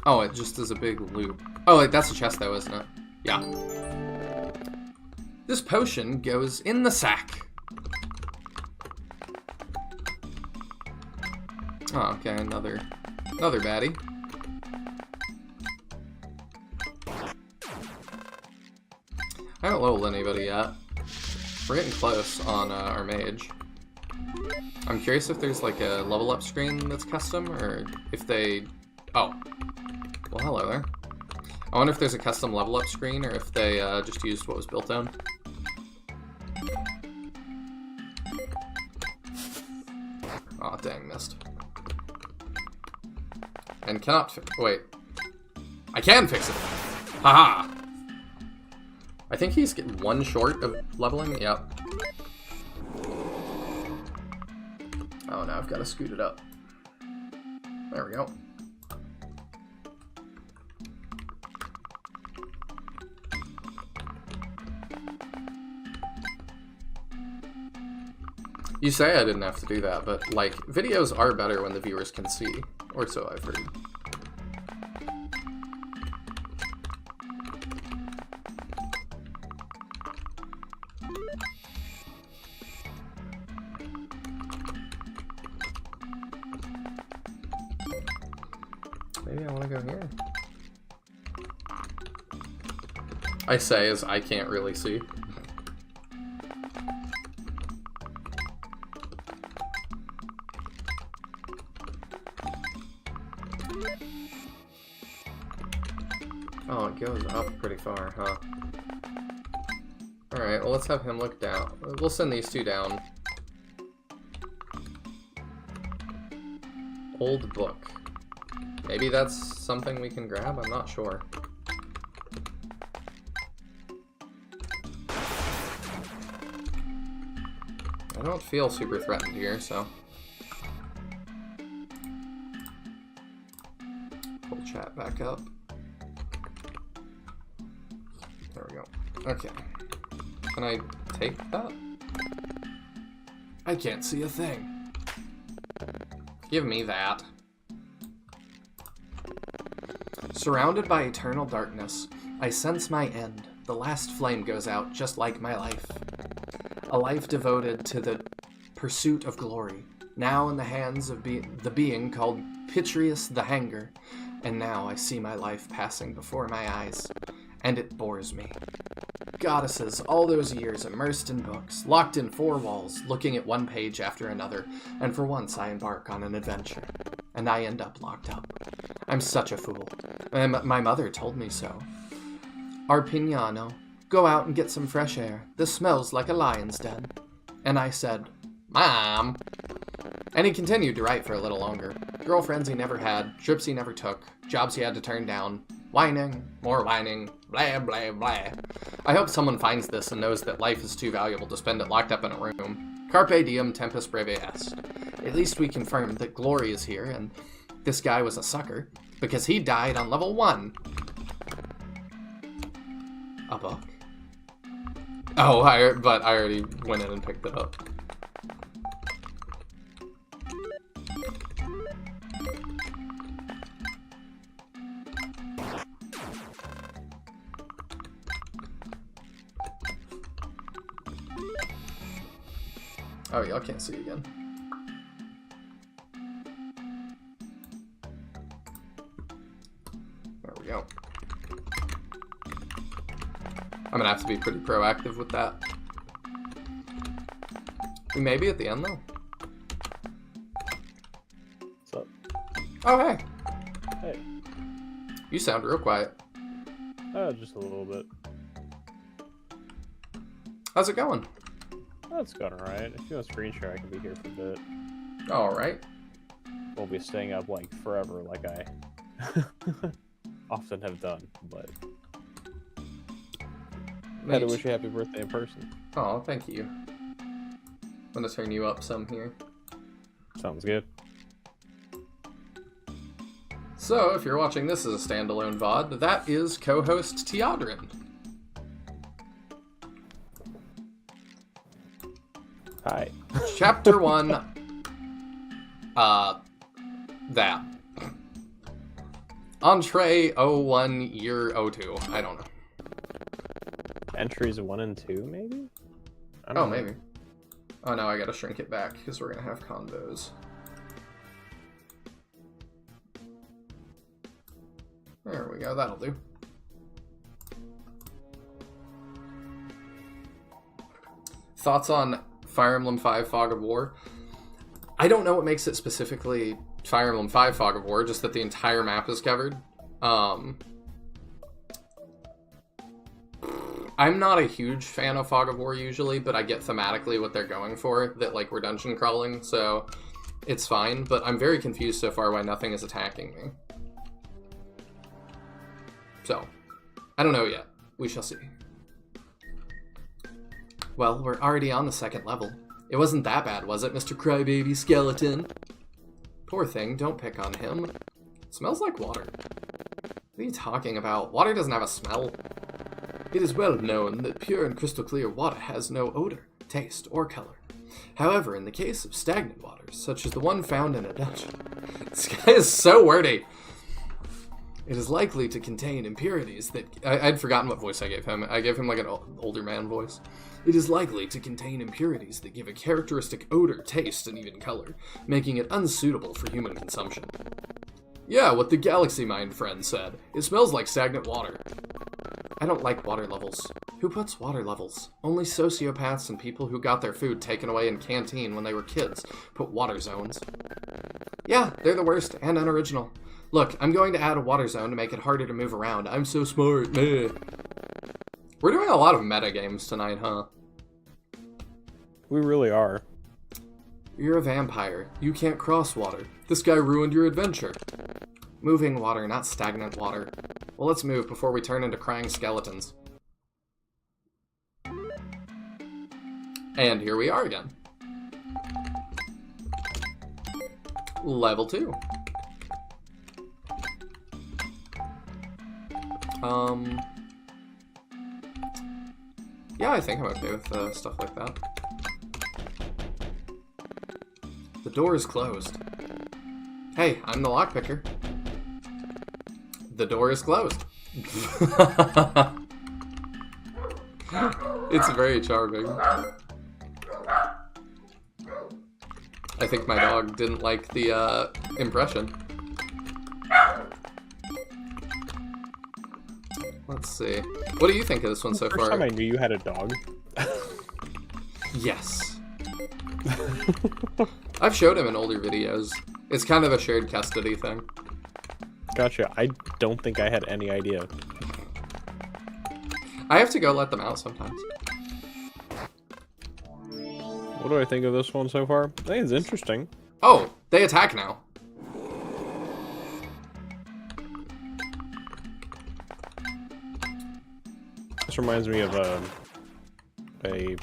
Oh, it just is a big loop. Oh, wait, that's a chest though, isn't it? Yeah. This potion goes in the sack. Oh, okay, another baddie. I haven't leveled anybody yet. We're getting close on our mage. I'm curious if there's like a level up screen that's custom, or if they... Oh. Well, hello there. I wonder if there's a custom level up screen, or if they just used what was built in. Aw, dang, missed. And cannot wait. I can fix it! Haha! I think he's getting 1 short of leveling. Yep. Oh, now I've got to scoot it up. There we go. You say I didn't have to do that, but, like, videos are better when the viewers can see. Or so I've heard. Maybe I want to go here. I say as I can't really see. Oh, it goes up pretty far, huh? Alright, well let's have him look down. We'll send these 2 down. Old book. Maybe that's something we can grab? I'm not sure. I don't feel super threatened here, so... Pull chat back up. There we go. Okay. Can I take that? I can't see a thing. Give me that. Surrounded by eternal darkness, I sense my end. The last flame goes out, just like my life. A life devoted to the pursuit of glory, now in the hands of the being called Pitreus the Hanger, and now I see my life passing before my eyes, and it bores me. Goddesses, all those years immersed in books, locked in 4 walls, looking at one page after another, and for once I embark on an adventure. And I end up locked up. I'm such a fool. And my mother told me so. Arpignano, go out and get some fresh air. This smells like a lion's den. And I said, Mom. And he continued to write for a little longer. Girlfriends he never had, trips he never took, jobs he had to turn down, whining, more whining, blah, blah, blah. I hope someone finds this and knows that life is too valuable to spend it locked up in a room. Carpe diem tempus breve est. At least we confirmed that glory is here, and this guy was a sucker, because he died on level 1. A book? Oh, but I already went in and picked it up. Oh, y'all can't see again. There we go. I'm gonna have to be pretty proactive with that. We may be at the end, though. What's up? Oh, hey. Hey. You sound real quiet. Just a little bit. How's it going? That's going alright. If you want a screen share, I can be here for a bit. Alright. Won't be staying up, like, forever like I often have done, but... I had to wish you happy birthday in person. Oh, thank you. I'm gonna turn you up some here. Sounds good. So, if you're watching this as a standalone VOD, that is co-host Teodrin. Hi. Chapter 1, that. Entree 01, year 02. I don't know. Entries 1 and 2, maybe? I Oh, don't know. maybe. Oh no, I gotta shrink it back, because we're gonna have convos. There we go, that'll do. Thoughts on Fire Emblem 5 Fog of War? I don't know what makes it specifically Fire Emblem 5 Fog of War, just that the entire map is covered. I'm not a huge fan of Fog of War usually, but I get thematically what they're going for, that like we're dungeon crawling, so it's fine, but I'm very confused so far why nothing is attacking me. So, I don't know yet. We shall see. Well, we're already on the 2nd level. It wasn't that bad, was it, Mr. Crybaby Skeleton? Poor thing, don't pick on him. It smells like water. What are you talking about? Water doesn't have a smell. It is well known that pure and crystal clear water has no odor, taste, or color. However, in the case of stagnant waters, such as the one found in a dungeon... This guy is so wordy! It is likely to contain impurities that... I'd forgotten what voice I gave him. I gave him like an older man voice. It is likely to contain impurities that give a characteristic odor, taste, and even color, making it unsuitable for human consumption. Yeah, what the Galaxy Mind friend said. It smells like stagnant water. I don't like water levels. Who puts water levels? Only sociopaths and people who got their food taken away in canteen when they were kids put water zones. Yeah, they're the worst and unoriginal. Look, I'm going to add a water zone to make it harder to move around. I'm so smart. Meh. We're doing a lot of meta games tonight, huh? We really are. You're a vampire. You can't cross water. This guy ruined your adventure. Moving water, not stagnant water. Well, let's move before we turn into crying skeletons. And here we are again. Level 2. Yeah, I think I'm okay with stuff like that. The door is closed. Hey, I'm the lockpicker. The door is closed. It's very charming. I think my dog didn't like the impression. Let's see. What do you think of this one so First far? time I knew you had a dog. Yes. I've showed him in older videos. It's kind of a shared custody thing. Gotcha. I don't think I had any idea. I have to go let them out sometimes. What do I think of this one so far? I think it's interesting. Oh, they attack now. This reminds me of a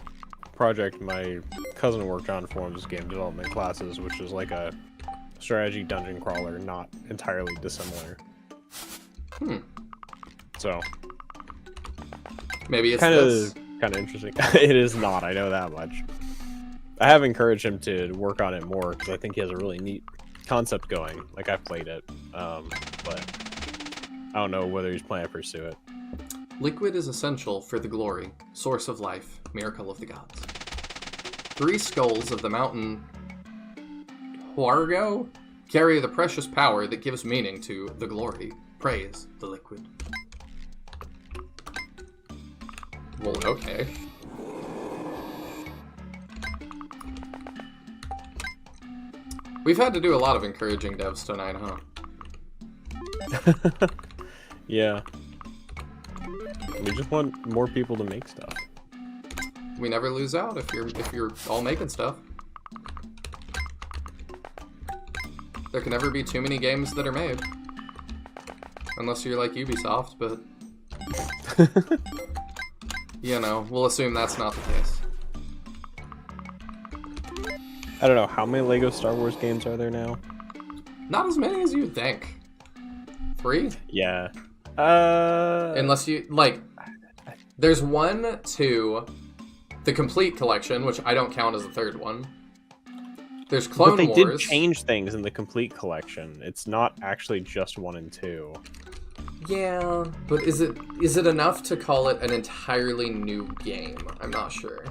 project my cousin worked on for his game development classes, which is like a strategy dungeon crawler, not entirely dissimilar. So Maybe it's kind this. of interesting. It is not. I know that much. I have encouraged him to work on it more because I think he has a really neat concept going. Like, I've played it, but I don't know whether he's planning to pursue it. Liquid is essential for the glory, source of life, miracle of the gods. 3 skulls of the mountain Huargo carry the precious power that gives meaning to the glory. Praise the liquid. Well, okay. We've had to do a lot of encouraging devs tonight, huh? Yeah. We just want more people to make stuff. We never lose out if you're all making stuff. There can never be too many games that are made. Unless you're like Ubisoft, but... you know, we'll assume that's not the case. I don't know, how many LEGO Star Wars games are there now? Not as many as you'd think. 3? Yeah. Unless you, like... There's 1, 2... The complete collection, which I don't count as the 3rd one. There's Clone Wars. But they Wars. did change things in the complete collection. It's not actually just 1 and 2. Yeah, but is it enough to call it an entirely new game? I'm not sure.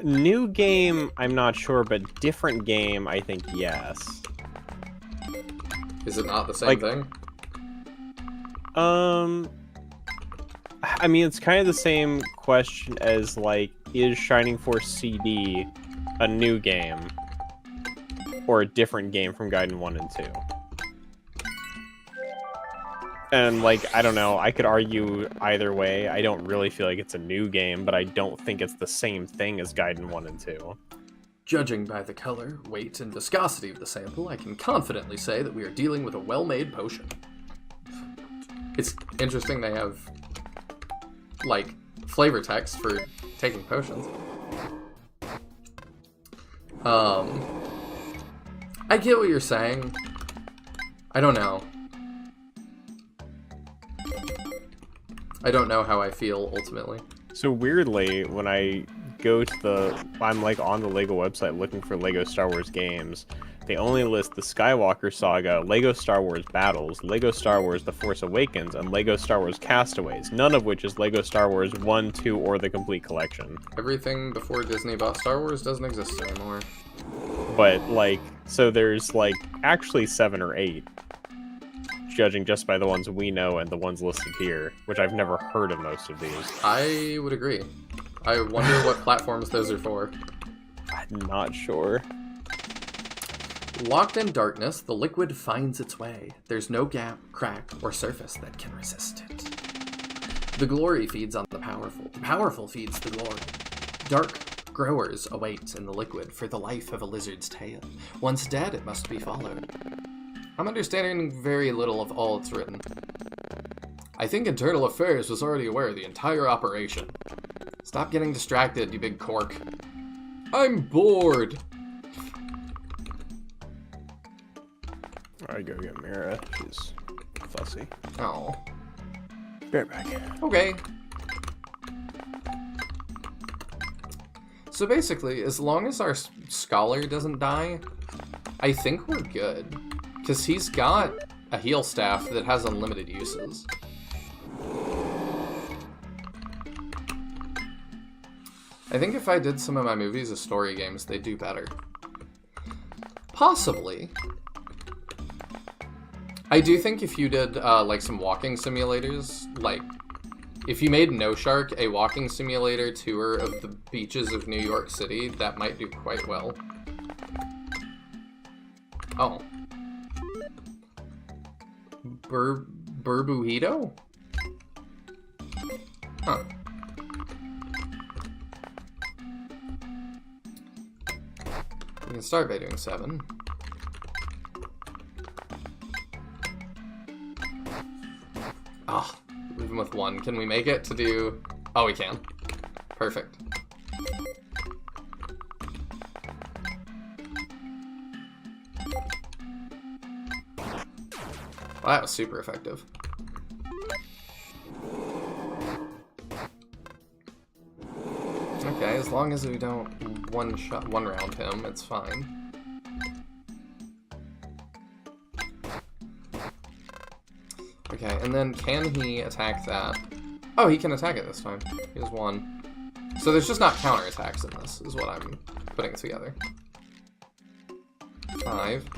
New game, I'm not sure, but different game, I think yes. Is it not the same thing? I mean, it's kind of the same question as, like, is Shining Force CD a new game? Or a different game from Gaiden 1 and 2? And, like, I don't know, I could argue either way. I don't really feel like it's a new game, but I don't think it's the same thing as Gaiden 1 and 2. Judging by the color, weight, and viscosity of the sample, I can confidently say that we are dealing with a well-made potion. It's interesting they have, like, flavor text for taking potions. I get what you're saying. I don't know. I don't know how I feel, ultimately. So weirdly, when I go to I'm like on the LEGO website looking for LEGO Star Wars games, they only list the Skywalker Saga, LEGO Star Wars Battles, LEGO Star Wars The Force Awakens, and LEGO Star Wars Castaways, none of which is LEGO Star Wars 1, 2, or the complete collection. Everything before Disney bought Star Wars doesn't exist anymore. But, like, so there's, like, actually 7 or 8, judging just by the ones we know and the ones listed here, which I've never heard of most of these. I would agree. I wonder what platforms those are for. I'm not sure. Locked in darkness, the liquid finds its way. There's no gap, crack, or surface that can resist it. The glory feeds on the powerful feeds the glory. Dark growers await in the liquid for the life of a lizard's tail. Once dead, it must be followed. I'm understanding very little of all it's written. I think Internal Affairs was already aware of the entire operation. Stop getting distracted, you big cork. I'm bored! I go get Mira. She's fussy. Oh. Be right back. Okay. So basically, as long as our scholar doesn't die, I think we're good. Because he's got a heal staff that has unlimited uses. I think if I did some of my movies as story games, they'd do better. Possibly. I do think if you did, like, some walking simulators, like, If you made No Shark a walking simulator tour of the beaches of New York City, that might do quite well. Oh. Burbuhito? Huh. We can start by doing 7. Ah, even with 1. Can we make it to do... Oh, we can. Perfect. Well, that was super effective. Okay, as long as we don't one round him, it's fine. Okay, and then can he attack that? Oh, he can attack it this time. He has 1. So there's just not counterattacks in this, is what I'm putting together. 5.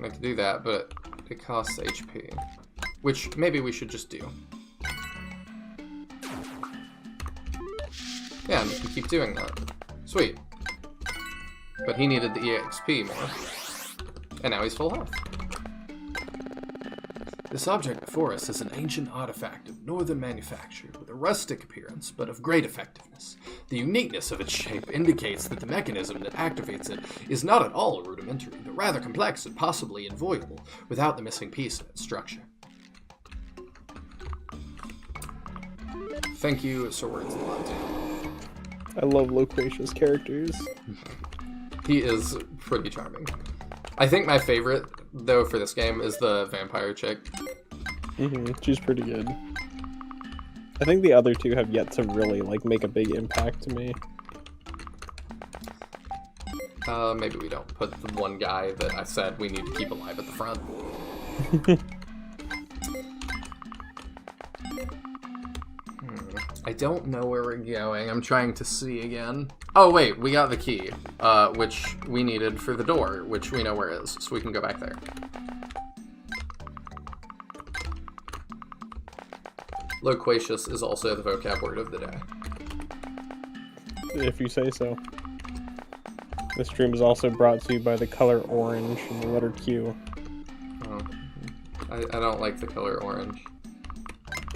I can do that, but it costs HP. Which maybe we should just do. Yeah, and we can keep doing that. Sweet. But he needed the EXP more. And now he's full health. This object before us is an ancient artifact of northern manufacture with a rustic appearance, but of great effectiveness. The uniqueness of its shape indicates that the mechanism that activates it is not at all rudimentary, but rather complex and possibly invoyable, without the missing piece in its structure. Thank you, Sir Words a lot. I love Loquacious characters. He is pretty charming. I think my favorite, though, for this game is the vampire chick. She's pretty good. I think the other two have yet to really, like, make a big impact to me. Maybe we don't put the one guy that I said we need to keep alive at the front. I don't know where we're going. I'm trying to see again. Oh, wait, we got the key, which we needed for the door, which we know where it is, so we can go back there. Loquacious is also the vocab word of the day. If you say so. This stream is also brought to you by the color orange and the letter Q. Oh, I don't like the color orange.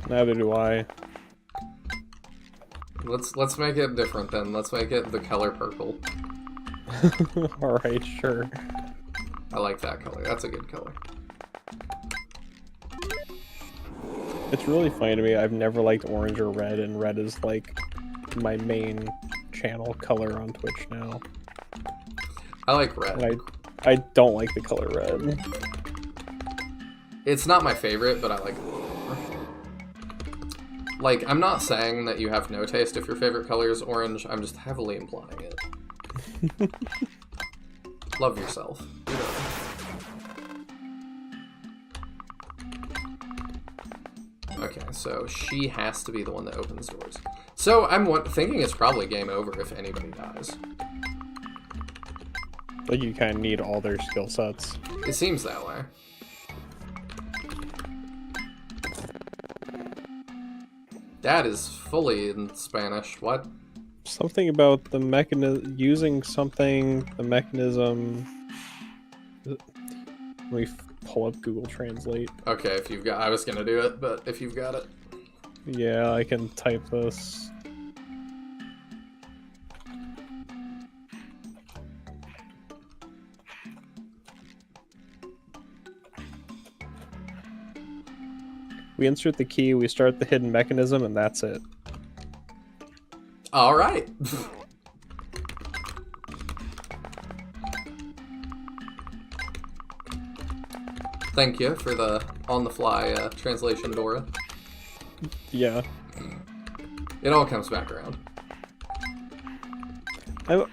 Neither do I. Let's make it different then. Let's make it the color purple. Alright, sure. I like that color. That's a good color. It's really funny to me. I've never liked orange or red, and red is like my main channel color on Twitch now. I like red. And I don't like the color red. It's not my favorite, but I like it. Like, I'm not saying that you have no taste if your favorite color is orange. I'm just heavily implying it. Love yourself. You know. Okay, so she has to be the one that opens doors. So I'm thinking it's probably game over if anybody dies. Like, you kind of need all their skill sets. It seems that way. That is fully in Spanish. What? Something about the mechanism, using something, the mechanism. Let me pull up Google Translate. Okay, if you've got, I was gonna do it, but if you've got it. Yeah, I can type this. We insert the key, we start the hidden mechanism, and that's it. All right. Thank you for the on-the-fly translation, Dora. Yeah. It all comes back around.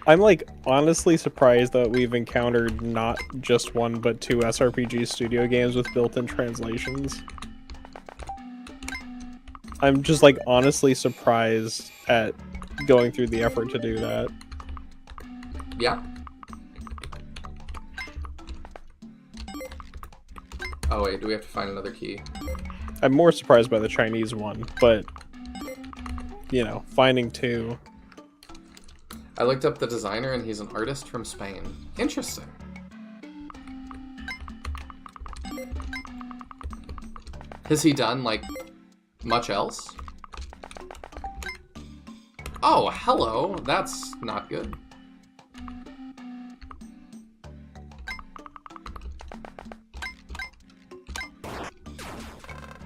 I'm like honestly surprised that we've encountered not just one but 2 SRPG studio games with built-in translations. I'm just like honestly surprised at going through the effort to do that. Yeah. Oh wait, do we have to find another key? I'm more surprised by the Chinese one, but you know, finding 2. I looked up the designer and he's an artist from Spain. Interesting. Has he done, like, much else? Oh, hello. That's not good.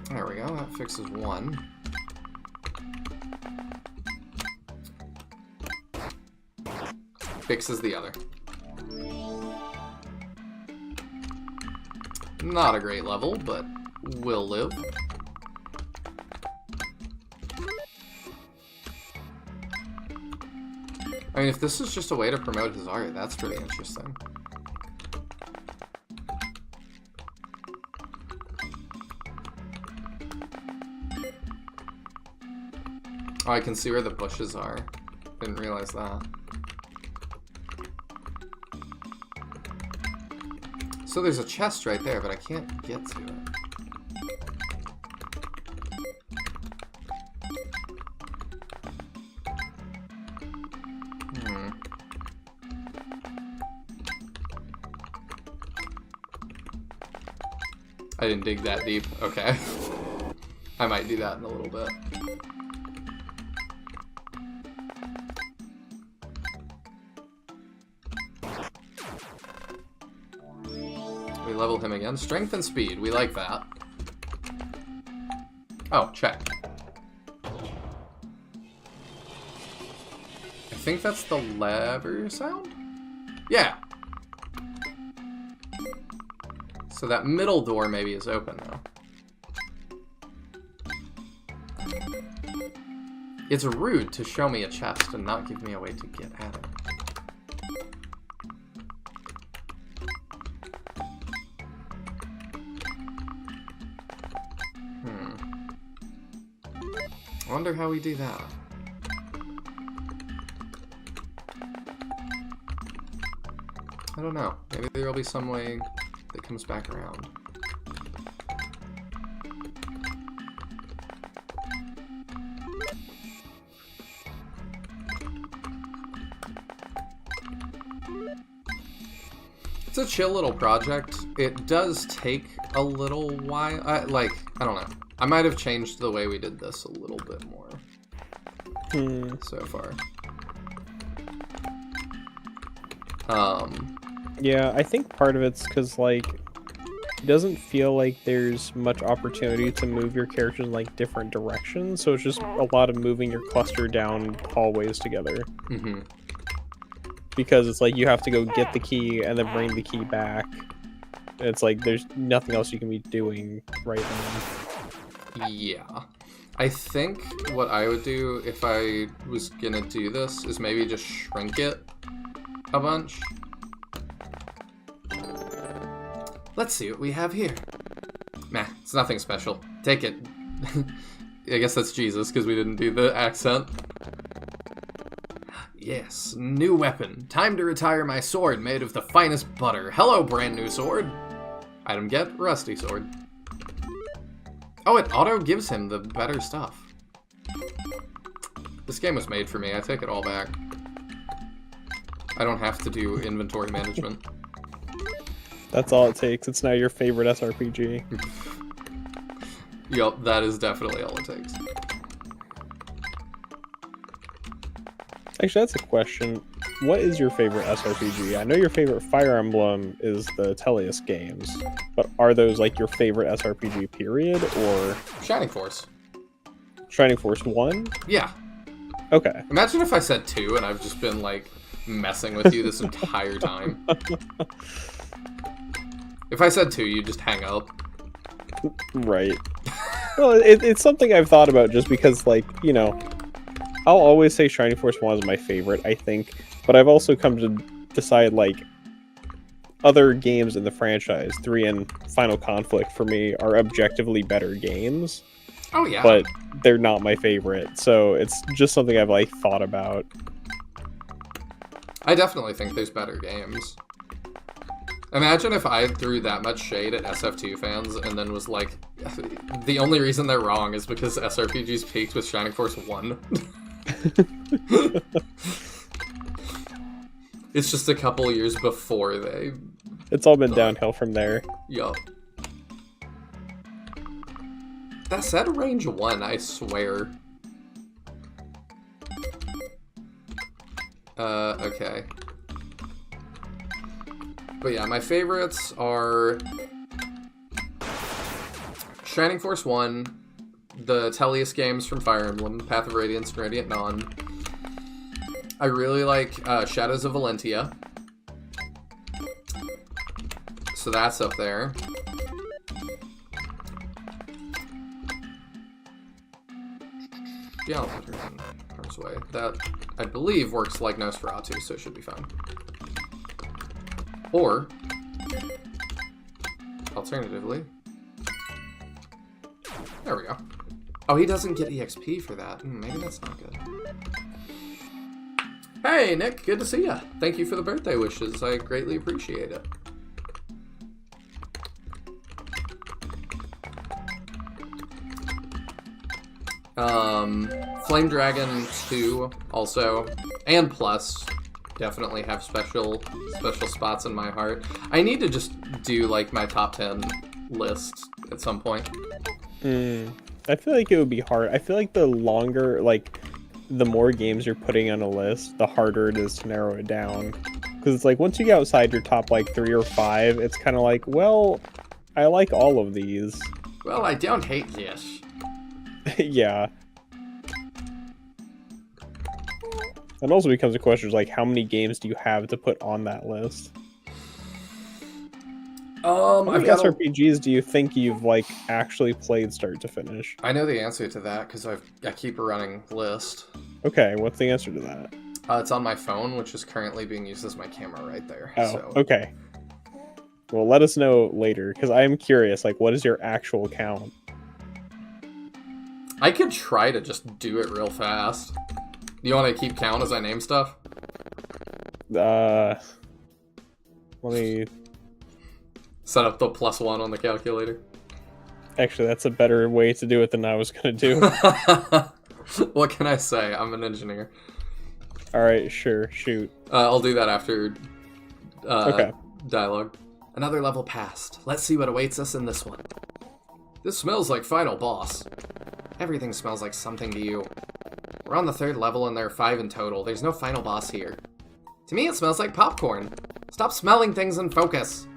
There we go. That fixes one. Fixes the other. Not a great level, but will live. I mean, if this is just a way to promote his art, that's pretty interesting. Oh, I can see where the bushes are. Didn't realize that. So there's a chest right there, but I can't get to it. I didn't dig that deep. Okay. I might do that in a little bit. We level him again. Strength and speed. We like that. Oh, check. I think that's the lever sound? Yeah. So that middle door maybe is open now. It's rude to show me a chest and not give me a way to get at it. I wonder how we do that. I don't know. Maybe there'll be some way that comes back around. It's a chill little project. It does take a little while. I don't know. I might have changed the way we did this a little bit more so far. Yeah, I think part of it's because, like, it doesn't feel like there's much opportunity to move your character in, like, different directions, so it's just a lot of moving your cluster down hallways together. Mm-hmm. Because it's like you have to go get the key and then bring the key back. It's like there's nothing else you can be doing right now. Yeah. I think what I would do if I was gonna do this is maybe just shrink it a bunch. Let's see what we have here. Nah, it's nothing special. Take it. I guess that's Jesus, because we didn't do the accent. Yes, new weapon. Time to retire my sword made of the finest butter. Hello, brand new sword. Item get, rusty sword. Oh, it auto gives him the better stuff. This game was made for me. I take it all back. I don't have to do inventory management. That's all it takes. It's now your favorite SRPG. Yup, that is definitely all it takes. Actually, that's a question. What is your favorite SRPG? I know your favorite Fire Emblem is the Teleus games, but are those like your favorite SRPG period, or Shining Force. Shining Force 1? Yeah. Okay. Imagine if I said 2 and I've just been, like, messing with you this entire time. If I said 2, you'd just hang up. Right. Well, it's something I've thought about just because, like, you know, I'll always say Shining Force 1 is my favorite, I think, but I've also come to decide, like, other games in the franchise, 3 and Final Conflict, for me, are objectively better games. Oh, yeah. But they're not my favorite, so it's just something I've, like, thought about. I definitely think there's better games. Imagine if I threw that much shade at SF2 fans and then was like, the only reason they're wrong is because SRPGs peaked with Shining Force 1. It's just a couple years before they... It's all been downhill from there. Yup. That said range 1, I swear. Okay. But yeah, my favorites are Shining Force 1, the Tellius games from Fire Emblem, Path of Radiance and Radiant Dawn. I really like Shadows of Valentia. So that's up there. Yeah, Harm's Way. That, I believe, works like Nosferatu, so it should be fine. Or, alternatively, there we go. Oh, he doesn't get EXP for that. Maybe that's not good. Hey, Nick, good to see ya. Thank you for the birthday wishes. I greatly appreciate it. Flame Dragon 2 also, and Plus, definitely have special spots in my heart. I need to just do like my top 10 list at some point. I feel like it would be hard. I feel like the longer, like, the more games you're putting on a list, the harder it is to narrow it down. Because it's like, once you get outside your top, like, 3 or 5, it's kind of like, well, I like all of these. Well, I don't hate this. Yeah. It also becomes a question of, like, how many games do you have to put on that list? How many SRPGs do you think you've, like, actually played start to finish? I know the answer to that because I keep a running list. Okay, what's the answer to that? It's on my phone, which is currently being used as my camera right there. Oh, so. Okay. Well, let us know later, because I am curious, like, what is your actual count? I could try to just do it real fast. You want to keep count as I name stuff? Let me... Set up the +1 on the calculator. Actually, that's a better way to do it than I was going to do. What can I say? I'm an engineer. Alright, sure, shoot. I'll do that after Okay. dialogue. Another level passed. Let's see what awaits us in this one. This smells like final boss. Everything smells like something to you. We're on the 3rd level and there are 5 in total. There's no final boss here. To me, it smells like popcorn. Stop smelling things and focus.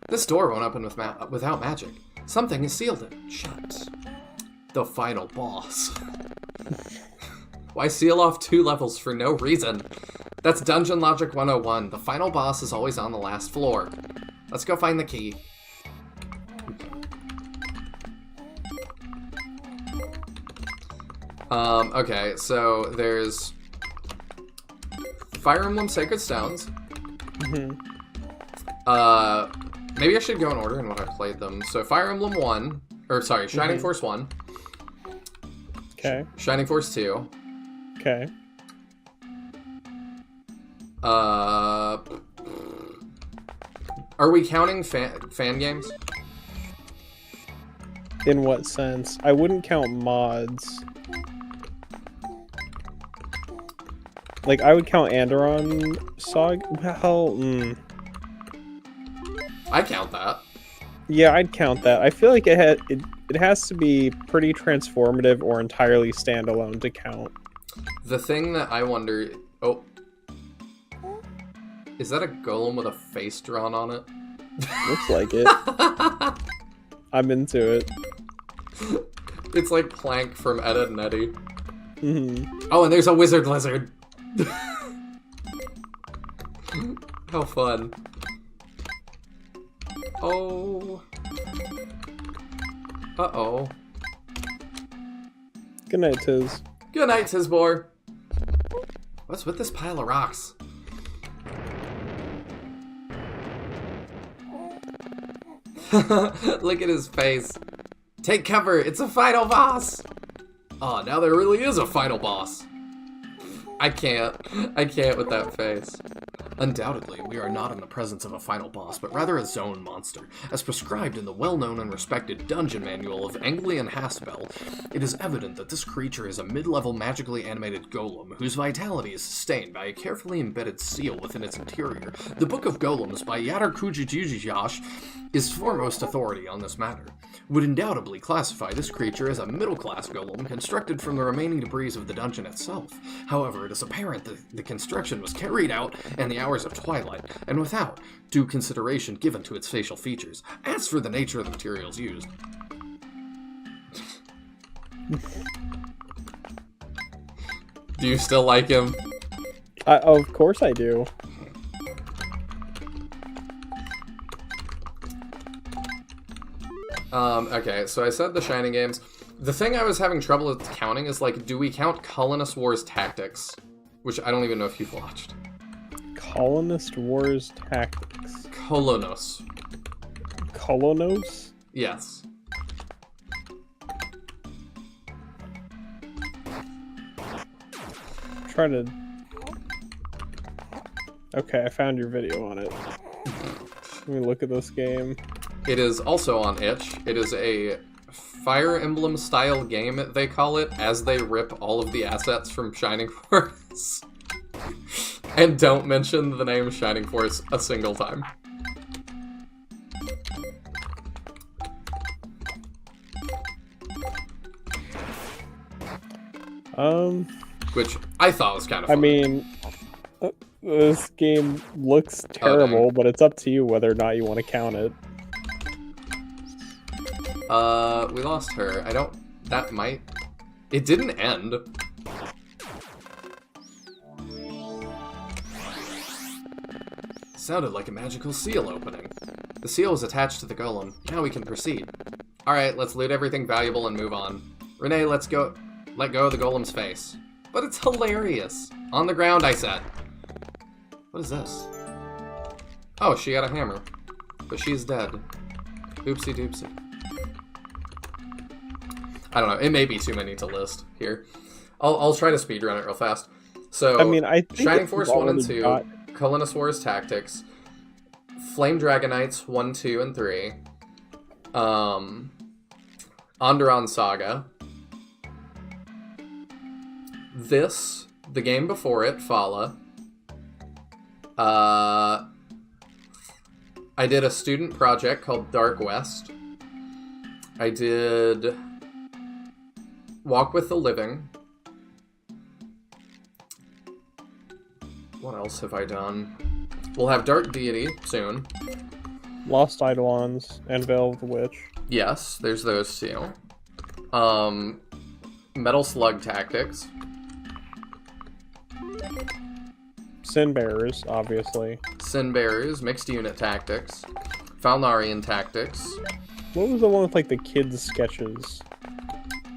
This door won't open without magic. Something has sealed it shut. The final boss. Why seal off 2 levels for no reason? That's Dungeon Logic 101. The final boss is always on the last floor. Let's go find the key. Okay, so there's Fire Emblem Sacred Stones. Maybe I should go in order in what I played them. So Fire Emblem 1, or sorry, Shining Force 1. Okay. Shining Force 2. Okay. Are we counting fan games? In what sense? I wouldn't count mods. Like, I would count Anderon Saga. Well, I count that. Yeah, I'd count that. I feel like it has to be pretty transformative or entirely standalone to count. The thing that I wonder... Oh. Is that a golem with a face drawn on it? Looks like it. I'm into it. It's like Plank from Ed, Edd n Eddy. Oh, and there's a wizard lizard. How fun. Oh. Uh-oh. Good night, Tiz. Good night, Tizbor. What's with this pile of rocks? Look at his face. Take cover, it's a final boss! Oh, now there really is a final boss. I can't with that face. Undoubtedly, we are not in the presence of a final boss, but rather a zone monster. As prescribed in the well-known and respected dungeon manual of Anglian Haspel, it is evident that this creature is a mid-level magically animated golem, whose vitality is sustained by a carefully embedded seal within its interior. The Book of Golems by Yadar Kujijujiyash is foremost authority on this matter. Would undoubtedly classify this creature as a middle-class golem constructed from the remaining debris of the dungeon itself. However, it is apparent that the construction was carried out in the hours of twilight, and without due consideration given to its facial features. As for the nature of the materials used... Do you still like him? Of course I do. Okay, so I said the Shining games. The thing I was having trouble with counting is, like, do we count Colonist Wars Tactics? Which I don't even know if you've watched. Colonist Wars Tactics. Colonos. Colonos? Yes. Try to... Okay, I found your video on it. Let me look at this game. It is also on itch. It is a Fire Emblem style game, they call it, as they rip all of the assets from Shining Force. And don't mention the name Shining Force a single time. Which I thought was kind of funny. I mean, this game looks terrible, but it's up to you whether or not you want to count it. We lost her. I don't... That might... It didn't end. Sounded like a magical seal opening. The seal was attached to the golem. Now we can proceed. Alright, let's loot everything valuable and move on. Renee, let's go... Let go of the golem's face. But it's hilarious. On the ground, I said. What is this? Oh, she got a hammer. But she's dead. Oopsie doopsie. I don't know. It may be too many to list here. I'll try to speedrun it real fast. So, I mean, I think Shining Force 1 and 2, Colonist Wars Tactics, Flame Dragonites 1, 2, and 3, Onderon Saga, this, the game before it, Phalla. I did a student project called Dark West. I did Walk with the Living. What else have I done? We'll have Dark Deity soon. Lost Eidolons and Veil of the Witch. Yes, there's those two. Metal Slug Tactics. Sin Bearers, obviously. Sin Bearers, Mixed Unit Tactics. Falnarian Tactics. What was the one with, like, the kids' sketches?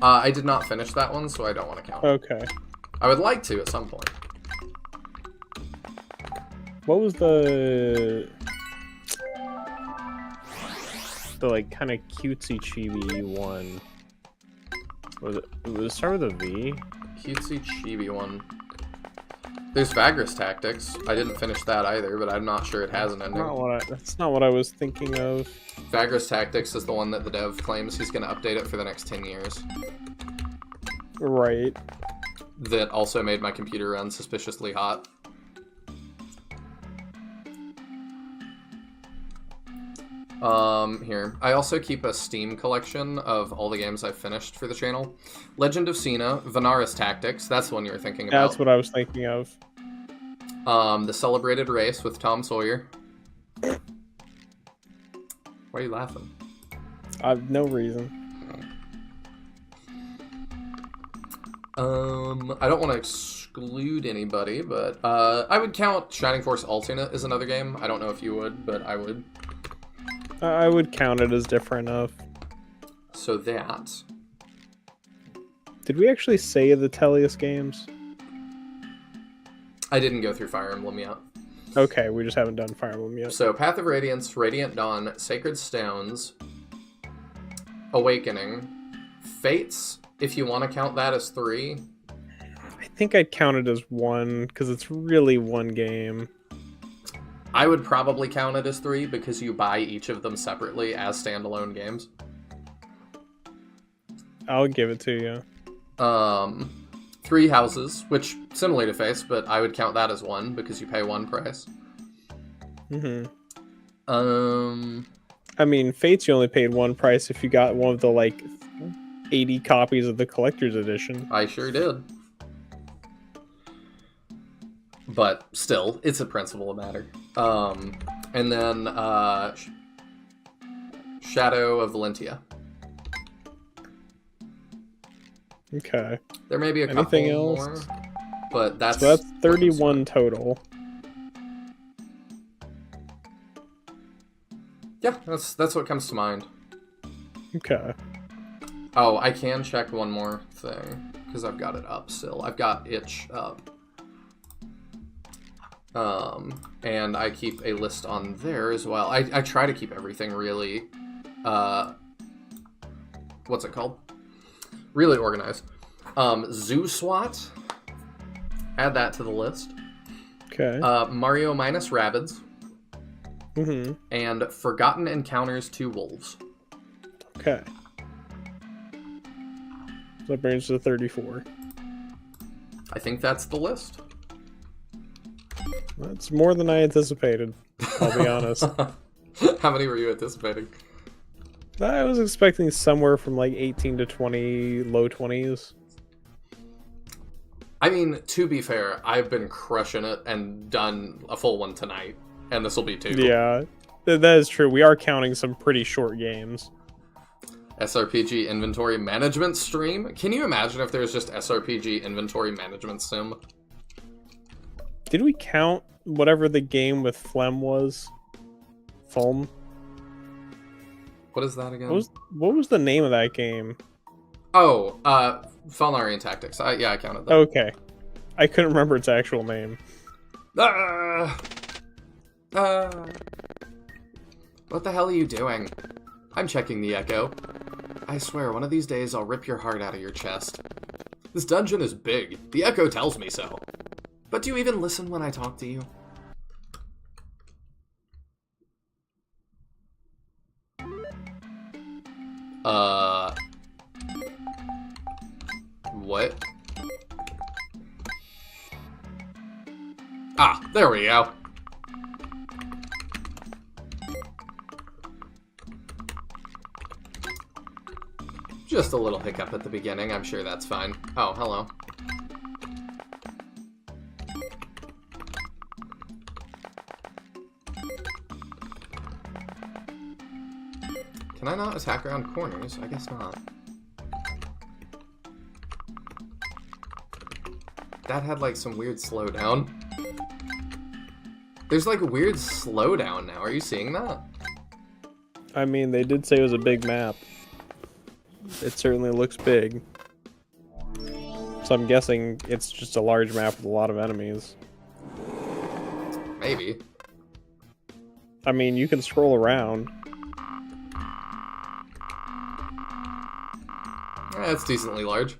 I did not finish that one, so I don't want to count it. Okay. I would like to at some point. What was the like kind of cutesy chibi one? Was it? It was start with a V. Cutesy chibi one. There's Vagris Tactics. I didn't finish that either, but I'm not sure it has an ending. That's not what I was thinking of. Vagris Tactics is the one that the dev claims he's going to update it for the next 10 years. Right. That also made my computer run suspiciously hot. Here. I also keep a Steam collection of all the games I've finished for the channel. Legend of Cena, Vanara's Tactics, that's the one you were thinking about. That's what I was thinking of. The Celebrated Race with Tom Sawyer. Why are you laughing? No reason. I don't want to exclude anybody, but I would count Shining Force Alternate as another game. I don't know if you would, but I would. I would count it as different enough. So that. Did we actually say the Tellius games? I didn't go through Fire Emblem yet. Okay, we just haven't done Fire Emblem yet. So Path of Radiance, Radiant Dawn, Sacred Stones, Awakening, Fates, if you want to count that as 3. I think I'd count it as 1 because it's really one game. I would probably count it as 3 because you buy each of them separately as standalone games. I'll give it to you. 3 Houses, which similar to Face, but I would count that as 1 because you pay 1 price. I mean, Fates you only paid 1 price if you got one of the like 80 copies of the collector's edition. I sure did. But still, it's a principle matter. And then Shadow of Valentia. Okay. There may be a Anything couple else? more, but that's... So that's 31 total. Yeah, that's what comes to mind. Okay. Oh, I can check one more thing, because I've got it up still. I've got itch up. And I keep a list on there as well. I try to keep everything really, what's it called? Really organized. Zoo SWAT. Add that to the list. Okay. Mario minus Rabbids. Mm-hmm. And Forgotten Encounters 2 Wolves. Okay. So that brings to 34. I think that's the list. That's more than I anticipated, I'll be honest. How many were you anticipating? I was expecting somewhere from like 18 to 20, low 20s. I mean, to be fair, I've been crushing it and done a full one tonight. And this will be 2. Yeah, that is true. We are counting some pretty short games. SRPG inventory management stream? Can you imagine if there was just SRPG inventory management sim? Did we count whatever the game with Phlegm was? Fulm? What is that again? What was the name of that game? Oh, Falnarian Tactics. Yeah, I counted that. Okay. I couldn't remember its actual name. What the hell are you doing? I'm checking the echo. I swear, one of these days I'll rip your heart out of your chest. This dungeon is big. The echo tells me so. But do you even listen when I talk to you? What? Ah, there we go. Just a little hiccup at the beginning, I'm sure that's fine. Oh, hello. Can I not attack around corners? I guess not. That had like some weird slowdown. There's like a weird slowdown now. Are you seeing that? I mean, they did say it was a big map. It certainly looks big. So I'm guessing it's just a large map with a lot of enemies. Maybe. I mean, you can scroll around. It's decently large.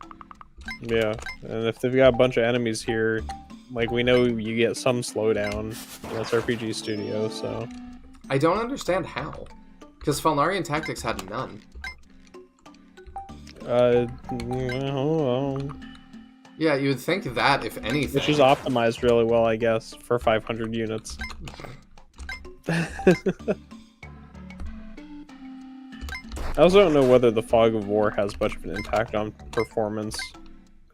Yeah, and if they've got a bunch of enemies here, like, we know you get some slowdown in SRPG Studio, so... I don't understand how. Because Falnarian Tactics had none. Well, Yeah, you would think that, if anything... which is optimized really well, I guess, for 500 units. I also don't know whether the Fog of War has much of an impact on performance.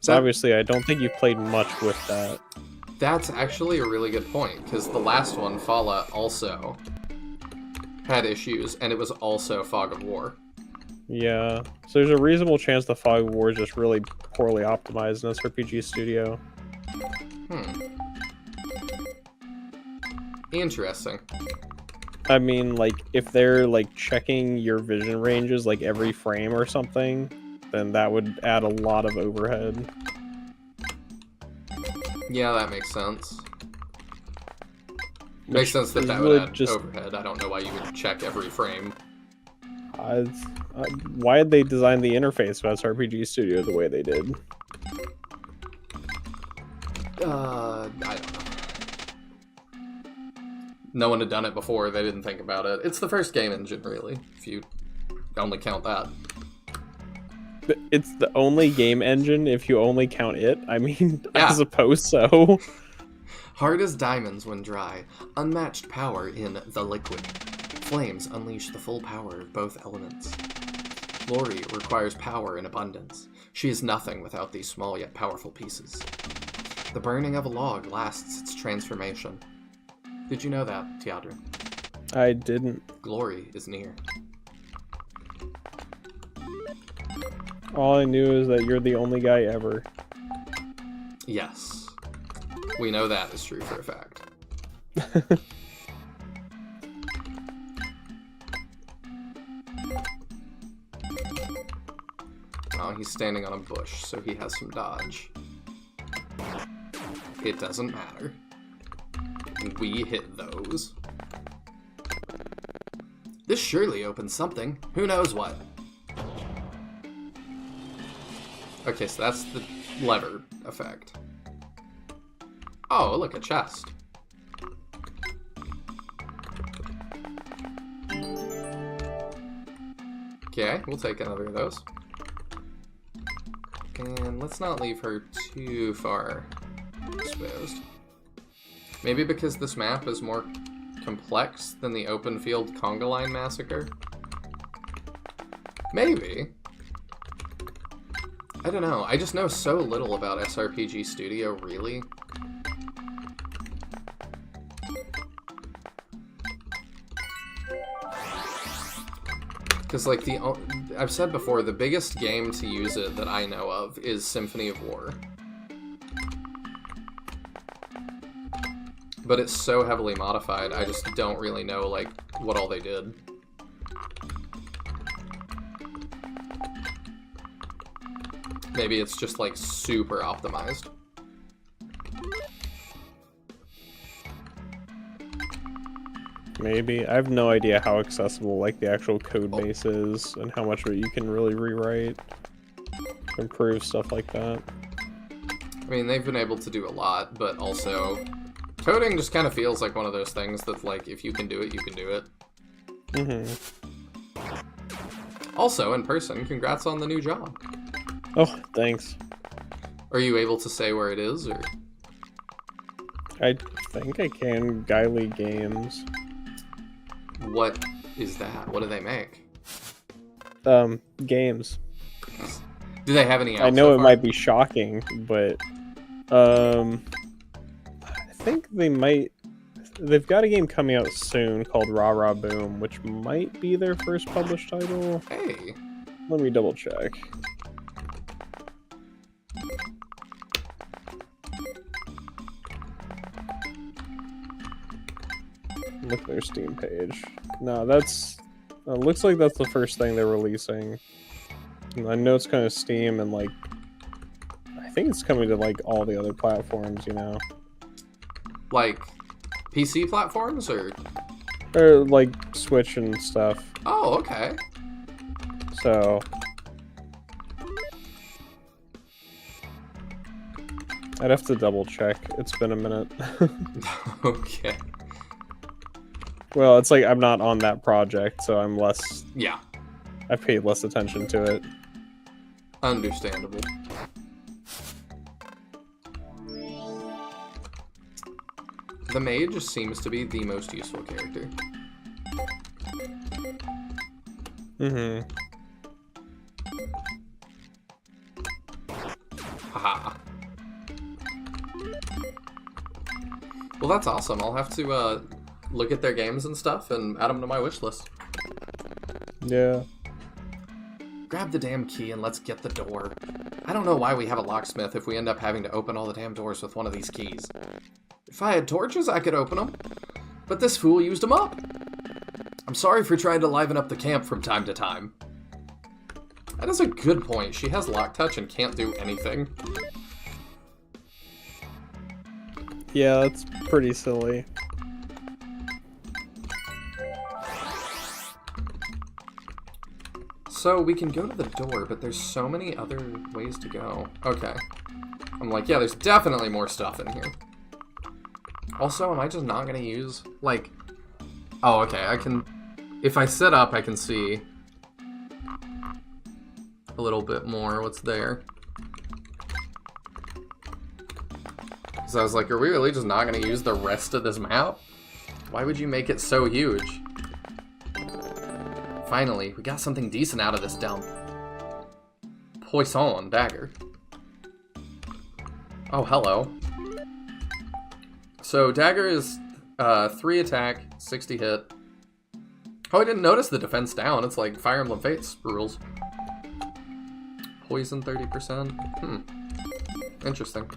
So obviously, I don't think you've played much with that. That's actually a really good point, because the last one, Phalla, also had issues, and it was also Fog of War. Yeah, so there's a reasonable chance the Fog of War is just really poorly optimized in SRPG Studio. Interesting. I mean, like, if they're, like, checking your vision ranges, like, every frame or something, then that would add a lot of overhead. Yeah, that makes sense. Makes sense that is that really would add overhead. I don't know why you would check every frame. Why did they design the interface of SRPG Studio the way they did? I don't know. No one had done it before. They didn't think about it. It's the first game engine, really, if you only count that. It's the only game engine if you only count it. I mean, Yeah. I suppose so. Hard as diamonds when dry. Unmatched power in the liquid. Flames unleash the full power of both elements. Glory requires power in abundance. She is nothing without these small yet powerful pieces. The burning of a log lasts its transformation. Did you know that, Teodrin? I didn't. Glory is near. All I knew is that you're the only guy ever. Yes. We know that is true for a fact. Oh, he's standing on a bush, so he has some dodge. It doesn't matter. We hit those. This surely opens something. Who knows what? Okay, so that's the lever effect. Oh, look, a chest. Okay, we'll take another of those. And let's not leave her too far exposed. Maybe because this map is more complex than the open field Conga Line Massacre? Maybe. I don't know. I just know so little about SRPG Studio, really. Because, like, I've said before, the biggest game to use it that I know of is Symphony of War. But it's so heavily modified, I just don't really know, like, what all they did. Maybe it's just, like, super optimized. Maybe. I have no idea how accessible, like, the actual code base is, and how much of it you can really rewrite. Improve stuff like that. I mean, they've been able to do a lot, but also... coding just kind of feels like one of those things that, like, if you can do it, you can do it. Also, in person, congrats on the new job. Oh, thanks. Are you able to say where it is, or...? I think I can. Guiley Games. What is that? What do they make? Games. Do they have any out I know so it far? might be shocking, but I think they might. They've got a game coming out soon called Rah Rah Boom, which might be their first published title. Hey. Let me double check. Look at their Steam page. No, that's... looks like that's the first thing they're releasing. And I know it's kind of Steam and, like... I think it's coming to, like, all the other platforms, you know? Like, PC platforms, or...? Or, like, Switch and stuff. Oh, okay. So... I'd have to double check. It's been a minute. Okay. Well, it's like I'm not on that project, so I'm less... Yeah. I've paid less attention to it. Understandable. The mage seems to be the most useful character. Mm-hmm. Haha. Well, that's awesome. I'll have to look at their games and stuff and add them to my wish list. Yeah. Grab the damn key and let's get the door. I don't know why we have a locksmith if we end up having to open all the damn doors with one of these keys. If I had torches, I could open them. But this fool used them up. I'm sorry for trying to liven up the camp from time to time. That is a good point. She has lock touch and can't do anything. Yeah, that's pretty silly. So we can go to the door, but there's so many other ways to go. Okay. I'm like, yeah, there's definitely more stuff in here. Also, am I just not gonna use, like... Oh, okay, I can... If I sit up, I can see a little bit more what's there. So I was like, are we really just not gonna use the rest of this map? Why would you make it so huge? Finally, we got something decent out of this dump. Poisson dagger. Oh, hello. So dagger is 3 attack, 60 hit. Oh, I didn't notice the defense down. It's like Fire Emblem Fates rules. Poison 30%. Interesting.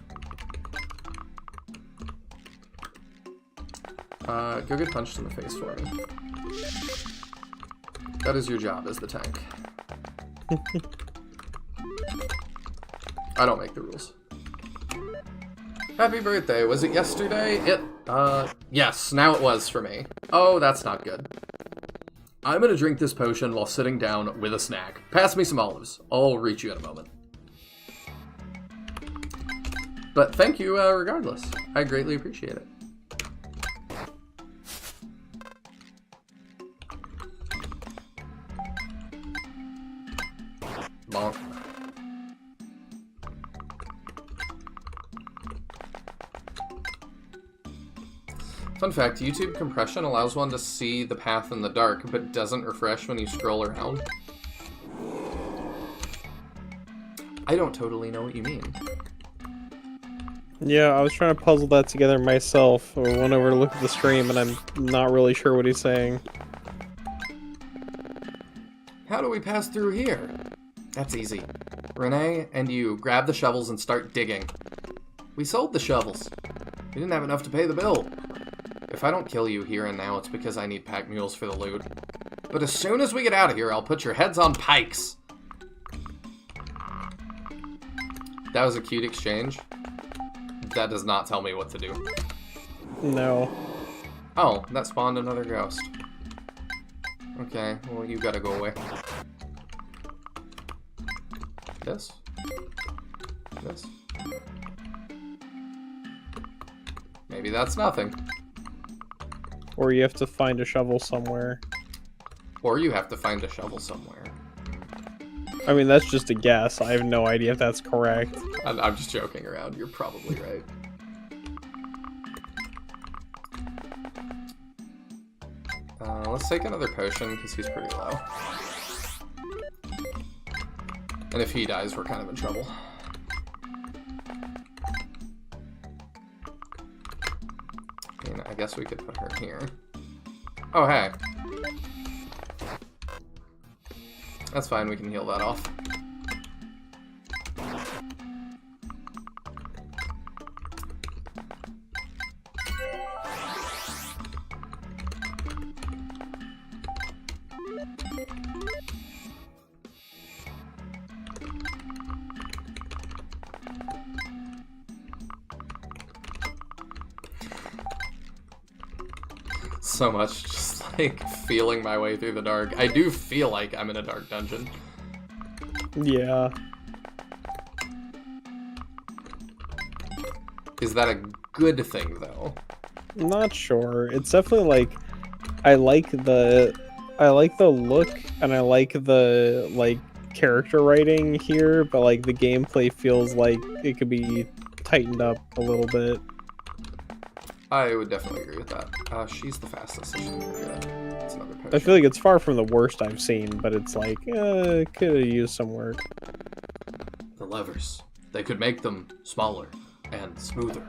Go get punched in the face for me. That is your job as the tank. I don't make the rules. Happy birthday. Was it yesterday? Yes, now it was for me. Oh, that's not good. I'm gonna drink this potion while sitting down with a snack. Pass me some olives. I'll reach you in a moment. But thank you regardless. I greatly appreciate it. Bonk. Fun fact, YouTube compression allows one to see the path in the dark, but doesn't refresh when you scroll around. I don't totally know what you mean. Yeah, I was trying to puzzle that together myself. I went over to look at the stream, and I'm not really sure what he's saying. How do we pass through here? That's easy. Renee and you grab the shovels and start digging. We sold the shovels. We didn't have enough to pay the bill. If I don't kill you here and now, it's because I need pack mules for the loot. But as soon as we get out of here, I'll put your heads on pikes. That was a cute exchange. That does not tell me what to do. No. Oh, that spawned another ghost. Okay, well, you gotta go away. This? This? Maybe that's nothing. Or you have to find a shovel somewhere. Or you have to find a shovel somewhere. I mean, that's just a guess. I have no idea if that's correct. I'm just joking around. You're probably right. Let's take another potion, because he's pretty low. And if he dies, we're kind of in trouble. I mean, I guess we could put her here. Oh, hey. That's fine, we can heal that off. So much just like feeling my way through the dark. I do feel like I'm in a dark dungeon. Yeah. Is that a good thing though? I'm not sure. It's definitely like I like the look and I like the character writing here, but like the gameplay feels like it could be tightened up a little bit. I would definitely agree with that. She's the fastest, so she's good. That's another potion. I feel like it's far from the worst I've seen, but it's like, could have used some work. The levers. They could make them smaller and smoother.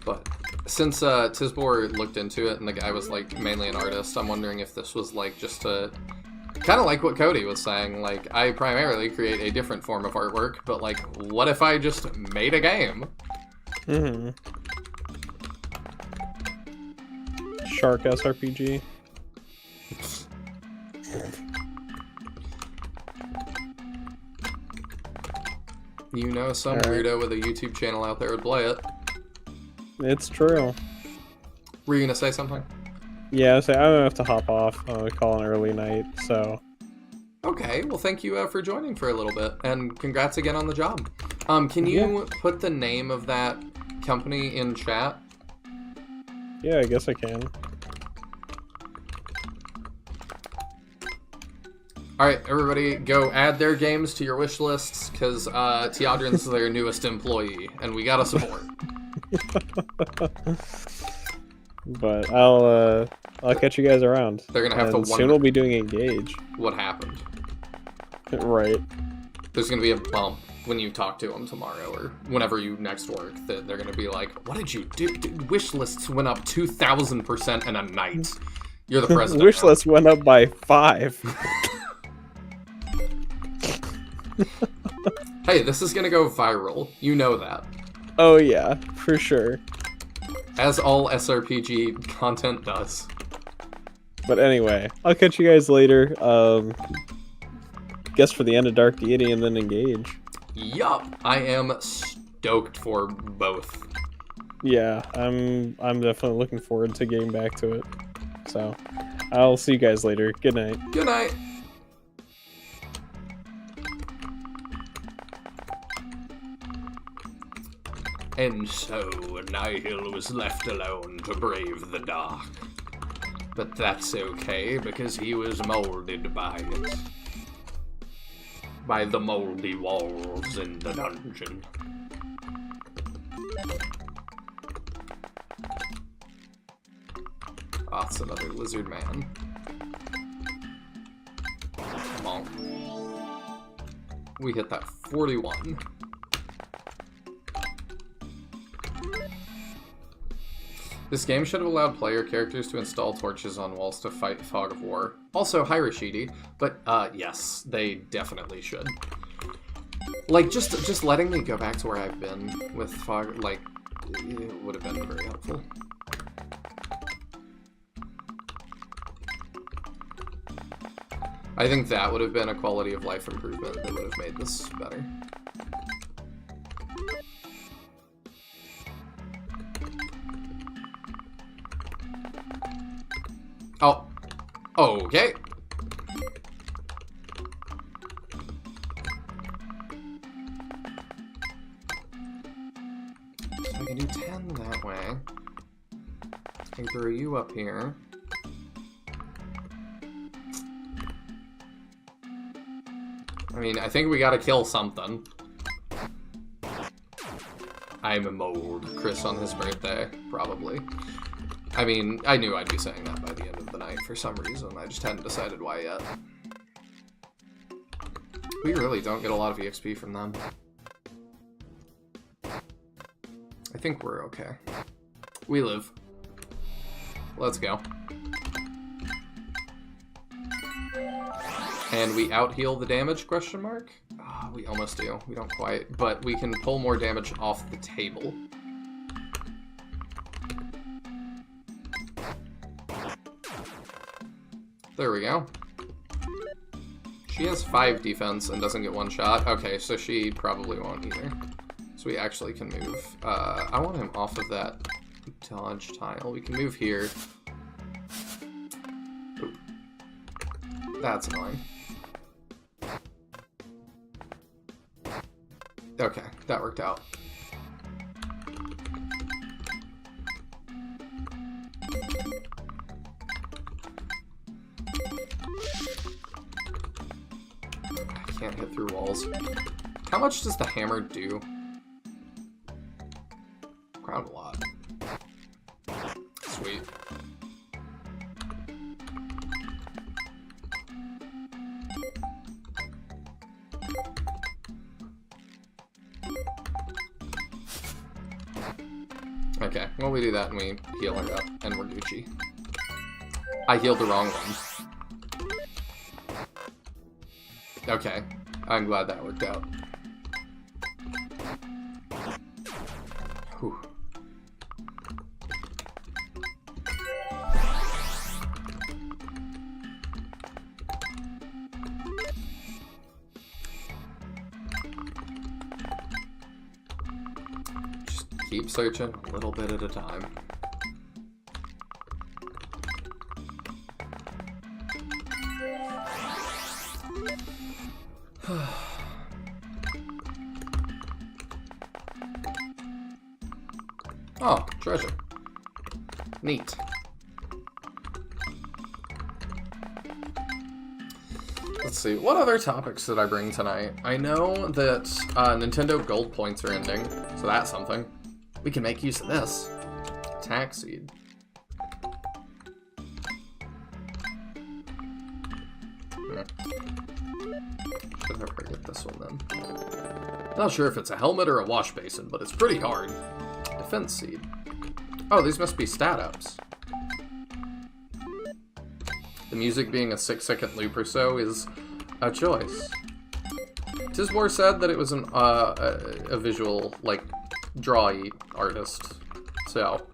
But since Tisbor looked into it and the guy was like mainly an artist, I'm wondering if this was like just a... Kind of like what Cody was saying, like, I primarily create a different form of artwork, but, like, what if I just made a game? Mm-hmm. Shark SRPG. You know some weirdo with a YouTube channel out there would play it. It's true. Were you gonna say something? Yeah, so I'm gonna have to hop off. Call an early night, so. Okay, well, thank you for joining for a little bit, and congrats again on the job. Can you put the name of that company in chat? Yeah, I guess I can. Alright, everybody, go add their games to your wish lists, because Teodrin's their newest employee, and we gotta support. But I'll catch you guys around. They're gonna have to wonder soon we'll be doing Engage. what happened. Right. There's gonna be a bump when you talk to them tomorrow, or whenever you next work, that they're gonna be like, what did you do? Wish lists went up 2,000% in a night. You're the president. Wish list went up by 5. Hey, this is gonna go viral. You know that. Oh yeah, for sure. As all SRPG content does. But anyway, I'll catch you guys later. Guess for the end of Dark Deity and then Engage. Yup, I am stoked for both. Yeah, I'm definitely looking forward to getting back to it. So, I'll see you guys later. Good night. Good night. And so, Nihil was left alone to brave the dark. But that's okay, because he was molded by it. By the moldy walls in the dungeon. Ah, it's another lizard man. Come on. We hit that 41. This game should have allowed player characters to install torches on walls to fight Fog of War. Also, hi Rashidi, but yes, they definitely should. Like, just letting me go back to where I've been with Fog, like, it would have been very helpful. I think that would have been a quality of life improvement that would have made this better. Oh. Okay. So I can do 10 that way. I can throw you up here. I mean, I think we gotta kill something. I'm a mold. Chris on his birthday, probably. I mean, I knew I'd be saying that by the end of the night for some reason. I just hadn't decided why yet. We really don't get a lot of EXP from them. I think we're okay. We live. Let's go. And we out-heal the damage, question mark? Oh, we almost do. We don't quite. But we can pull more damage off the table. There we go. She has 5 defense and doesn't get 1 shot. Okay, so she probably won't either. So we actually can move. I want him off of that dodge tile. We can move here. Oop. That's annoying. Okay, that worked out. I can't hit through walls. How much does the hammer do? Quite a lot. Sweet. Okay, well we do that and we heal her up, and we're Gucci. I healed the wrong one. Okay, I'm glad that worked out. Whew. Just keep searching a little bit at a time. Oh, treasure. Neat. Let's see, what other topics did I bring tonight? I know that Nintendo Gold points are ending, so that's something. We can make use of this. Tax seed. Should have heard this one then. Not sure if it's a helmet or a wash basin, but it's pretty hard. Defense seed. Oh, these must be stat ups. The music being a 6-second loop or so is a choice. Tisbor said that it was a visual, like, draw-y artist, so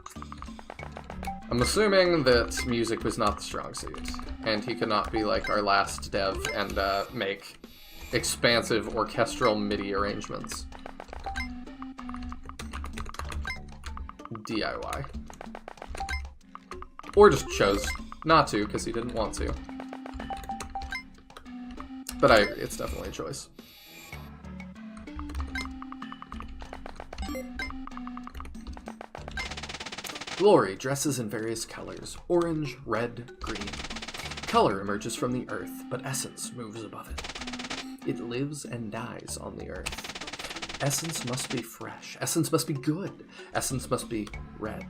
I'm assuming that music was not the strong suit, and he could not be like our last dev and make expansive orchestral MIDI arrangements. DIY. Or just chose not to, because he didn't want to. But it's definitely a choice. Glory dresses in various colors. Orange, red, green. Color emerges from the earth, but essence moves above it. It lives and dies on the earth. Essence must be fresh. Essence must be good. Essence must be red.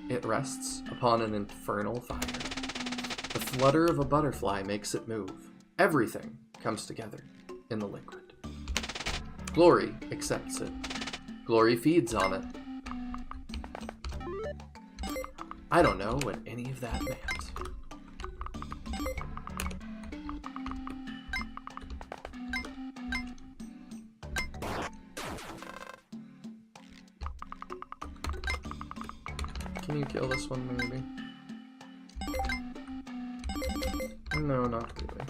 It rests upon an infernal fire. The flutter of a butterfly makes it move. Everything comes together in the liquid. Glory accepts it. Glory feeds on it. I don't know what any of that meant. Can you kill this one, maybe? No, not really.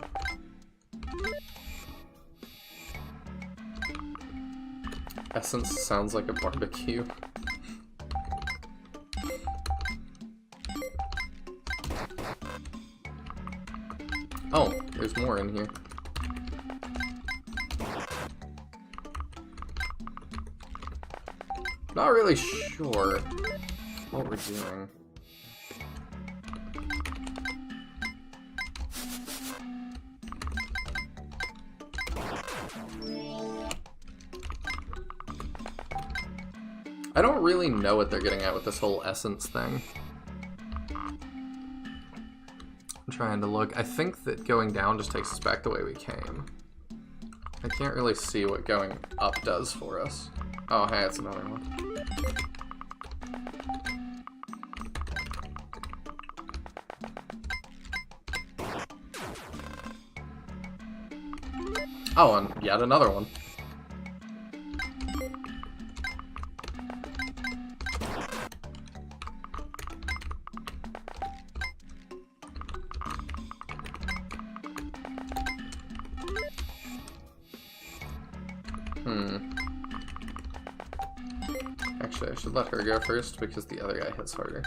Essence sounds like a barbecue. Oh, there's more in here. Not really sure what we're doing. I don't really know what they're getting at with this whole essence thing. I'm trying to look. I think that going down just takes us back the way we came. I can't really see what going up does for us. Oh, hey, it's another one. Oh, and yet another one. Actually, I should let her go first because the other guy hits harder.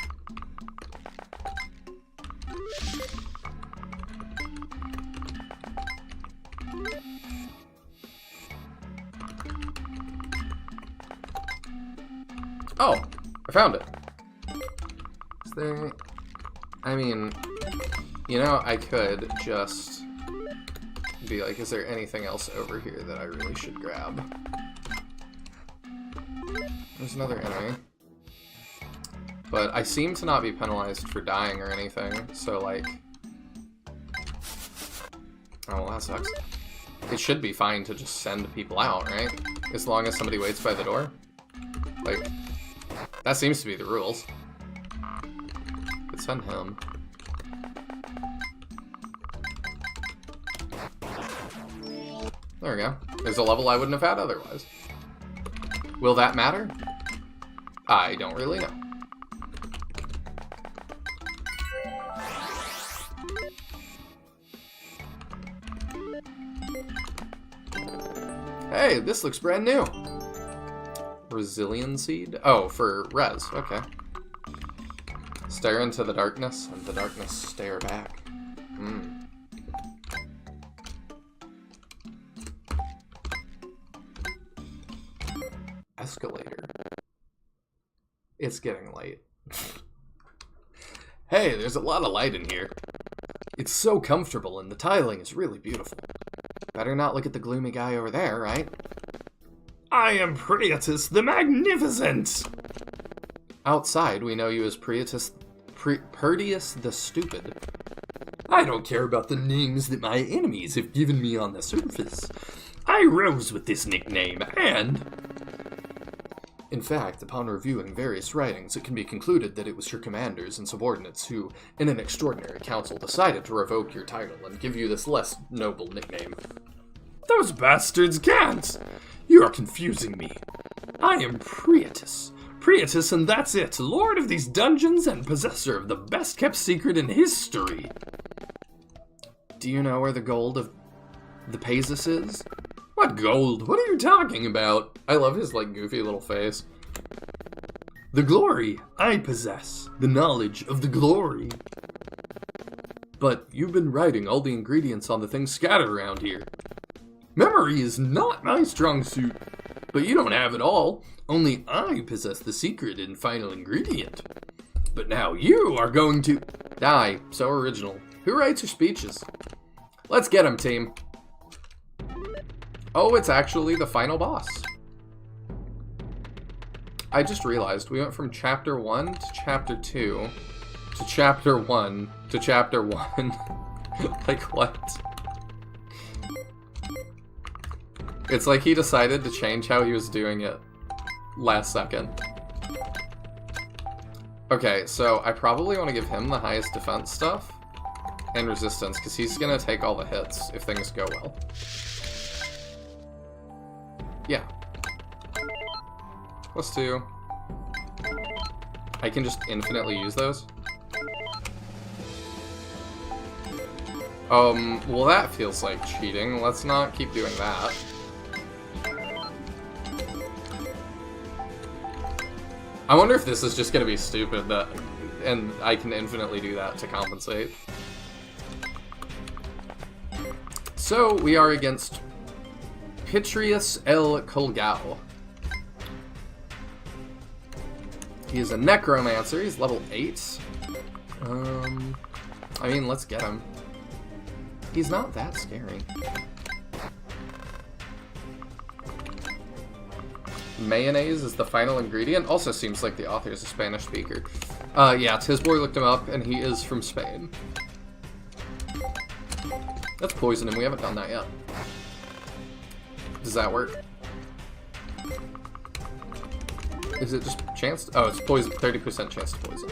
Oh, I found it. Is there... I mean, you know, I could just be like, is there anything else over here that I really should grab? There's another enemy. But I seem to not be penalized for dying or anything, so like... Oh, well, that sucks. It should be fine to just send people out, right? As long as somebody waits by the door? Like, that seems to be the rules. Could send him. There we go. There's a level I wouldn't have had otherwise. Will that matter? I don't really know. Hey, this looks brand new. Resilient seed? Oh, for res. Okay. Stare into the darkness, and the darkness stare back. It's getting late. Hey, there's a lot of light in here. It's so comfortable, and the tiling is really beautiful. Better not look at the gloomy guy over there, right? I am Priatus the Magnificent! Outside, we know you as Priatus the Stupid. I don't care about the names that my enemies have given me on the surface. I rose with this nickname, and... In fact, upon reviewing various writings, it can be concluded that it was your commanders and subordinates who, in an extraordinary council, decided to revoke your title and give you this less noble nickname. Those bastards can't! You are confusing me. I am Priatus. Priatus, and that's it. Lord of these dungeons and possessor of the best-kept secret in history. Do you know where the gold of the Pegasus is? What gold? What are you talking about? I love his, goofy little face. The glory I possess. The knowledge of the glory. But you've been writing all the ingredients on the things scattered around here. Memory is not my strong suit. But you don't have it all. Only I possess the secret and final ingredient. But now you are going to... Die. So original. Who writes your speeches? Let's get him, team. Oh, it's actually the final boss. I just realized we went from chapter 1 to chapter 2 to chapter 1 to chapter 1. What? It's like he decided to change how he was doing it last second. Okay, so I probably want to give him the highest defense stuff and resistance, because he's going to take all the hits if things go well. Yeah. +2. I can just infinitely use those. Well that feels like cheating. Let's not keep doing that. I wonder if this is just gonna be stupid and I can infinitely do that to compensate. So we are against Pitreus El Colgao. He is a necromancer. He's level 8. I mean, let's get him. He's not that scary. Mayonnaise is the final ingredient. Also seems like the author is a Spanish speaker. Yeah, Tisboy looked him up, and he is from Spain. Let's poison him. We haven't done that yet. Does that work? Is it just chance? Oh, it's poison. 30% chance to poison.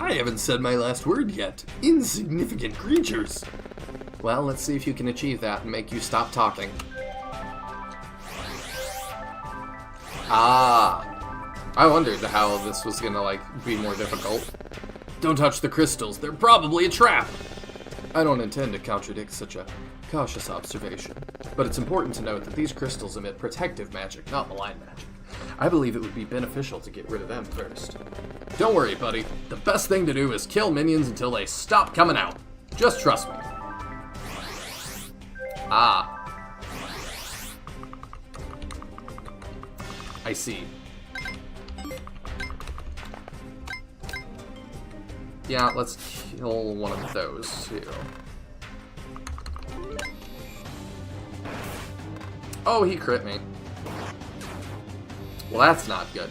I haven't said my last word yet. Insignificant creatures. Well, let's see if you can achieve that and make you stop talking. Ah. I wondered how this was gonna, be more difficult. Don't touch the crystals. They're probably a trap. I don't intend to contradict such a cautious observation, but it's important to note that these crystals emit protective magic, not malign magic. I believe it would be beneficial to get rid of them first. Don't worry, buddy. The best thing to do is kill minions until they stop coming out. Just trust me. Ah. I see. Yeah, let's kill one of those, too. Oh, he crit me. Well, that's not good.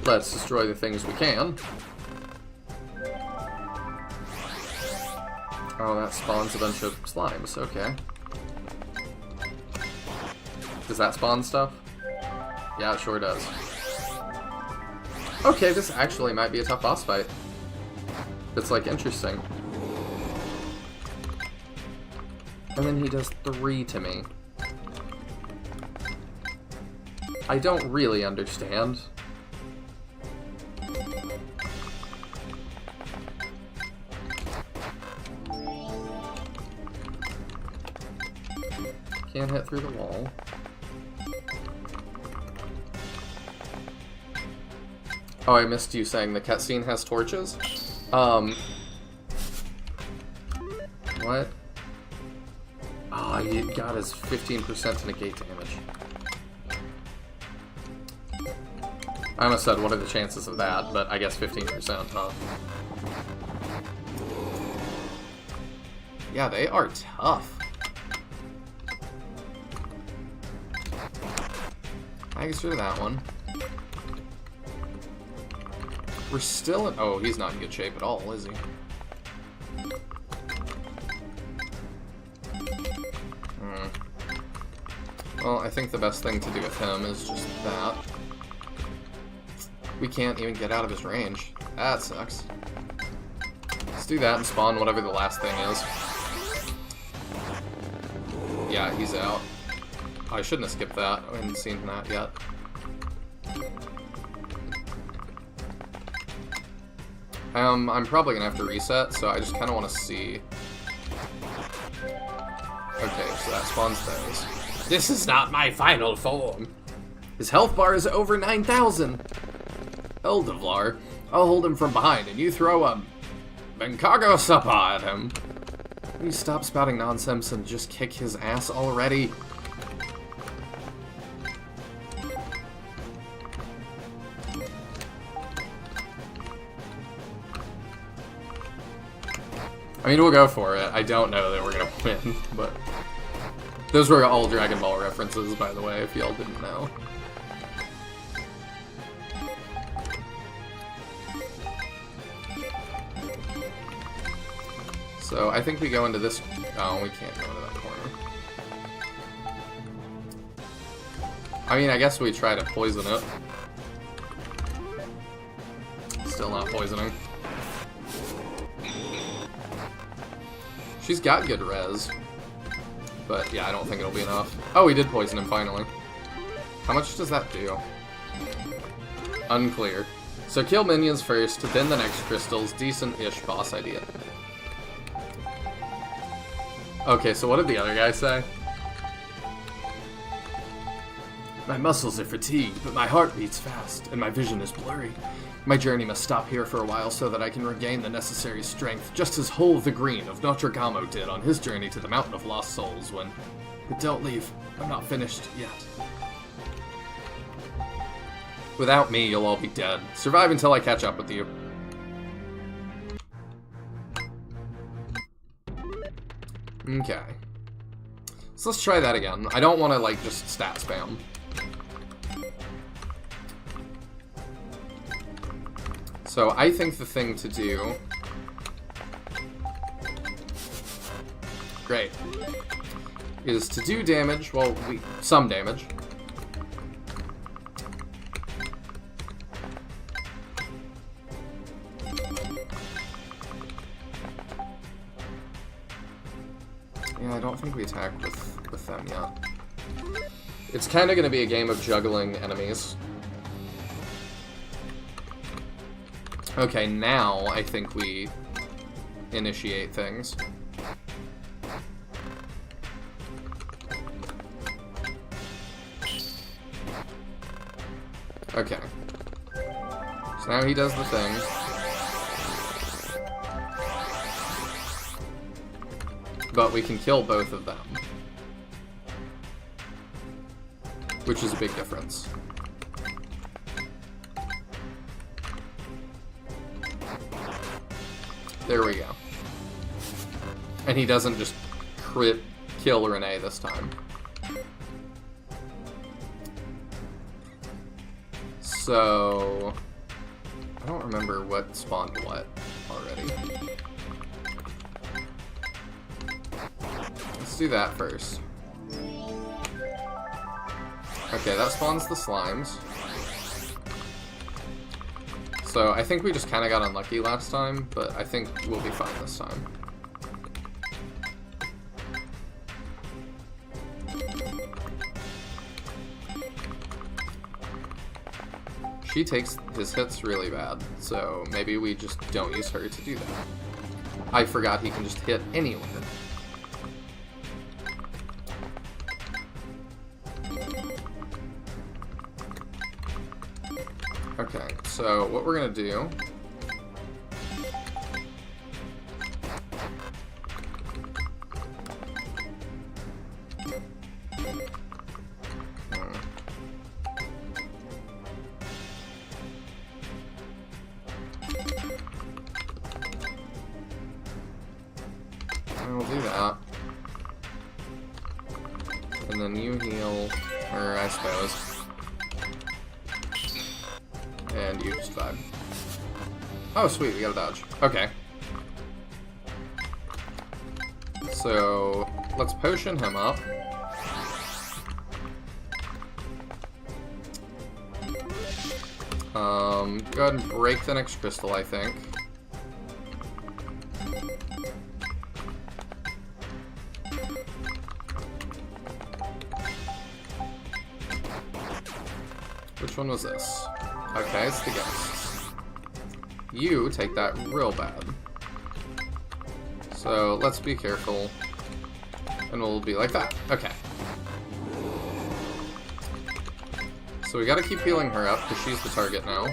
Let's destroy the things we can. Oh, that spawns a bunch of slimes. Okay. Does that spawn stuff? Yeah, it sure does. Okay, this actually might be a tough boss fight. It's, interesting. And then he does 3 to me. I don't really understand. Can't hit through the wall. Oh, I missed you saying the cutscene has torches. What? Oh, he got his 15% to negate damage. I almost said, what are the chances of that? But I guess 15%, huh? Yeah, they are tough. I guess through that one. We're still in... Oh, he's not in good shape at all, is he? Well, I think the best thing to do with him is just that. We can't even get out of his range. That sucks. Let's do that and spawn whatever the last thing is. Yeah, he's out. Oh, I shouldn't have skipped that. I hadn't seen that yet. I'm probably gonna have to reset, so I just kind of want to see. Okay, so that spawns those. This is not my final form. His health bar is over 9,000. Eldevlar, I'll hold him from behind, and you throw a Benkago Suppa at him. Will you stop spouting nonsense and just kick his ass already? I mean, we'll go for it. I don't know that we're gonna win, but... Those were all Dragon Ball references, by the way, if y'all didn't know. So, I think we go into this... Oh, we can't go into that corner. I mean, I guess we try to poison it. Still not poisoning. She's got good res. But yeah, I don't think it'll be enough. Oh, we did poison him finally. How much does that do? Unclear. So kill minions first, then the next crystals. Decent-ish boss idea. Okay, so what did the other guy say? My muscles are fatigued, but my heart beats fast, and my vision is blurry. My journey must stop here for a while so that I can regain the necessary strength, just as Hole the Green of Notre Dame did on his journey to the Mountain of Lost Souls when... But don't leave. I'm not finished yet. Without me, you'll all be dead. Survive until I catch up with you. Okay. So let's try that again. I don't want to, like, just stat spam. So I think the thing to do... Great. Is to do damage, well, some damage. Yeah, I don't think we attacked with them yet. It's kind of going to be a game of juggling enemies. Okay, now I think we initiate things. Okay. So now he does the thing. But we can kill both of them. Which is a big difference. There we go. And he doesn't just crit kill Renee this time. So... I don't remember what spawned what already. Let's do that first. Okay, that spawns the slimes. So I think we just kind of got unlucky last time, but I think we'll be fine this time. She takes his hits really bad, so maybe we just don't use her to do that. I forgot he can just hit anywhere. Okay, so what we're gonna do... We'll do that. And then you heal, or I suppose. And you just vibe. Oh, sweet, we got a dodge. Okay. So, let's potion him up. Go ahead and break the next crystal, I think. Which one was this? Okay, it's the ghosts. You take that real bad. So let's be careful. And we'll be like that. Okay. So we gotta keep healing her up, because she's the target now.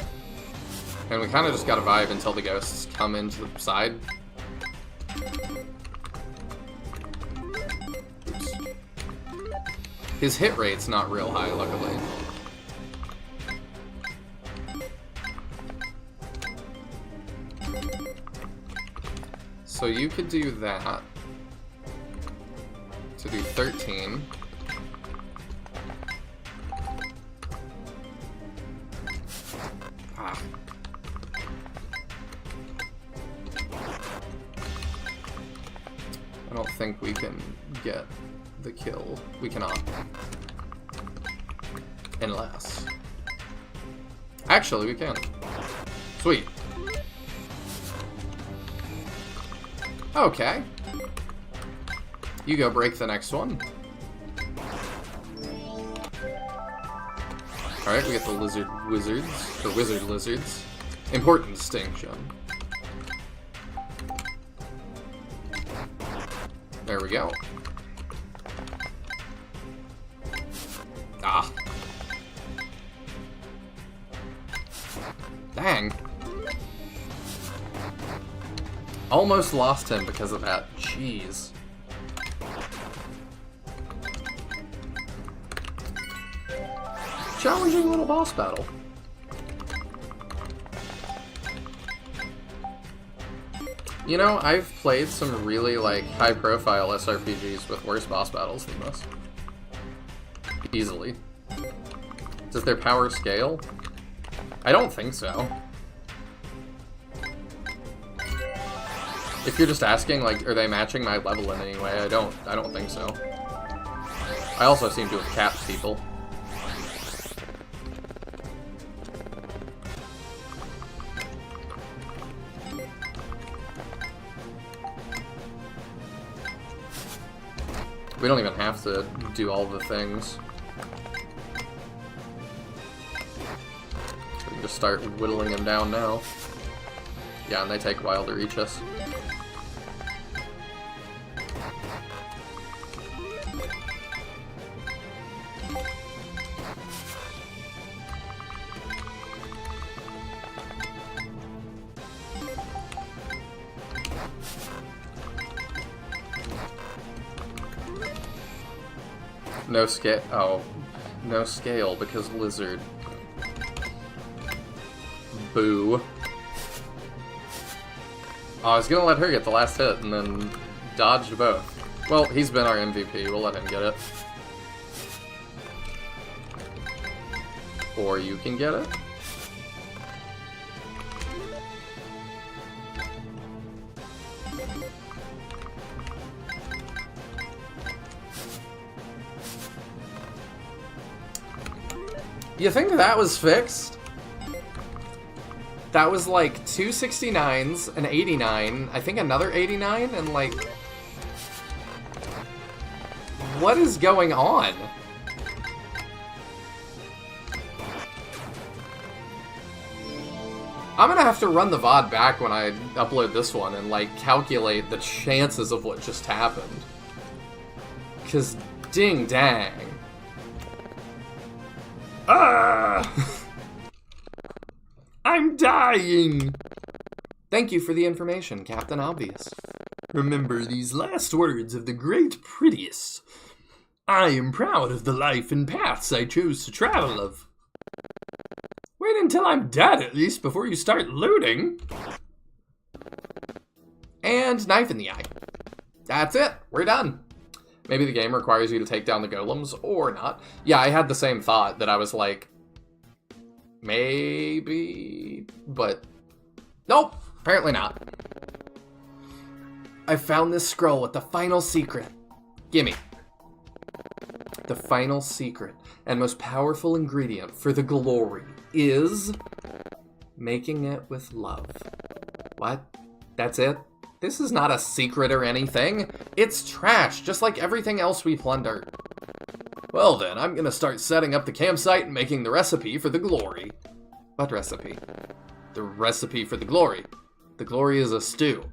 And we kinda just gotta vibe until the ghosts come into the side. Oops. His hit rate's not real high, luckily. So you could do that to do 13. Ah. I don't think we can get the kill. We cannot. Unless. Actually, we can. Sweet. Okay. You go break the next one. Alright, we get the lizard wizards, or wizard lizards. Important distinction. There we go. Ah. Dang. Almost lost him because of that. Jeez. Challenging little boss battle. You know, I've played some really, like, high-profile SRPGs with worse boss battles than this. Easily. Does their power scale? I don't think so. If you're just asking, like, are they matching my level in any way? I don't think so. I also seem to have capped people. We don't even have to do all the things. We can just start whittling them down now. Yeah, and they take a while to reach us. No scale. Oh, no scale because lizard. Boo. Oh, I was gonna let her get the last hit and then dodged both. Well, he's been our MVP. We'll let him get it. Or you can get it. You think that was fixed? That was like 2 69s, an 89, I think another 89, and like... What is going on? I'm gonna have to run the VOD back when I upload this one and like calculate the chances of what just happened. 'Cause ding dang. Ah! I'm dying! Thank you for the information, Captain Obvious. Remember these last words of the great Prettiest. I am proud of the life and paths I chose to travel of. Wait until I'm dead, at least, before you start looting. And knife in the eye. That's it. We're done. Maybe the game requires you to take down the golems, or not. Yeah, I had the same thought that I was like, maybe, but nope, apparently not. I found this scroll with the final secret. Gimme. The final secret and most powerful ingredient for the glory is making it with love. What? That's it? This is not a secret or anything. It's trash, just like everything else we plunder. Well then, I'm gonna start setting up the campsite and making the recipe for the glory. What recipe? The recipe for the glory. The glory is a stew.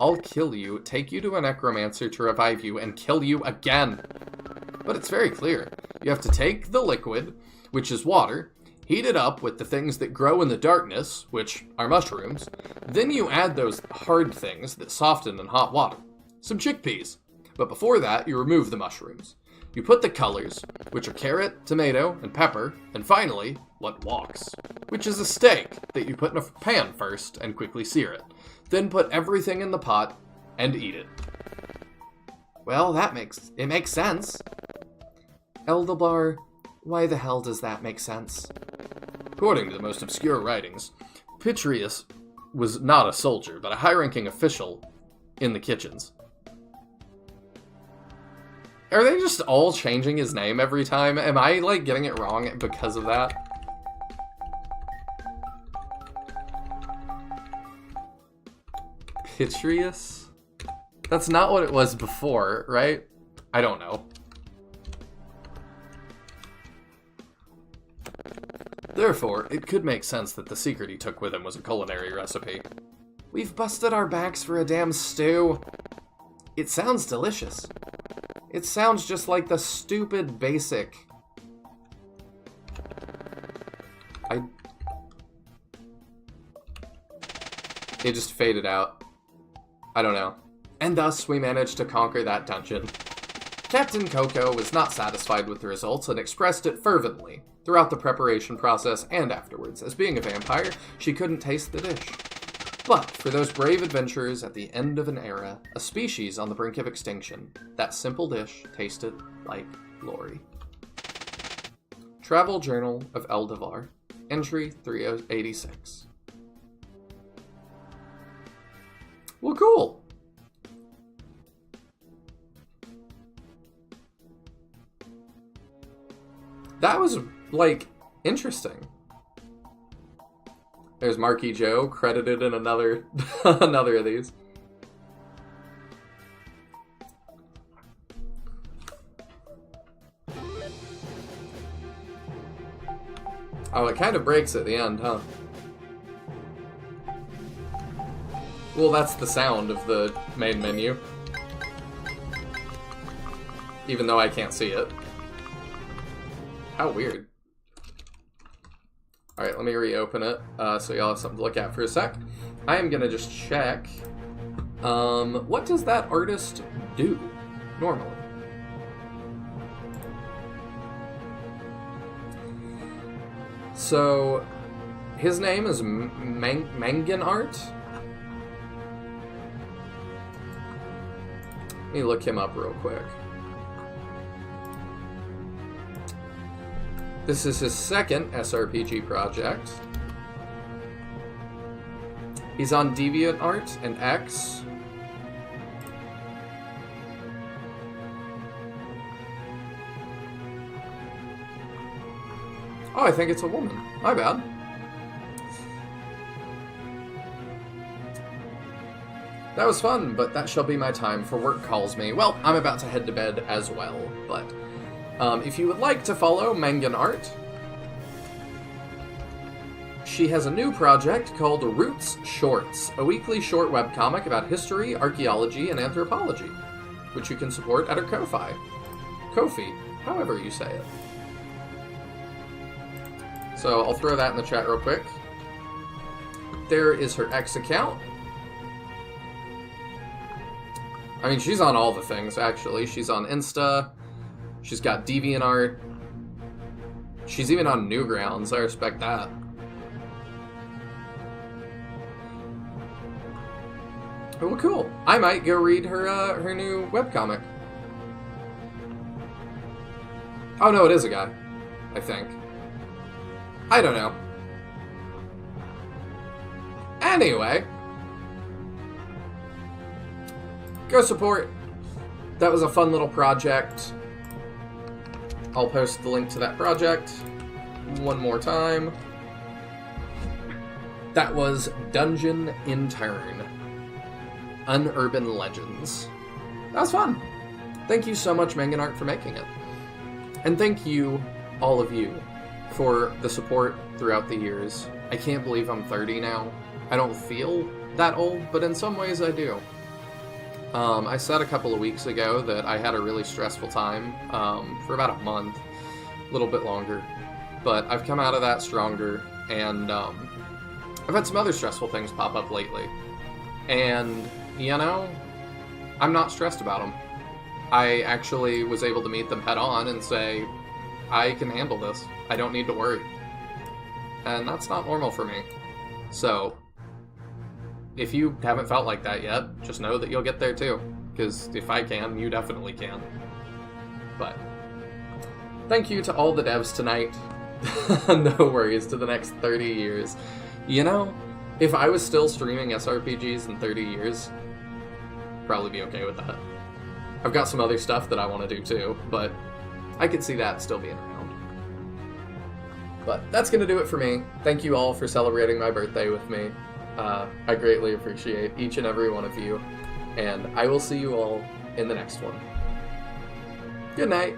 I'll kill you, take you to a necromancer to revive you, and kill you again. But it's very clear. You have to take the liquid, which is water, heat it up with the things that grow in the darkness, which are mushrooms. Then you add those hard things that soften in hot water. Some chickpeas. But before that, you remove the mushrooms. You put the colors, which are carrot, tomato, and pepper, and finally, what walks, which is a steak that you put in a pan first and quickly sear it. Then put everything in the pot and eat it. Well, it makes sense. Eldabar, why the hell does that make sense? According to the most obscure writings, Pitreus was not a soldier, but a high-ranking official in the kitchens. Are they just all changing his name every time? Am I, like, getting it wrong because of that? Pitreus? That's not what it was before, right? I don't know. Therefore, it could make sense that the secret he took with him was a culinary recipe. We've busted our backs for a damn stew. It sounds delicious. It sounds just like the stupid basic. It just faded out. I don't know. And thus, we managed to conquer that dungeon. Captain Coco was not satisfied with the results and expressed it fervently throughout the preparation process and afterwards. As being a vampire, she couldn't taste the dish. But for those brave adventurers at the end of an era, a species on the brink of extinction, that simple dish tasted like glory. Travel Journal of Eldavar, entry 386. Well, cool. That was, like, interesting. There's Marky Joe, credited in another another of these. Oh, it kind of breaks at the end, huh? Well, that's the sound of the main menu. Even though I can't see it. How weird. Alright, let me reopen it, so y'all have something to look at for a sec. I am gonna just check, what does that artist do, normally? So, his name is Mangan Art. Let me look him up real quick. This is his second SRPG project. He's on DeviantArt and X. Oh, I think it's a woman. My bad. That was fun, but that shall be my time, for work calls me. Well, I'm about to head to bed as well, but if you would like to follow Mangan Art, she has a new project called Roots Shorts, a weekly short webcomic about history, archaeology, and anthropology, which you can support at her Ko-Fi. Ko-Fi, however you say it. So I'll throw that in the chat real quick. there is her X account. I mean, she's on all the things, actually. She's on Insta. She's got DeviantArt. She's even on Newgrounds. I respect that. Well, cool. I might go read her new webcomic. Oh, no, it is a guy. I think. I don't know. Anyway. Go support. That was a fun little project. I'll post the link to that project one more time. That was Dungeon Intern. Unurban Legends. That was fun. Thank you so much, Manganart, for making it. And thank you, all of you, for the support throughout the years. I can't believe I'm 30 now. I don't feel that old, but in some ways I do. I said a couple of weeks ago that I had a really stressful time for about a month, a little bit longer. But I've come out of that stronger, and I've had some other stressful things pop up lately. And, you know, I'm not stressed about them. I actually was able to meet them head on and say, I can handle this. I don't need to worry. And that's not normal for me. So, if you haven't felt like that yet, just know that you'll get there too. Because if I can, you definitely can. But, thank you to all the devs tonight. No worries to the next 30 years. You know, if I was still streaming SRPGs in 30 years, I'd probably be okay with that. I've got some other stuff that I want to do too, but I could see that still being around. But that's going to do it for me. Thank you all for celebrating my birthday with me. I greatly appreciate each and every one of you, and I will see you all in the next one. Good night.